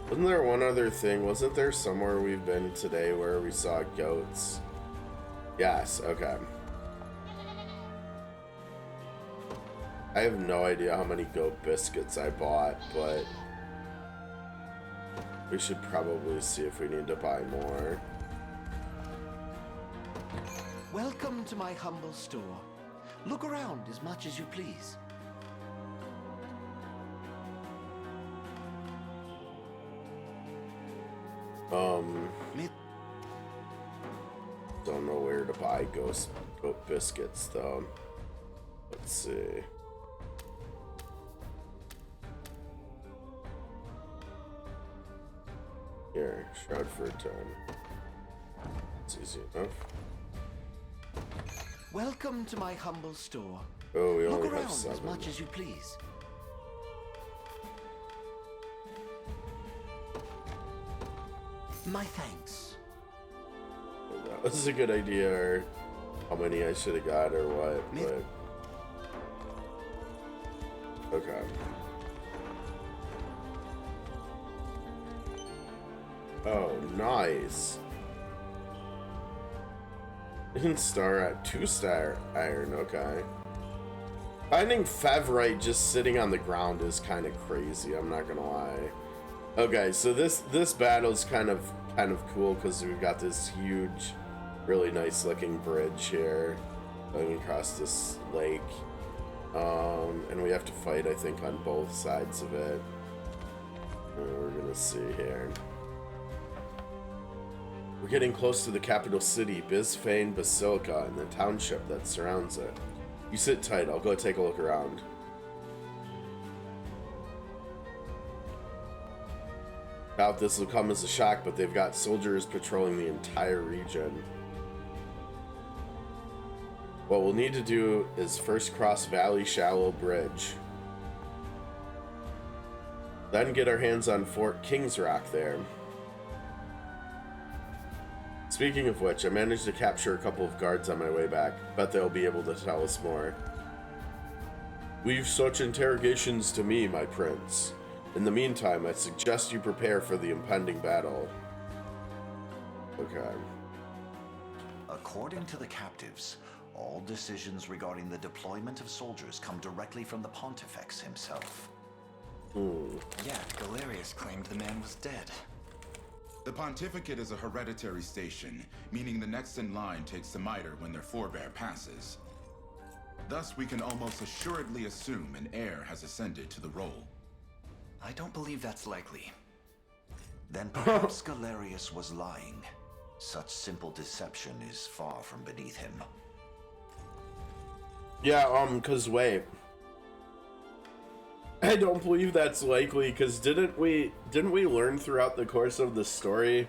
there one other thing? Wasn't there somewhere we've been today where we saw goats? Yes, okay. I have no idea how many goat biscuits I bought, but we should probably see if we need to buy more. Welcome to my humble store. Look around as much as you please. Don't know where to buy goat biscuits though. Let's see. Here, shroud for a ton. It's easy enough. Welcome to my humble store. Oh, we Look only around have 7. as much as you please. My thanks. That was a good idea, or how many I should have got, or what, but... Okay. Oh, nice. Star at 2-star iron, okay. Finding Fevrite just sitting on the ground is kind of crazy, I'm not gonna lie. Okay, so this battle's kind of cool because we've got this huge, really nice looking bridge here going across this lake. And we have to fight, I think, on both sides of it. And we're gonna see here. We're getting close to the capital city, Bisphane Basilica, and the township that surrounds it. You sit tight, I'll go take a look around. Doubt this will come as a shock, but they've got soldiers patrolling the entire region. What we'll need to do is first cross Valley Shallow Bridge. Then get our hands on Fort King's Rock there. Speaking of which, I managed to capture a couple of guards on my way back. Bet they'll be able to tell us more. Leave such interrogations to me, my prince. In the meantime, I suggest you prepare for the impending battle. Okay. According to the captives, all decisions regarding the deployment of soldiers come directly from the Pontifex himself. Yet, Galerius claimed the man was dead. The Pontificate is a hereditary station, meaning the next in line takes the mitre when their forebear passes. Thus, we can almost assuredly assume an heir has ascended to the role. I don't believe that's likely. Then perhaps Galerius was lying. Such simple deception is far from beneath him. Yeah, cause wait. I don't believe that's likely, cause didn't we learn throughout the course of the story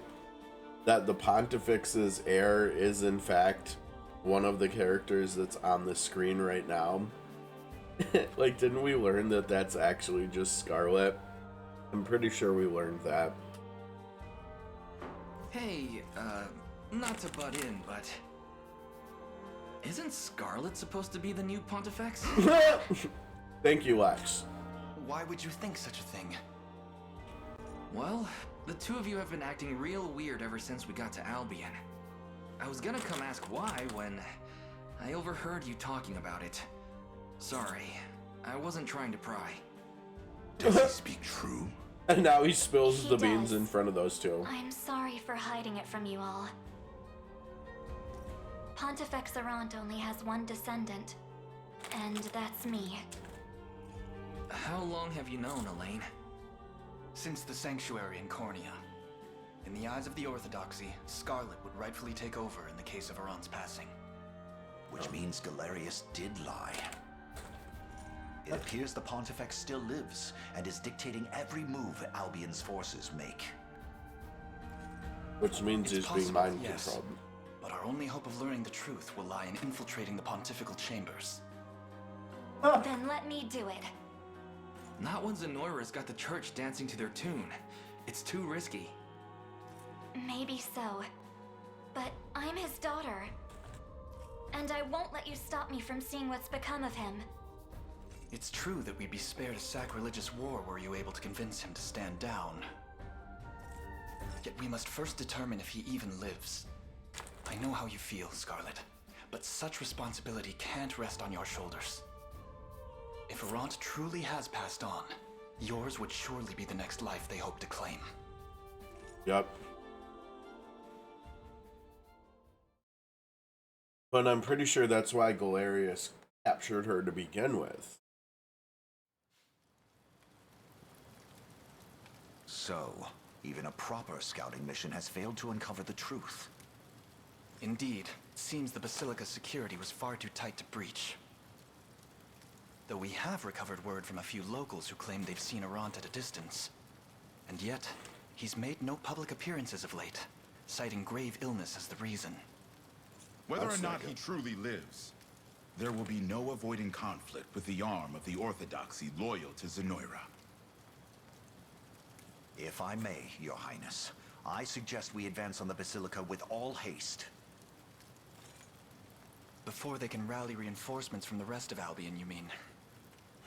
that the Pontifex's heir is in fact one of the characters that's on the screen right now? Like, didn't we learn that that's actually just Scarlet? I'm pretty sure we learned that. Hey, not to butt in, but isn't Scarlet supposed to be the new Pontifex? Thank you, Lex. Why would you think such a thing? Well, the two of you have been acting real weird ever since we got to Albion. I was gonna come ask why when I overheard you talking about it. Sorry, I wasn't trying to pry. Does he speak true? And now he spills the beans in front of those two. I'm sorry for hiding it from you all. Pontifex Errant only has one descendant, and that's me. How long have you known, Elaine? Since the Sanctuary in Cornea. In the eyes of the Orthodoxy, Scarlet would rightfully take over in the case of Errant's passing. Which means Galerius did lie. It appears the Pontifex still lives, and is dictating every move Albion's forces make. Which means he's being mind controlled. But our only hope of learning the truth will lie in infiltrating the pontifical chambers. Then let me do it. Not when Zenoiran's got the church dancing to their tune. It's too risky. Maybe so. But I'm his daughter. And I won't let you stop me from seeing what's become of him. It's true that we'd be spared a sacrilegious war were you able to convince him to stand down. Yet we must first determine if he even lives. I know how you feel, Scarlet, but such responsibility can't rest on your shoulders. If Errant truly has passed on, yours would surely be the next life they hope to claim. Yep. But I'm pretty sure that's why Galerius captured her to begin with. So, even a proper scouting mission has failed to uncover the truth. Indeed, it seems the Basilica's security was far too tight to breach. Though we have recovered word from a few locals who claim they've seen Errant at a distance. And yet, he's made no public appearances of late, citing grave illness as the reason. Whether or not he truly lives, there will be no avoiding conflict with the arm of the Orthodoxy loyal to Zenoiran. If I may, Your Highness, I suggest we advance on the Basilica with all haste. Before they can rally reinforcements from the rest of Albion, you mean?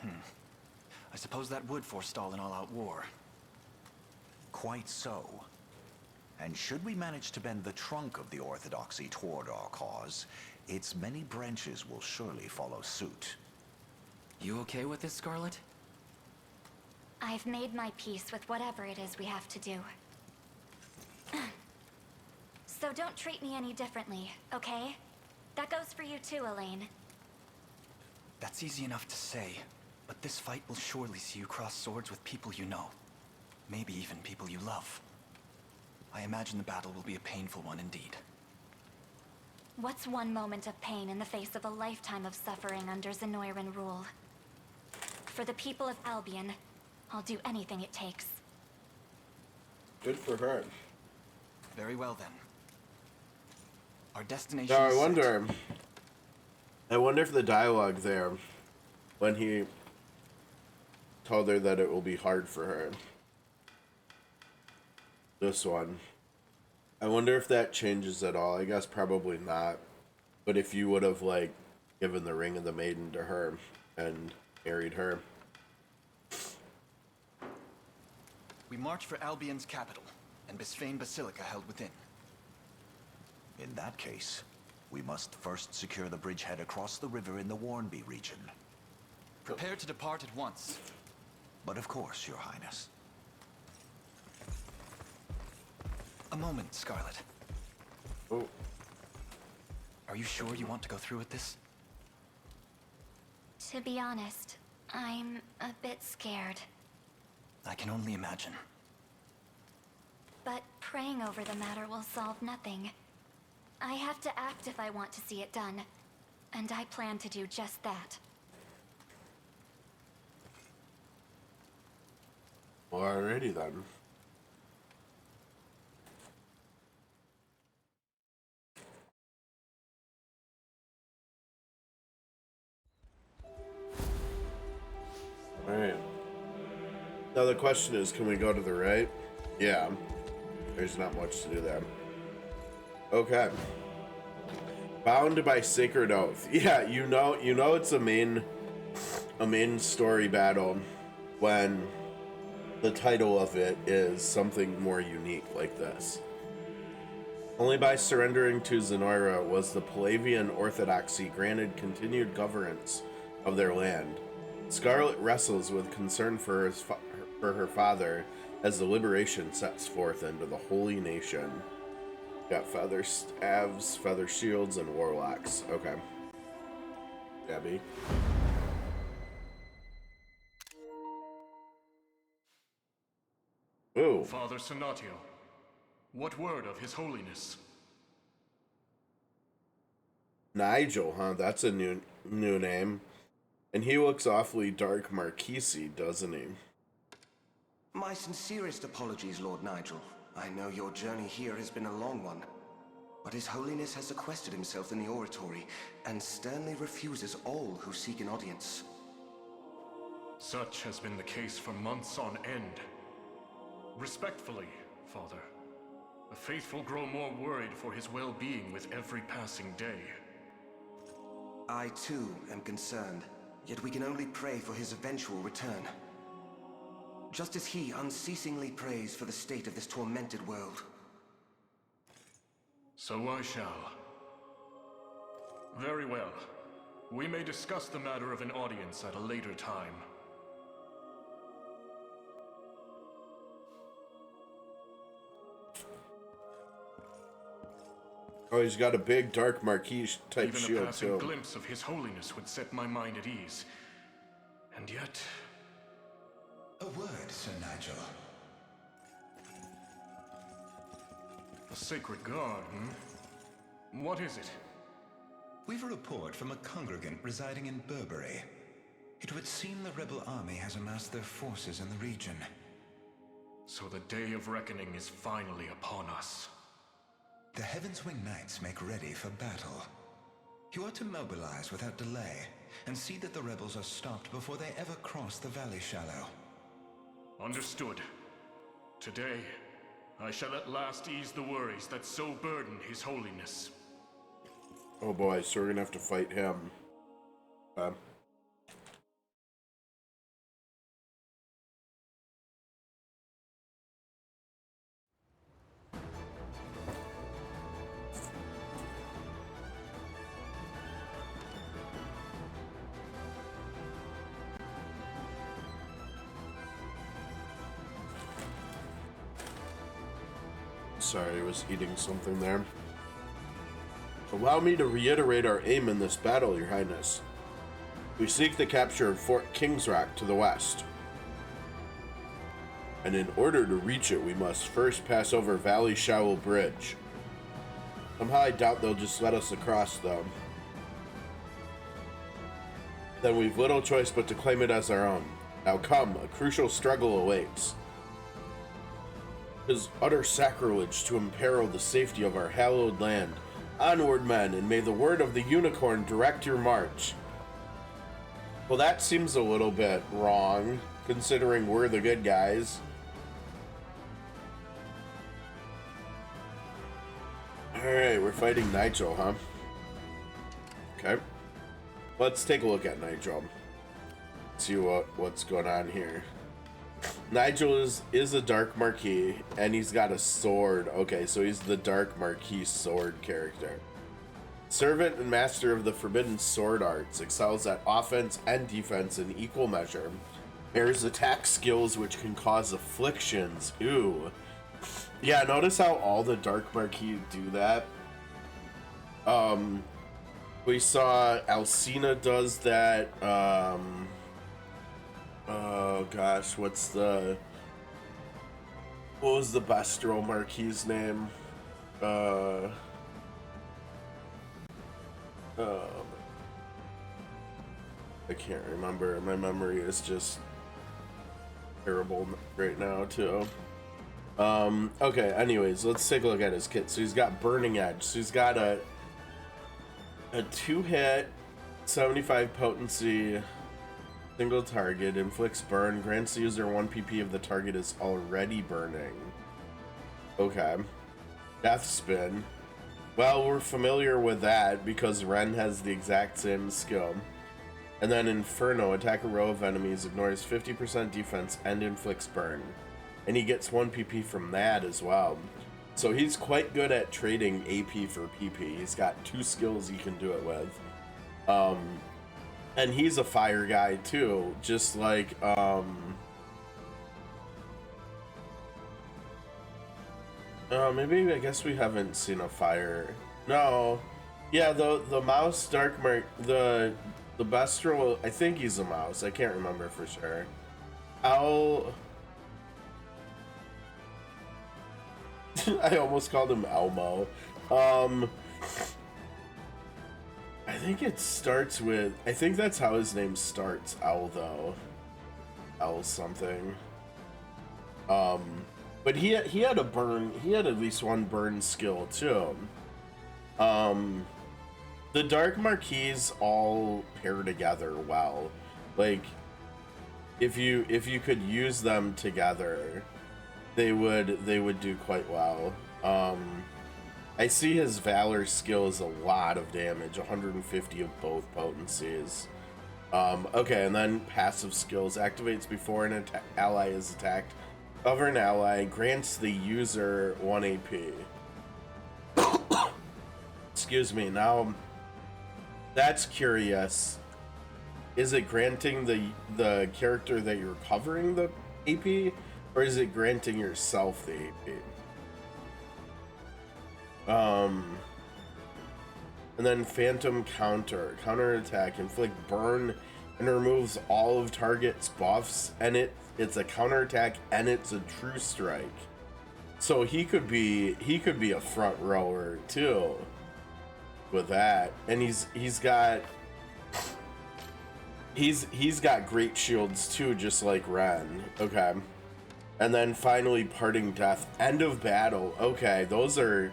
I suppose that would forestall an all-out war. Quite so. And should we manage to bend the trunk of the Orthodoxy toward our cause, its many branches will surely follow suit. You okay with this, Scarlet? I've made my peace with whatever it is we have to do. So don't treat me any differently, okay? That goes for you too, Elaine. That's easy enough to say, but this fight will surely see you cross swords with people you know. Maybe even people you love. I imagine the battle will be a painful one indeed. What's one moment of pain in the face of a lifetime of suffering under Zenoiran rule? For the people of Albion, I'll do anything it takes. Good for her. Very well then. Our destination Now is I wonder if the dialogue there, when he told her that it will be hard for her. This one. I wonder if that changes at all. I guess probably not. But if you would have, like, given the Ring of the Maiden to her and married her. We march for Albion's capital, and Bisphane Basilica held within. In that case, we must first secure the bridgehead across the river in the Warnby region. Prepare to depart at once. But of course, Your Highness. A moment, Scarlet. Oh. Are you sure you want to go through with this? To be honest, I'm a bit scared. I can only imagine. But praying over the matter will solve nothing. I have to act if I want to see it done. And I plan to do just that. Alrighty then. Alright. Now the question is, can we go to the right? Yeah. There's not much to do there. Okay. Bound by sacred oath. Yeah, you know it's a main story battle when the title of it is something more unique like this. Only by surrendering to Zenoiran was the Palavian Orthodoxy granted continued governance of their land. Scarlet wrestles with concern for her father as the liberation sets forth into the holy nation. Got feather staves, feather shields, and warlocks. Okay. Debbie. Ooh. Father Sonatio, what word of His Holiness? Nigel, huh? That's a new name. And he looks awfully dark Marquise, doesn't he? My sincerest apologies, Lord Nigel. I know your journey here has been a long one. But His Holiness has sequestered himself in the oratory and sternly refuses all who seek an audience. Such has been the case for months on end. Respectfully, Father, the faithful grow more worried for his well-being with every passing day. I too am concerned, yet we can only pray for his eventual return. Just as he unceasingly prays for the state of this tormented world. So I shall. Very well. We may discuss the matter of an audience at a later time. Oh, he's got a big dark Marquis type Even shield a passing too. glimpse of His Holiness would set my mind at ease. And yet... A word, Sir Nigel. A sacred guard, hmm? What is it? We've a report from a congregant residing in Burberry. It would seem the rebel army has amassed their forces in the region. So the day of reckoning is finally upon us. The Heaven's Wing Knights make ready for battle. You are to mobilize without delay, and see that the rebels are stopped before they ever cross the Valley Shallow. Understood. Today, I shall at last ease the worries that so burden His Holiness. Oh boy, so we're gonna have to fight him. Sorry, I was eating something there. Allow me to reiterate our aim in this battle, Your Highness. We seek the capture of Fort Kingsrock to the west. And in order to reach it, we must first pass over Valley Shallow Bridge. Somehow I doubt they'll just let us across, though. Then we've little choice but to claim it as our own. Now come, a crucial struggle awaits. It is utter sacrilege to imperil the safety of our hallowed land. Onward, men, and may the word of the unicorn direct your march. Well, that seems a little bit wrong, considering we're the good guys. Alright, we're fighting Nigel, huh? Okay. Let's take a look at Nigel. See what's going on here. Nigel is a Dark Marquis, and he's got a sword. Okay, so he's the Dark Marquis sword character. Servant and master of the forbidden sword arts, excels at offense and defense in equal measure. Bears attack skills which can cause afflictions. Ooh. Yeah, notice how all the Dark Marquis do that. We saw Alcina does that. Oh gosh, what was the Bastro Marquis' name? I can't remember. My memory is just terrible right now too. Okay, anyways, let's take a look at his kit. So he's got Burning Edge. So he's got a 2-hit, 75 potency, single target, inflicts burn, grants the user 1 PP if the target is already burning. Okay. Death Spin. Well, we're familiar with that because Ren has the exact same skill. And then Inferno, attack a row of enemies, ignores 50% defense and inflicts burn. And he gets 1 PP from that as well. So he's quite good at trading AP for PP. He's got 2 skills he can do it with. And he's a fire guy too, just like Maybe I guess we haven't seen a fire. No. Yeah, the mouse dark mark the Bestro, I think he's a mouse. I can't remember for sure. I almost called him Elmo. I think it starts with, I think that's how his name starts, L though. L something. But he had a burn, he had at least one burn skill too. The Dark Marquis all pair together well. Like, if you could use them together, they would do quite well. I see his Valor skill is a lot of damage, 150 of both potencies. Okay, and then passive skills activates before an ally is attacked. Cover an ally, grants the user 1 AP. Excuse me. Now, that's curious. Is it granting the character that you're covering the AP, or is it granting yourself the AP? And then Phantom counter attack, inflict burn and removes all of target's buffs, and it's a counter attack and it's a true strike. So he could be a front rower too with that. And he's got great shields too, just like Ren. Okay. And then finally parting death, end of battle. Okay, those are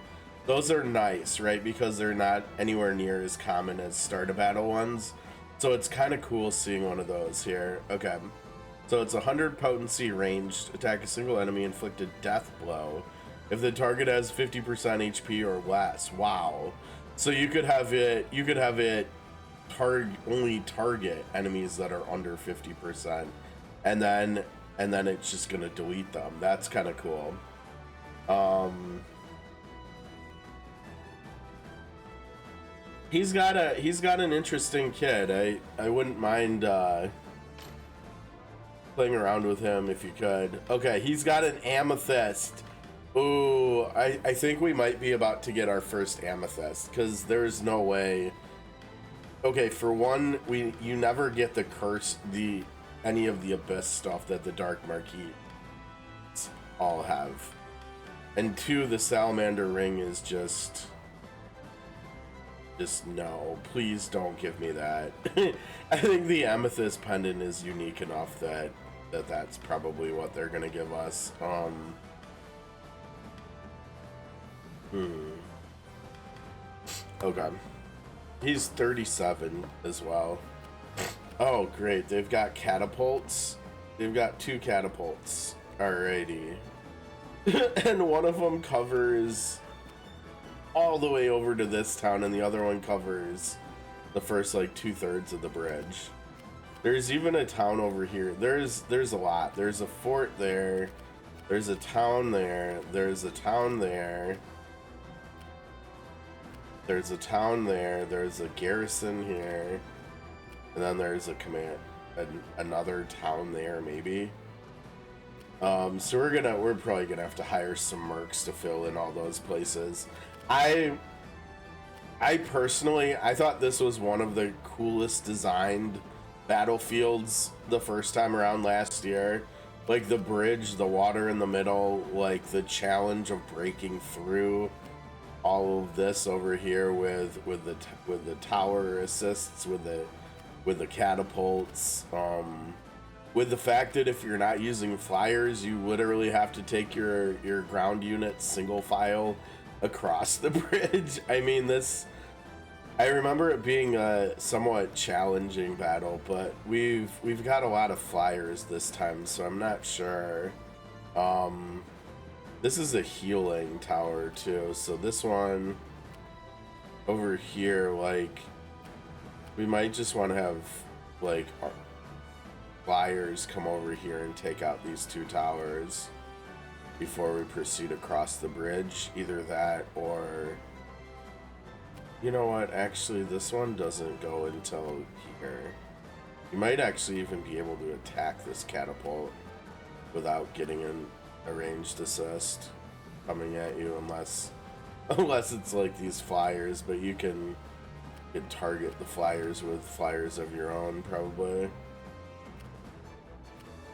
nice, right? Because they're not anywhere near as common as start a battle ones. So it's kind of cool seeing one of those here. Okay. So it's 100 potency ranged, attack a single enemy, inflicted death blow if the target has 50% HP or less. Wow. So you could have it only target enemies that are under 50%, and then it's just gonna delete them. That's kind of cool. He's got an interesting kid. I wouldn't mind playing around with him if you could. Okay, he's got an amethyst. Ooh, I think we might be about to get our first amethyst, because there's no way. Okay, for one, you never get the curse, any of the abyss stuff that the Dark Marquis all have. And two, the salamander ring is just no, please don't give me that. I think the amethyst pendant is unique enough that's probably what they're gonna give us. Okay. He's 37 as well. Oh, great. They've got catapults. They've got 2 catapults. Alrighty. And one of them covers all the way over to this town, and the other one covers the first, like, 2/3 of the bridge. There's even a town over here. There's a lot. There's a fort there. There's a town there. There's a town there. There's a town there. There's a garrison here. And then there's a another town there, maybe. So we're probably gonna have to hire some mercs to fill in all those places. I personally, I thought this was one of the coolest designed battlefields the first time around last year. Like the bridge, the water in the middle, like the challenge of breaking through all of this over here with the tower assists, with the catapults, with the fact that if you're not using flyers, you literally have to take your ground units single file across the bridge. I mean, I remember it being a somewhat challenging battle, but we've got a lot of flyers this time, so I'm not sure. This is a healing tower too, so this one over here, like, we might just want to have like flyers come over here and take out these 2 towers before we proceed across the bridge. Either that, or you know what, actually this one doesn't go until here. You might actually even be able to attack this catapult without getting a ranged assist. coming at you unless it's like these flyers, but you can target the flyers with flyers of your own probably.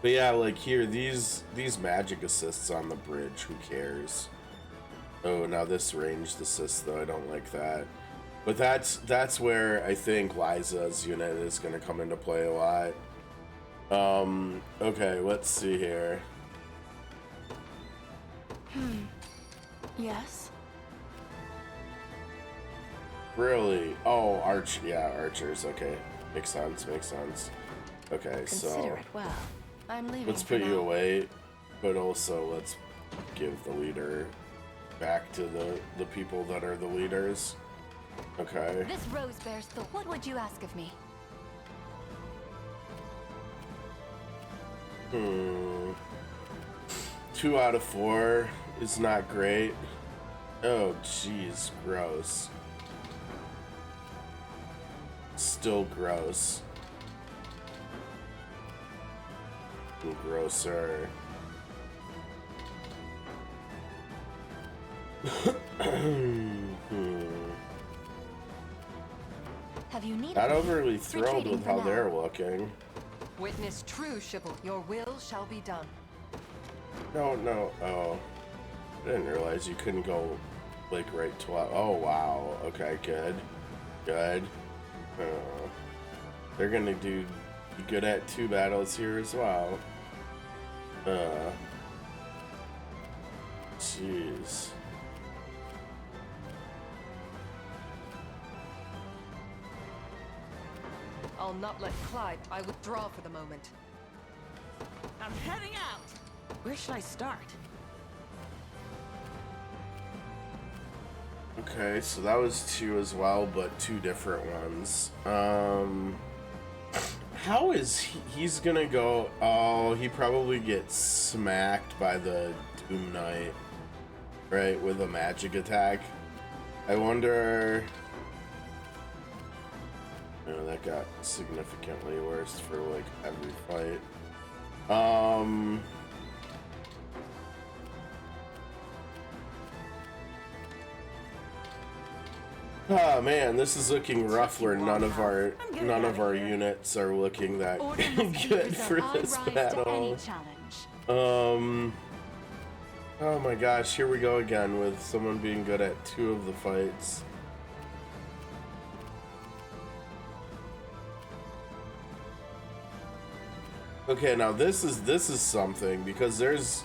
But yeah, like here, these magic assists on the bridge, who cares? Oh, now this ranged assist though, I don't like that. But that's where I think Liza's unit is gonna come into play a lot. Okay, let's see here. Yes? Really? Oh, archers, okay. Makes sense. Okay, so Consider it well. I'm leaving. let's put you away, but also let's give the leader back to the people that are the leaders. Okay. This rose bears the. What would you ask of me? 2 out of 4 is not great. Oh, jeez, gross. Still gross. And grosser. Have you needed Not me? overly thrilled Retreating with for how now. they're looking. Witness true, Shibble. Your will shall be done. No. Oh. I didn't realize you couldn't go, like, right to left. Oh, wow. Okay, good. They're gonna be good at 2 battles here as well. Jeez. I'll not let Clyde. I withdraw for the moment. I'm heading out. Where should I start? Okay, so that was 2 as well, but 2 different ones. How is he's gonna go? Oh, he probably gets smacked by the Doom Knight, right, with a magic attack. I wonder. No, that got significantly worse for like every fight. Oh man, this is looking rough where none of our units are looking that good for this battle. Oh my gosh, here we go again with someone being good at 2 of the fights. Okay, now this is something, because there's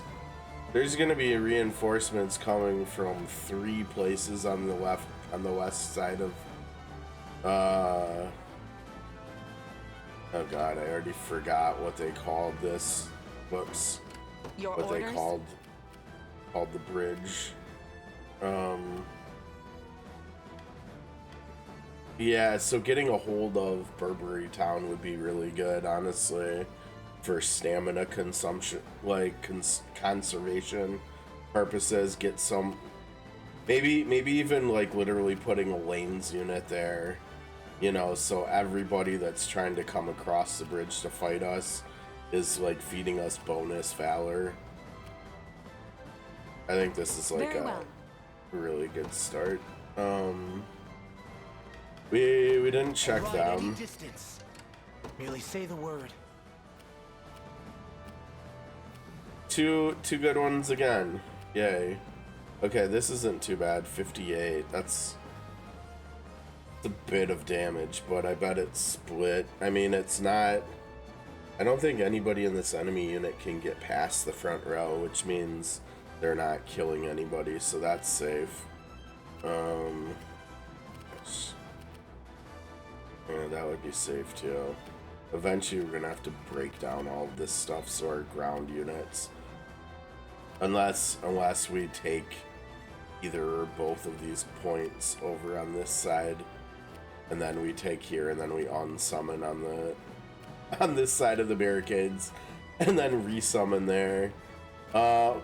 gonna be reinforcements coming from 3 places on the west side of oh god, I already forgot what they called this. Whoops. Your what orders? They called the bridge. Yeah, so getting a hold of Burberry Town would be really good, honestly, for stamina consumption, like conservation purposes. Get some, maybe even like literally putting a lanes unit there, you know, so everybody that's trying to come across the bridge to fight us is like feeding us bonus valor. I think this is like a really good start. We didn't check them. Distance. Merely say the word. Two good ones again. Yay. Okay, this isn't too bad. 58. That's a bit of damage, but I bet it's split. I mean, it's not. I don't think anybody in this enemy unit can get past the front row, which means they're not killing anybody, so that's safe. Yeah, that would be safe too. Eventually we're gonna have to break down all of this stuff, so our ground units, unless we take either or both of these points over on this side, and then we take here, and then we unsummon on this side of the barricades, and then resummon there. I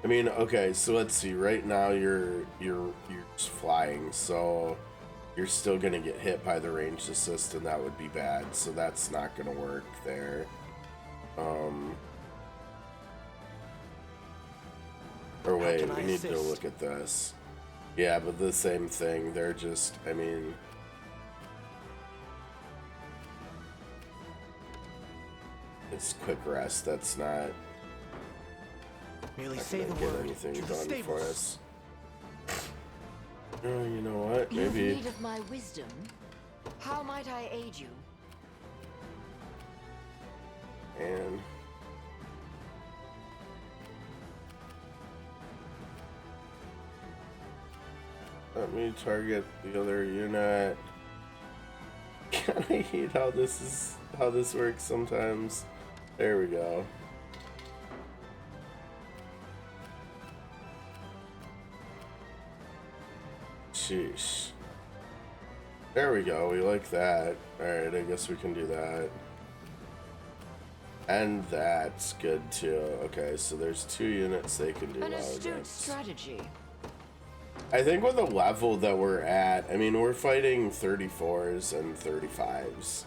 mean, okay, so let's see. Right now you're just flying, so you're still gonna get hit by the ranged assist, and that would be bad. So that's not gonna work there. wait, can I we need to assist? look at this. Yeah, but the same thing. They're just, I mean... It's quick rest, that's not... Merely not say gonna the get word anything to the done for stables. us. Oh, you know what? You've Maybe... need of my wisdom. How might I aid you? And... Let me target the other unit. Can I hate how this works sometimes? There we go. Sheesh. There we go, we like that. Alright, I guess we can do that. And that's good too. Okay, so there's 2 units they can do An well astute against. strategy. I think with the level that we're at, I mean, we're fighting 34s and 35s.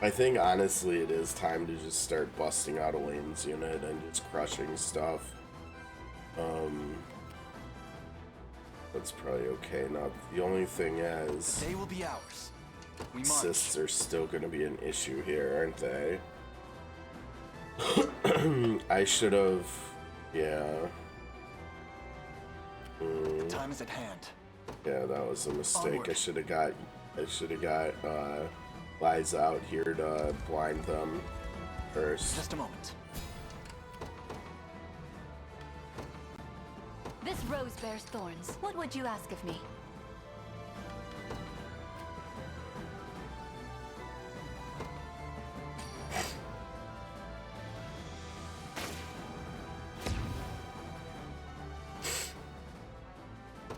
I think honestly it is time to just start busting out Elaine's unit and just crushing stuff. That's probably okay. Now, the only thing is... They will be ours. We march. Assists are still going to be an issue here, aren't they? I should have... Yeah. Time is at hand. Yeah, that was a mistake. Onward. I should have got Liza out here to blind them first. Just a moment. This rose bears thorns. What would you ask of me?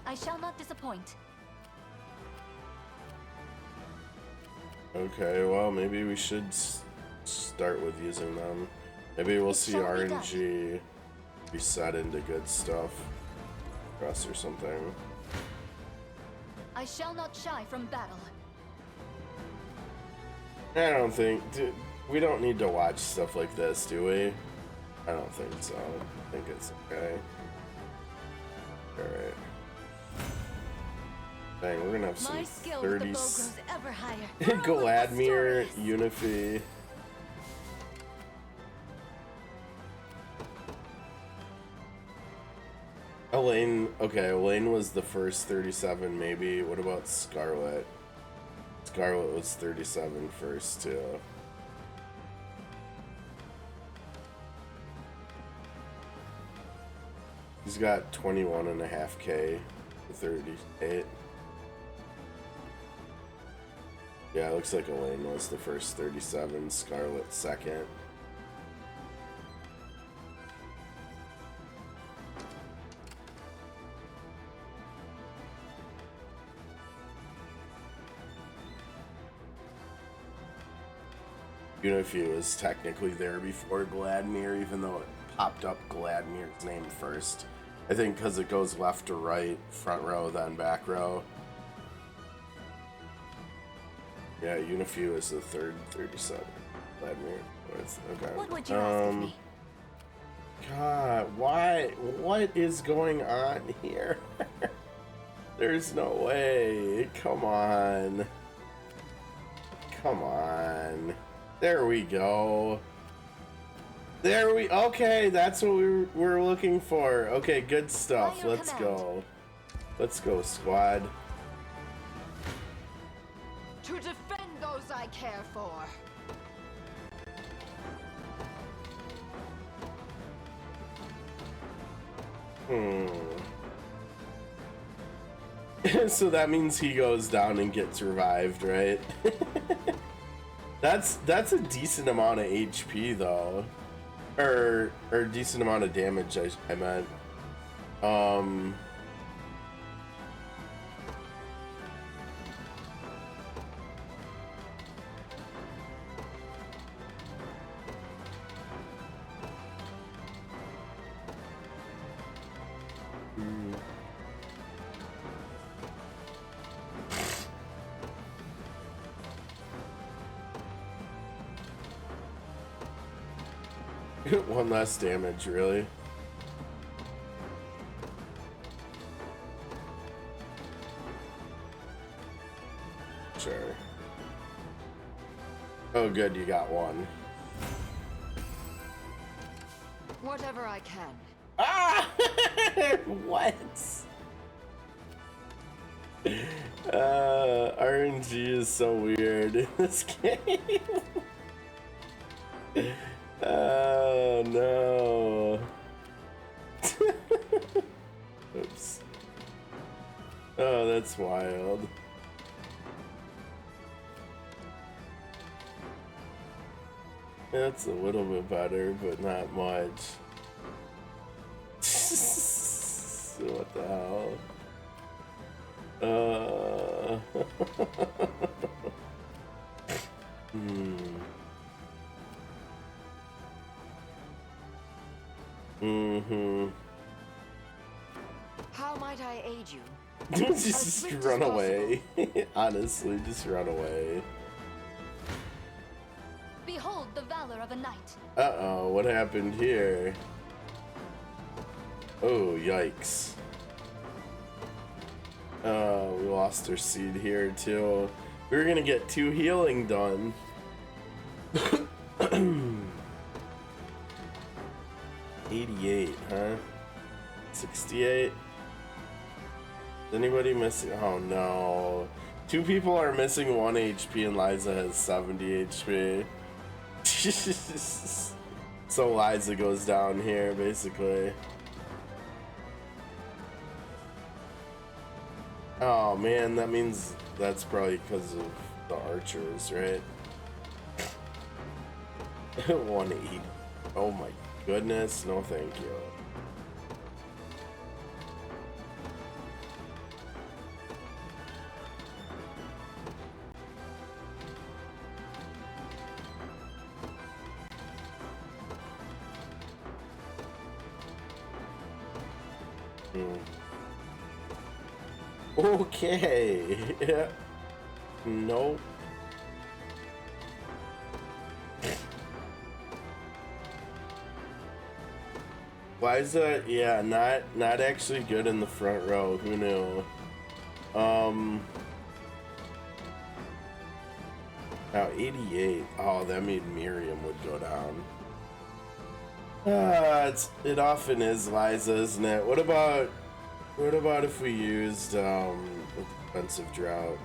I shall not disappoint. Okay, well, maybe we should start with using them. Maybe we'll see RNG reset into good stuff. Press or something. I shall not shy from battle. I don't think... we don't need to watch stuff like this, do we? I don't think so. I think it's okay. Alright. Dang, we're gonna have some My skill with the bow 30s. grows ever higher. Gladmir, Unify. Elaine, okay, Elaine was the first 37 maybe. What about Scarlet? Scarlet was 37 first too. He's got 21.5k to 38. Yeah, it looks like Elaine was the first 37, Scarlet second. Unify was technically there before Gladmir, even though it popped up Gladmir's name first. I think because it goes left to right, front row, then back row. Yeah, Unify is the third 37. Gladmir was, okay. What would you ask of me? God, why? What is going on here? There's no way. Come on. Come on. There we go. There we... Okay, that's what we're looking for. Okay, good stuff. Let's go. Let's go, squad. To defend those I care for. So that means he goes down and gets revived, right? That's a decent amount of HP though, or decent amount of damage. I meant. One less damage, really. Oh, good, you got one. Whatever I can. Ah! What? RNG is so weird in this game. Oh no. Oops. Oh, that's wild. That's a little bit better, but not much. What the hell? How might I aid you? Just run away. Honestly, just run away. Behold the valor of a knight. Uh-oh, what happened here? Oh, yikes. We lost our seed here, too. We were gonna get 2 healing done. 88, huh? 68? Is anybody missing? Oh, no. 2 people are missing 1 HP and Liza has 70 HP. So Liza goes down here, basically. Oh man, that means that's probably because of the archers, right? 180. Oh my goodness, no thank you. Okay. Yeah. Nope. Why is that? Yeah, not actually good in the front row. Who knew? Now 88. Oh, that mean Miriam would go down. It often is Liza, isn't it? What about if we used a defensive drought?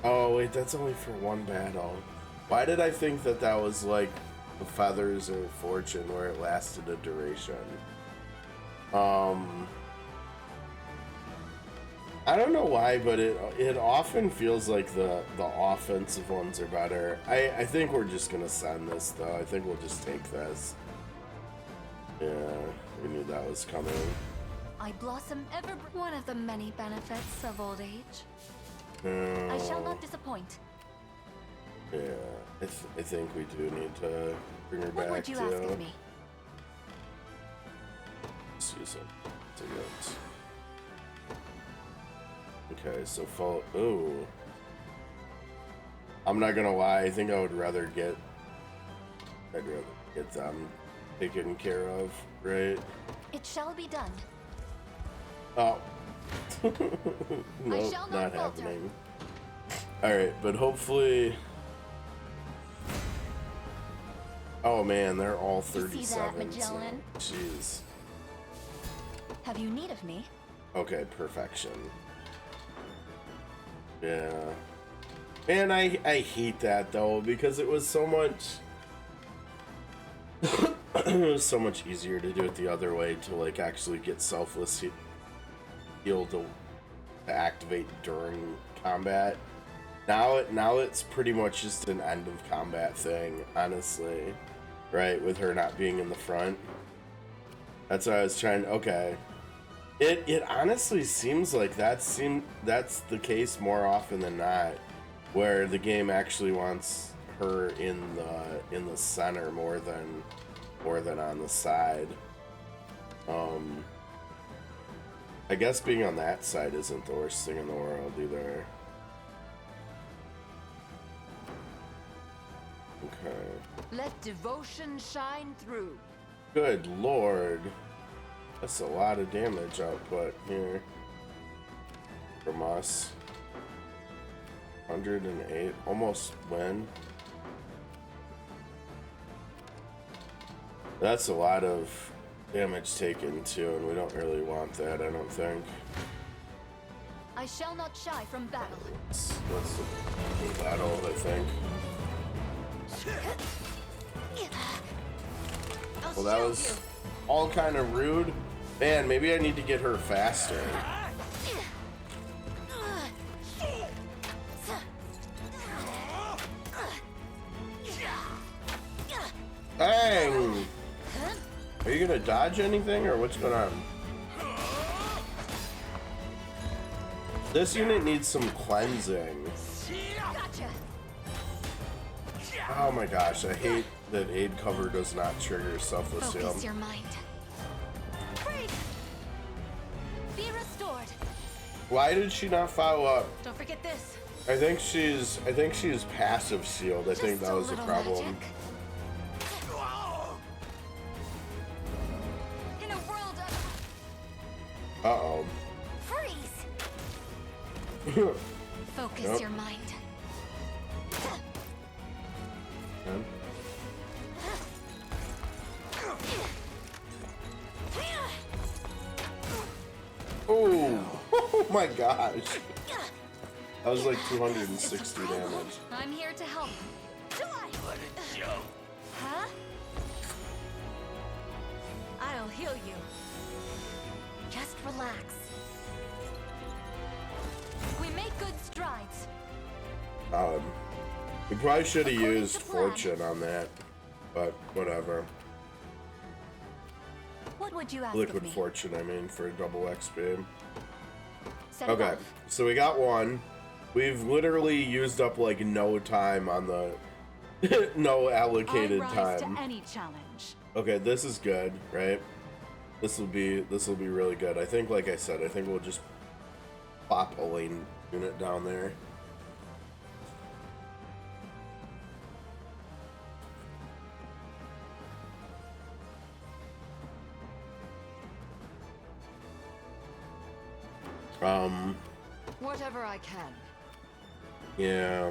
Oh wait, that's only for 1 battle. Why did I think that was like the feathers or fortune where it lasted a duration? I don't know why, but it often feels like the offensive ones are better. I think we're just gonna send this though. I think we'll just take this. Yeah, we knew that was coming. I blossom ever. One of the many benefits of old age. No. I shall not disappoint. Yeah, I think we do need to bring her back. What would you ask of me? Let's use it. Okay, so follow. Ooh. I'm not gonna lie. I think I would rather get. I'd rather get them taken care of, right? It shall be done. Oh. Nope, not happening. Alright, but hopefully... Oh man, they're all 37. You see that, Magellan? So... Jeez. Have you need of me? Okay, perfection. Yeah. Man, I hate that though, because it was so much... it was so much easier to do it the other way, to like actually get selfless heal to activate during combat. Now it's pretty much just an end of combat thing, honestly, right? With her not being in the front. That's what I was trying. Okay, it honestly seems like that's the case more often than not, where the game actually wants her in the center more than on the side. I guess being on that side isn't the worst thing in the world either. Okay. Let devotion shine through. Good lord. That's a lot of damage output here from us. 108. Almost win. That's a lot of damage taken too, and we don't really want that, I don't think. I shall not shy from battle. Let's do battle, I think. Well, that was all kind of rude. Man, maybe I need to get her faster. Dang! Are you gonna dodge anything, or what's going on? This unit needs some cleansing. Oh my gosh, I hate that aid cover does not trigger selfless heal. Focus your mind. Be restored. Why did she not follow up? Don't forget this. I think she's passive sealed. I think that was the problem. Magic. In a world of Uh-oh. Freeze. Focus Nope. your mind. Okay. Oh my gosh. That was like 260 damage. I'm here to help. Let it show. Huh? I'll heal you. Just relax. We make good strides. We probably should have According used to plan. fortune on that, but whatever. What would you ask Liquid of me? fortune, I mean, for double XP. Set it Okay, off. so we got one. We've literally used up like no time on the no allocated I rise time. to any challenge. Okay, this is good, right? This will be really good. I think, like I said, I think we'll just pop a lane unit down there. Whatever I can. Yeah.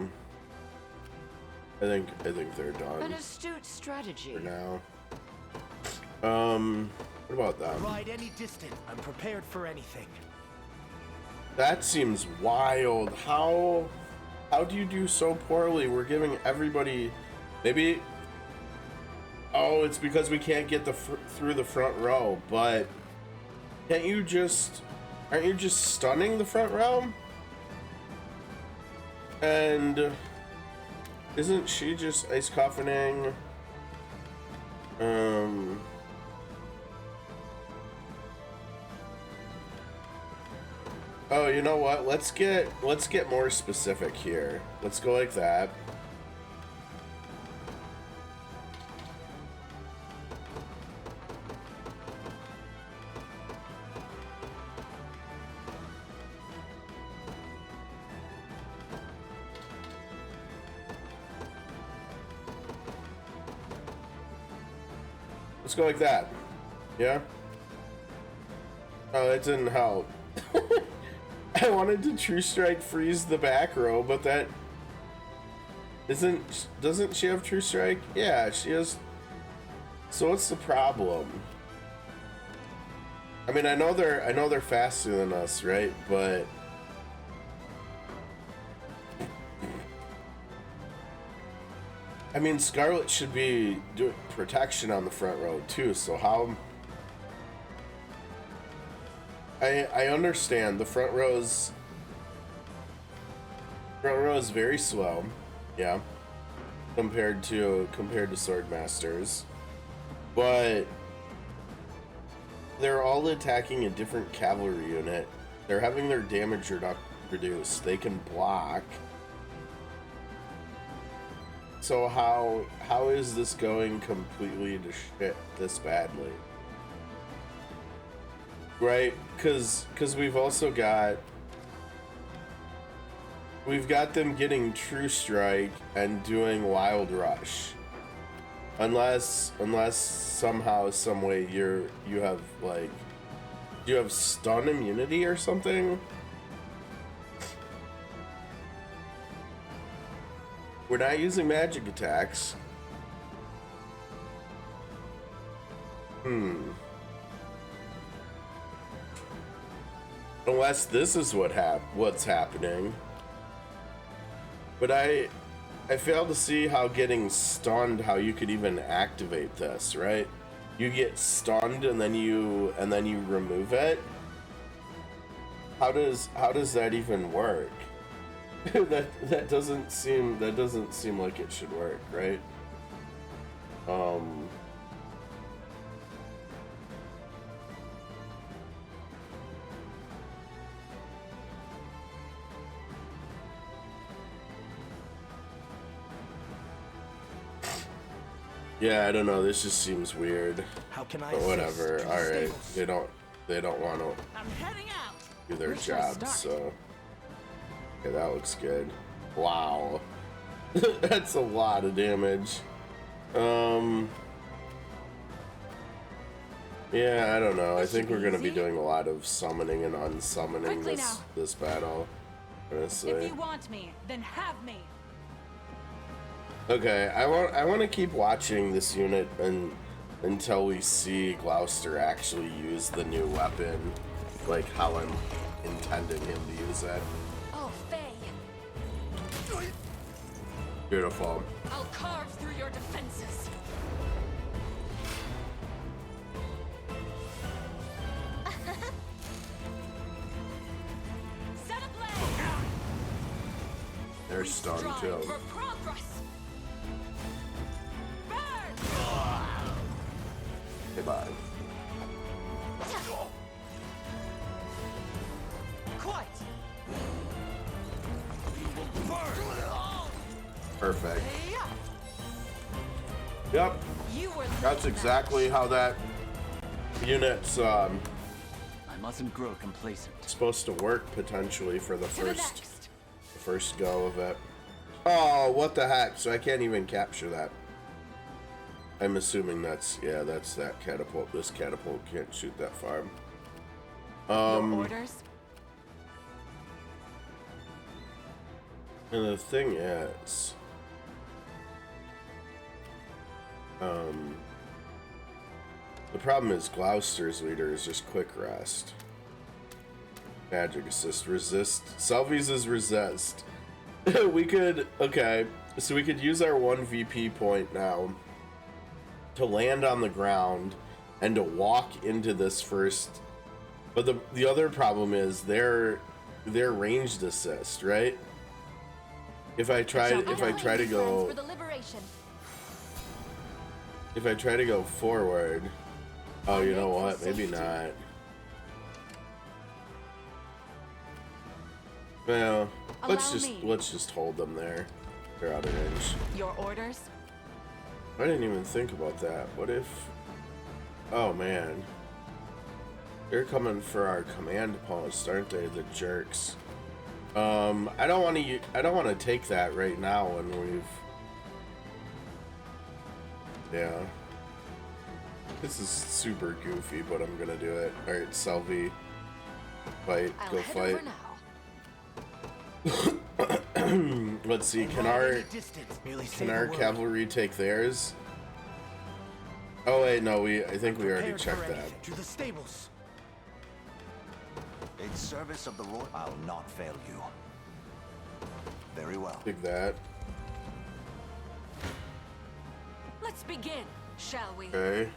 I think they're An done astute strategy. for now. What about them? Ride any distance. I'm prepared for anything. That seems wild. How do you do so poorly? We're giving everybody, maybe. Oh, it's because we can't get through the front row. But can't you just? Aren't you just stunning the front row? And isn't she just ice coffining? Oh, you know what? Let's get more specific here. Let's go like that. Let's go like that. Yeah? Oh, that didn't help. I wanted to True Strike freeze the back row, but that doesn't she have True Strike? Yeah, she has. So what's the problem? I mean, I know they're faster than us, right? But I mean, Scarlet should be doing protection on the front row too, so how? I understand the front row is very slow, yeah, compared to Swordmasters, but they're all attacking a different cavalry unit. They're having their damage reduced. They can block. So how is this going completely to shit this badly? Right? Because we've also got them getting True Strike and doing Wild Rush. Unless somehow, some way you have like, do you have stun immunity or something? We're not using magic attacks. Unless this is what's happening. But I fail to see how getting stunned, how you could even activate this, right? You get stunned and then you remove it. How does that even work? that doesn't seem like it should work, right? Yeah, I don't know. This just seems weird. How can I but whatever. assist? All right, they don't want to do their job. So okay, that looks good. Wow, that's a lot of damage. Yeah, I don't know. I think we're gonna be doing a lot of summoning and unsummoning this battle. Honestly. If you want me, then have me. Okay, I want to keep watching this unit until we see Gloucester actually use the new weapon, like how I'm intending him to use it. Oh, Faye. Beautiful. I'll carve through your defenses. Set a blade. They're stunned too. For progress. Goodbye. Quite. Perfect. Yep. That's exactly how that unit's I mustn't grow complacent. supposed to work potentially for the first go of it. Oh, what the heck? So I can't even capture that. I'm assuming that's that catapult. This catapult can't shoot that far. Your orders? And the thing is, the problem is Gloucester's leader is just quick rest. Magic assist, resist. Selvies is resist. We could, okay, so we could use our 1 VP point now to land on the ground and to walk into this first. But the other problem is their ranged assist, right? If I try to go forward, oh, you know what? Maybe not. Well, let's just hold them there. They're out of range. Your orders? I didn't even think about that. What if? Oh man, they're coming for our command post, aren't they? The jerks. I don't want to take that right now when we've. Yeah. This is super goofy, but I'm gonna do it. All right, Selvi. Fight. Go fight. Let's see. Can our cavalry take theirs? Oh wait, no. I think we already checked that. To the stables. In service of the Lord, I'll not fail you. Very well. Take that. Let's begin, shall we? Okay.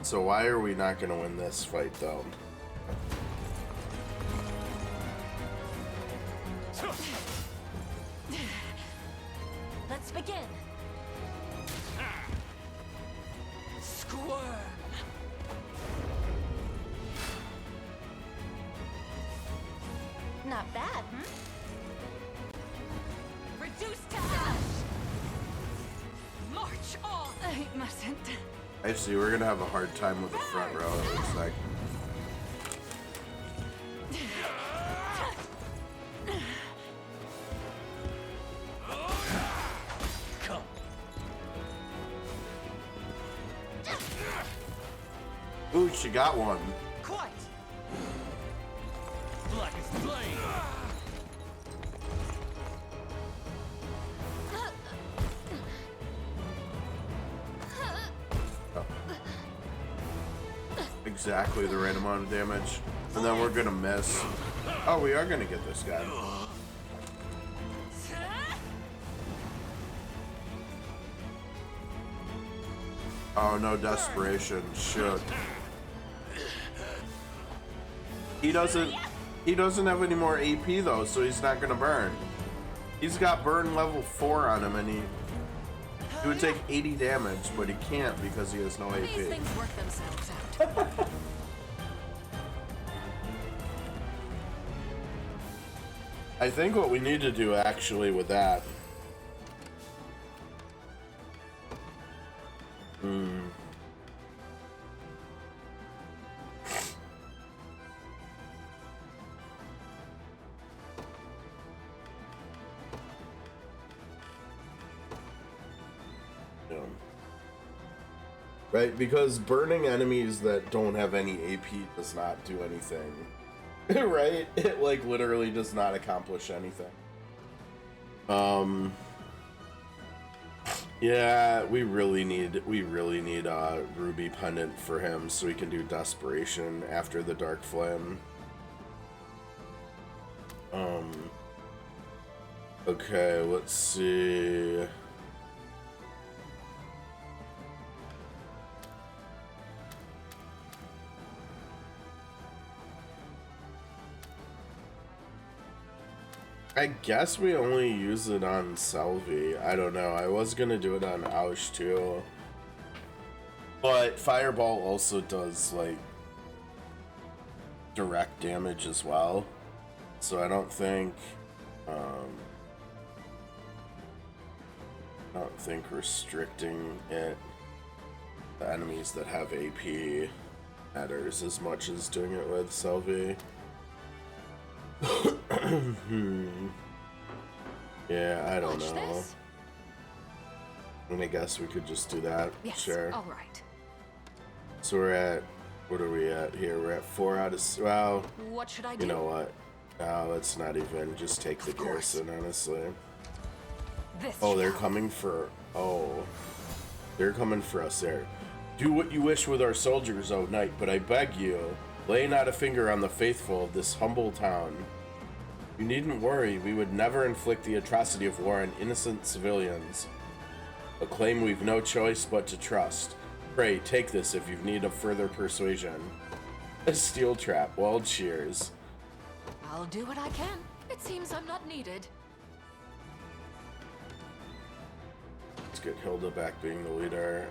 So why are we not gonna win this fight though? Let's begin. Squirm. Not bad, Reduce to ash. March on. I mustn't. Actually, we're gonna have a hard time with the front row. It looks like. Ooh, she got one. Quite. Black as flame. exactly the right amount of damage. And then we're gonna miss. Oh, we are gonna get this guy. Oh, no desperation. Shoot. He doesn't have any more AP though, so he's not gonna burn. He's got burn level 4 on him, and he would take 80 damage, but he can't because he has no AP. These things work themselves out. I think what we need to do actually with that. Right, because burning enemies that don't have any AP does not do anything. Right? It like literally does not accomplish anything. Yeah, we really need a ruby pendant for him so we can do desperation after the dark flame. Okay, let's see. I guess we only use it on Selvi. I don't know. I was gonna do it on Aush too. But Fireball also does like direct damage as well. So I don't think restricting it to enemies that have AP matters as much as doing it with Selvi. Yeah, I don't know. This? And I guess we could just do that. Yes, sure. all right. So we're at, what are we at here? We're at 4 out of, well, What should I do? you know what? No, let's not even just take the garrison, honestly. Oh, they're coming for, they're coming for us there. Do what you wish with our soldiers, O knight, but I beg you, lay not a finger on the faithful of this humble town. You needn't worry, we would never inflict the atrocity of war on innocent civilians. A claim we've no choice but to trust. Pray, take this if you need a further persuasion. A steel trap, wild shears. I'll do what I can. It seems I'm not needed. Let's get Hilda back being the leader.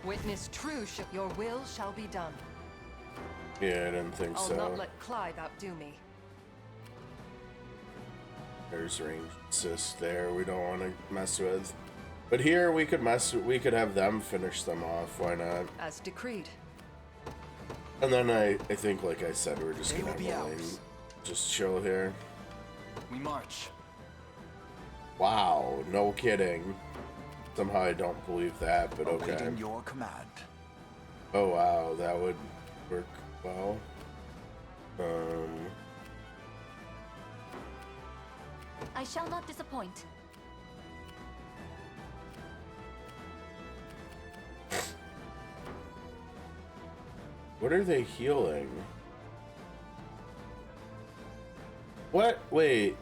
Witness true, your will shall be done. Yeah, I didn't think I'll so. not let Clive outdo me. There's range assist there we don't want to mess with. But here we could have them finish them off, why not? As decreed. And then I think like I said, we're just gonna just chill here. We march. Wow, no kidding. Somehow I don't believe that, but okay. Awaiting your command. Oh wow, that would work well. I shall not disappoint. What are they healing? What? Wait.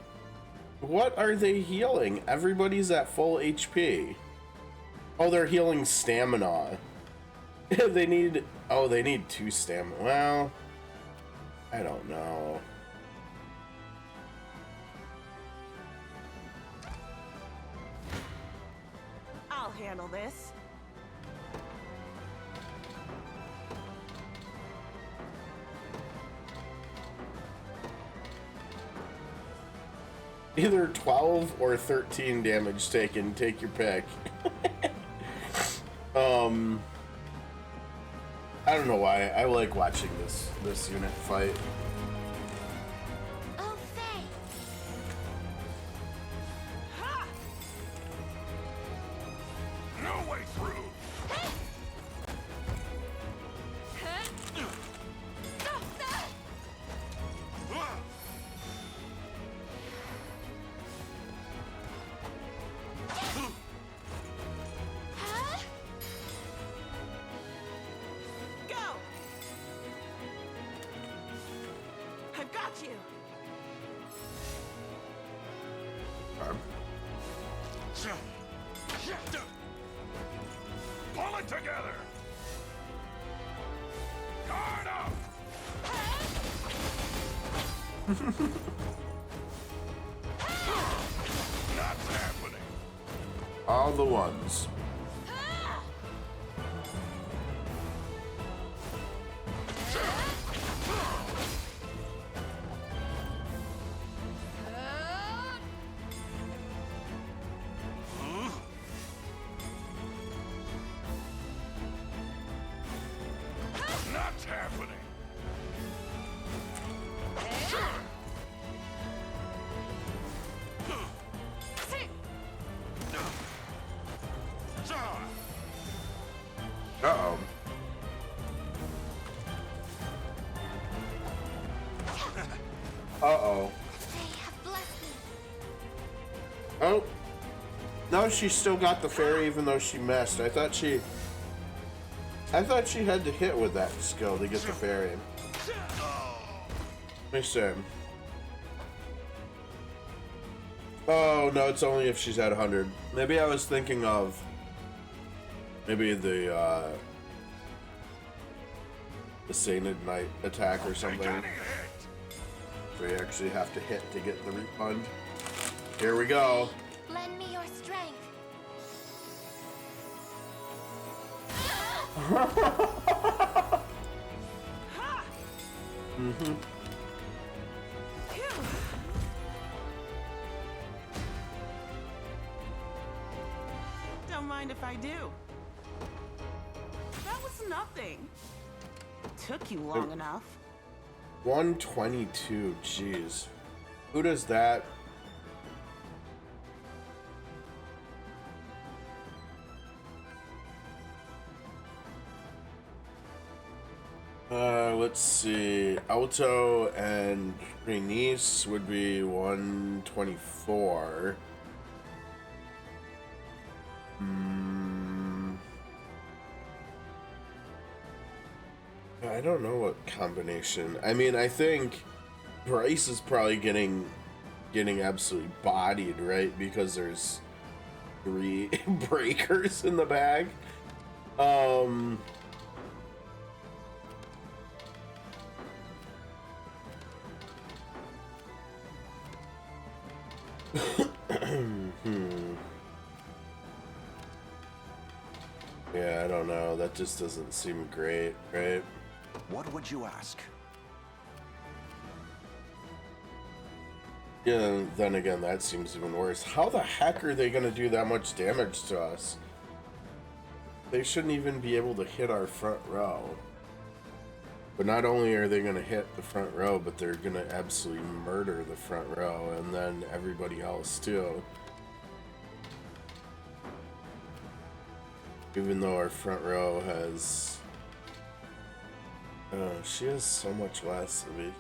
What are they healing? Everybody's at full HP. Oh, they're healing stamina. They need 2 stamina. Well, I don't know. I'll handle this. Either 12 or 13 damage taken. Take your pick. I don't know why. I like watching this unit fight. Oh, Faye! No way through. got you. Pull it together! Guard up! Not happening. All the ones. Not happening. Uh-oh. Uh-oh. Oh. No, she still got the fairy even though she missed. I thought she had to hit with that skill to get the fairy. Let me see. Oh, no, it's only if she's at 100. Maybe I was thinking of maybe the Sainted Knight attack or something. Where you actually have to hit to get the refund. Here we go. Lend me your strength. Mm-hmm. Don't mind if I do. That was nothing. Took you long enough. 122, jeez. Who does that? Let's see. Alto and Renice would be 124. I don't know what combination. I mean, I think Bryce is probably getting absolutely bodied, right? Because there's 3 breakers in the bag. Yeah, I don't know. That just doesn't seem great, right? What would you ask? Yeah, then again, that seems even worse. How the heck are they gonna do that much damage to us? They shouldn't even be able to hit our front row. But not only are they gonna hit the front row, but they're gonna absolutely murder the front row, and then everybody else too. Even though our front row has... she has so much less of it.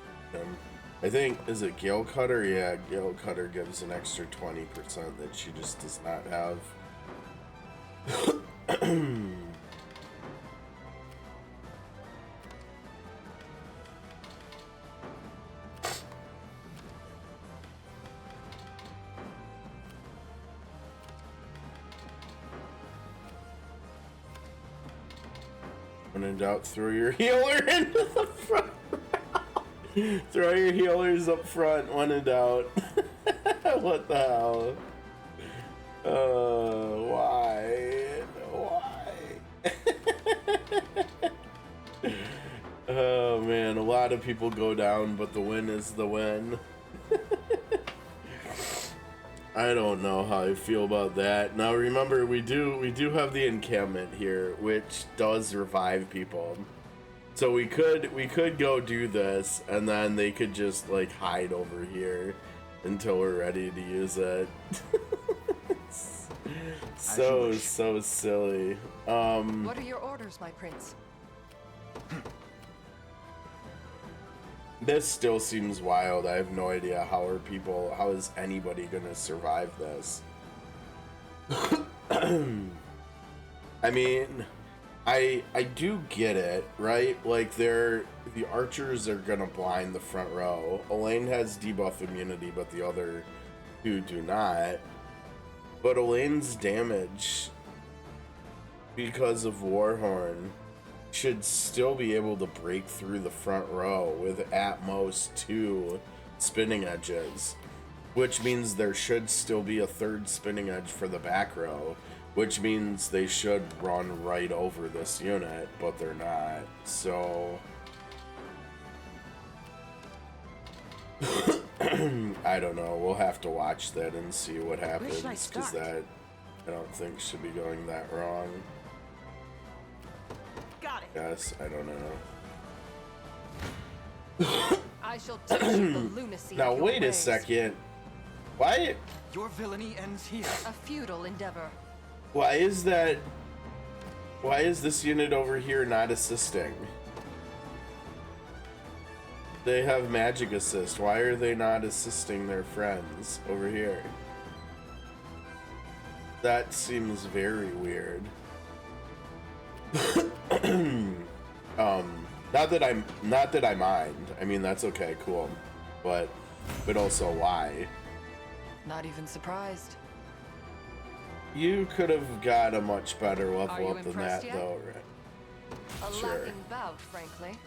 I think, is it Gale Cutter? Yeah, Gale Cutter gives an extra 20% that she just does not have. When in doubt, throw your healer into the front. Throw your healers up front when in doubt. What the hell? Why? Why? Oh man, a lot of people go down, but the win is the win. I don't know how I feel about that. Now remember, we do have the encampment here, which does revive people. So we could go do this, and then they could just like hide over here until we're ready to use it. So silly. What are your orders, my prince? This still seems wild. I have no idea how is anybody gonna survive this? I mean, I do get it, right? Like the archers are gonna blind the front row. Elaine has debuff immunity, but the other two do not. But Elaine's damage, because of Warhorn, should still be able to break through the front row with at most 2 spinning edges, which means there should still be a 3rd spinning edge for the back row, which means they should run right over this unit, but they're not. So I don't know. We'll have to watch that and see what happens, because that I don't think should be going that wrong. Got it. Yes, I don't know. I shall teach you the lunacy Now of your wait a ways. second. Why? Your villainy ends here. A futile endeavor. Why is that? Why is this unit over here not assisting? They have magic assist. Why are they not assisting their friends over here? That seems very weird. Not that I mind. I mean, that's okay, cool. But also why? Not even surprised. You could have got a much better Are level you up than that, impressed yet? though, right? A Sure. laughing bout, frankly.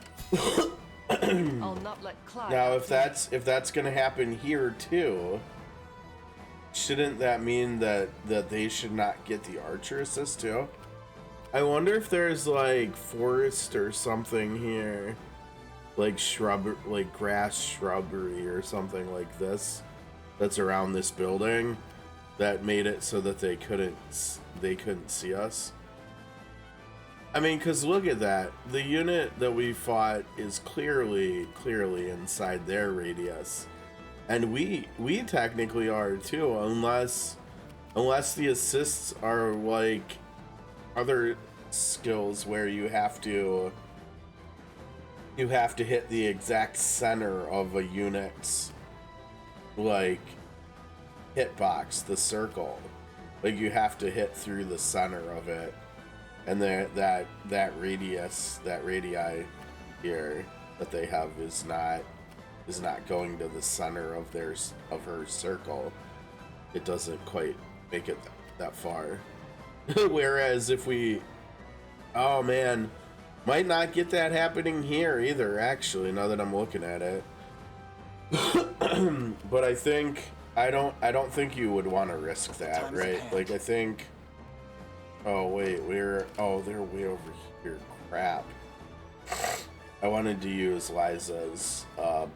I'll not let Clyde Now, outdo if that's gonna happen here too, shouldn't that mean that they should not get the archer assist too? I wonder if there's like forest or something here, like like grass shrubbery or something like this, that's around this building, that made it so that they couldn't see us. I mean, because look at that. The unit that we fought is clearly inside their radius. And we technically are too, unless the assists are like other skills where you have to hit the exact center of a unit's like hitbox, the circle. Like you have to hit through the center of it. And that radii here that they have is not going to the center of her circle. It doesn't quite make it that far. Whereas if we, oh man, might not get that happening here either. Actually, now that I'm looking at it, but I don't think you would want to risk that, right? Like I think. Oh wait, they're way over here. Crap. I wanted to use Liza's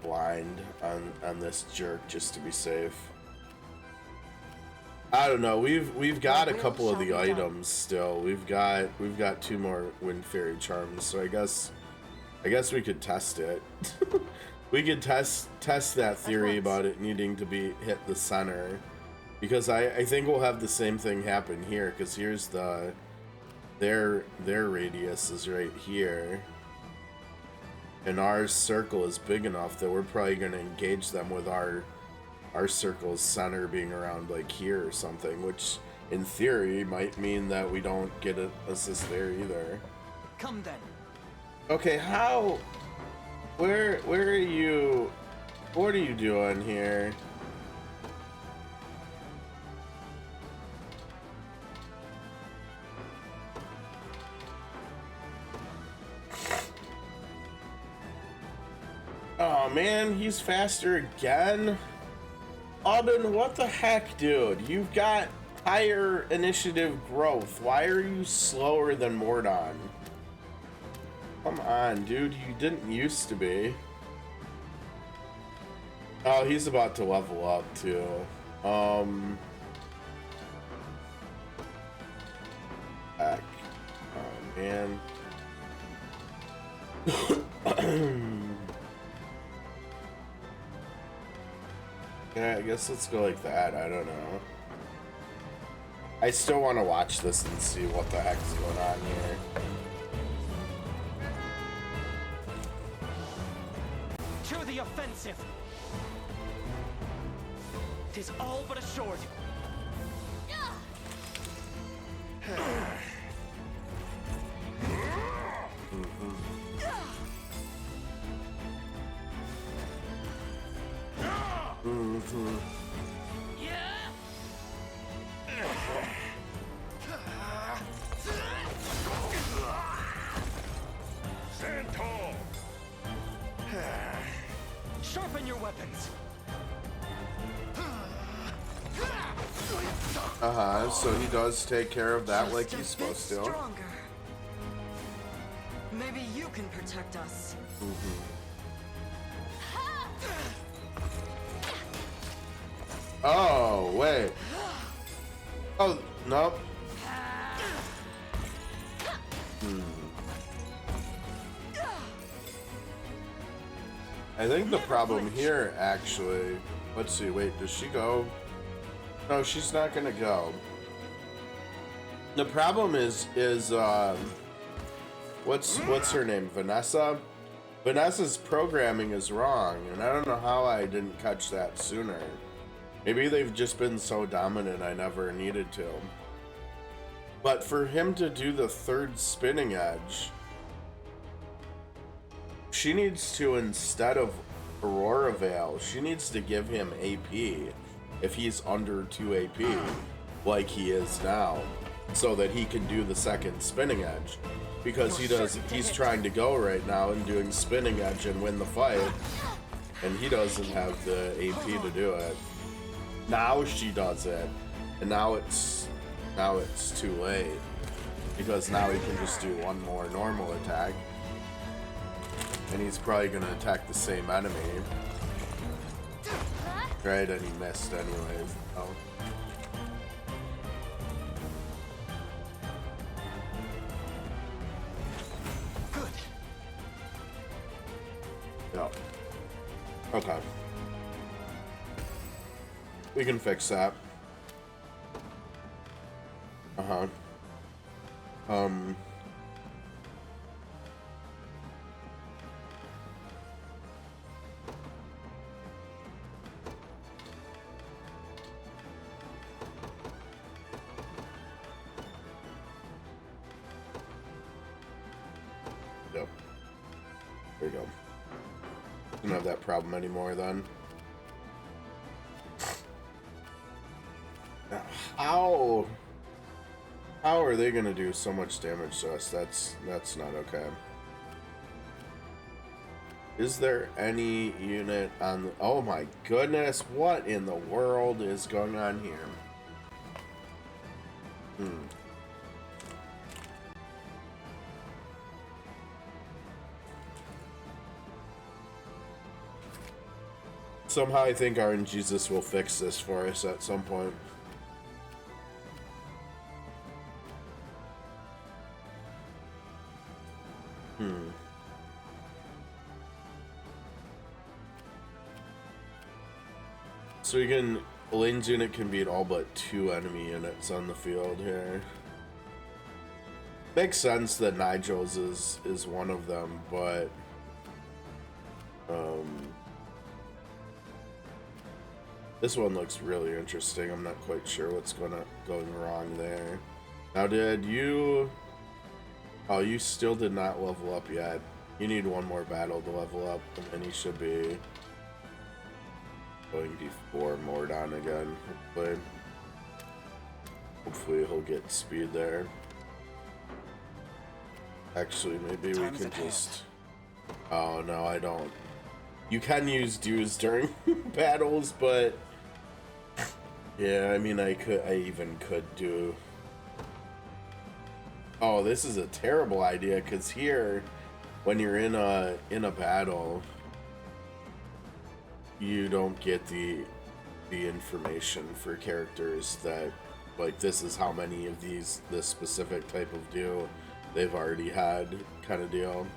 blind on this jerk just to be safe. I don't know. We've got a couple of the items still. We've got 2 more Wind Fairy charms, so I guess we could test it. We could test that theory about it needing to be hit the center. Because I think we'll have the same thing happen here, because here's their radius is right here. And our circle is big enough that we're probably going to engage them with our circle's center being around like here or something, which in theory might mean that we don't get an assist there either. Come then. Okay, how? Where are you? What are you doing here? Oh man, he's faster again? Auden, what the heck, dude? You've got higher initiative growth. Why are you slower than Mordon? Come on, dude, you didn't used to be. Oh, he's about to level up too. Heck. Oh man. Yeah, I guess let's go like that. I don't know. I still want to watch this and see what the heck is going on here. To the offensive! 'Tis all but assured. Stand tall. Sharpen your weapons. So he does take care of that like he's supposed to. Stronger. Maybe you can protect us. Oh, wait. Oh, nope. I think the problem here, actually... Let's see, wait, does she go? No, she's not gonna go. The problem is what's her name? Vanessa? Vanessa's programming is wrong, and I don't know how I didn't catch that sooner. Maybe they've just been so dominant I never needed to. But for him to do the third spinning edge, she needs to, instead of Aurora Veil, she needs to give him AP if he's under 2 AP, like he is now, so that he can do the second spinning edge. Because he's trying to go right now and doing spinning edge and win the fight, and he doesn't have the AP to do it. Now she does it, and now it's too late, because now he can just do one more normal attack, and he's probably gonna attack the same enemy. Right, and he missed anyways. Oh. Good. Yeah. Okay. We can fix that. Yep. There you go. Don't have that problem anymore then. How are they gonna do so much damage to us? That's not okay. Is there any unit on the... Oh my goodness, what in the world is going on here? Somehow I think RNGesus will fix this for us at some point. So we can... Elaine's unit can beat all but 2 enemy units on the field here. Makes sense that Nigel's is one of them, but... This one looks really interesting. I'm not quite sure what's going wrong there. Now, did you... Oh, you still did not level up yet. You need one more battle to level up, and then you should be going before Mordon again, hopefully. Hopefully he'll get speed there. Actually, maybe we can just... Oh, no, I don't. You can use dues during battles, but... Yeah, I mean, I even could do... Oh, this is a terrible idea, because here, when you're in a battle, you don't get the information for characters that, like, this is how many of this specific type of deal they've already had, kind of deal.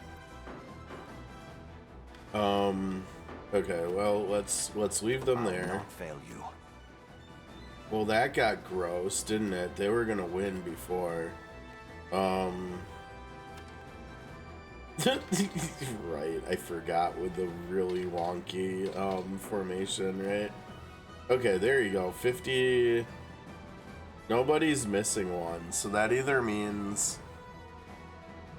Okay, well, let's leave them there. I'll not fail you. Well, that got gross, didn't it? They were gonna win before. Right, I forgot with the really wonky formation, right? Okay, there you go. 50. Nobody's missing one, so that either means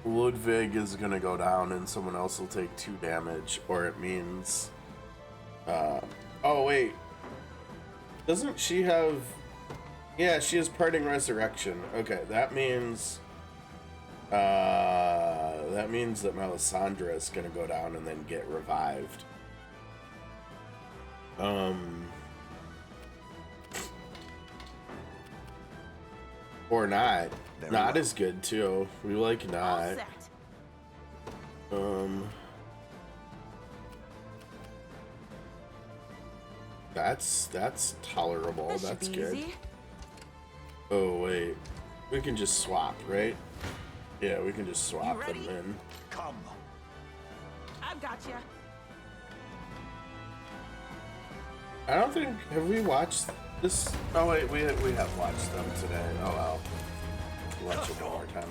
Ludwig is gonna go down and someone else will take 2 damage, or it means oh wait, Doesn't she have... Yeah, she has Parting Resurrection. Okay, that means... that means that Melisandre is gonna go down and then get revived. Or not. Not is good too. We like not. That's tolerable. That's good. Easy. Oh wait, we can just swap, right? Yeah, we can just swap them in. Come. I've got you. I don't think, have we watched this? Oh wait, we have watched them today. Oh well. Watch it one more time.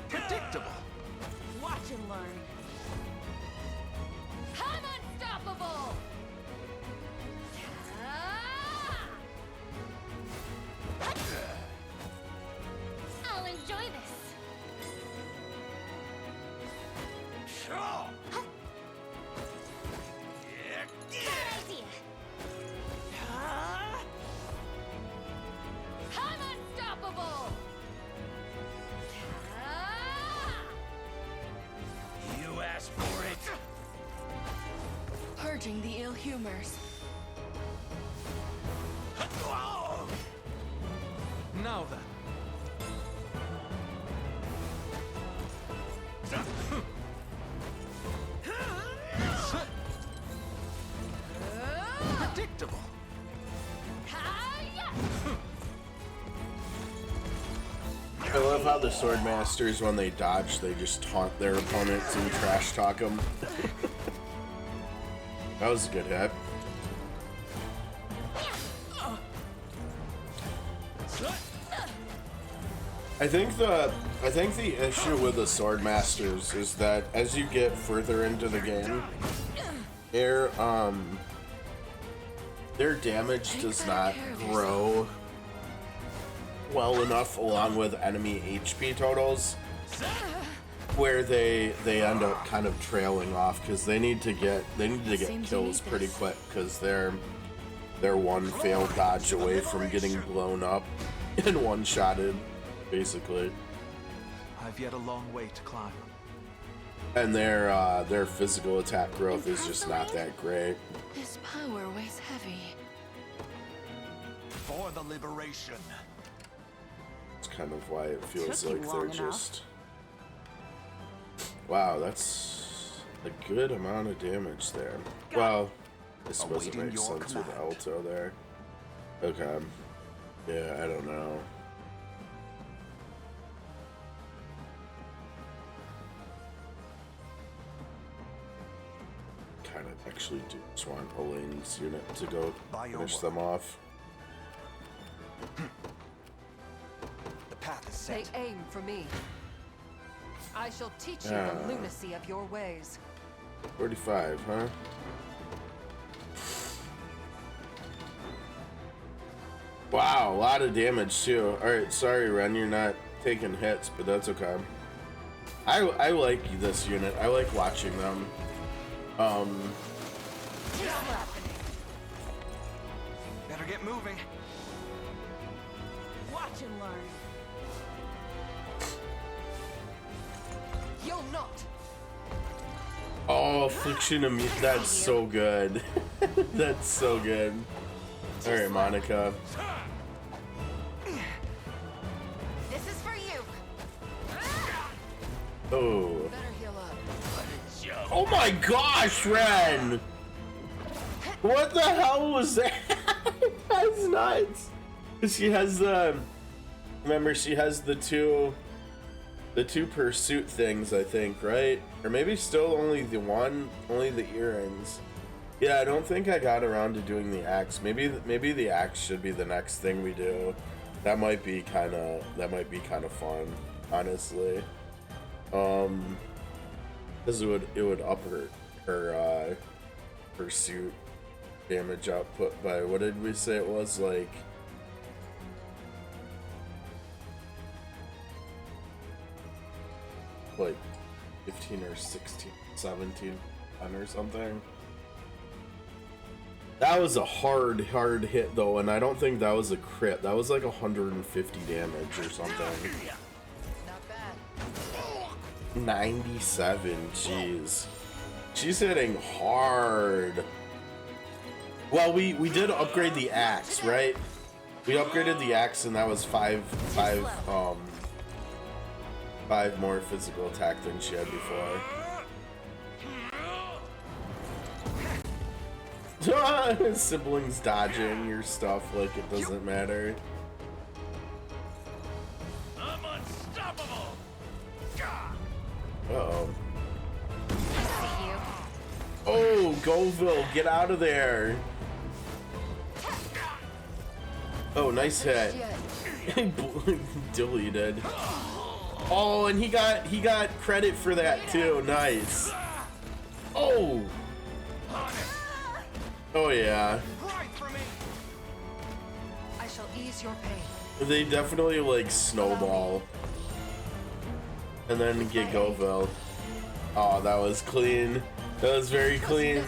Predictable. Watch and learn. I'm unstoppable! I'll enjoy this. Good idea. I'm unstoppable! You asked for it. Purging the ill humors. Now then. Predictable. I love how the Swordmasters, when they dodge, they just taunt their opponents and trash talk them. That was a good hit. I think the issue with the Swordmasters is that as you get further into the game, their damage does not grow well enough along with enemy HP totals, where they end up kind of trailing off because they need to get kills pretty quick because they're one failed dodge away from getting blown up and one-shotted, basically. I've yet a long way to climb. And their physical attack growth is just not that great. This power weighs heavy. For the liberation. It's kind of why it feels Took you like they're long enough. just... Wow, that's a good amount of damage there. Well, I suppose it makes sense with Alto there. Okay. Yeah, I don't know. Kind of actually do just want Elaine's unit to go finish them off. The path is They set. aim for me. I shall teach you Ah. the lunacy of your ways. 45, huh? Wow, a lot of damage too. Alright, sorry Ren, you're not taking hits, but that's okay. I like this unit. I like watching them. Better get moving. Watch and learn. You'll not. Oh, Affliction of Mute, that's so good. That's so good. Alright, Monica. This is for you. Oh. Better heal up. Oh my gosh, Ren! What the hell was that? That's nuts. She has the... Remember, she has the two pursuit things, I think, right? Or maybe still only the earrings. Yeah, I don't think I got around to doing the axe. Maybe the axe should be the next thing we do. That might be kind of fun, honestly. Because it would up her pursuit damage output by, what did we say it was, like 15 or 16, 17. 10 or something. That was a hard hit though, and I don't think that was a crit. That was like 150 damage or something. 97, jeez. She's hitting hard. Well, we did upgrade the axe, right? We upgraded the axe, and that was five more physical attack than she had before. Siblings dodging your stuff like it doesn't matter. I'm unstoppable. Uh-oh. Oh, Goville, get out of there. Oh, nice hit. Deleted. Oh, and he got credit for that too. Nice. Oh. Oh yeah. I shall ease your pain. They definitely like snowball. And then get Goville. Oh, that was clean. That was very clean.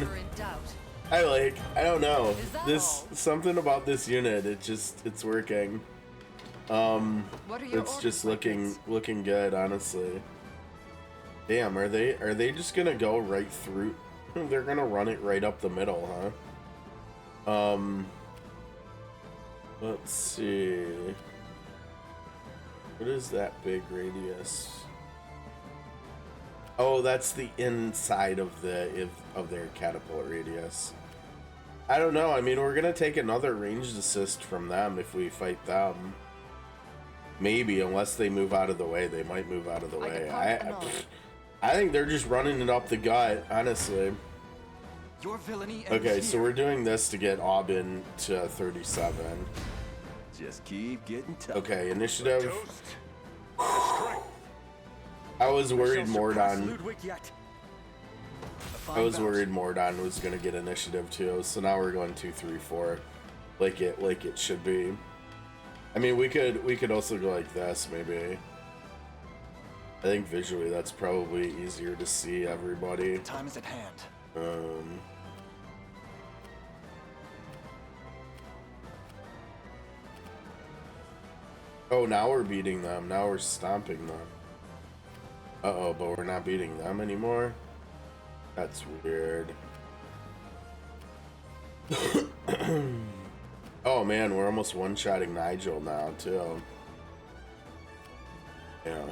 I don't know. This something about this unit, it's working. It's just looking good, honestly. Damn, are they just gonna go right through? They're gonna run it right up the middle, huh? Let's see. What is that big radius? Oh, that's the inside of their catapult radius. I don't know. I mean, we're gonna take another ranged assist from them if we fight them. Maybe, unless they move out of the way. They might move out of the way. I think they're just running it up the gut, honestly. Your villainy. Okay, so we're doing this to get Aubin to 37. Just keep getting tough. Okay, initiative. I was worried Mordon. I was worried Mordon was gonna get initiative too. So now we're going 2, 3, 4, like it should be. I mean, we could also go like this maybe. I think visually that's probably easier to see everybody. Time is at hand. Oh, now we're beating them. Now we're stomping them. Uh-oh, but we're not beating them anymore? That's weird. Oh man, we're almost one-shotting Nigel now, too. Yeah.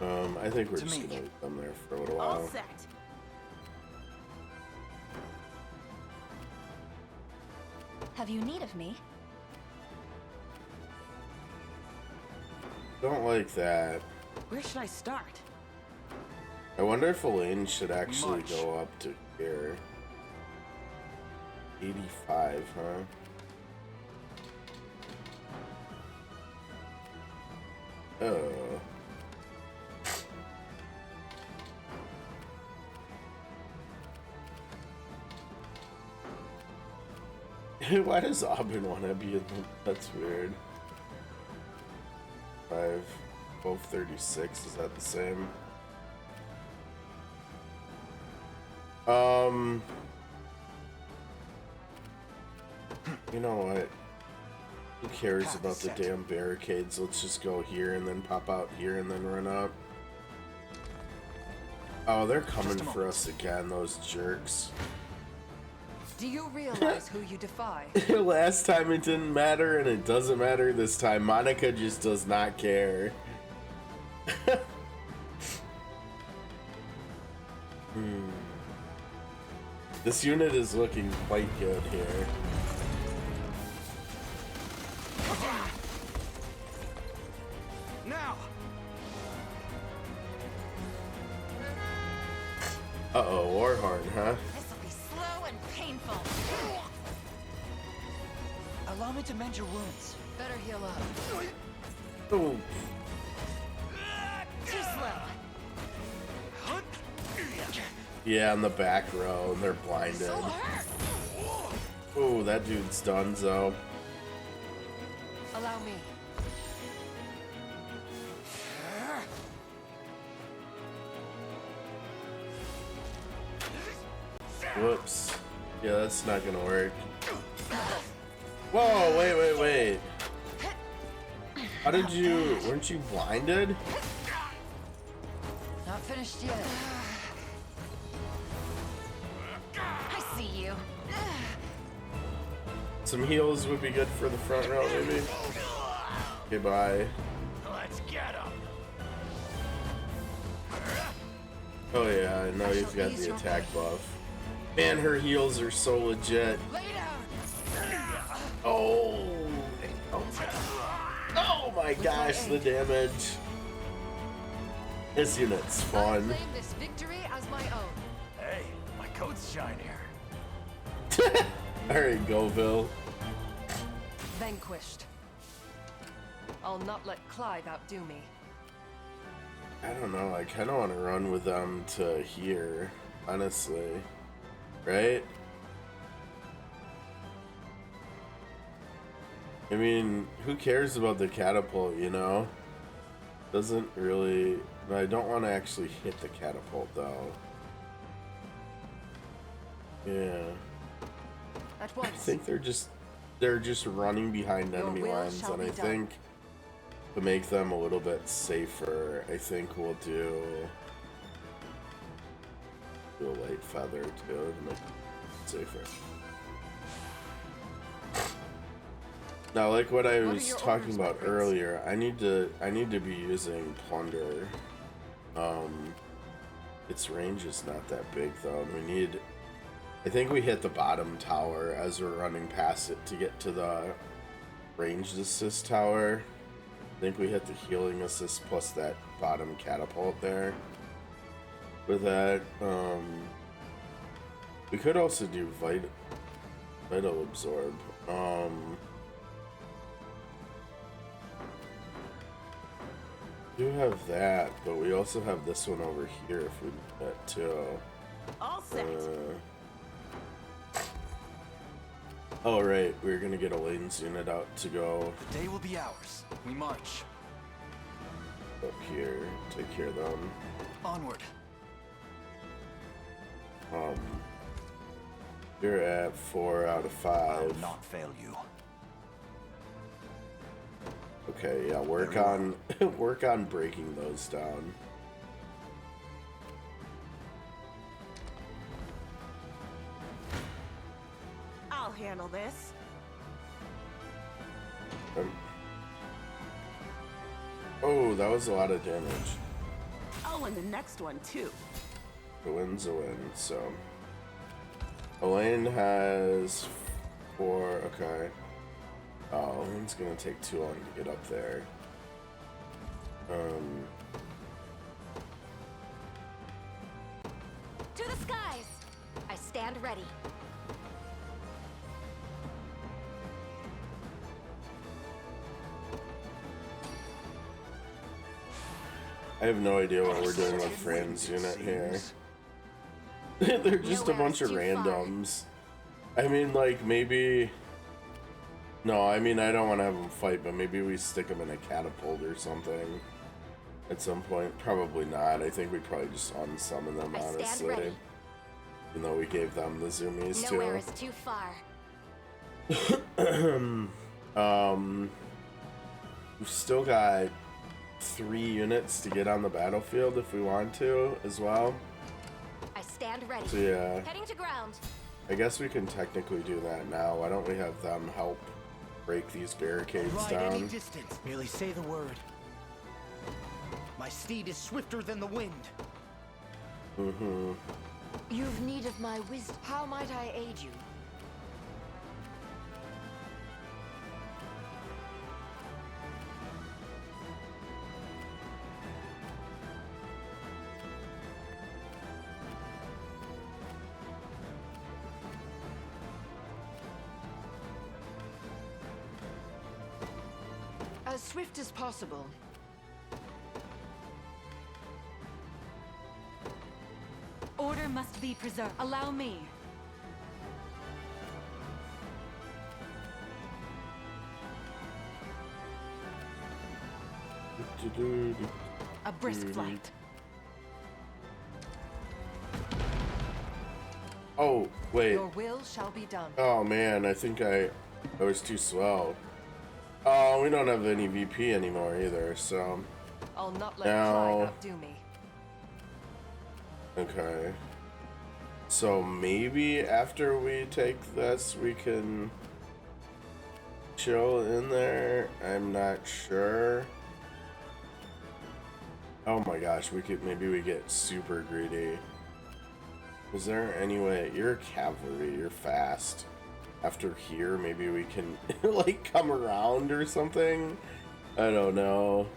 I think we're just gonna leave them there for a little while. All set. Have you need of me? Don't like that. Where should I start? I wonder if Elaine should actually go up to here. 85, huh? Oh. Why does Aubin want to be in the... That's weird. 5, 1236, is that the same? You know what? Who cares about the damn barricades? Let's just go here and then pop out here and then run up. Oh, they're coming for us again, those jerks. Do you realize who you defy? Last time it didn't matter, and it doesn't matter this time. Monica just does not care. This unit is looking quite good here. Now. Uh-oh, Warhorn, huh? This'll be slow and painful. Allow me to mend your wounds. Better heal up. Oh. Too slow. Yeah, in the back row, and they're blinded. Oh, that dude's donezo. Allow me. Whoops. Yeah, that's not gonna work. Whoa, wait. How did you... weren't you blinded? Not finished yet. I see you. Some heals would be good for the front row, maybe. Okay, bye. Let's get him. Oh yeah, I know you've got the attack buff. Man, her heals are so legit. Oh, oh my gosh, the damage. This unit's fun. Claim this victory as my own. Hey, my coat's shinier. Alright, go, Bill. Vanquished. I'll not let Clive outdo me. I don't know, I kind of want to run with them to here, honestly. Right? I mean, who cares about the catapult, you know? Doesn't really... I don't want to actually hit the catapult, though. Yeah. At once. I think they're just running behind enemy lines, and I think to make them a little bit safer, I think we'll do a light feather too to make it safer. Now, like what I was talking about earlier, I need to be using plunder. Its range is not that big though. I think we hit the bottom tower as we're running past it to get to the ranged assist tower. I think we hit the healing assist plus that bottom catapult there. With that, we could also do vital absorb. Do have that, but we also have this one over here if we need that too. All set. Oh right, we're gonna get Elaine's unit out to go. The day will be ours. We march. Up here, take care of them. Onward. You're at 4 out of 5. I'll not fail you. Okay, yeah, work on work on breaking those down. I'll handle this. Oh, that was a lot of damage. Oh, and the next one too. The win's a win, so Elaine has 4. Okay. Oh, Elaine's gonna take too long to get up there. To the skies! I stand ready. I have no idea what we're doing with Fran's unit here. They're just a bunch of randoms. I mean, like, maybe... No, I mean, I don't want to have them fight, but maybe we stick them in a catapult or something at some point. Probably not. I think we probably just unsummon them, honestly. Even though we gave them the zoomies, too. Nowhere is too far. We've still got 3 units to get on the battlefield if we want to, as well. I stand ready. So, yeah. Heading to ground. I guess we can technically do that now. Why don't we have them help break these barricades down? Any distance. Merely say the word. My steed is swifter than the wind. Mm-hmm. You've need of my wisdom. How might I aid you? As swift as possible. Order must be preserved. Allow me. A brisk flight. Oh, wait. Your will shall be done. Oh man, I think I was too slow. Oh, we don't have any VP anymore either, so. I'll not let now, pride outdo me. Okay. So maybe after we take this, we can chill in there. I'm not sure. Oh my gosh, maybe we get super greedy. Is there any way? You're a cavalry, you're fast. After here, maybe we can like come around or something. I don't know.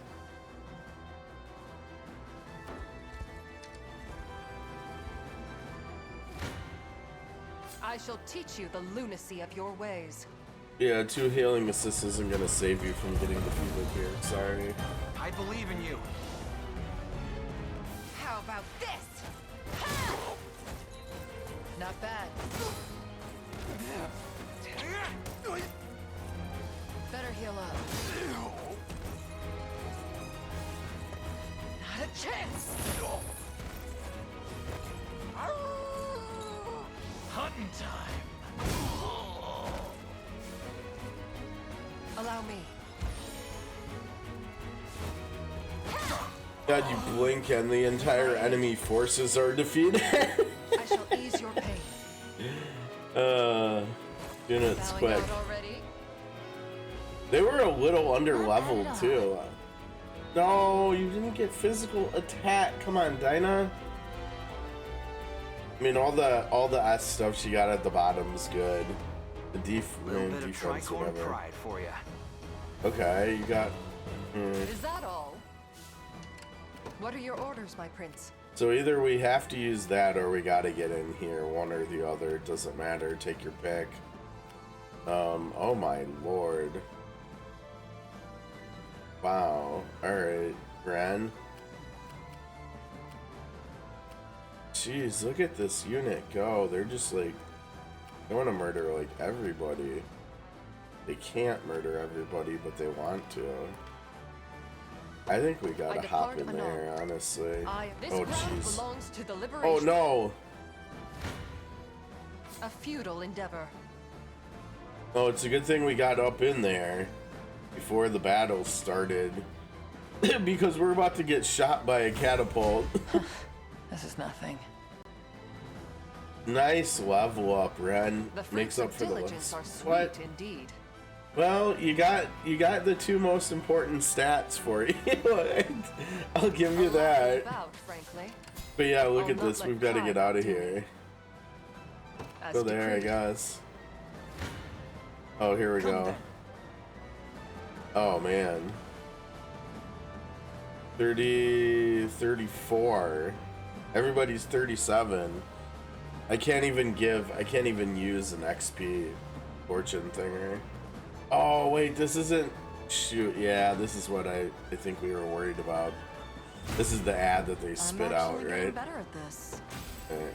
I shall teach you the lunacy of your ways. Yeah, 2 healing assists isn't gonna save you from getting defeated here. Sorry. I believe in you. How about this? Not bad. Better heal up. Not a chance. Hunting time. Allow me. God, you blink and the entire enemy forces are defeated. I shall ease your pain. Units Bowing quick. out already? They were a little under leveled too. No, you didn't get physical attack. Come on, Dinah. I mean, all the S stuff she got at the bottom is good. The defense, whatever. Pride for you. Okay, you got. Is that all? What are your orders, my prince? So either we have to use that or we gotta get in here, one or the other. It doesn't matter. Take your pick. Oh my lord. Wow. Alright, Ren. Jeez, look at this unit go. They're just like, they want to murder like everybody. They can't murder everybody, but they want to. I think we gotta hop in there, honestly. Oh jeez. Oh no! A futile endeavor. Oh, it's a good thing we got up in there before the battle started. Because we're about to get shot by a catapult. This is nothing. Nice level up, Ren. The Makes fruits up of for the diligence are sweet what? indeed. Well, you got the 2 most important stats for you. I'll give you that. About, frankly. But yeah, look I'll at not this. let We've got to get out of pride here. As Go there, I decreed. guess. Oh, here we go. Oh man. 30, 34. Everybody's 37. I can't even use an XP fortune thinger. Oh wait, this isn't, shoot, yeah, this is what I think we were worried about. This is the ad that they spit out, right? Better at this. Okay.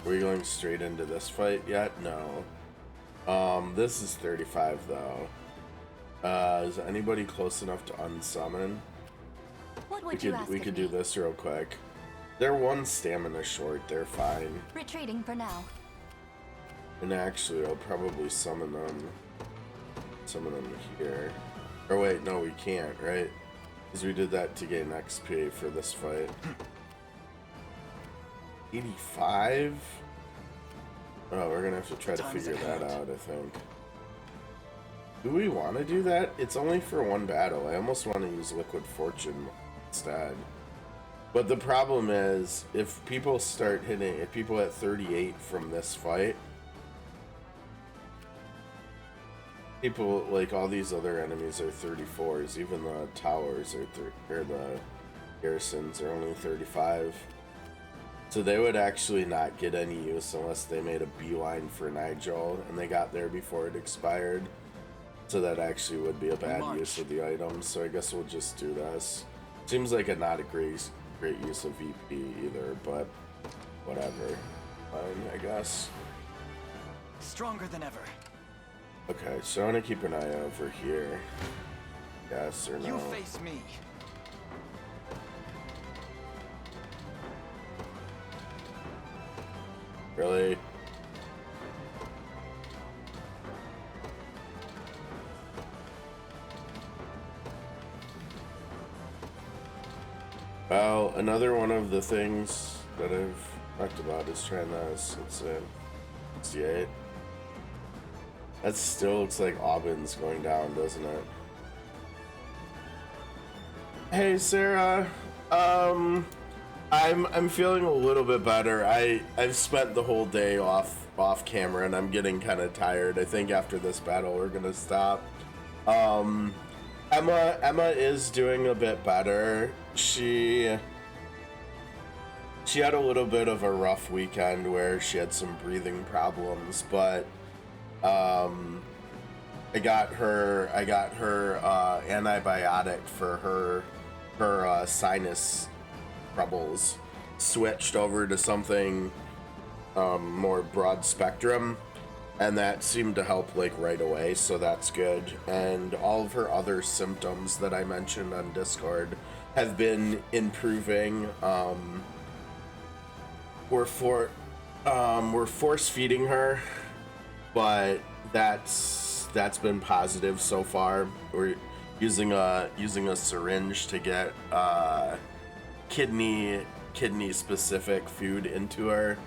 Are we going straight into this fight yet? No. This is 35 though. Is anybody close enough to unsummon? What would you ask we of could me? do this real quick. They're 1 stamina short, they're fine. Retreating for now. And actually I'll probably summon them here. Or wait, no we can't, right? Because we did that to gain XP for this fight. 85? Oh, we're gonna have to try to figure that out, I think. Do we want to do that? It's only for 1 battle. I almost want to use Liquid Fortune instead. But the problem is, if people at 38 from this fight, people, like all these other enemies are 34s, even the towers or the garrisons are only 35. So they would actually not get any use unless they made a beeline for Nigel and they got there before it expired. So that actually would be a bad use of the items. So I guess we'll just do this. Seems like not a great use of VP either, but whatever. Fine, I guess. Stronger than ever. Okay, so I'm gonna keep an eye over here. Yes or no? You face me. Really? Well, another one of the things that I've talked about is trying this. Let's see. 68. That still looks like Aubyn's going down, doesn't it? Hey, Sarah. I'm feeling a little bit better. I've spent the whole day off camera and I'm getting kind of tired. I think after this battle we're gonna stop. Emma is doing a bit better. She had a little bit of a rough weekend where she had some breathing problems, but I got her antibiotic for her sinus troubles, switched over to something more broad spectrum, and that seemed to help like right away, so that's good. And all of her other symptoms that I mentioned on Discord have been improving. We're force feeding her, but that's been positive so far. We're using a syringe to get kidney specific food into her.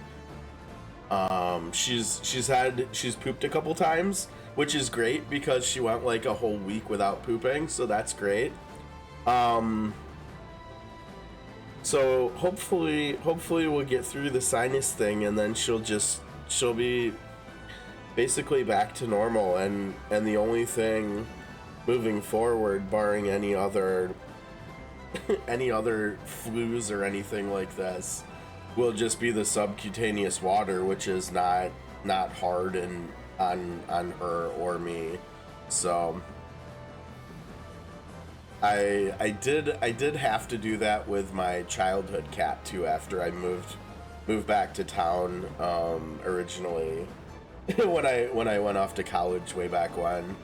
She's pooped a couple times, which is great because she went like a whole week without pooping, so that's great. So hopefully we'll get through the sinus thing and then she'll be basically back to normal, and the only thing moving forward, barring any other flus or anything like this, will just be the subcutaneous water, which is not hard on her or me. So I did have to do that with my childhood cat too after I moved back to town originally. when I went off to college way back when,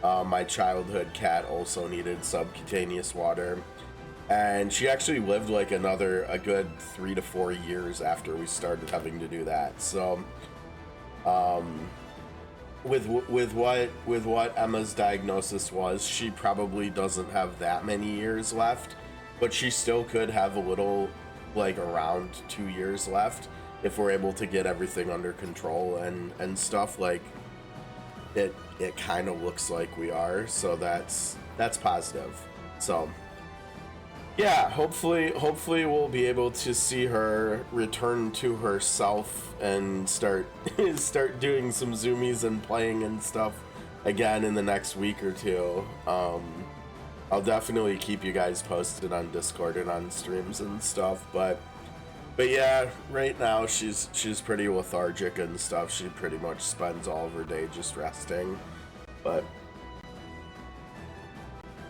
my childhood cat also needed subcutaneous water, and she actually lived like a good 3 to 4 years after we started having to do that. So with what Emma's diagnosis was, she probably doesn't have that many years left, but she still could have a little, like around 2 years left if we're able to get everything under control and stuff. Like it kind of looks like we are, so that's positive. So yeah, hopefully we'll be able to see her return to herself and start doing some zoomies and playing and stuff again in the next week or two. I'll definitely keep you guys posted on Discord and on streams and stuff, but yeah, right now she's pretty lethargic and stuff. She pretty much spends all of her day just resting, but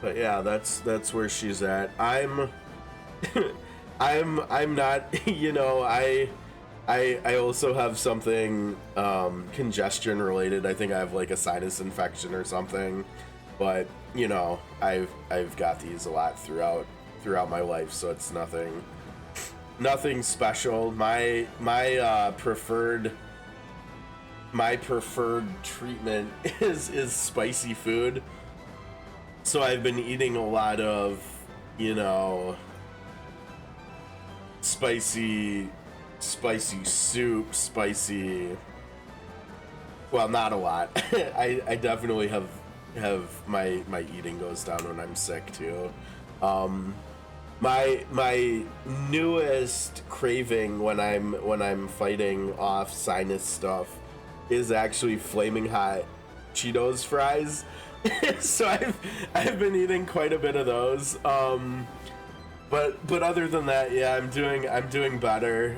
yeah, that's where she's at. I'm not, you know, I also have something congestion related. I think I have like a sinus infection or something, but you know, I've got these a lot throughout my life, so it's nothing special. My preferred treatment is spicy food. So I've been eating a lot of, you know, spicy soup, well, not a lot. I definitely have my eating goes down when I'm sick too. My newest craving when I'm fighting off sinus stuff is actually flaming hot Cheetos fries. So I've been eating quite a bit of those. But other than that, yeah, I'm doing better.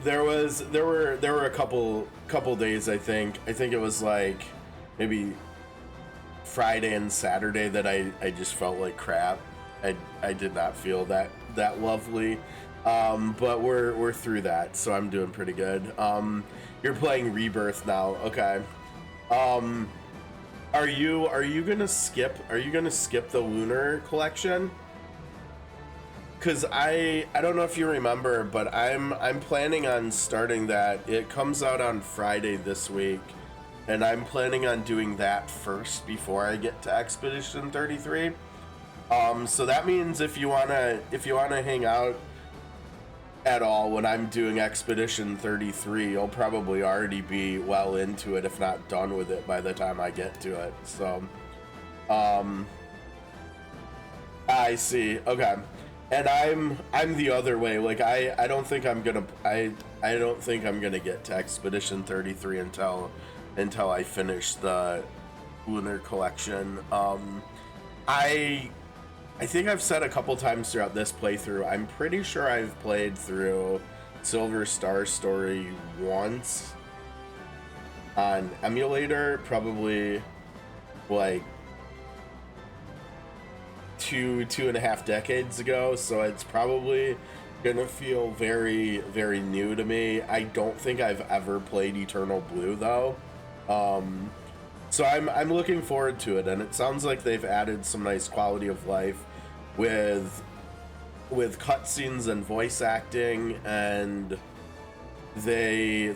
There were a couple days, I think it was like maybe Friday and Saturday that I just felt like crap. I did not feel that lovely. But we're through that, so I'm doing pretty good. You're playing Rebirth now, okay. Are you gonna skip the Lunar collection? because I don't know if you remember, but I'm planning on starting that. It comes out on Friday this week, and I'm planning on doing that first before I get to Expedition 33. So that means if you wanna hang out at all when I'm doing Expedition 33, you'll probably already be well into it, if not done with it, by the time I get to it. So, I see. Okay. And I'm the other way. Like I don't think I'm gonna get to Expedition 33 until I finish the Lunar Collection. I think I've said a couple times throughout this playthrough, I'm pretty sure I've played through Silver Star Story once on emulator, probably like 2.5 decades ago, so it's probably gonna feel very, very new to me. I don't think I've ever played Eternal Blue though, so I'm looking forward to it, and it sounds like they've added some nice quality of life with cutscenes and voice acting, and they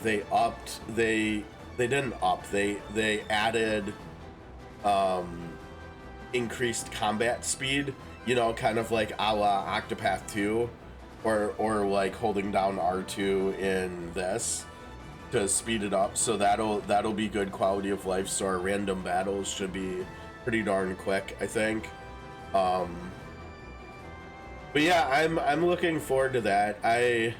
added increased combat speed, you know, kind of like a la Octopath 2, or like holding down R2 in this to speed it up. So that'll be good quality of life. So our random battles should be pretty darn quick, I think. But yeah, I'm looking forward to that. I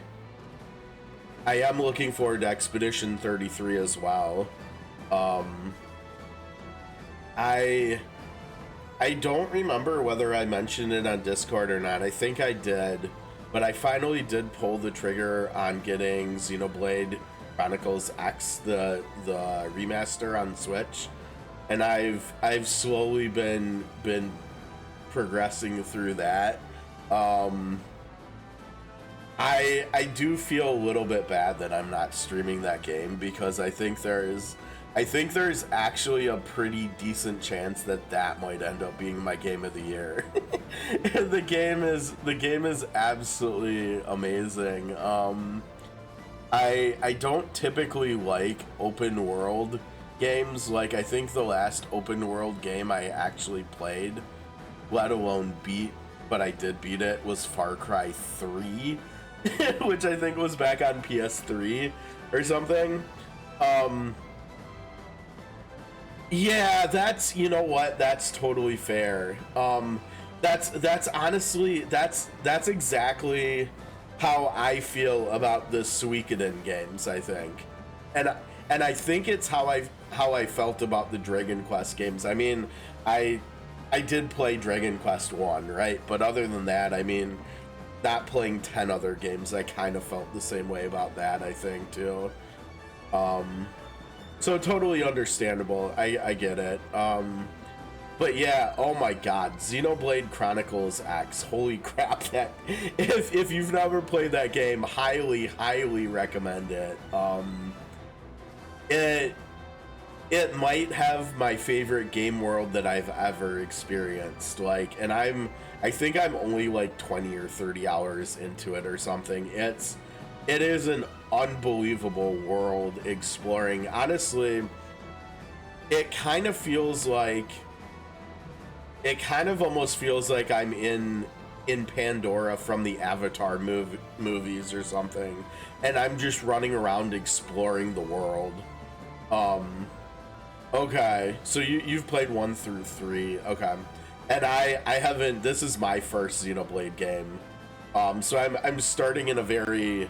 am looking forward to Expedition 33 as well. I don't remember whether I mentioned it on Discord or not. I think I did, but I finally did pull the trigger on getting Xenoblade Chronicles X, the remaster on Switch, and I've slowly been progressing through that. I do feel a little bit bad that I'm not streaming that game, because I think there's actually a pretty decent chance that might end up being my game of the year. The game is absolutely amazing. I don't typically like open world games. Like, I think the last open world game I actually played, let alone beat, but I did beat it, was Far Cry 3, which I think was back on PS3 or something. Yeah, that's, you know what, that's totally fair. That's honestly, that's exactly how I feel about the Suikoden games, I think. And I think it's how I felt about the Dragon Quest games. I mean, I did play Dragon Quest 1, right? But other than that, I mean, not playing 10 other games, I kind of felt the same way about that, I think, too. So totally understandable. I get it. But yeah, oh my god, Xenoblade Chronicles X. Holy crap, that if you've never played that game, highly recommend it. It might have my favorite game world that I've ever experienced. Like, and I think I'm only like 20 or 30 hours into it or something. It is an unbelievable world exploring. Honestly, it kind of almost feels like I'm in Pandora from the Avatar movies or something, and I'm just running around exploring the world. Okay, so you've played 1 through 3, okay, and I haven't. This is my first Xenoblade game, so I'm starting in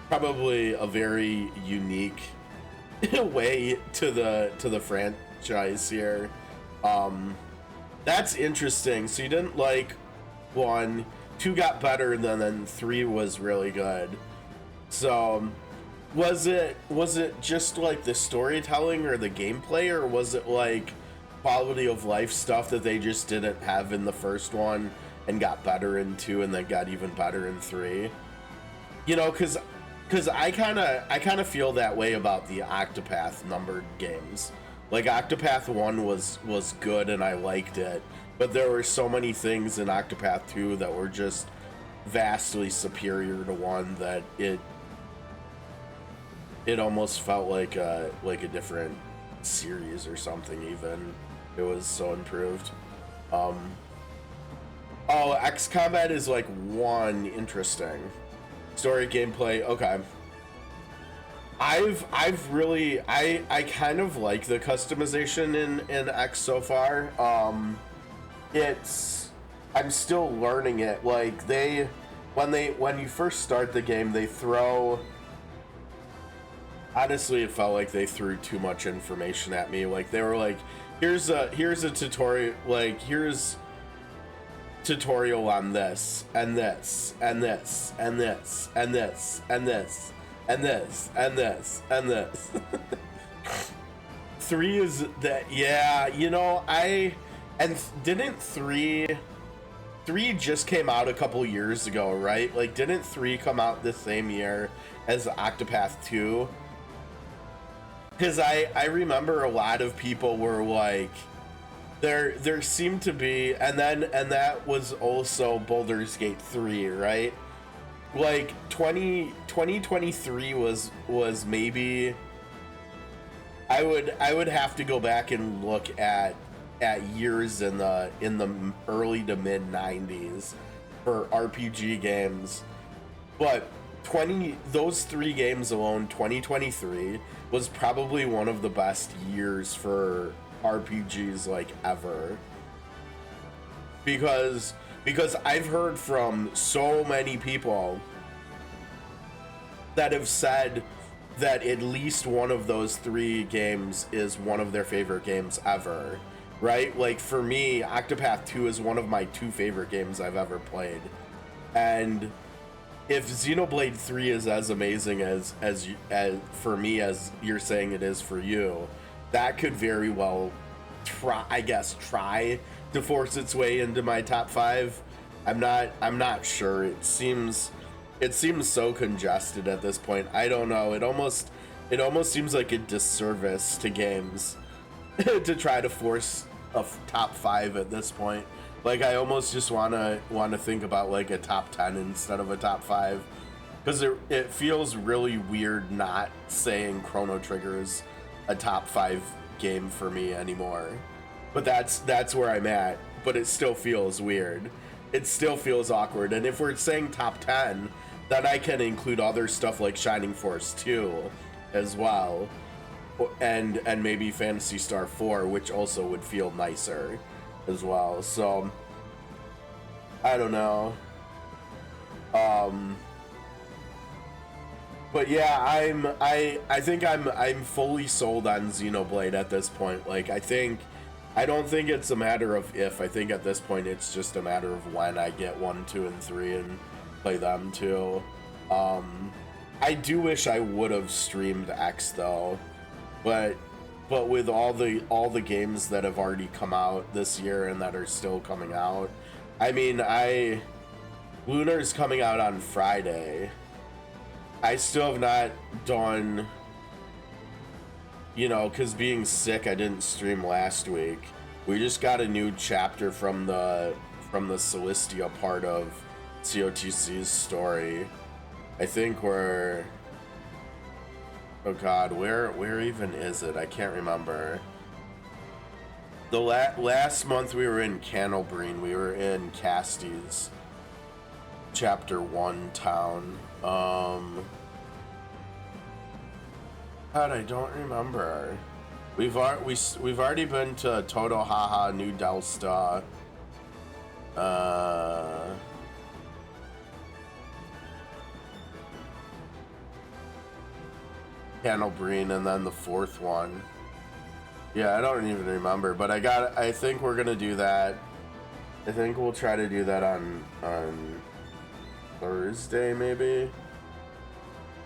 probably a very unique way to the franchise here. That's interesting. So you didn't like 1, 2 got better, and then 3 was really good. So was it just like the storytelling or the gameplay, or was it like quality of life stuff that they just didn't have in the first one and got better in 2 and then got even better in 3? You know, because I kind of feel that way about the Octopath numbered games. Like, Octopath 1 was good and I liked it, but there were so many things in Octopath 2 that were just vastly superior to 1 that it almost felt like a different series or something. Even it was so improved. Oh, X Combat is like 1. Interesting. Story, gameplay, okay. I've really I kind of like the customization in X so far. I'm still learning it. Like when you first start the game, they throw. Honestly, it felt like they threw too much information at me. Like they were like, here's a tutorial. Like here's tutorial on this and this and this and this and this and this and this and this and this. 3 is that, yeah, you know, didn't 3 just came out a couple years ago, right? Like, didn't 3 come out the same year as Octopath 2? Because I remember a lot of people were like, there seemed to be, and that was also Baldur's Gate 3, right? Like 2023 was maybe, I would have to go back and look at years in the early to mid 90s for RPG games, but those 3 games alone, 2023 was probably one of the best years for RPGs like ever, because I've heard from so many people that have said that at least one of those 3 games is one of their favorite games ever, right? Like for me, Octopath 2 is one of my 2 favorite games I've ever played, and if Xenoblade 3 is as amazing as for me as you're saying it is for you, that could very well try to force its way into my top 5. I'm not sure. It seems so congested at this point. I don't know. It almost seems like a disservice to games to try to force a top 5 at this point. Like, I almost just wanna think about like a top 10 instead of a top 5, because it feels really weird not saying Chrono Trigger is a top 5 game for me anymore. But that's where I'm at. But it still feels weird. It still feels awkward. And if we're saying top 10, then I can include other stuff like Shining Force 2 as well, and maybe Phantasy Star 4, which also would feel nicer as well. So I don't know. But yeah, I think I'm fully sold on Xenoblade at this point. Like, I don't think it's a matter of if. I think at this point it's just a matter of when I get 1, 2, and 3 and play them too. I do wish I would have streamed X though, but with all the games that have already come out this year and that are still coming out, I mean, Lunar's coming out on Friday. I still have not done, you know, because being sick, I didn't stream last week. We just got a new chapter from the Celestia part of COTC's story. I think we're, oh god, where even is it? I can't remember. The last month we were in Canobrine. We were in Casty's chapter 1 town. God, I don't remember. We've already been to Toto Haha, New Delsta. Canobrine, and then the 4th one. Yeah, I don't even remember, but I think we're gonna do that. I think we'll try to do that on Thursday, maybe.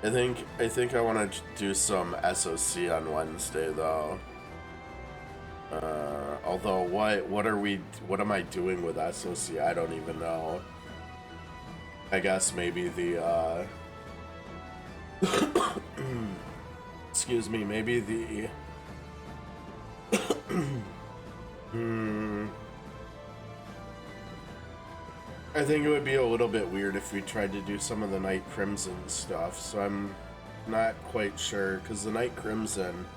I think I want to do some SOC on Wednesday though. Although what am I doing with SOC? I don't even know. I guess maybe the excuse me, maybe the I think it would be a little bit weird if we tried to do some of the Night Crimson stuff, so I'm not quite sure, because the Night Crimson,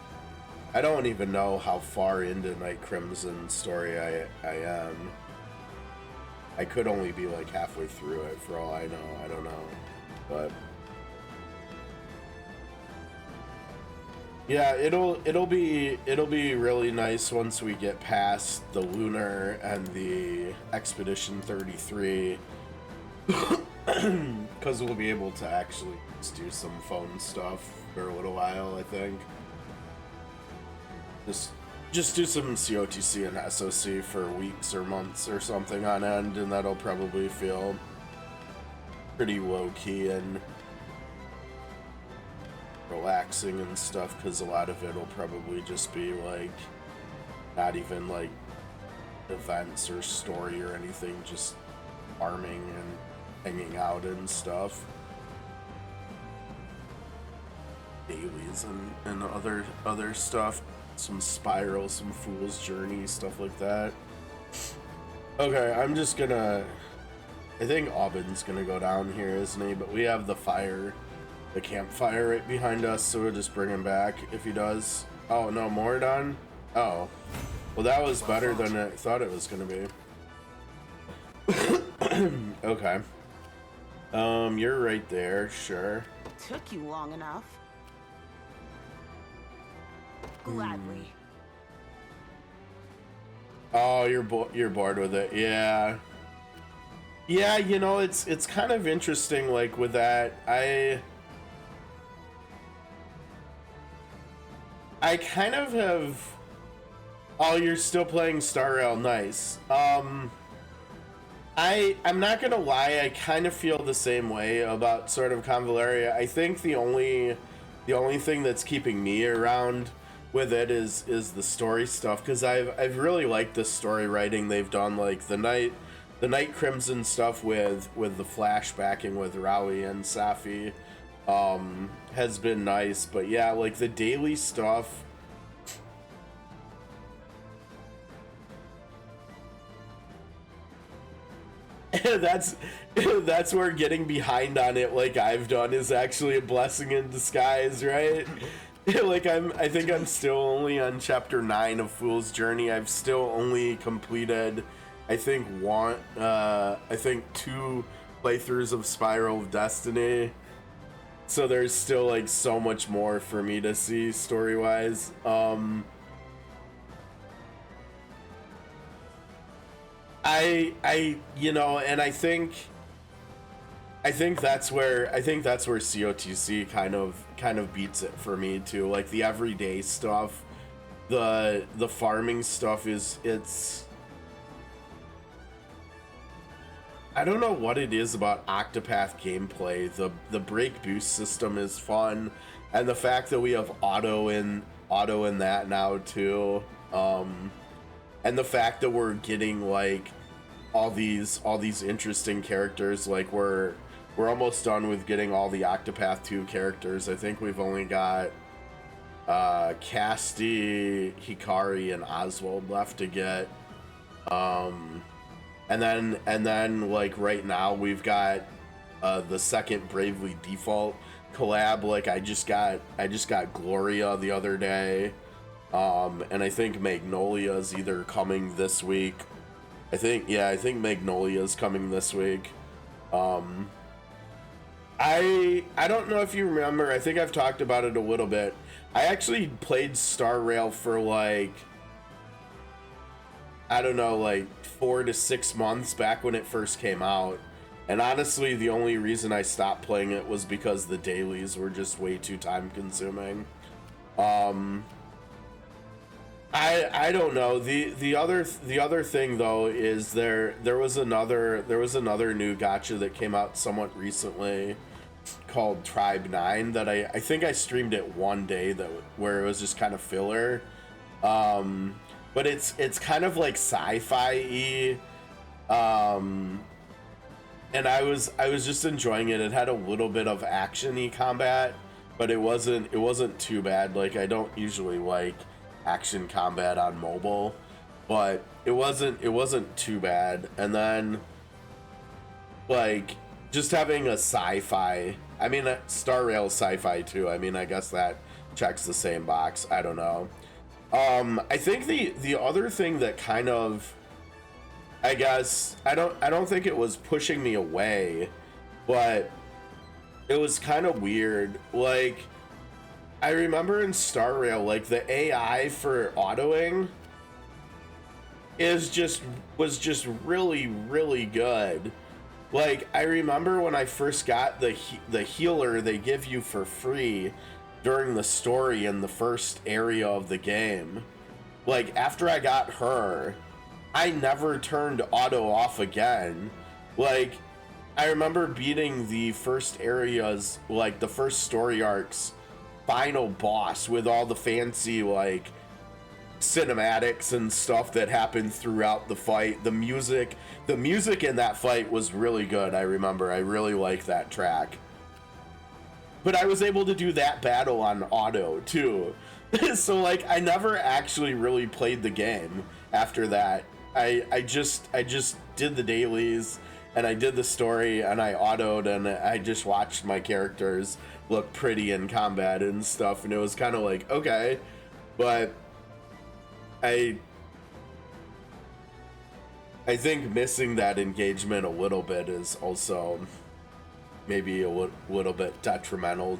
I don't even know how far into Night Crimson story I am. I could only be like halfway through it for all I know, I don't know, but yeah, it'll be really nice once we get past the Lunar and the Expedition 33, because we'll be able to actually just do some phone stuff for a little while. I think just do some COTC and SOC for weeks or months or something on end, and that'll probably feel pretty low key and relaxing and stuff, because a lot of it will probably just be like not even like events or story or anything, just farming and hanging out and stuff, dailies and other stuff, some Spiral, some Fool's Journey, stuff like that. Okay, I'm just gonna, I think Aubyn's gonna go down here, isn't he? But we have the campfire right behind us, so we'll just bring him back if he does. Oh, no, Mordon? Oh. Well, that was better than I thought it was gonna be. Okay. You're right there, sure. Took you long enough. Gladly. Oh, you're bored with it, yeah. Yeah, you know, it's kind of interesting, like, with that, I kind of have... Oh, you're still playing Star Rail, nice. I'm not gonna lie, I kind of feel the same way about Sword of Convaleria. I think the only thing that's keeping me around with it is the story stuff, because I've really liked the story writing they've done, like the Night Crimson stuff with the flashbacking with Raui and Safi. Has been nice, but yeah, like the daily stuff, that's where getting behind on it like I've done is actually a blessing in disguise, right? Like I think I'm still only on chapter 9 of Fool's Journey. I've still only completed I think 2 playthroughs of Spiral of Destiny. So there's still like so much more for me to see story-wise. I you know, and I think that's where COTC kind of beats it for me too. Like the everyday stuff, the farming stuff it's I don't know what it is about Octopath gameplay. The break boost system is fun, and the fact that we have auto in that now too, and the fact that we're getting like all these interesting characters. Like we're almost done with getting all the Octopath 2 characters. I think we've only got Casti, Hikari, and Oswald left to get. And then like right now we've got the second Bravely Default collab. Like I just got Gloria the other day, and I think Magnolia's either coming this week. I think Magnolia's coming this week. I don't know if you remember. I think I've talked about it a little bit. I actually played Star Rail for like, I don't know, like 4 to 6 months back when it first came out. And honestly, the only reason I stopped playing it was because the dailies were just way too time consuming. I don't know. The other thing though is there was another new gacha that came out somewhat recently called Tribe 9 that I think I streamed it one day where it was just kind of filler. But it's kind of like sci-fi-y, and I was just enjoying it. It had a little bit of action-y combat, but it wasn't too bad. Like I don't usually like action combat on mobile, but it wasn't too bad. And then like just having a sci-fi. I mean, Star Rail sci-fi too. I mean, I guess that checks the same box. I don't know. I think the other thing that kind of, I guess, I don't think it was pushing me away, but it was kind of weird. Like, I remember in Star Rail, like the AI for autoing was just really, really good. Like, I remember when I first got the healer they give you for free during the story in the first area of the game. Like, after I got her, I never turned auto off again. Like, I remember beating the first areas, like the first story arc's final boss with all the fancy, like, cinematics and stuff that happened throughout the fight. The music in that fight was really good. I remember I really liked that track, but I was able to do that battle on auto too. So like, I never actually really played the game after that. I just did the dailies and I did the story and I autoed and I just watched my characters look pretty in combat and stuff, and it was kind of like, okay. But I think missing that engagement a little bit is also maybe a little bit detrimental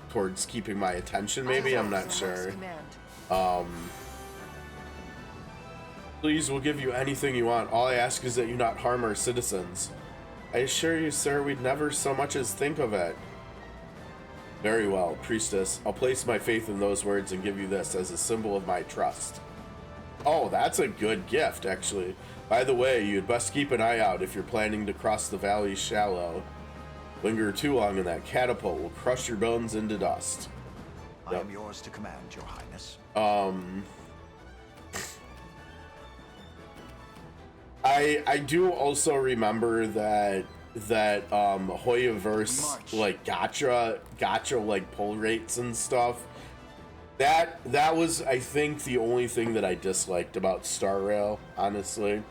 towards keeping my attention. Maybe, I'm not sure. Please, we'll give you anything you want. All I ask is that you not harm our citizens. I assure you, sir, we'd never so much as think of it. Very well, priestess. I'll place my faith in those words and give you this as a symbol of my trust. Oh, that's a good gift, actually. By the way, you'd best keep an eye out if you're planning to cross the valley shallow. Linger too long and that catapult will crush your bones into dust. I am yours to command, your highness. I do also remember that Hoyoverse, like gacha like pull rates and stuff. That was, I think, the only thing that I disliked about Star Rail, honestly.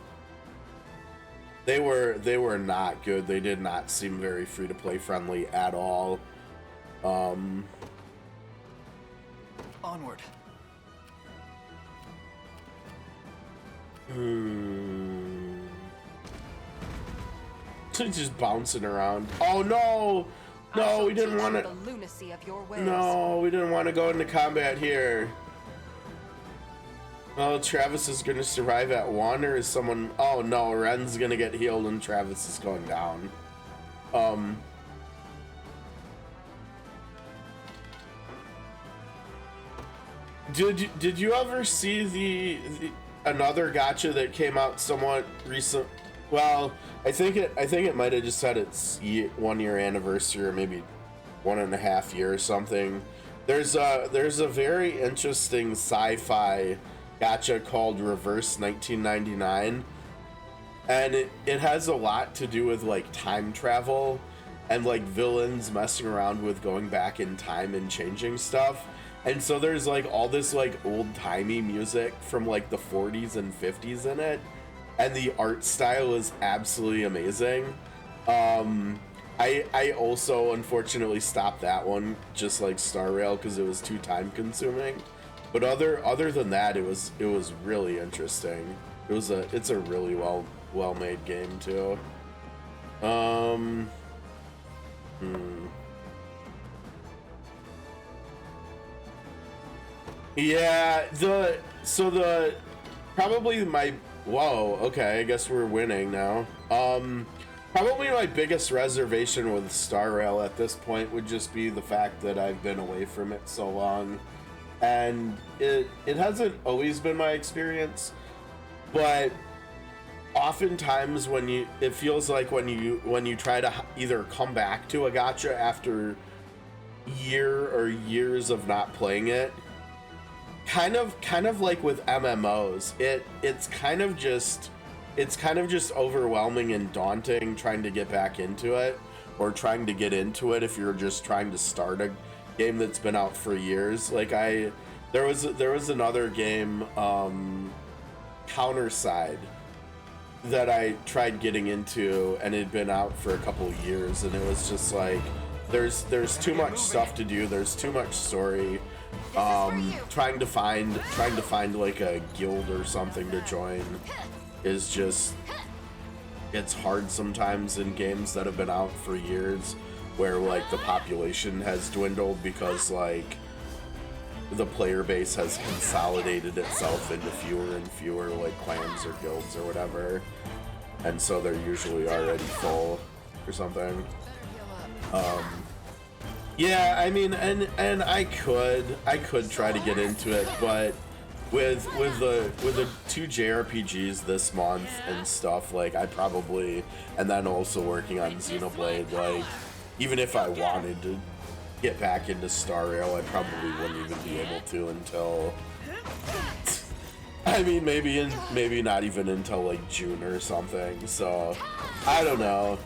They were not good. They did not seem very free to play friendly at all. Onward. Just bouncing around. Oh no! No, we didn't want to. The lunacy of your ways. No, we didn't want to go into combat here. Oh, Travis is gonna survive at 1, or is someone? Oh no, Ren's gonna get healed and Travis is going down. Did you ever see the another gacha that came out somewhat recent? Well, I think it might have just had its 1 year anniversary, or maybe 1.5 years or something. There's a very interesting sci-fi gacha called Reverse 1999, and it has a lot to do with like time travel and like villains messing around with going back in time and changing stuff. And so there's like all this like old-timey music from like the 40s and 50s in it, and the art style is absolutely amazing. I also unfortunately stopped that one, just like Star Rail, because it was too time consuming. But other than that, it was really interesting. It's a really well made game too. Yeah, probably my, whoa, okay, I guess we're winning now. Probably my biggest reservation with Star Rail at this point would just be the fact that I've been away from it so long, and it hasn't always been my experience, but oftentimes it feels like when you try to either come back to a gacha after year or years of not playing it, kind of like with MMOs, it's kind of just overwhelming and daunting trying to get back into it, or trying to get into it if you're just trying to start a game that's been out for years. Like there was another game, Counterside, that I tried getting into, and it had been out for a couple of years, and it was just like there's too much stuff to do. There's too much story. Trying to find like a guild or something to join is just, it's hard sometimes in games that have been out for years, where like the population has dwindled because like the player base has consolidated itself into fewer and fewer like clans or guilds or whatever, and so they're usually already full or something. Yeah, I mean, and I could try to get into it, but with the 2 Jrpgs this month and stuff, like I probably, and then also working on Xenoblade, like even if I wanted to get back into Star Rail, I probably wouldn't even be able to until, I mean, maybe not even until like June or something. So I don't know.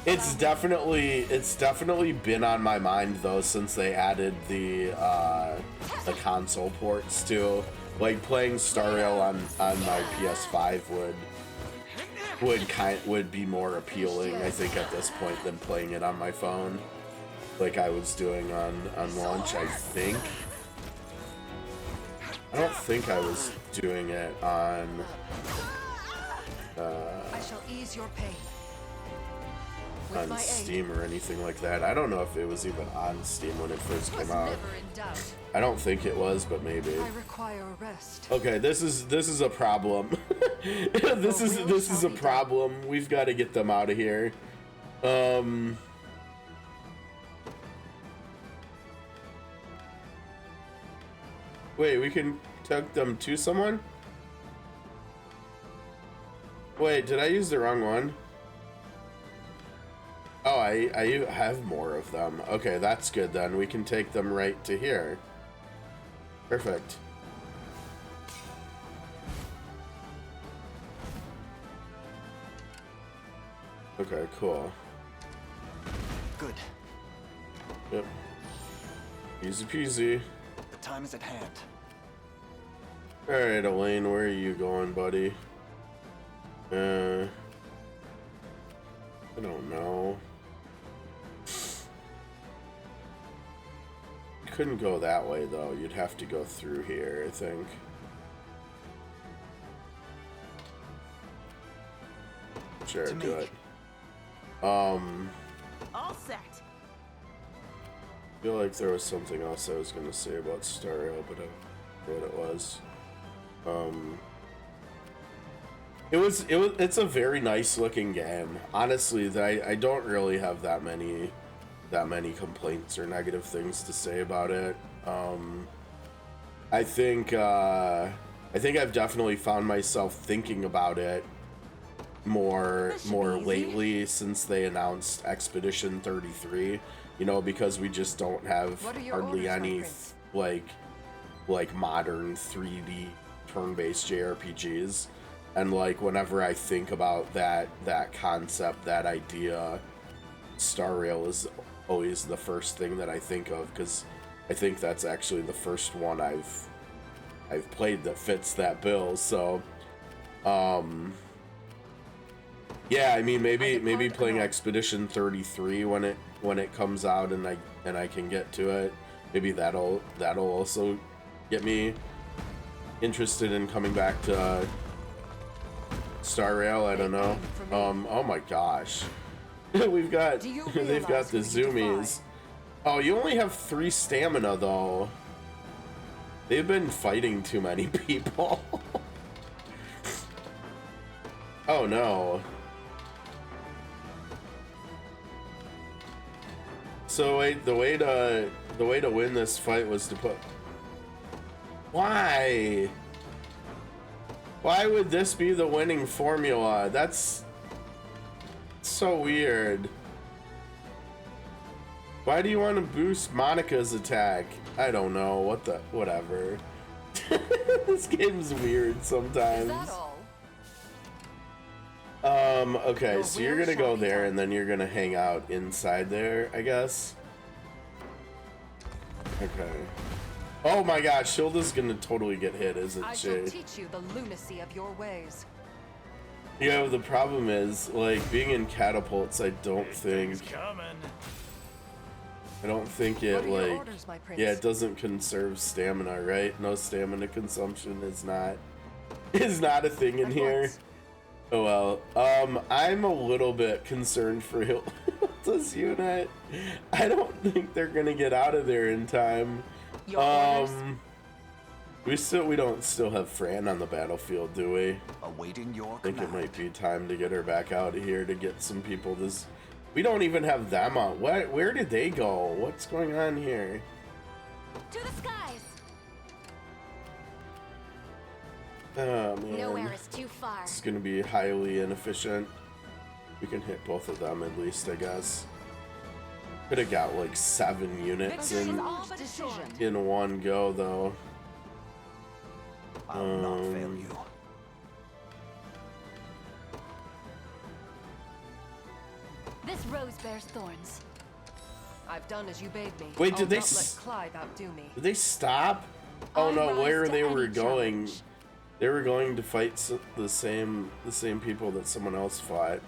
It's definitely been on my mind though since they added the console ports too. Like playing Star Rail on my PS5 would be more appealing, I think, at this point than playing it on my phone, like I was doing on launch. I think. I don't think I was doing it on. I shall ease your pain. On Steam or anything like that. I don't know if it was even on Steam when it first came out. I don't think it was, but maybe. I require rest. Okay, this is a problem. this is a problem. We've got to get them out of here. Wait, we can take them to someone? Wait, did I use the wrong one? Oh, I have more of them. Okay, that's good then. We can take them right to here. Perfect. Okay, cool. Good. Yep. Easy peasy. The time is at hand. Alright, Elaine, where are you going, buddy? I don't know. You couldn't go that way though. You'd have to go through here, I think. Sure, do it. All set. I feel like there was something else I was gonna say about Star Rail, but I don't know what it was. It's a very nice looking game. Honestly, I don't really have that many complaints or negative things to say about it. I think I've definitely found myself thinking about it more lately since they announced Expedition 33, you know, because we just don't have hardly any like modern 3D turn-based JRPGs. And like whenever I think about that concept, that idea, Star Rail is always the first thing that I think of, because I think that's actually the first one I've played that fits that bill. So yeah, I mean maybe playing Expedition 33 when it comes out and I can get to it, maybe that'll also get me interested in coming back to Star Rail. I don't know. Oh my gosh. they've got the zoomies. Oh, you only have 3 stamina though. They've been fighting too many people. Oh no. So wait, the way to win this fight was to put. Why? Why would this be the winning formula? That's so weird. Why do you want to boost Monica's attack? I don't know. Whatever. This game's weird sometimes. Is that all? Okay, so you're gonna go there and then you're gonna hang out inside there, I guess. Okay. Oh my gosh, Hilda's gonna totally get hit, isn't she? I shall teach you the lunacy of your ways. Yeah, the problem is, like, being in catapults, I don't think it, like, orders, my prince? yeah, it doesn't conserve stamina, right? No stamina consumption is not a thing in here. Oh well. I'm a little bit concerned for Hilda's unit. I don't think they're gonna get out of there in time. We don't still have Fran on the battlefield, do we? Awaiting your I think command. it might be time to get her back out of here to get some people. We don't even have them on. Where did they go? What's going on here? To the skies. Oh man. Nowhere is too far. It's gonna be highly inefficient. We can hit both of them at least, I guess. Could have got like 7 units in one go though. I'll not fail you. This rose bears thorns. I've done as you bade me. Wait, did I'll they not let Clive outdo me. Did they stop? Oh no, where they were going. They were going to fight the same people that someone else fought.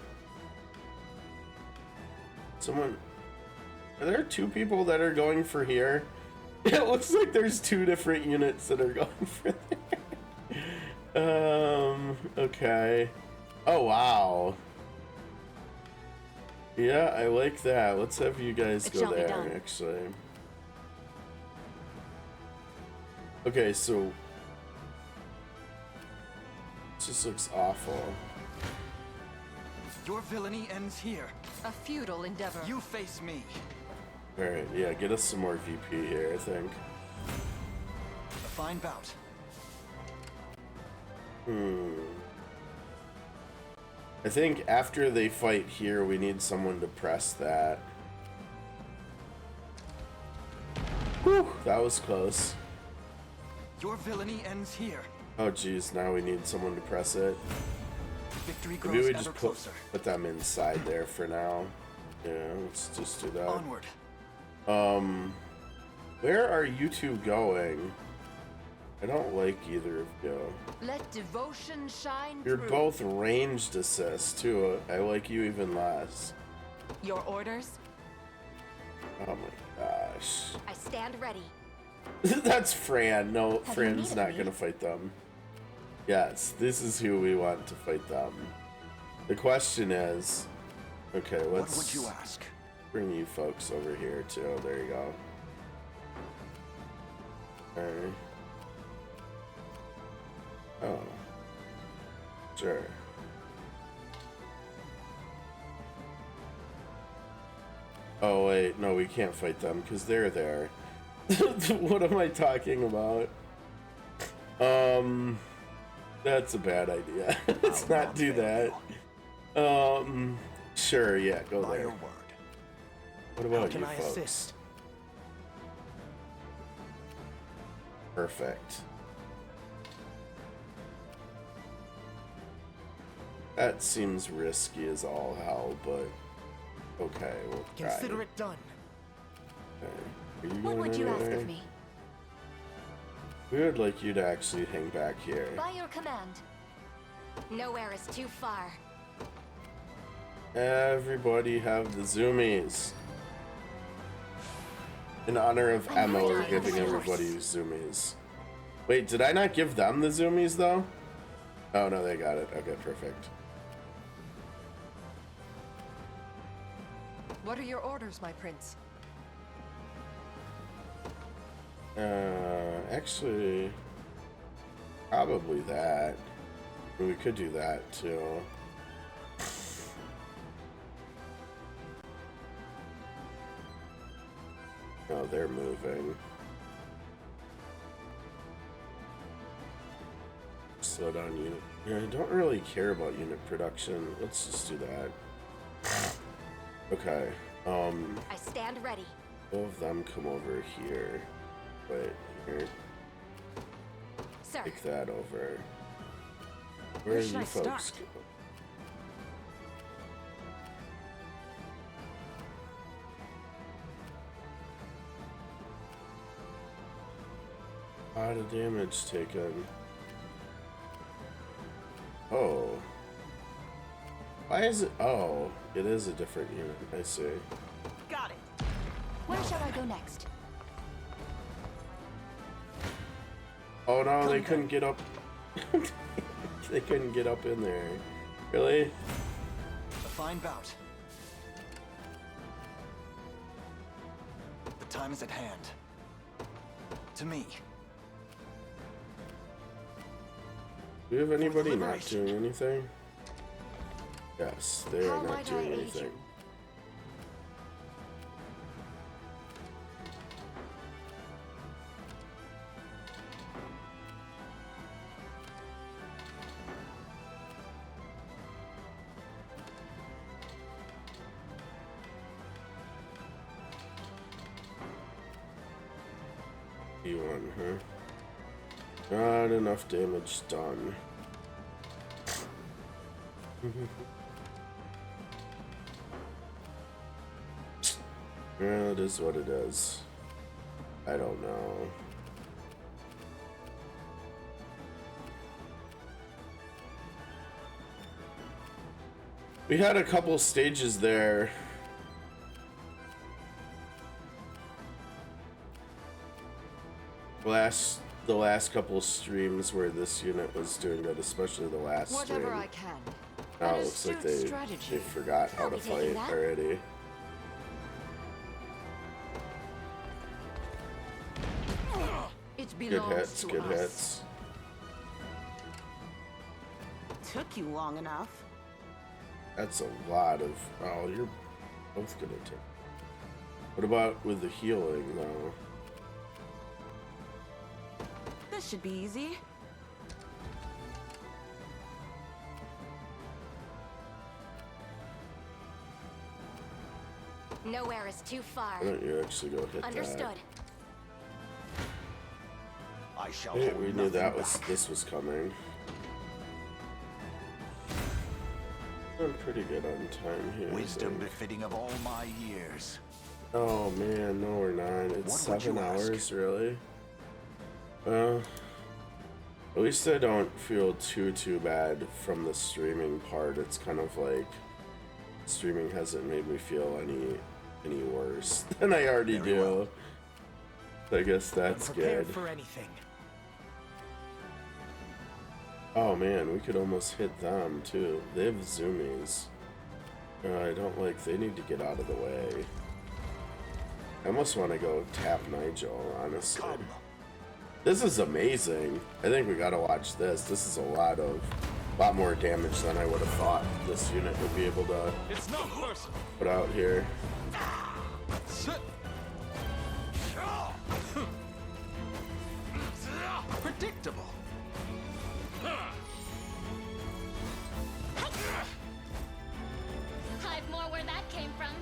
Are there 2 people that are going for here? It looks like there's 2 different units that are going for there. Okay. Oh wow. Yeah, I like that. Let's have you guys go there, actually. Okay, so this just looks awful. Your villainy ends here. A futile endeavor. You face me. Alright, yeah, get us some more VP here, I think. A fine bout. I think after they fight here, we need someone to press that. Whew, that was close. Your villainy ends here. Oh geez, now we need someone to press it. Victory grows Maybe we ever just closer. put them inside there for now. Yeah, let's just do that. Onward. Where are you 2 going? I don't like either of you. Let devotion shine You're through. both ranged assists too. I like you even less. Your orders? Oh my gosh. I stand ready. That's Fran. No, Have Fran's you not needed gonna me? fight them. Yes, this is who we want to fight them. The question is, okay, let's. What would you ask? Bring you folks over here too. There you go. Okay. Oh. Sure. Oh wait, no, we can't fight them because they're there. What am I talking about? That's a bad idea. Let's not do that. Sure, yeah, go By there. your word. What about How can you I folks? assist? Perfect. That seems risky as all hell, but okay, we'll try. Consider it done. Okay. Are you What going would you ask anywhere? of me? We would like you to actually hang back here. By your command. Nowhere is too far. Everybody have the zoomies. In honor of Emma, we're giving everybody zoomies. Wait, did I not give them the zoomies though? Oh no, they got it. Okay, perfect. What are your orders, my prince? Actually, probably that. We could do that too. Oh, they're moving. Slow down unit. Yeah, I don't really care about unit production. Let's just do that. Okay. I stand ready. Both of them come over here. Wait, here. Sir. Take that over. Where Where should you I folks start? go? A lot of damage taken. Oh. Why is it? Oh, it is a different unit. I see. Got it. Where shall I go next? Oh no, they couldn't get up. They couldn't get up in there. Really? A fine bout. The time is at hand. To me. Do we have anybody not doing anything? Yes, they are How not might I doing aid anything. you? E1, huh? Not enough damage done. Yeah, it is what it is. I don't know. We had a couple stages there. The last couple streams where this unit was doing good, especially the last Whatever stream. I can. Now An it looks like astute they strategy. forgot how I'll to be taking fight that. already. It Good belongs hits, to good us. hits. Took you long enough. That's a lot of. Oh, you're both gonna take. What about with the healing though? This should be easy. Nowhere is too far. Why don't you actually go hit Understood. that? I shall Hey, hold we knew nothing that was back. this was coming. I'm pretty good on time here. I Wisdom think. befitting of all my years. Oh man, no we're not. It's What would 7 you ask? hours, really? Well, at least I don't feel too bad from the streaming part. It's kind of like streaming hasn't made me feel any worse than I already Very do. well. So I guess that's I'm prepared good. for anything. Oh man, we could almost hit them too. They have zoomies. I don't like. They need to get out of the way. I almost want to go tap Nigel, honestly. Come. This is amazing. I think we gotta watch this. This is a lot more damage than I would have thought this unit would be able to It's not personal. put out here. Predictable. Hive more where that came from.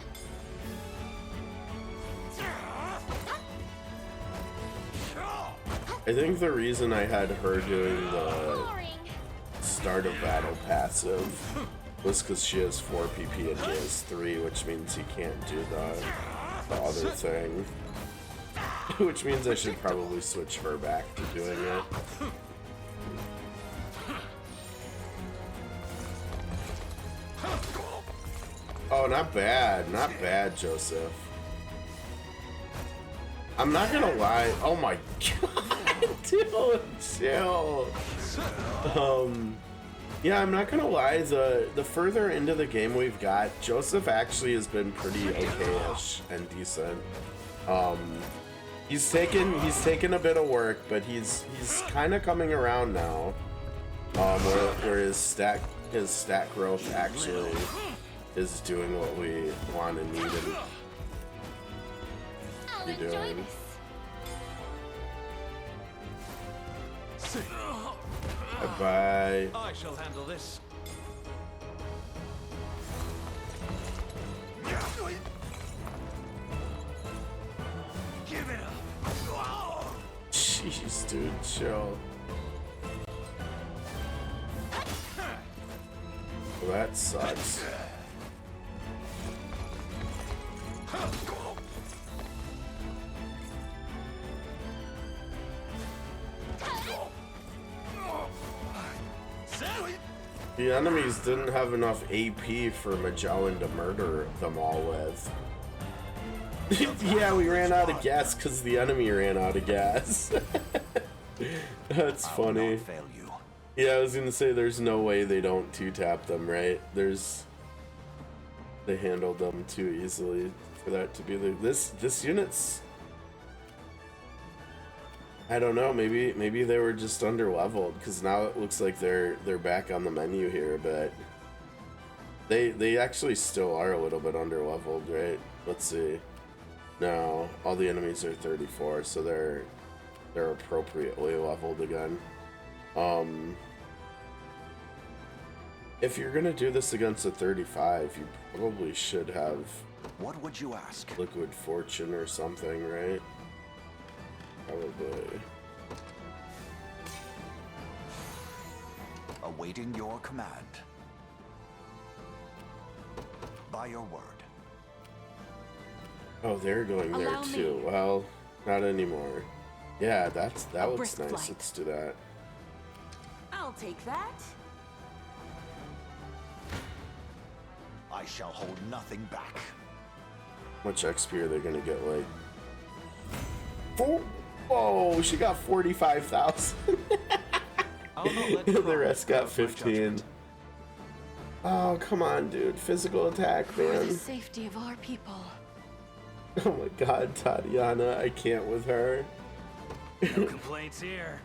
I think the reason I had her doing the Boring. start of battle passive was because she has 4 PP and he has 3, which means he can't do the other thing. Which means I should probably switch her back to doing it. Oh, not bad. Not bad, Joseph. I'm not gonna lie. Oh my god, dude, chill. Yeah, I'm not gonna lie. The further into the game we've got, Joseph actually has been pretty okay-ish and decent. He's taken a bit of work, but he's kind of coming around now. Where his stat growth actually is doing what we want and need him to be doing. Bye. I shall handle this. Give it up. Jeez, dude, chill. Well, that sucks. The enemies didn't have enough AP for Magellan to murder them all with. Yeah, we ran out of gas because the enemy ran out of gas. That's funny. Fail you. Yeah, I was gonna say there's no way they don't two-tap them, right? They handled them too easily for that to be this unit's. I don't know, maybe they were just under-leveled, because now it looks like they're back on the menu here, but they actually still are a little bit under-leveled, right? Let's see. No, all the enemies are 34, so they're appropriately leveled again. If you're gonna do this against a 35, you probably should have. What would you ask? Liquid Fortune or something, right? Probably. Awaiting your command. By your word. Oh, they're going there too. Well, not anymore. Yeah, that looks nice. Flight. Let's do that. I'll take that. I shall hold nothing back. How much XP are they gonna get? Like, oh, she got 45,000. The rest got 15. Oh, come on, dude. Physical attack, For man. the safety of our people. Oh my god, Tatiana, I can't with her. No complaints here.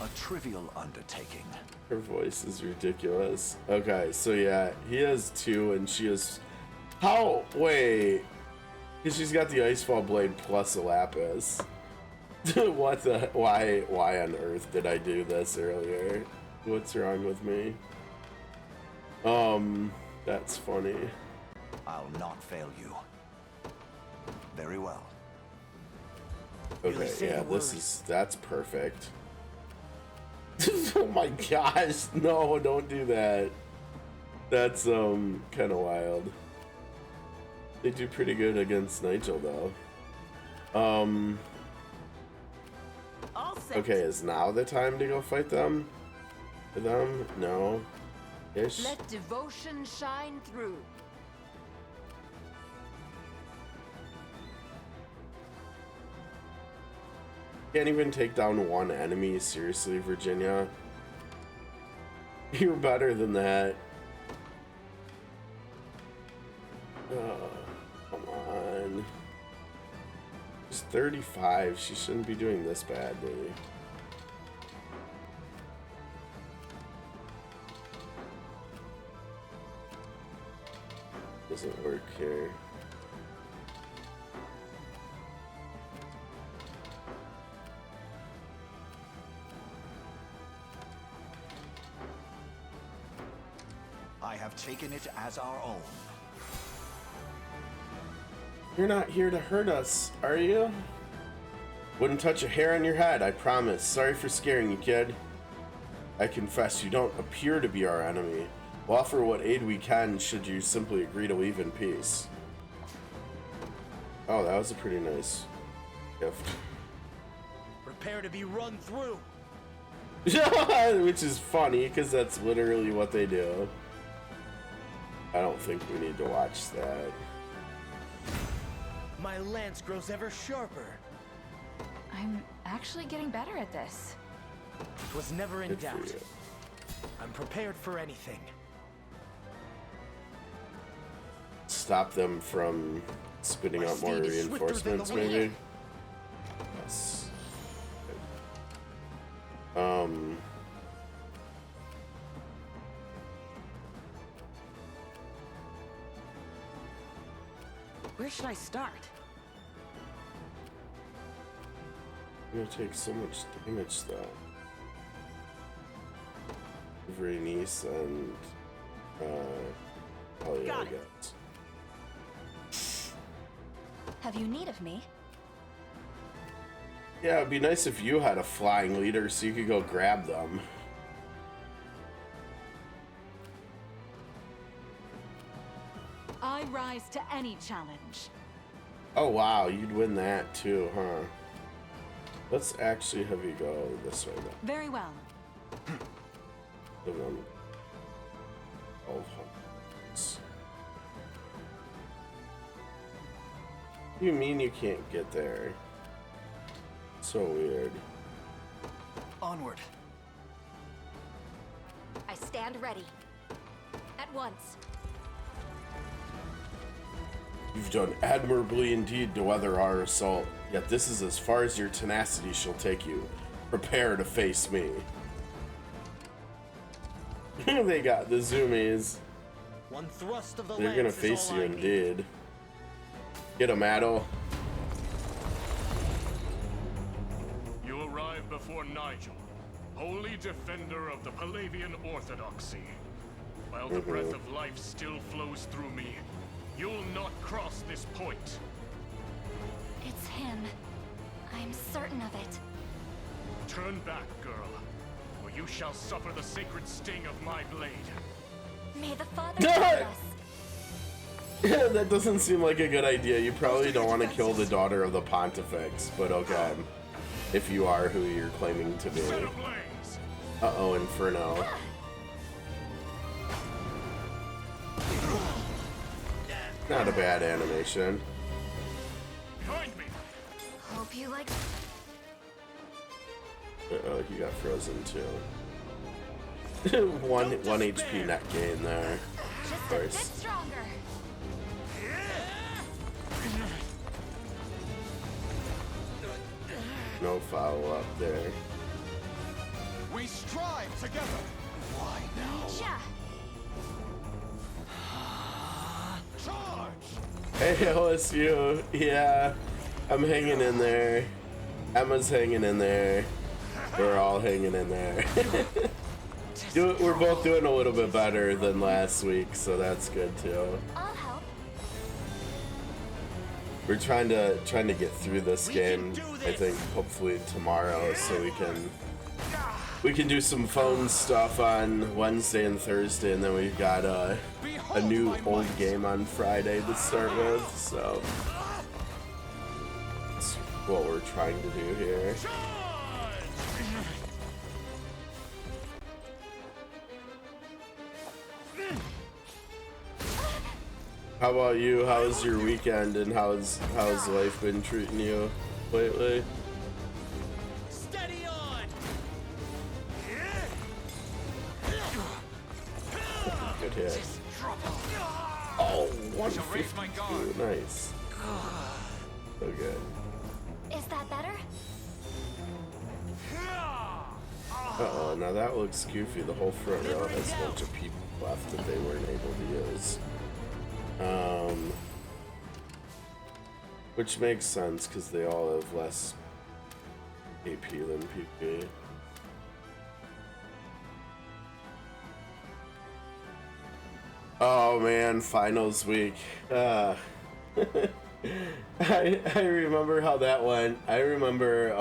A trivial undertaking. Her voice is ridiculous. Okay, so yeah, he has 2 and she has... How? Wait. Because she's got the Icefall Blade plus a Lapis. What the... Why on earth did I do this earlier? What's wrong with me? That's funny. I'll not fail you. Very well. Okay, yeah, that's perfect. Oh my gosh, no, don't do that. That's kind of wild. They do pretty good against Nigel though. Okay, is now the time to go fight them? For them? No. Ish. Let devotion shine through. Can't even take down one enemy, seriously, Virginia. You're better than that. Come on. She's 35. She shouldn't be doing this badly. Doesn't work here. I have taken it as our own. You're not here to hurt us, are you? Wouldn't touch a hair on your head, I promise. Sorry for scaring you, kid. I confess you don't appear to be our enemy. We'll offer what aid we can should you simply agree to leave in peace. Oh, that was a pretty nice gift. Prepare to be run through. Which is funny, because that's literally what they do. I don't think we need to watch that. My lance grows ever sharper. I'm actually getting better at this. Was never in Good for doubt. you. I'm prepared for anything. Stop them from spitting out more reinforcements, maybe? Yes. Where should I start? You're gonna take so much damage, though. Vernice and oh yeah, I guess. Have you need of me? Yeah, it'd be nice if you had a flying leader so you could go grab them. I rise to any challenge. Oh wow, you'd win that too, huh? Let's actually have you go this way then. Very well. 1200s. You mean you can't get there? So weird. Onward. I stand ready. At once. You've done admirably indeed to weather our assault, yet this is as far as your tenacity shall take you. Prepare to face me. They got the zoomies. One thrust of the They're gonna lance is face all you I need. indeed. Get him, Adol. You arrive before Nigel, holy defender of the Palavian Orthodoxy. While the breath of life still flows through me, you'll not cross this point. It's him. I'm certain of it. Turn back, girl, or you shall suffer the sacred sting of my blade. May the Father guide us. That doesn't seem like a good idea. You probably don't want to kill the daughter of the Pontifex, but okay. If you are who you're claiming to be. Uh-oh, Inferno. Not a bad animation. Hope you like. Uh-oh, he got frozen too. one HP net gain there. Of course. Stronger. No follow-up there. We strive together. Why now? Charge! Hey, OSU. Yeah, I'm hanging in there. Emma's hanging in there. We're all hanging in there. We're both doing a little bit better than last week, so that's good too. I'll help. We're trying to get through this game. I think hopefully tomorrow, so we can do some phone stuff on Wednesday and Thursday, and then we've got a new old game on Friday to start with. So that's what we're trying to do here. How about you? How's your weekend and how's life been treating you lately? Steady on. Good hit. Oh, 152. Nice. So good. Is that better? Uh-oh, now that looks goofy. The whole front row has a bunch of people left that they weren't able to use. Which makes sense because they all have less AP than PP. Oh man, finals week. I remember how that went. I remember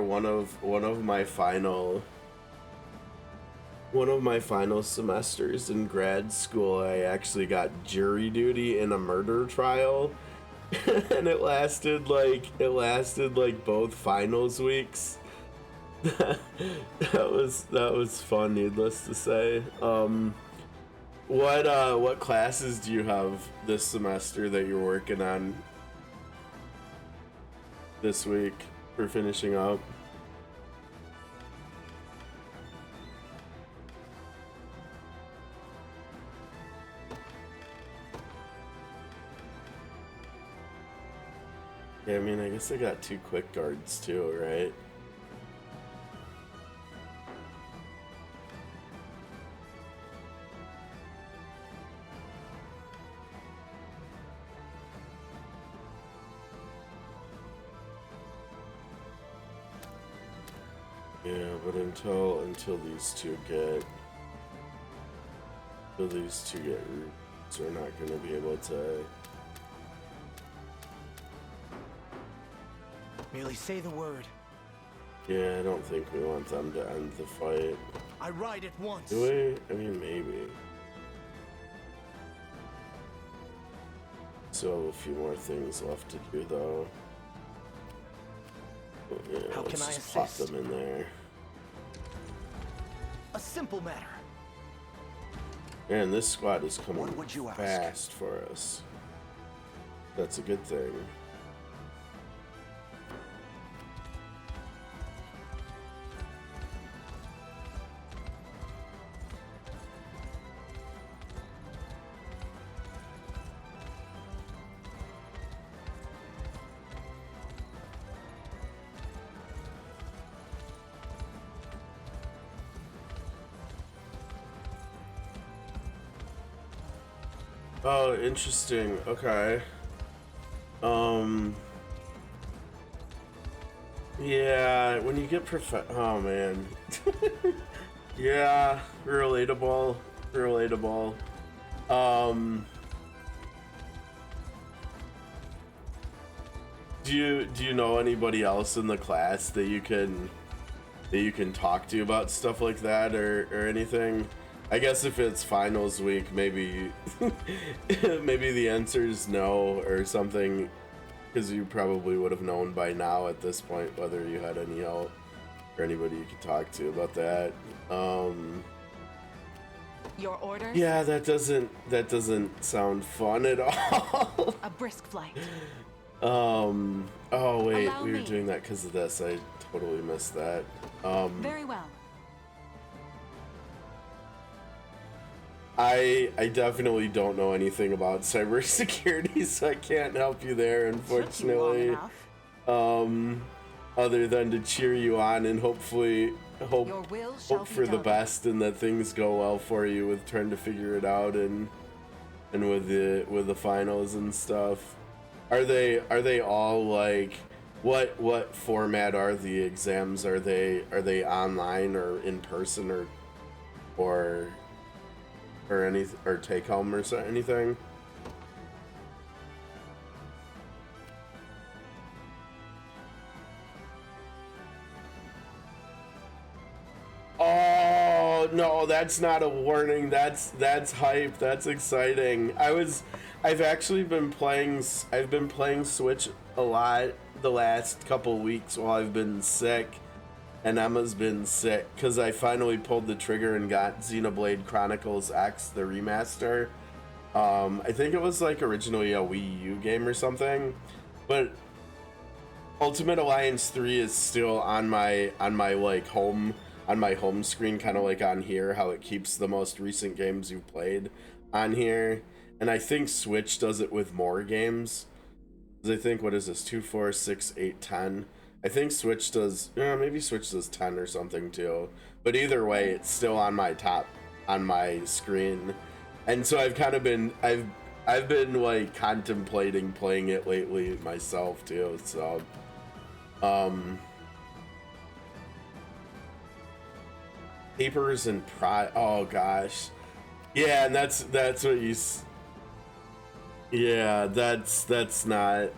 one of my final semesters in grad school, I actually got jury duty in a murder trial. And it lasted like both finals weeks. that was fun, needless to say. What classes do you have this semester that you're working on this week for finishing up? Yeah, I mean, I guess I got 2 quick guards too, right? Yeah, but until these two get roots, we're not gonna be able to. Merely say the word. Yeah, I don't think we want them to end the fight. I ride at once. Do we? I mean, maybe. Still have a few more things left to do, though. But, yeah, How let's can I just pop assist? them in there. A simple matter. Man, this squad is coming What would you ask? fast for us. That's a good thing. Oh, interesting. Okay. Yeah, when you get oh man. Yeah, relatable. Relatable. Do you know anybody else in the class that you can talk to about stuff like that or anything? I guess if it's finals week, maybe maybe the answer is no or something, because you probably would have known by now at this point whether you had any help or anybody you could talk to about that. Your orders? Yeah, that doesn't sound fun at all. A brisk flight. Oh wait, Allow we were me. doing that because of this. I totally missed that. Very well. I definitely don't know anything about cybersecurity, so I can't help you there, unfortunately. Other than to cheer you on and hopefully hope for the best and that things go well for you with trying to figure it out and with the finals and stuff. Are they all like what format are the exams? Are they online or in person or take home or anything? Oh no, that's not a warning. That's hype. That's exciting. I've actually been playing Switch a lot the last couple weeks while I've been sick. And Emma's been sick because I finally pulled the trigger and got Xenoblade Chronicles X, the remaster. I think it was like originally a Wii U game or something, but Ultimate Alliance 3 is still on my like home screen, kind of like on here, how it keeps the most recent games you've played on here. And I think Switch does it with more games. 'Cause I think, what is this, 2, 4, 6, 8, 10? I think Switch does, maybe Switch does 10 or something too. But either way, it's still on my screen. And so I've kind of been, I've been like contemplating playing it lately myself too, so. Papers and oh gosh. Yeah, and that's what you, yeah, that's not.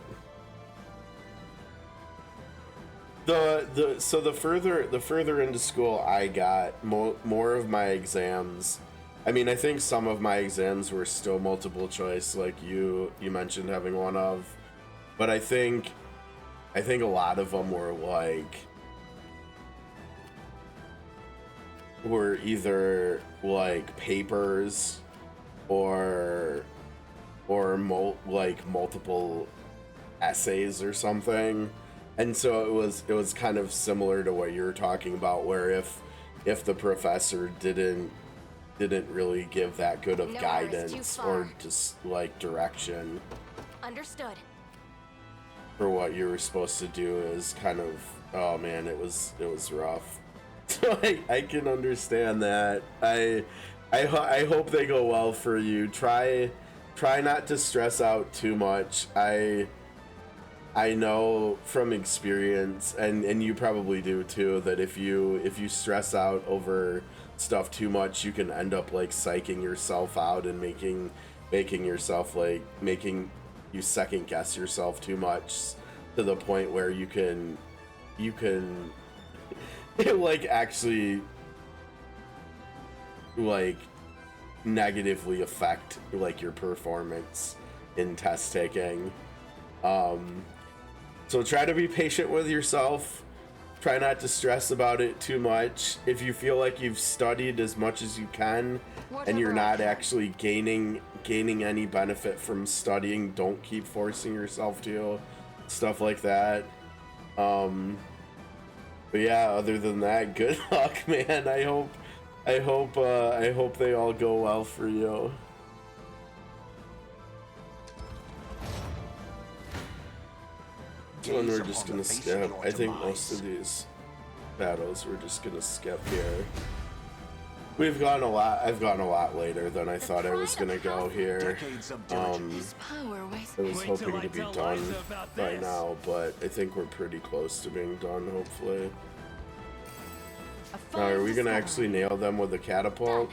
So the further into school I got, more of my exams, I mean, I think some of my exams were still multiple choice, like you mentioned having one of, but I think a lot of them were either like papers or multiple essays or something. And so it was kind of similar to what you're talking about, where if the professor didn't really give that good of guidance or just like direction. Understood. For what you were supposed to do, is kind of, oh man, it was rough. So I can understand that. I hope they go well for you. Try not to stress out too much. I know from experience, and you probably do too, that if you stress out over stuff too much, you can end up like psyching yourself out and making yourself like making you second guess yourself too much to the point where you can like actually like negatively affect like your performance in test taking. So try to be patient with yourself. Try not to stress about it too much. If you feel like you've studied as much as you can and you're not actually gaining any benefit from studying, don't keep forcing yourself to. Stuff like that. But yeah, other than that, good luck, man. I hope they all go well for you. One we're just gonna skip. I think most of these battles we're just gonna skip here. I've gone a lot later than I thought I was gonna go here. I was hoping to be done by now, but I think we're pretty close to being done, hopefully. Now, are we gonna actually nail them with a catapult?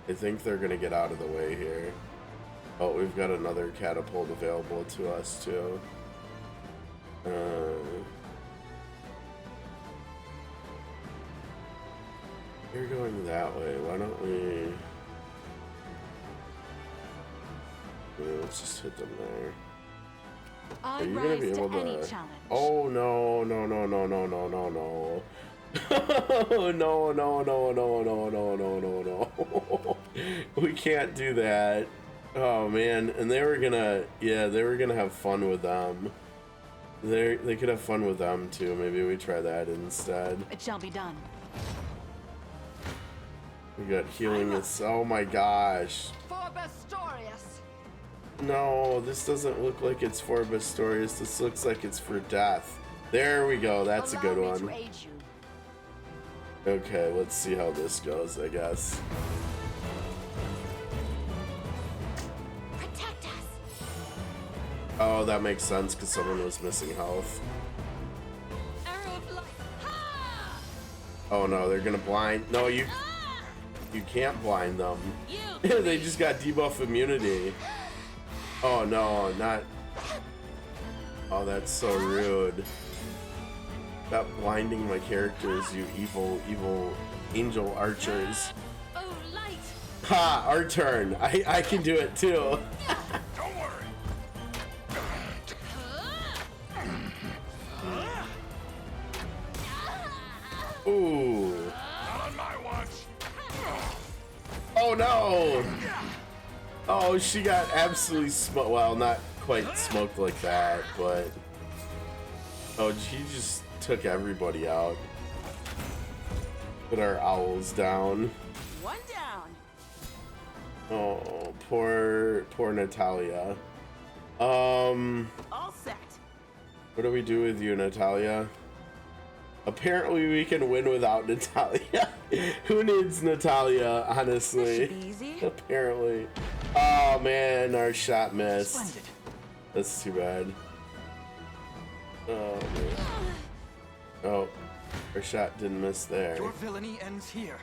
I think they're gonna get out of the way here. Oh, we've got another catapult available to us too. You're going that way. Why don't we? Yeah, let's just hit them there. Are you gonna be able to? Oh no! No! No! No! No! No! No! No! No! No! No! No! No! No! No! No! No! We can't do that. Oh man! And they were gonna have fun with them. They could have fun with them too. Maybe we try that instead. It shall be done. We got healing. Oh my gosh. For Bastorius. No, this doesn't look like it's for Bastorius. This looks like it's for death. There we go. That's a good one. Okay, let's see how this goes, I guess. Protect us. Oh, that makes sense because someone was missing health. Oh no, they're gonna blind. No, you can't blind them. They just got debuff immunity. Oh no, not. Oh, that's so rude. Stop blinding my characters, you evil angel archers. Ha! Our turn. I can do it too. Don't worry. Ooh. Not on my watch. Oh no! Oh, she got absolutely smoked. Well, not quite smoked like that, but oh, he just took everybody out. Put our owls down. One down. Oh, poor Natalia. All set. What do we do with you, Natalia? Apparently we can win without Natalia. Who needs Natalia, honestly? Apparently. Oh man, our shot missed. Splendid. That's too bad. Oh man. Oh, our shot didn't miss there. Your villainy ends here.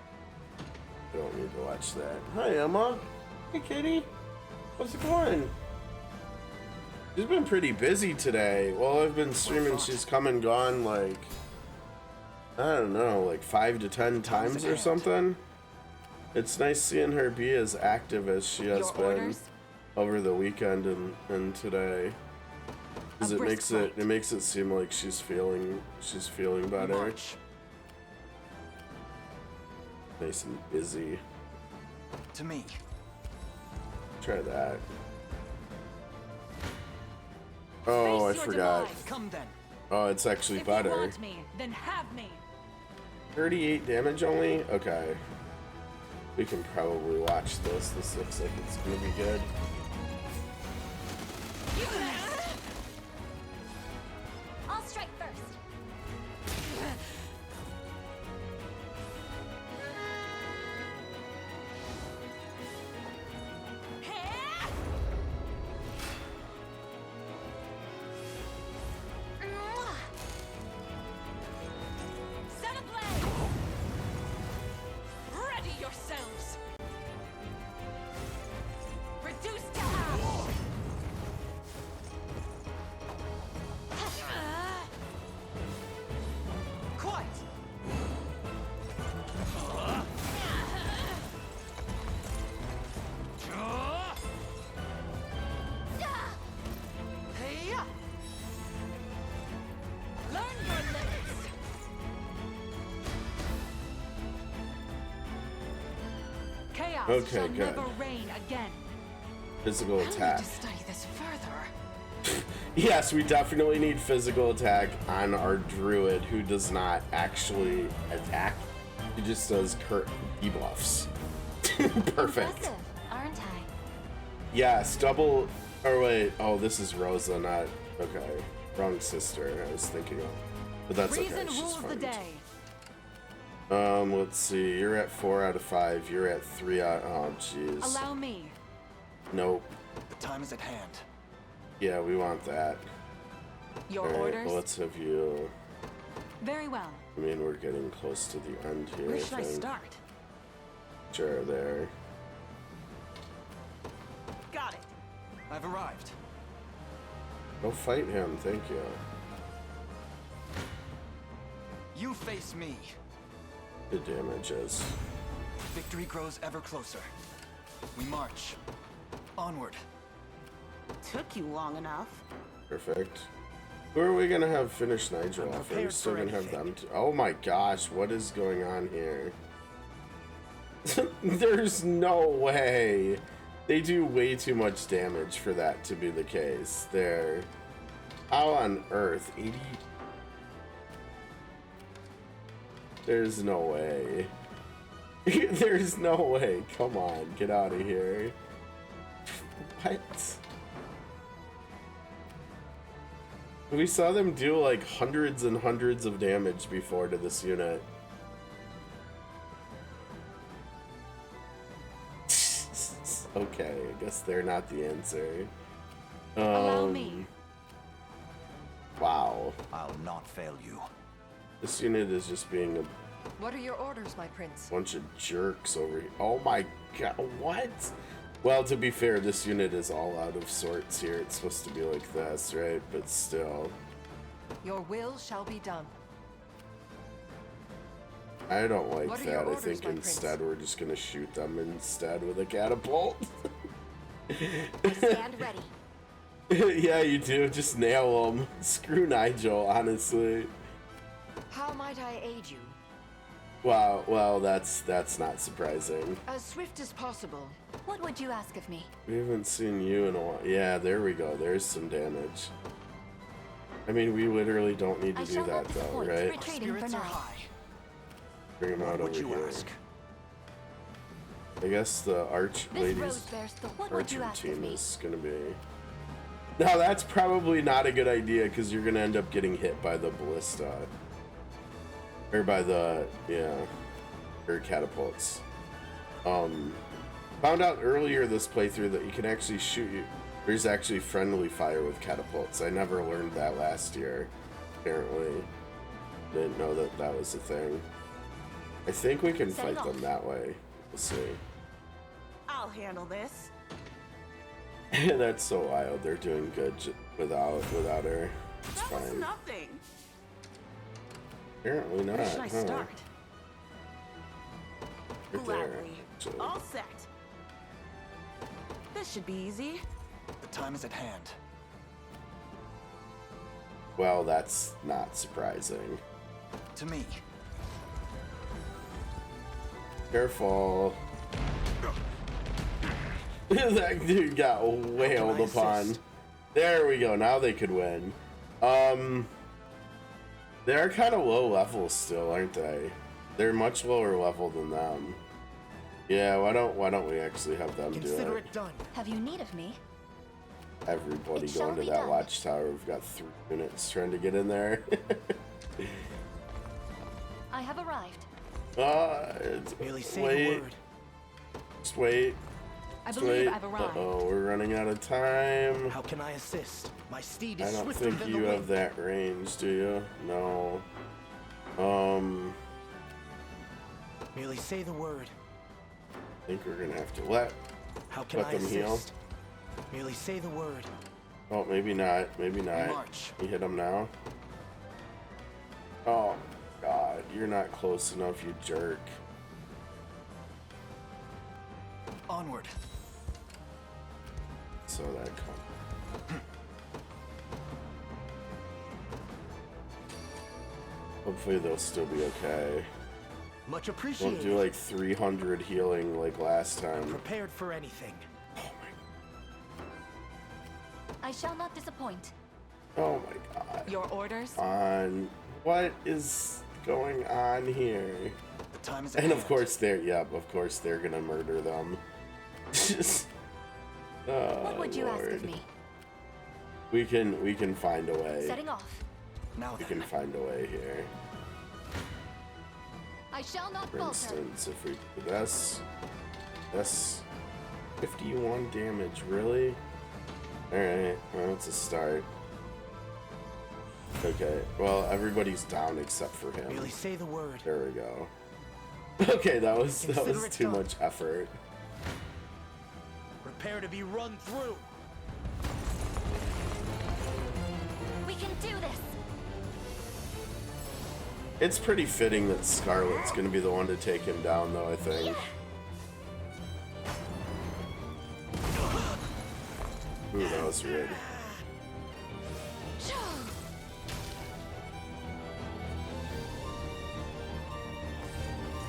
I don't need to watch that. Hi, Emma. Hey, Kitty. How's it going? She's been pretty busy today. While I've been streaming, she's come and gone like, I don't know, like 5 to 10 times or something. It's nice seeing her be as active as she has been over the weekend and today. Because it makes it seem like she's feeling better. Nice and busy. To me. Try that. Oh, I forgot. Come then. Oh, it's actually If better. you want me, then have me. 38 damage only? Okay. We can probably watch this. This looks like it's gonna be good. I'll strike first. Set ablaze. Ready yourselves. Reduce to half. chaos Okay, shall good. never reign again. Physical I need attack. to study this further. Yes, we definitely need physical attack on our druid who does not actually attack. He just does debuffs. Perfect. Impressive, aren't I? Yes, double. Or wait, oh, this is Rosa, not. Okay, wrong sister. I was thinking of, but that's okay. Reason She's rules the fine. day. Let's see. You're at 4 out of 5. You're at 3 out. Oh, jeez. Allow me. Nope. The time is at hand. Yeah, we want that. Your All right, orders? well, let's have you. Very well. I mean, we're getting close to the end here. Where should I think. start? Sure, there. Got it. I've arrived. Go fight him. Thank you. You face me. The damages. Victory grows ever closer. We march. Onward. Took you long enough. Perfect. Who are we gonna have finish Nigel off? Are we still gonna have them? Oh my gosh, what is going on here? There's no way. They do way too much damage for that to be the case. They're... How on earth? 80? There's no way. There's no way. Come on, get out of here. What? We saw them do like hundreds and hundreds of damage before to this unit. Okay, I guess they're not the answer. Allow me. Wow. I'll not fail you. This unit is just being a What are your orders, my prince? bunch of jerks over here. Oh my god, what? Well, to be fair, this unit is all out of sorts here. It's supposed to be like this, right? But still. Your will shall be done. I don't What like are your that. I orders, think my instead we're just gonna shoot them instead with a catapult. I stand ready. Yeah, you do. Just nail them. Screw Nigel, honestly. How might I aid you? Wow, well, that's not surprising. As swift as possible. What would you ask of me? We haven't seen you in a while. Yeah, there we go. There's some damage. I mean, we literally don't need to do that, though, right? Retreating for now. Bring him out over here. I guess the ladies archer team is gonna be. Now that's probably not a good idea because you're gonna end up getting hit by the ballista, or by the or catapults. Found out earlier this playthrough that you can actually shoot you. There's actually friendly fire with catapults. I never learned that last year. Apparently, didn't know that that was a thing. I think we can fight them that way. We'll see. I'll handle this. That's so wild. They're doing good without her. It's That was fine. nothing. Apparently not. Where should I huh? start? Right there, Gladly. actually. All set. This should be easy. The time is at hand. Well, that's not surprising. To me. Careful. That dude got wailed upon. There we go. Now they could win. They're kind of low level still, aren't they? They're much lower level than them. Yeah, why don't we actually have them do it? Done. Have you need of me? Everybody It shall going to be that done. watchtower. We've got 3 minutes trying to get in there. I have arrived. Merely say wait. the word. Just wait. I Just believe wait. I've arrived. Uh-oh, we're running out of time. How can I assist? My steed I is don't swifter think than you the have wind. that range, do you? No. Merely say the word. I think we're gonna have to let How can I them heal. assist? Merely say the word. Oh, maybe not. Maybe not. March. You hit him now. Oh God, you're not close enough, you jerk. Onward. So that come. Hopefully they'll still be okay. Much appreciated. Won't do like 300 healing like last time. Prepared for anything. I shall not disappoint. Oh my god. Your orders? On what is going on here? The time is and of course of course they're gonna murder them. What would you ask of me? We can find a way. Setting off. Now we can find a way here. I shall not For falter. instance, if we do this, that's 51 damage, really? Alright, well, it's a start. Okay, well, everybody's down except for him. Really say the word. There we go. Okay, that was too much effort. Prepare to be run through. We can do this. It's pretty fitting that Scarlet's gonna be the one to take him down, though, I think. Ooh, that was weird.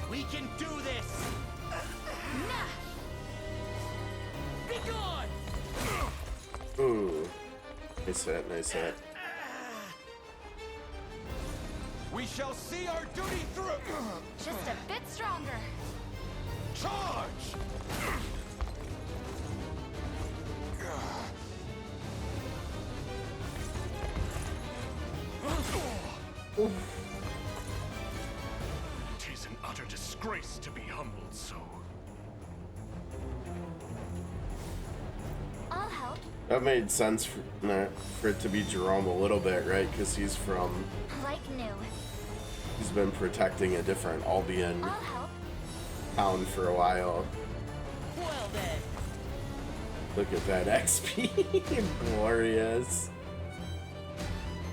We can do this. Be gone. Ooh. Nice hit, nice hit. We shall see our duty through. Just a bit stronger. Charge! Tis an utter disgrace to be humbled so. I'll help. That made sense for it to be Jerome a little bit, right? Because he's from... Like new. He's been protecting a different Albion town for a while. Well then. Look at that XP. Glorious.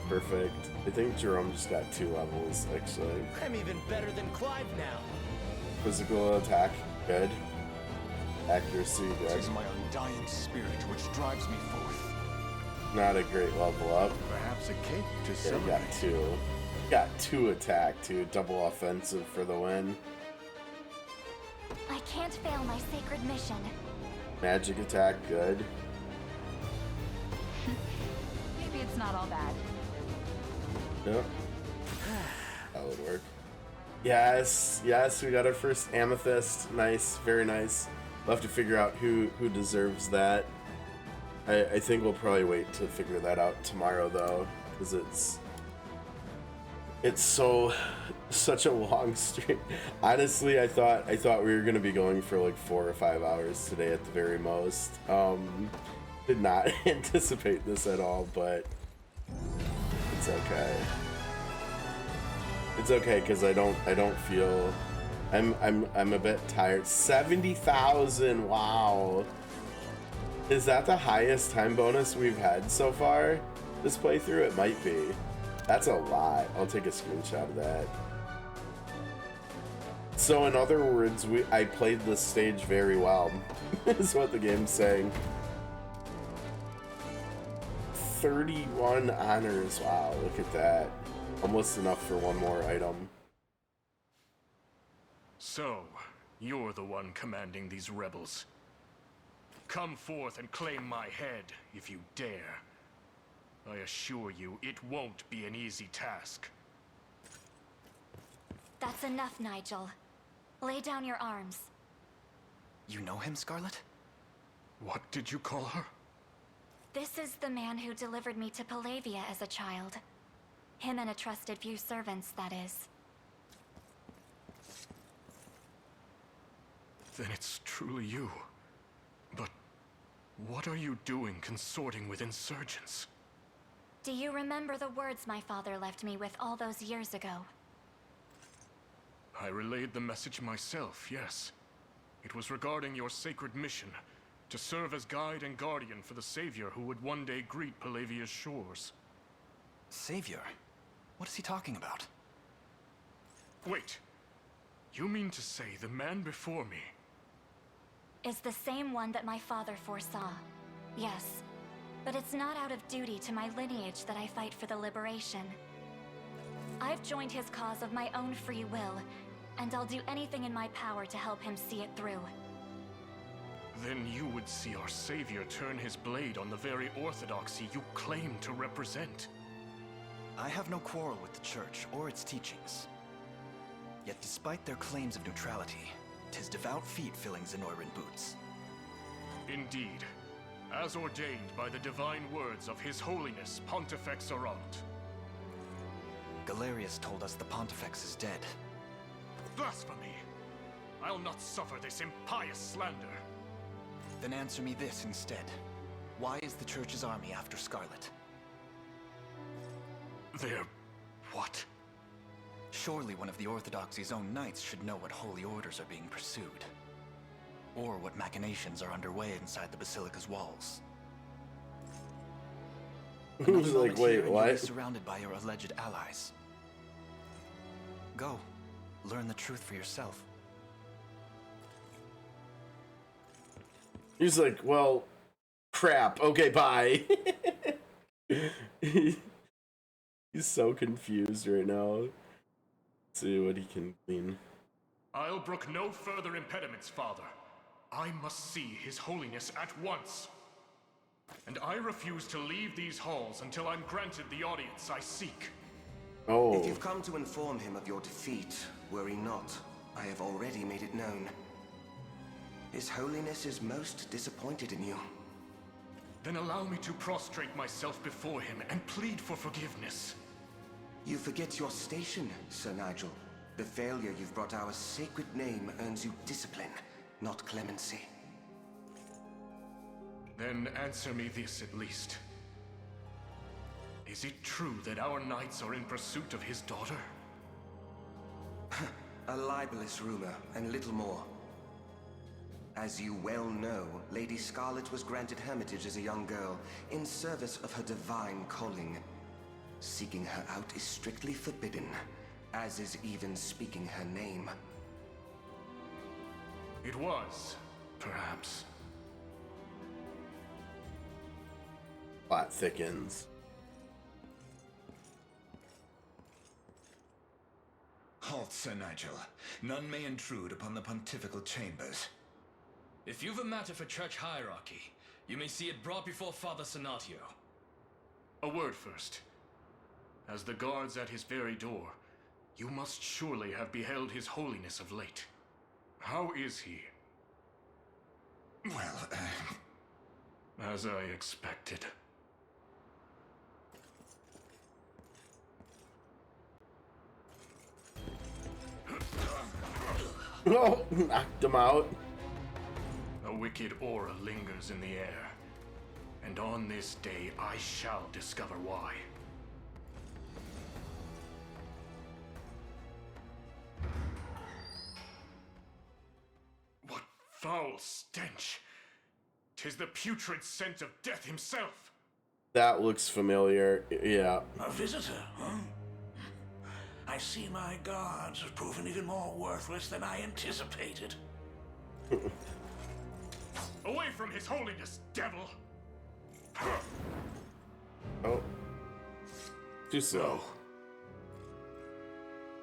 Perfect. I think Jerome just got 2 levels, actually. I'm even better than Clive now. Physical attack, good. Accuracy, good. It is my undying spirit which drives me forth. Not a great level up. Perhaps a cake to Yeah, celebrate. got 2. Got 2 attack, too. Double offensive for the win. I can't fail my sacred mission. Magic attack, good. Maybe it's not all bad. Yep. That would work. Yes, yes, we got our first amethyst. Nice, very nice. We'll have to figure out who deserves that. I think we'll probably wait to figure that out tomorrow, though, because it's such a long stream. Honestly, I thought we were gonna be going for like 4 or 5 hours today at the very most. Did not anticipate this at all, but it's okay. It's okay because I don't feel I'm a bit tired. 70,000. Wow. Is that the highest time bonus we've had so far this playthrough? It might be. That's a lot. I'll take a screenshot of that. So in other words, I played this stage very well, is what the game's saying. 31 honors. Wow, look at that. Almost enough for 1 more item. So, you're the one commanding these rebels. Come forth and claim my head, if you dare. I assure you, it won't be an easy task. That's enough, Nigel. Lay down your arms. You know him, Scarlet? What did you call her? This is the man who delivered me to Palavia as a child. Him and a trusted few servants, that is. Then it's truly you. But what are you doing consorting with insurgents? Do you remember the words my father left me with all those years ago? I relayed the message myself, yes. It was regarding your sacred mission, to serve as guide and guardian for the Savior who would one day greet Palavia's shores. Savior? What is he talking about? Wait. You mean to say the man before me Is the same one that my father foresaw. Yes. But it's not out of duty to my lineage that I fight for the liberation. I've joined his cause of my own free will, and I'll do anything in my power to help him see it through. Then you would see our savior turn his blade on the very orthodoxy you claim to represent. I have no quarrel with the Church or its teachings. Yet despite their claims of neutrality, 'tis devout feet filling Zenoiran boots. Indeed, as ordained by the divine words of His Holiness Pontifex Arant. Galerius told us the Pontifex is dead. Blasphemy! I'll not suffer this impious slander. Then answer me this instead. Why is the Church's army after Scarlet? They're... what? Surely one of the Orthodoxy's own knights should know what holy orders are being pursued. Or what machinations are underway inside the Basilica's walls. Who's like, wait, what? Surrounded by your alleged allies. Go. Learn the truth for yourself. He's like, well, crap. Okay, bye. He's so confused right now. Let's see what he can glean. I'll brook no further impediments, Father. I must see His Holiness at once. And I refuse to leave these halls until I'm granted the audience I seek. Oh. If you've come to inform him of your defeat, worry not. I have already made it known. His Holiness is most disappointed in you. Then allow me to prostrate myself before him and plead for forgiveness. You forget your station, Sir Nigel. The failure you've brought our sacred name earns you discipline, not clemency. Then answer me this at least. Is it true that our knights are in pursuit of his daughter? A libelous rumor, and little more. As you well know, Lady Scarlet was granted hermitage as a young girl, in service of her divine calling. Seeking her out is strictly forbidden, as is even speaking her name. It was, perhaps. Plot thickens. Halt, Sir Nigel. None may intrude upon the pontifical chambers. If you've a matter for church hierarchy, you may see it brought before Father Senatio. A word first. As the guards at his very door, you must surely have beheld His Holiness of late. How is he? Well, as I expected. Oh, knocked him out. A wicked aura lingers in the air, and on this day I shall discover why. What foul stench! 'Tis the putrid scent of death himself! That looks familiar. Yeah. A visitor, huh? I see my guards have proven even more worthless than I anticipated. Away from His Holiness, devil! Oh. Too slow.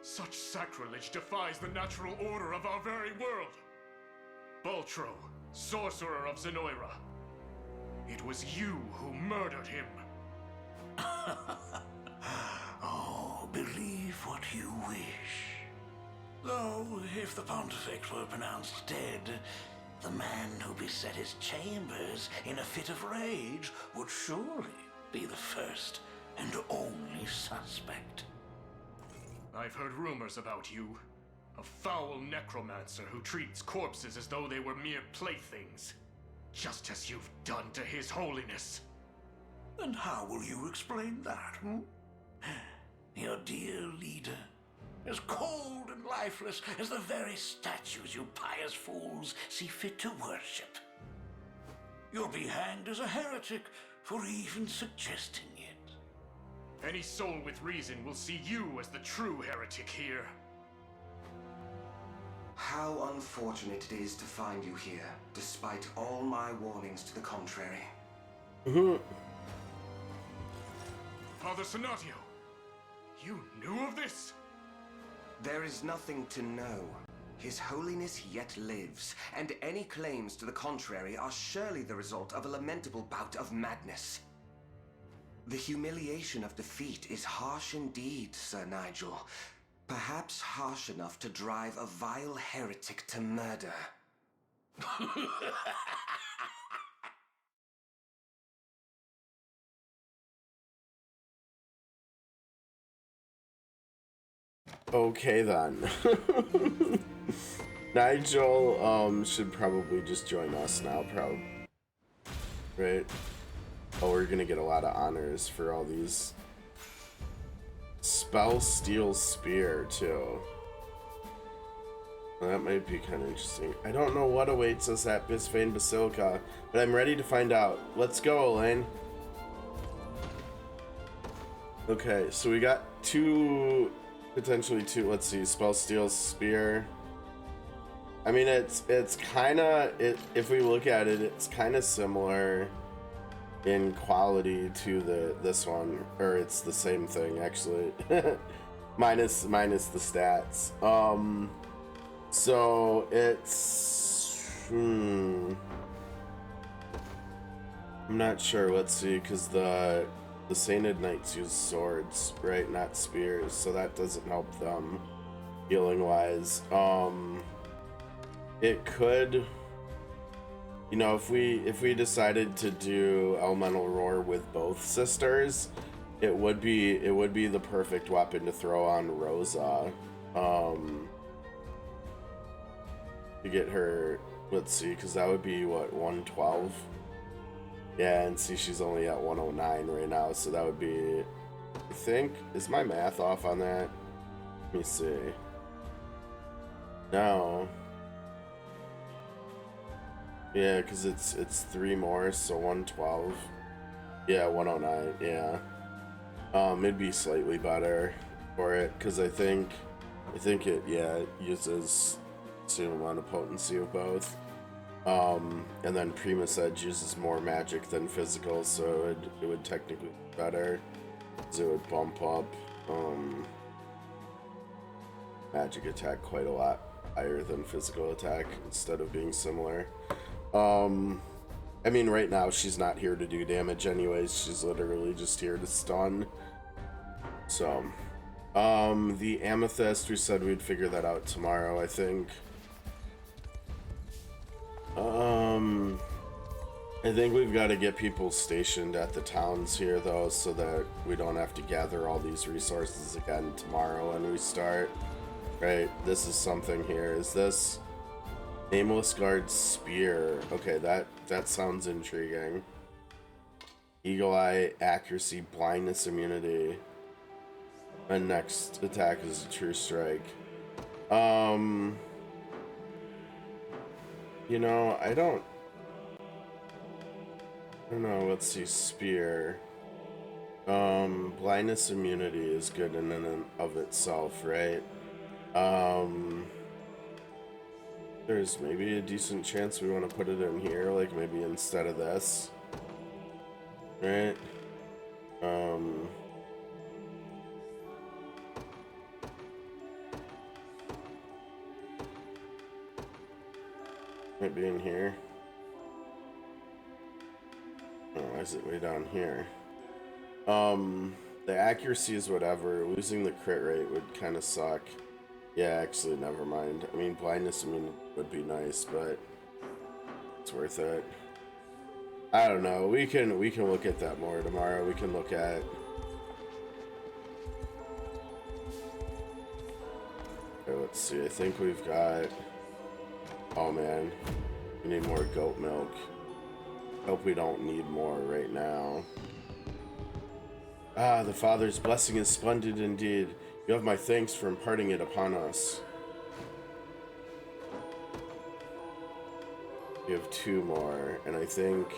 Such sacrilege defies the natural order of our very world. Baltro, sorcerer of Zenoiran. It was you who murdered him. Oh, believe what you wish. Though, if the Pontifex were pronounced dead, the man who beset his chambers in a fit of rage would surely be the first and only suspect. I've heard rumors about you. A foul necromancer who treats corpses as though they were mere playthings. Just as you've done to His Holiness. And how will you explain that, hmm? Your dear leader, as cold and lifeless as the very statues you pious fools see fit to worship. You'll be hanged as a heretic for even suggesting it. Any soul with reason will see you as the true heretic here. How unfortunate it is to find you here, despite all my warnings to the contrary. Father Senatio, you knew of this? There is nothing to know. His Holiness yet lives, and any claims to the contrary are surely the result of a lamentable bout of madness. The humiliation of defeat is harsh indeed, Sir Nigel. Perhaps harsh enough to drive a vile heretic to murder. Okay then. Nigel should probably just join us now, right? Oh, we're gonna get a lot of honors for all these. Spell Steel Spear too. Well, that might be kind of interesting. I don't know what awaits us at Bisphane Basilica, but I'm ready to find out. Let's go, Elaine. Okay, so we got potentially two, let's see, Spell Steel Spear. I mean, it's kind of, if we look at it, it's kind of similar in quality to this one, or it's the same thing actually, minus the stats. So it's, I'm not sure. Let's see, because the Sainted Knights use swords, right? Not spears, so that doesn't help them healing wise. It could, you know, if we decided to do Elemental Roar with both sisters, it would be the perfect weapon to throw on Rosa. To get her, let's see, because that would be what, 112. Yeah, and see, she's only at 109 right now, so that would be, I think, is my math off on that? Let me see. No. Yeah, because it's 3 more, so 112. Yeah, 109, yeah. It'd be slightly better for it, because I think it, yeah, it uses the same amount of potency of both. And then Primus Edge uses more magic than physical, so it would technically be better, because it would bump up magic attack quite a lot higher than physical attack instead of being similar. I mean, right now she's not here to do damage anyways, she's literally just here to stun. So, the Amethyst, we said we'd figure that out tomorrow, I think. I think we've got to get people stationed at the towns here though, so that we don't have to gather all these resources again tomorrow when we start. Right, this is something here. Is this Nameless Guard Spear? Okay, that sounds intriguing. Eagle Eye, Accuracy, Blindness, Immunity. And next attack is a True Strike. You know, I don't know. Let's see, Spear. Blindness immunity is good in and of itself, right? There's maybe a decent chance we want to put it in here, like maybe instead of this, right? Might be in here. Oh, why is it way down here? The accuracy is whatever. Losing the crit rate would kind of suck. Yeah, actually, never mind. I mean, blindness, I mean, would be nice, but it's worth it. I don't know. We can look at that more tomorrow. We can look at. Okay, let's see. I think we've got. Oh man, we need more goat milk. Hope we don't need more right now. Ah, the Father's blessing is splendid indeed. You have my thanks for imparting it upon us. We have 2 more, and I think,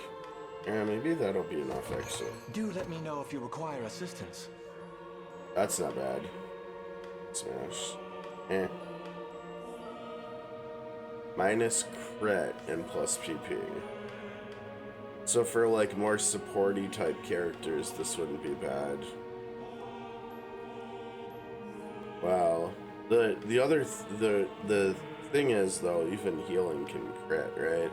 yeah, maybe that'll be enough actually. Do let me know if you require assistance. That's not bad. Smash. Eh. Minus crit and plus PP. So for like more supporty type characters, this wouldn't be bad. Wow. The thing is though, even healing can crit, right?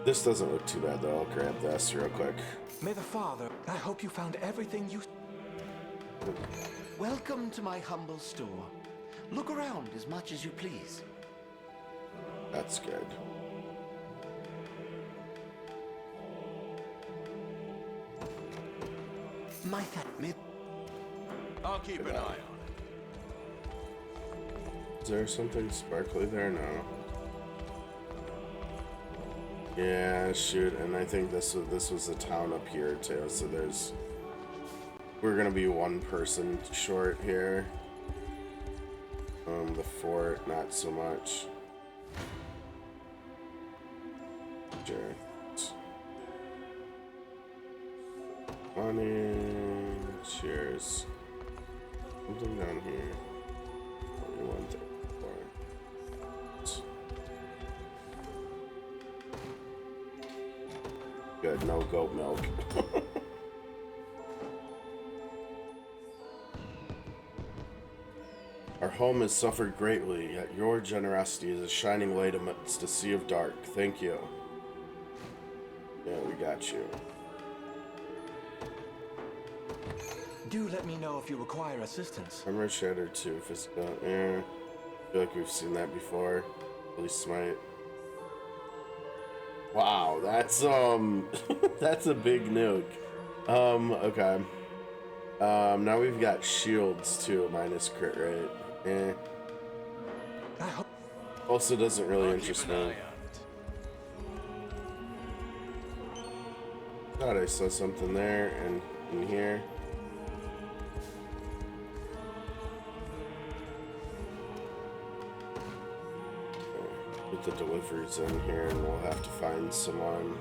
This doesn't look too bad though. I'll grab this real quick. May the Father, I hope you found everything you... Welcome to my humble store. Look around as much as you please. That's good. I'll keep an eye on it. Is there something sparkly there? No. Yeah, shoot, and I think this was a town up here too. So we're gonna be one person short here. The fort, not so much. Sure. Money. Cheers. Something down here. Only 134. Good, no goat milk. Our home has suffered greatly, yet your generosity is a shining light amidst a sea of dark. Thank you. Yeah, we got you. Do let me know if you require assistance. Armor Shattered 2, physical. Yeah. I feel like we've seen that before. Holy Smite. Wow, that's that's a big nuke. Okay. Now we've got shields too, minus crit rate. Eh. Also doesn't really interest me. Thought I saw something there and in here. Put the deliveries in here and we'll have to find someone.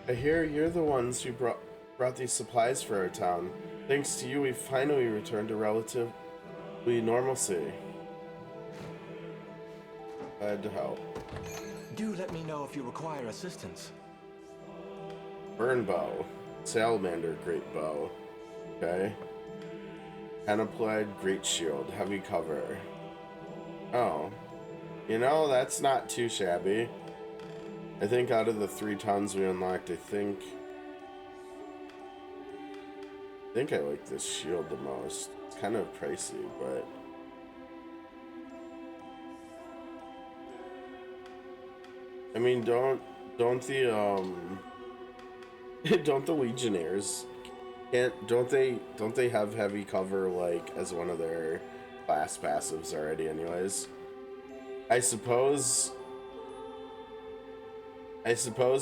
I hear you're the ones who brought these supplies for our town. Thanks to you, we've finally returned to relatively normalcy. Glad to help. Do let me know if you require assistance. Burn bow. Salamander great bow. Okay. Panoplied great shield. Heavy cover. Oh. You know, that's not too shabby. I think out of the 3 tons we unlocked, I think I like this shield the most. It's kind of pricey, but I mean, don't the don't the Legionnaires don't they have heavy cover like as one of their class passives already anyways? I suppose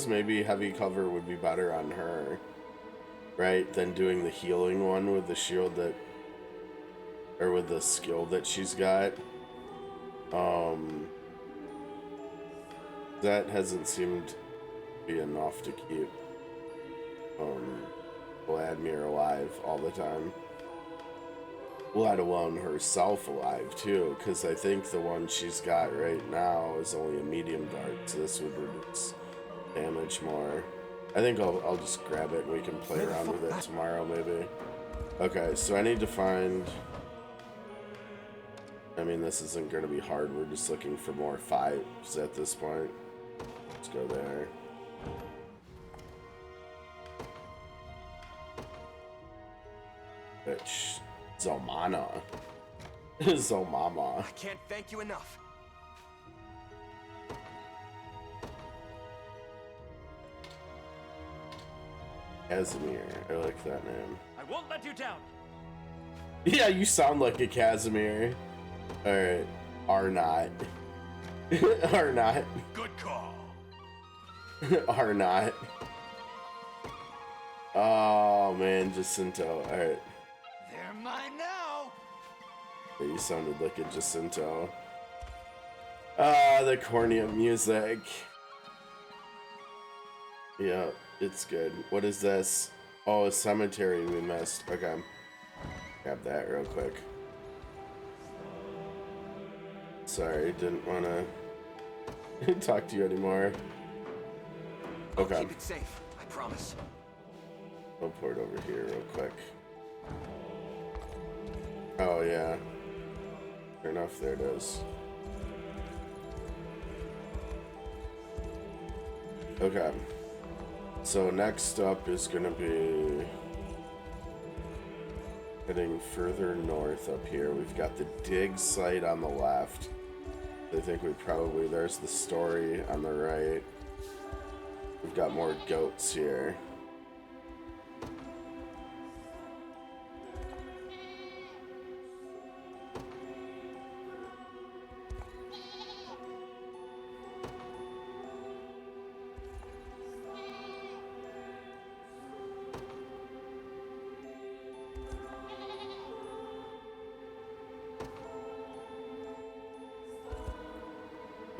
maybe heavy cover would be better on her, right, than doing the healing one with the shield or with the skill that she's got. That hasn't seemed to be enough to keep Vladimir alive all the time. Let alone herself alive too, because I think the one she's got right now is only a medium dart, so this would reduce damage more. I think I'll just grab it and we can play around with it tomorrow maybe. Okay, so I need to find, I mean, this isn't going to be hard, we're just looking for more 5s at this point. Let's go there. Bitch. Zomana. Zomama. I can't thank you enough. Casimir. I like that name. I won't let you down. Yeah, you sound like a Casimir. Alright. Arnott. Arnott. Good call. Arnott. Oh man, Jacinto. Alright. They're mine now. Yeah, you sounded like a Jacinto. Ah, the cornea music. Yeah, it's good. What is this? Oh, a cemetery we missed. Okay. Grab that real quick. Sorry, didn't want to talk to you anymore. Okay. Keep it safe. I promise. Teleport over here real quick. Oh yeah. Fair enough, there it is. Okay. So next up is gonna be heading further north up here. We've got the dig site on the left. I think we probably, there's the story on the right. We've got more goats here.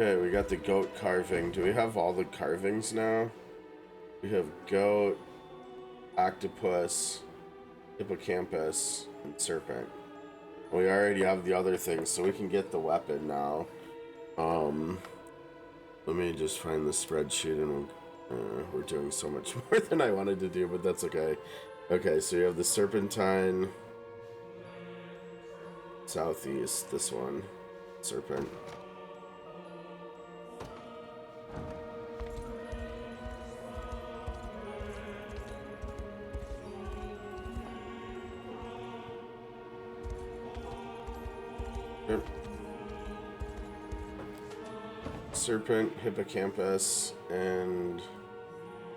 Okay, we got the goat carving. Do we have all the carvings now? We have goat, octopus, hippocampus, and serpent. We already have the other things, so we can get the weapon now. Let me just find the spreadsheet, and we're doing so much more than I wanted to do, but that's okay. Okay, so you have the serpentine, southeast, this one, serpent. Serpent, hippocampus, and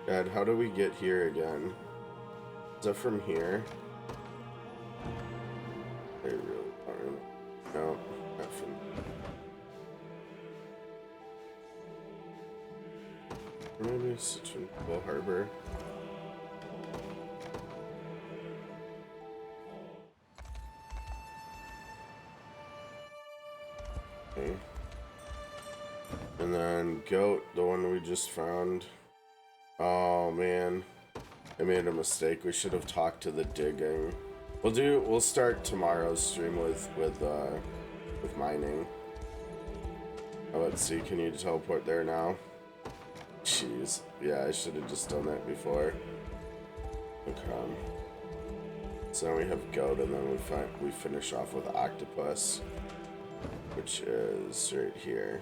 Dad, how do we get here again? Is that from here? I really don't remember. No, not from here. Maybe it's from Bull Harbor. Okay. And then goat, the one we just found. Oh man, I made a mistake. We should have talked to the digging. We'll start tomorrow's stream with mining. Oh, let's see, can you teleport there now? Jeez, yeah, I should have just done that before. Okay. So now we have goat, and then we finish off with octopus, which is right here.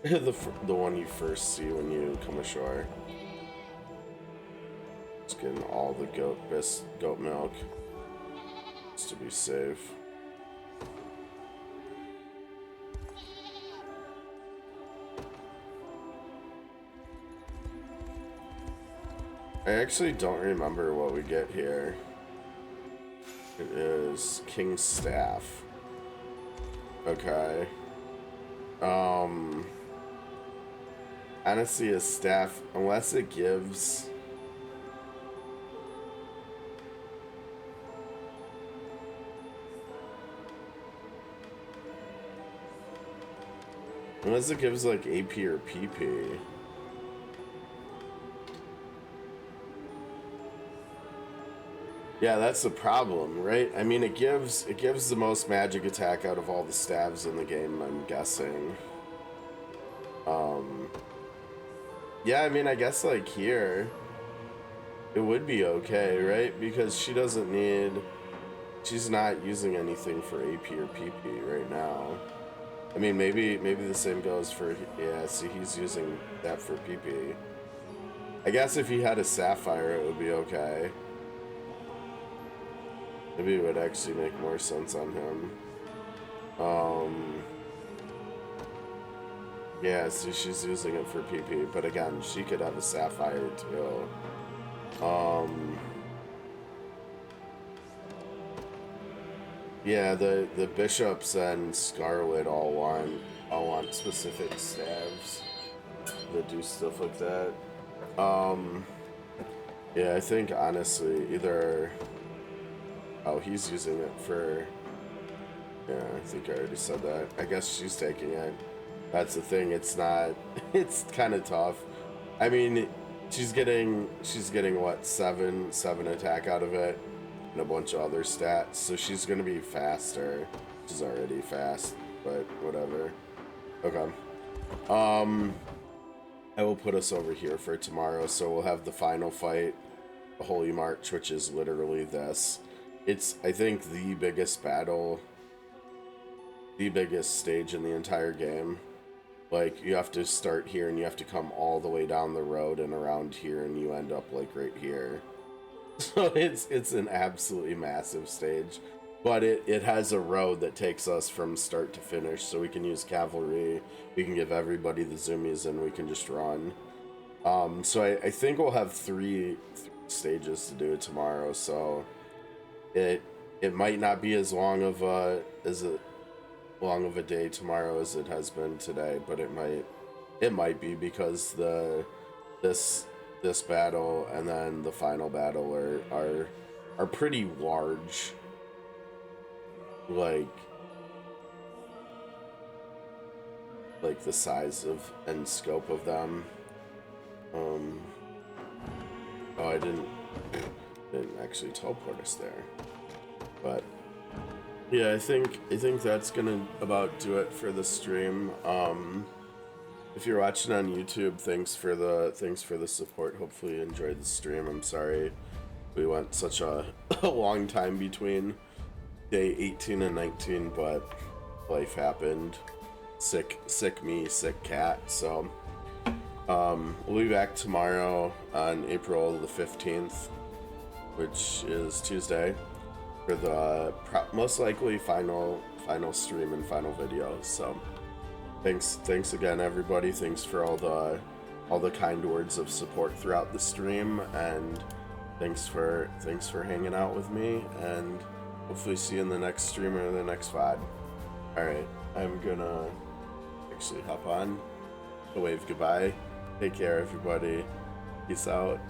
The one you first see when you come ashore. Just getting all the goat milk, just to be safe. I actually don't remember what we get here. It is King's Staff. Okay. Honestly, a staff, unless it gives... Unless it gives, like, AP or PP. Yeah, that's the problem, right? I mean, it gives the most magic attack out of all the staves in the game, I'm guessing. Yeah, I mean, I guess, like, here, it would be okay, right? Because she doesn't need... She's not using anything for AP or PP right now. I mean, maybe the same goes for... Yeah, see, he's using that for PP. I guess if he had a Sapphire, it would be okay. Maybe it would actually make more sense on him. Yeah, see, she's using it for PP, but again, she could have a Sapphire too. Yeah, the bishops and Scarlet all want specific staves that do stuff like that. Yeah, I think honestly either... Oh, he's using it for... Yeah, I think I already said that. I guess she's taking it. That's the thing, it's not... It's kind of tough. I mean, she's getting what, 7 attack out of it, and a bunch of other stats, so she's gonna be faster. She's already fast, but whatever. Okay. I will put us over here for tomorrow. So we'll have the final fight, the Holy March, which is literally this. It's, I think, the biggest battle, the biggest stage in the entire game. Like, you have to start here and you have to come all the way down the road and around here, and you end up like right here. So it's an absolutely massive stage, but it has a road that takes us from start to finish, so we can use cavalry, we can give everybody the zoomies, and we can just run. So I think we'll have three stages to do tomorrow, so it might not be as long of a day tomorrow as it has been today, but it might be, because this battle and then the final battle are pretty large, like the size of and scope of them. Oh, I didn't actually teleport us there, but yeah, I think that's gonna about do it for the stream. If you're watching on YouTube, thanks for the support. Hopefully you enjoyed the stream. I'm sorry we went such a long time between day 18 and 19, but life happened. Sick me, sick cat. So we'll be back tomorrow on April the 15th, which is Tuesday, for the most likely final stream and final video. So thanks again, everybody. Thanks for all the kind words of support throughout the stream, and thanks for hanging out with me, and hopefully see you in the next stream or the next VOD. Alright, I'm gonna actually hop on to wave goodbye. Take care, everybody. Peace out.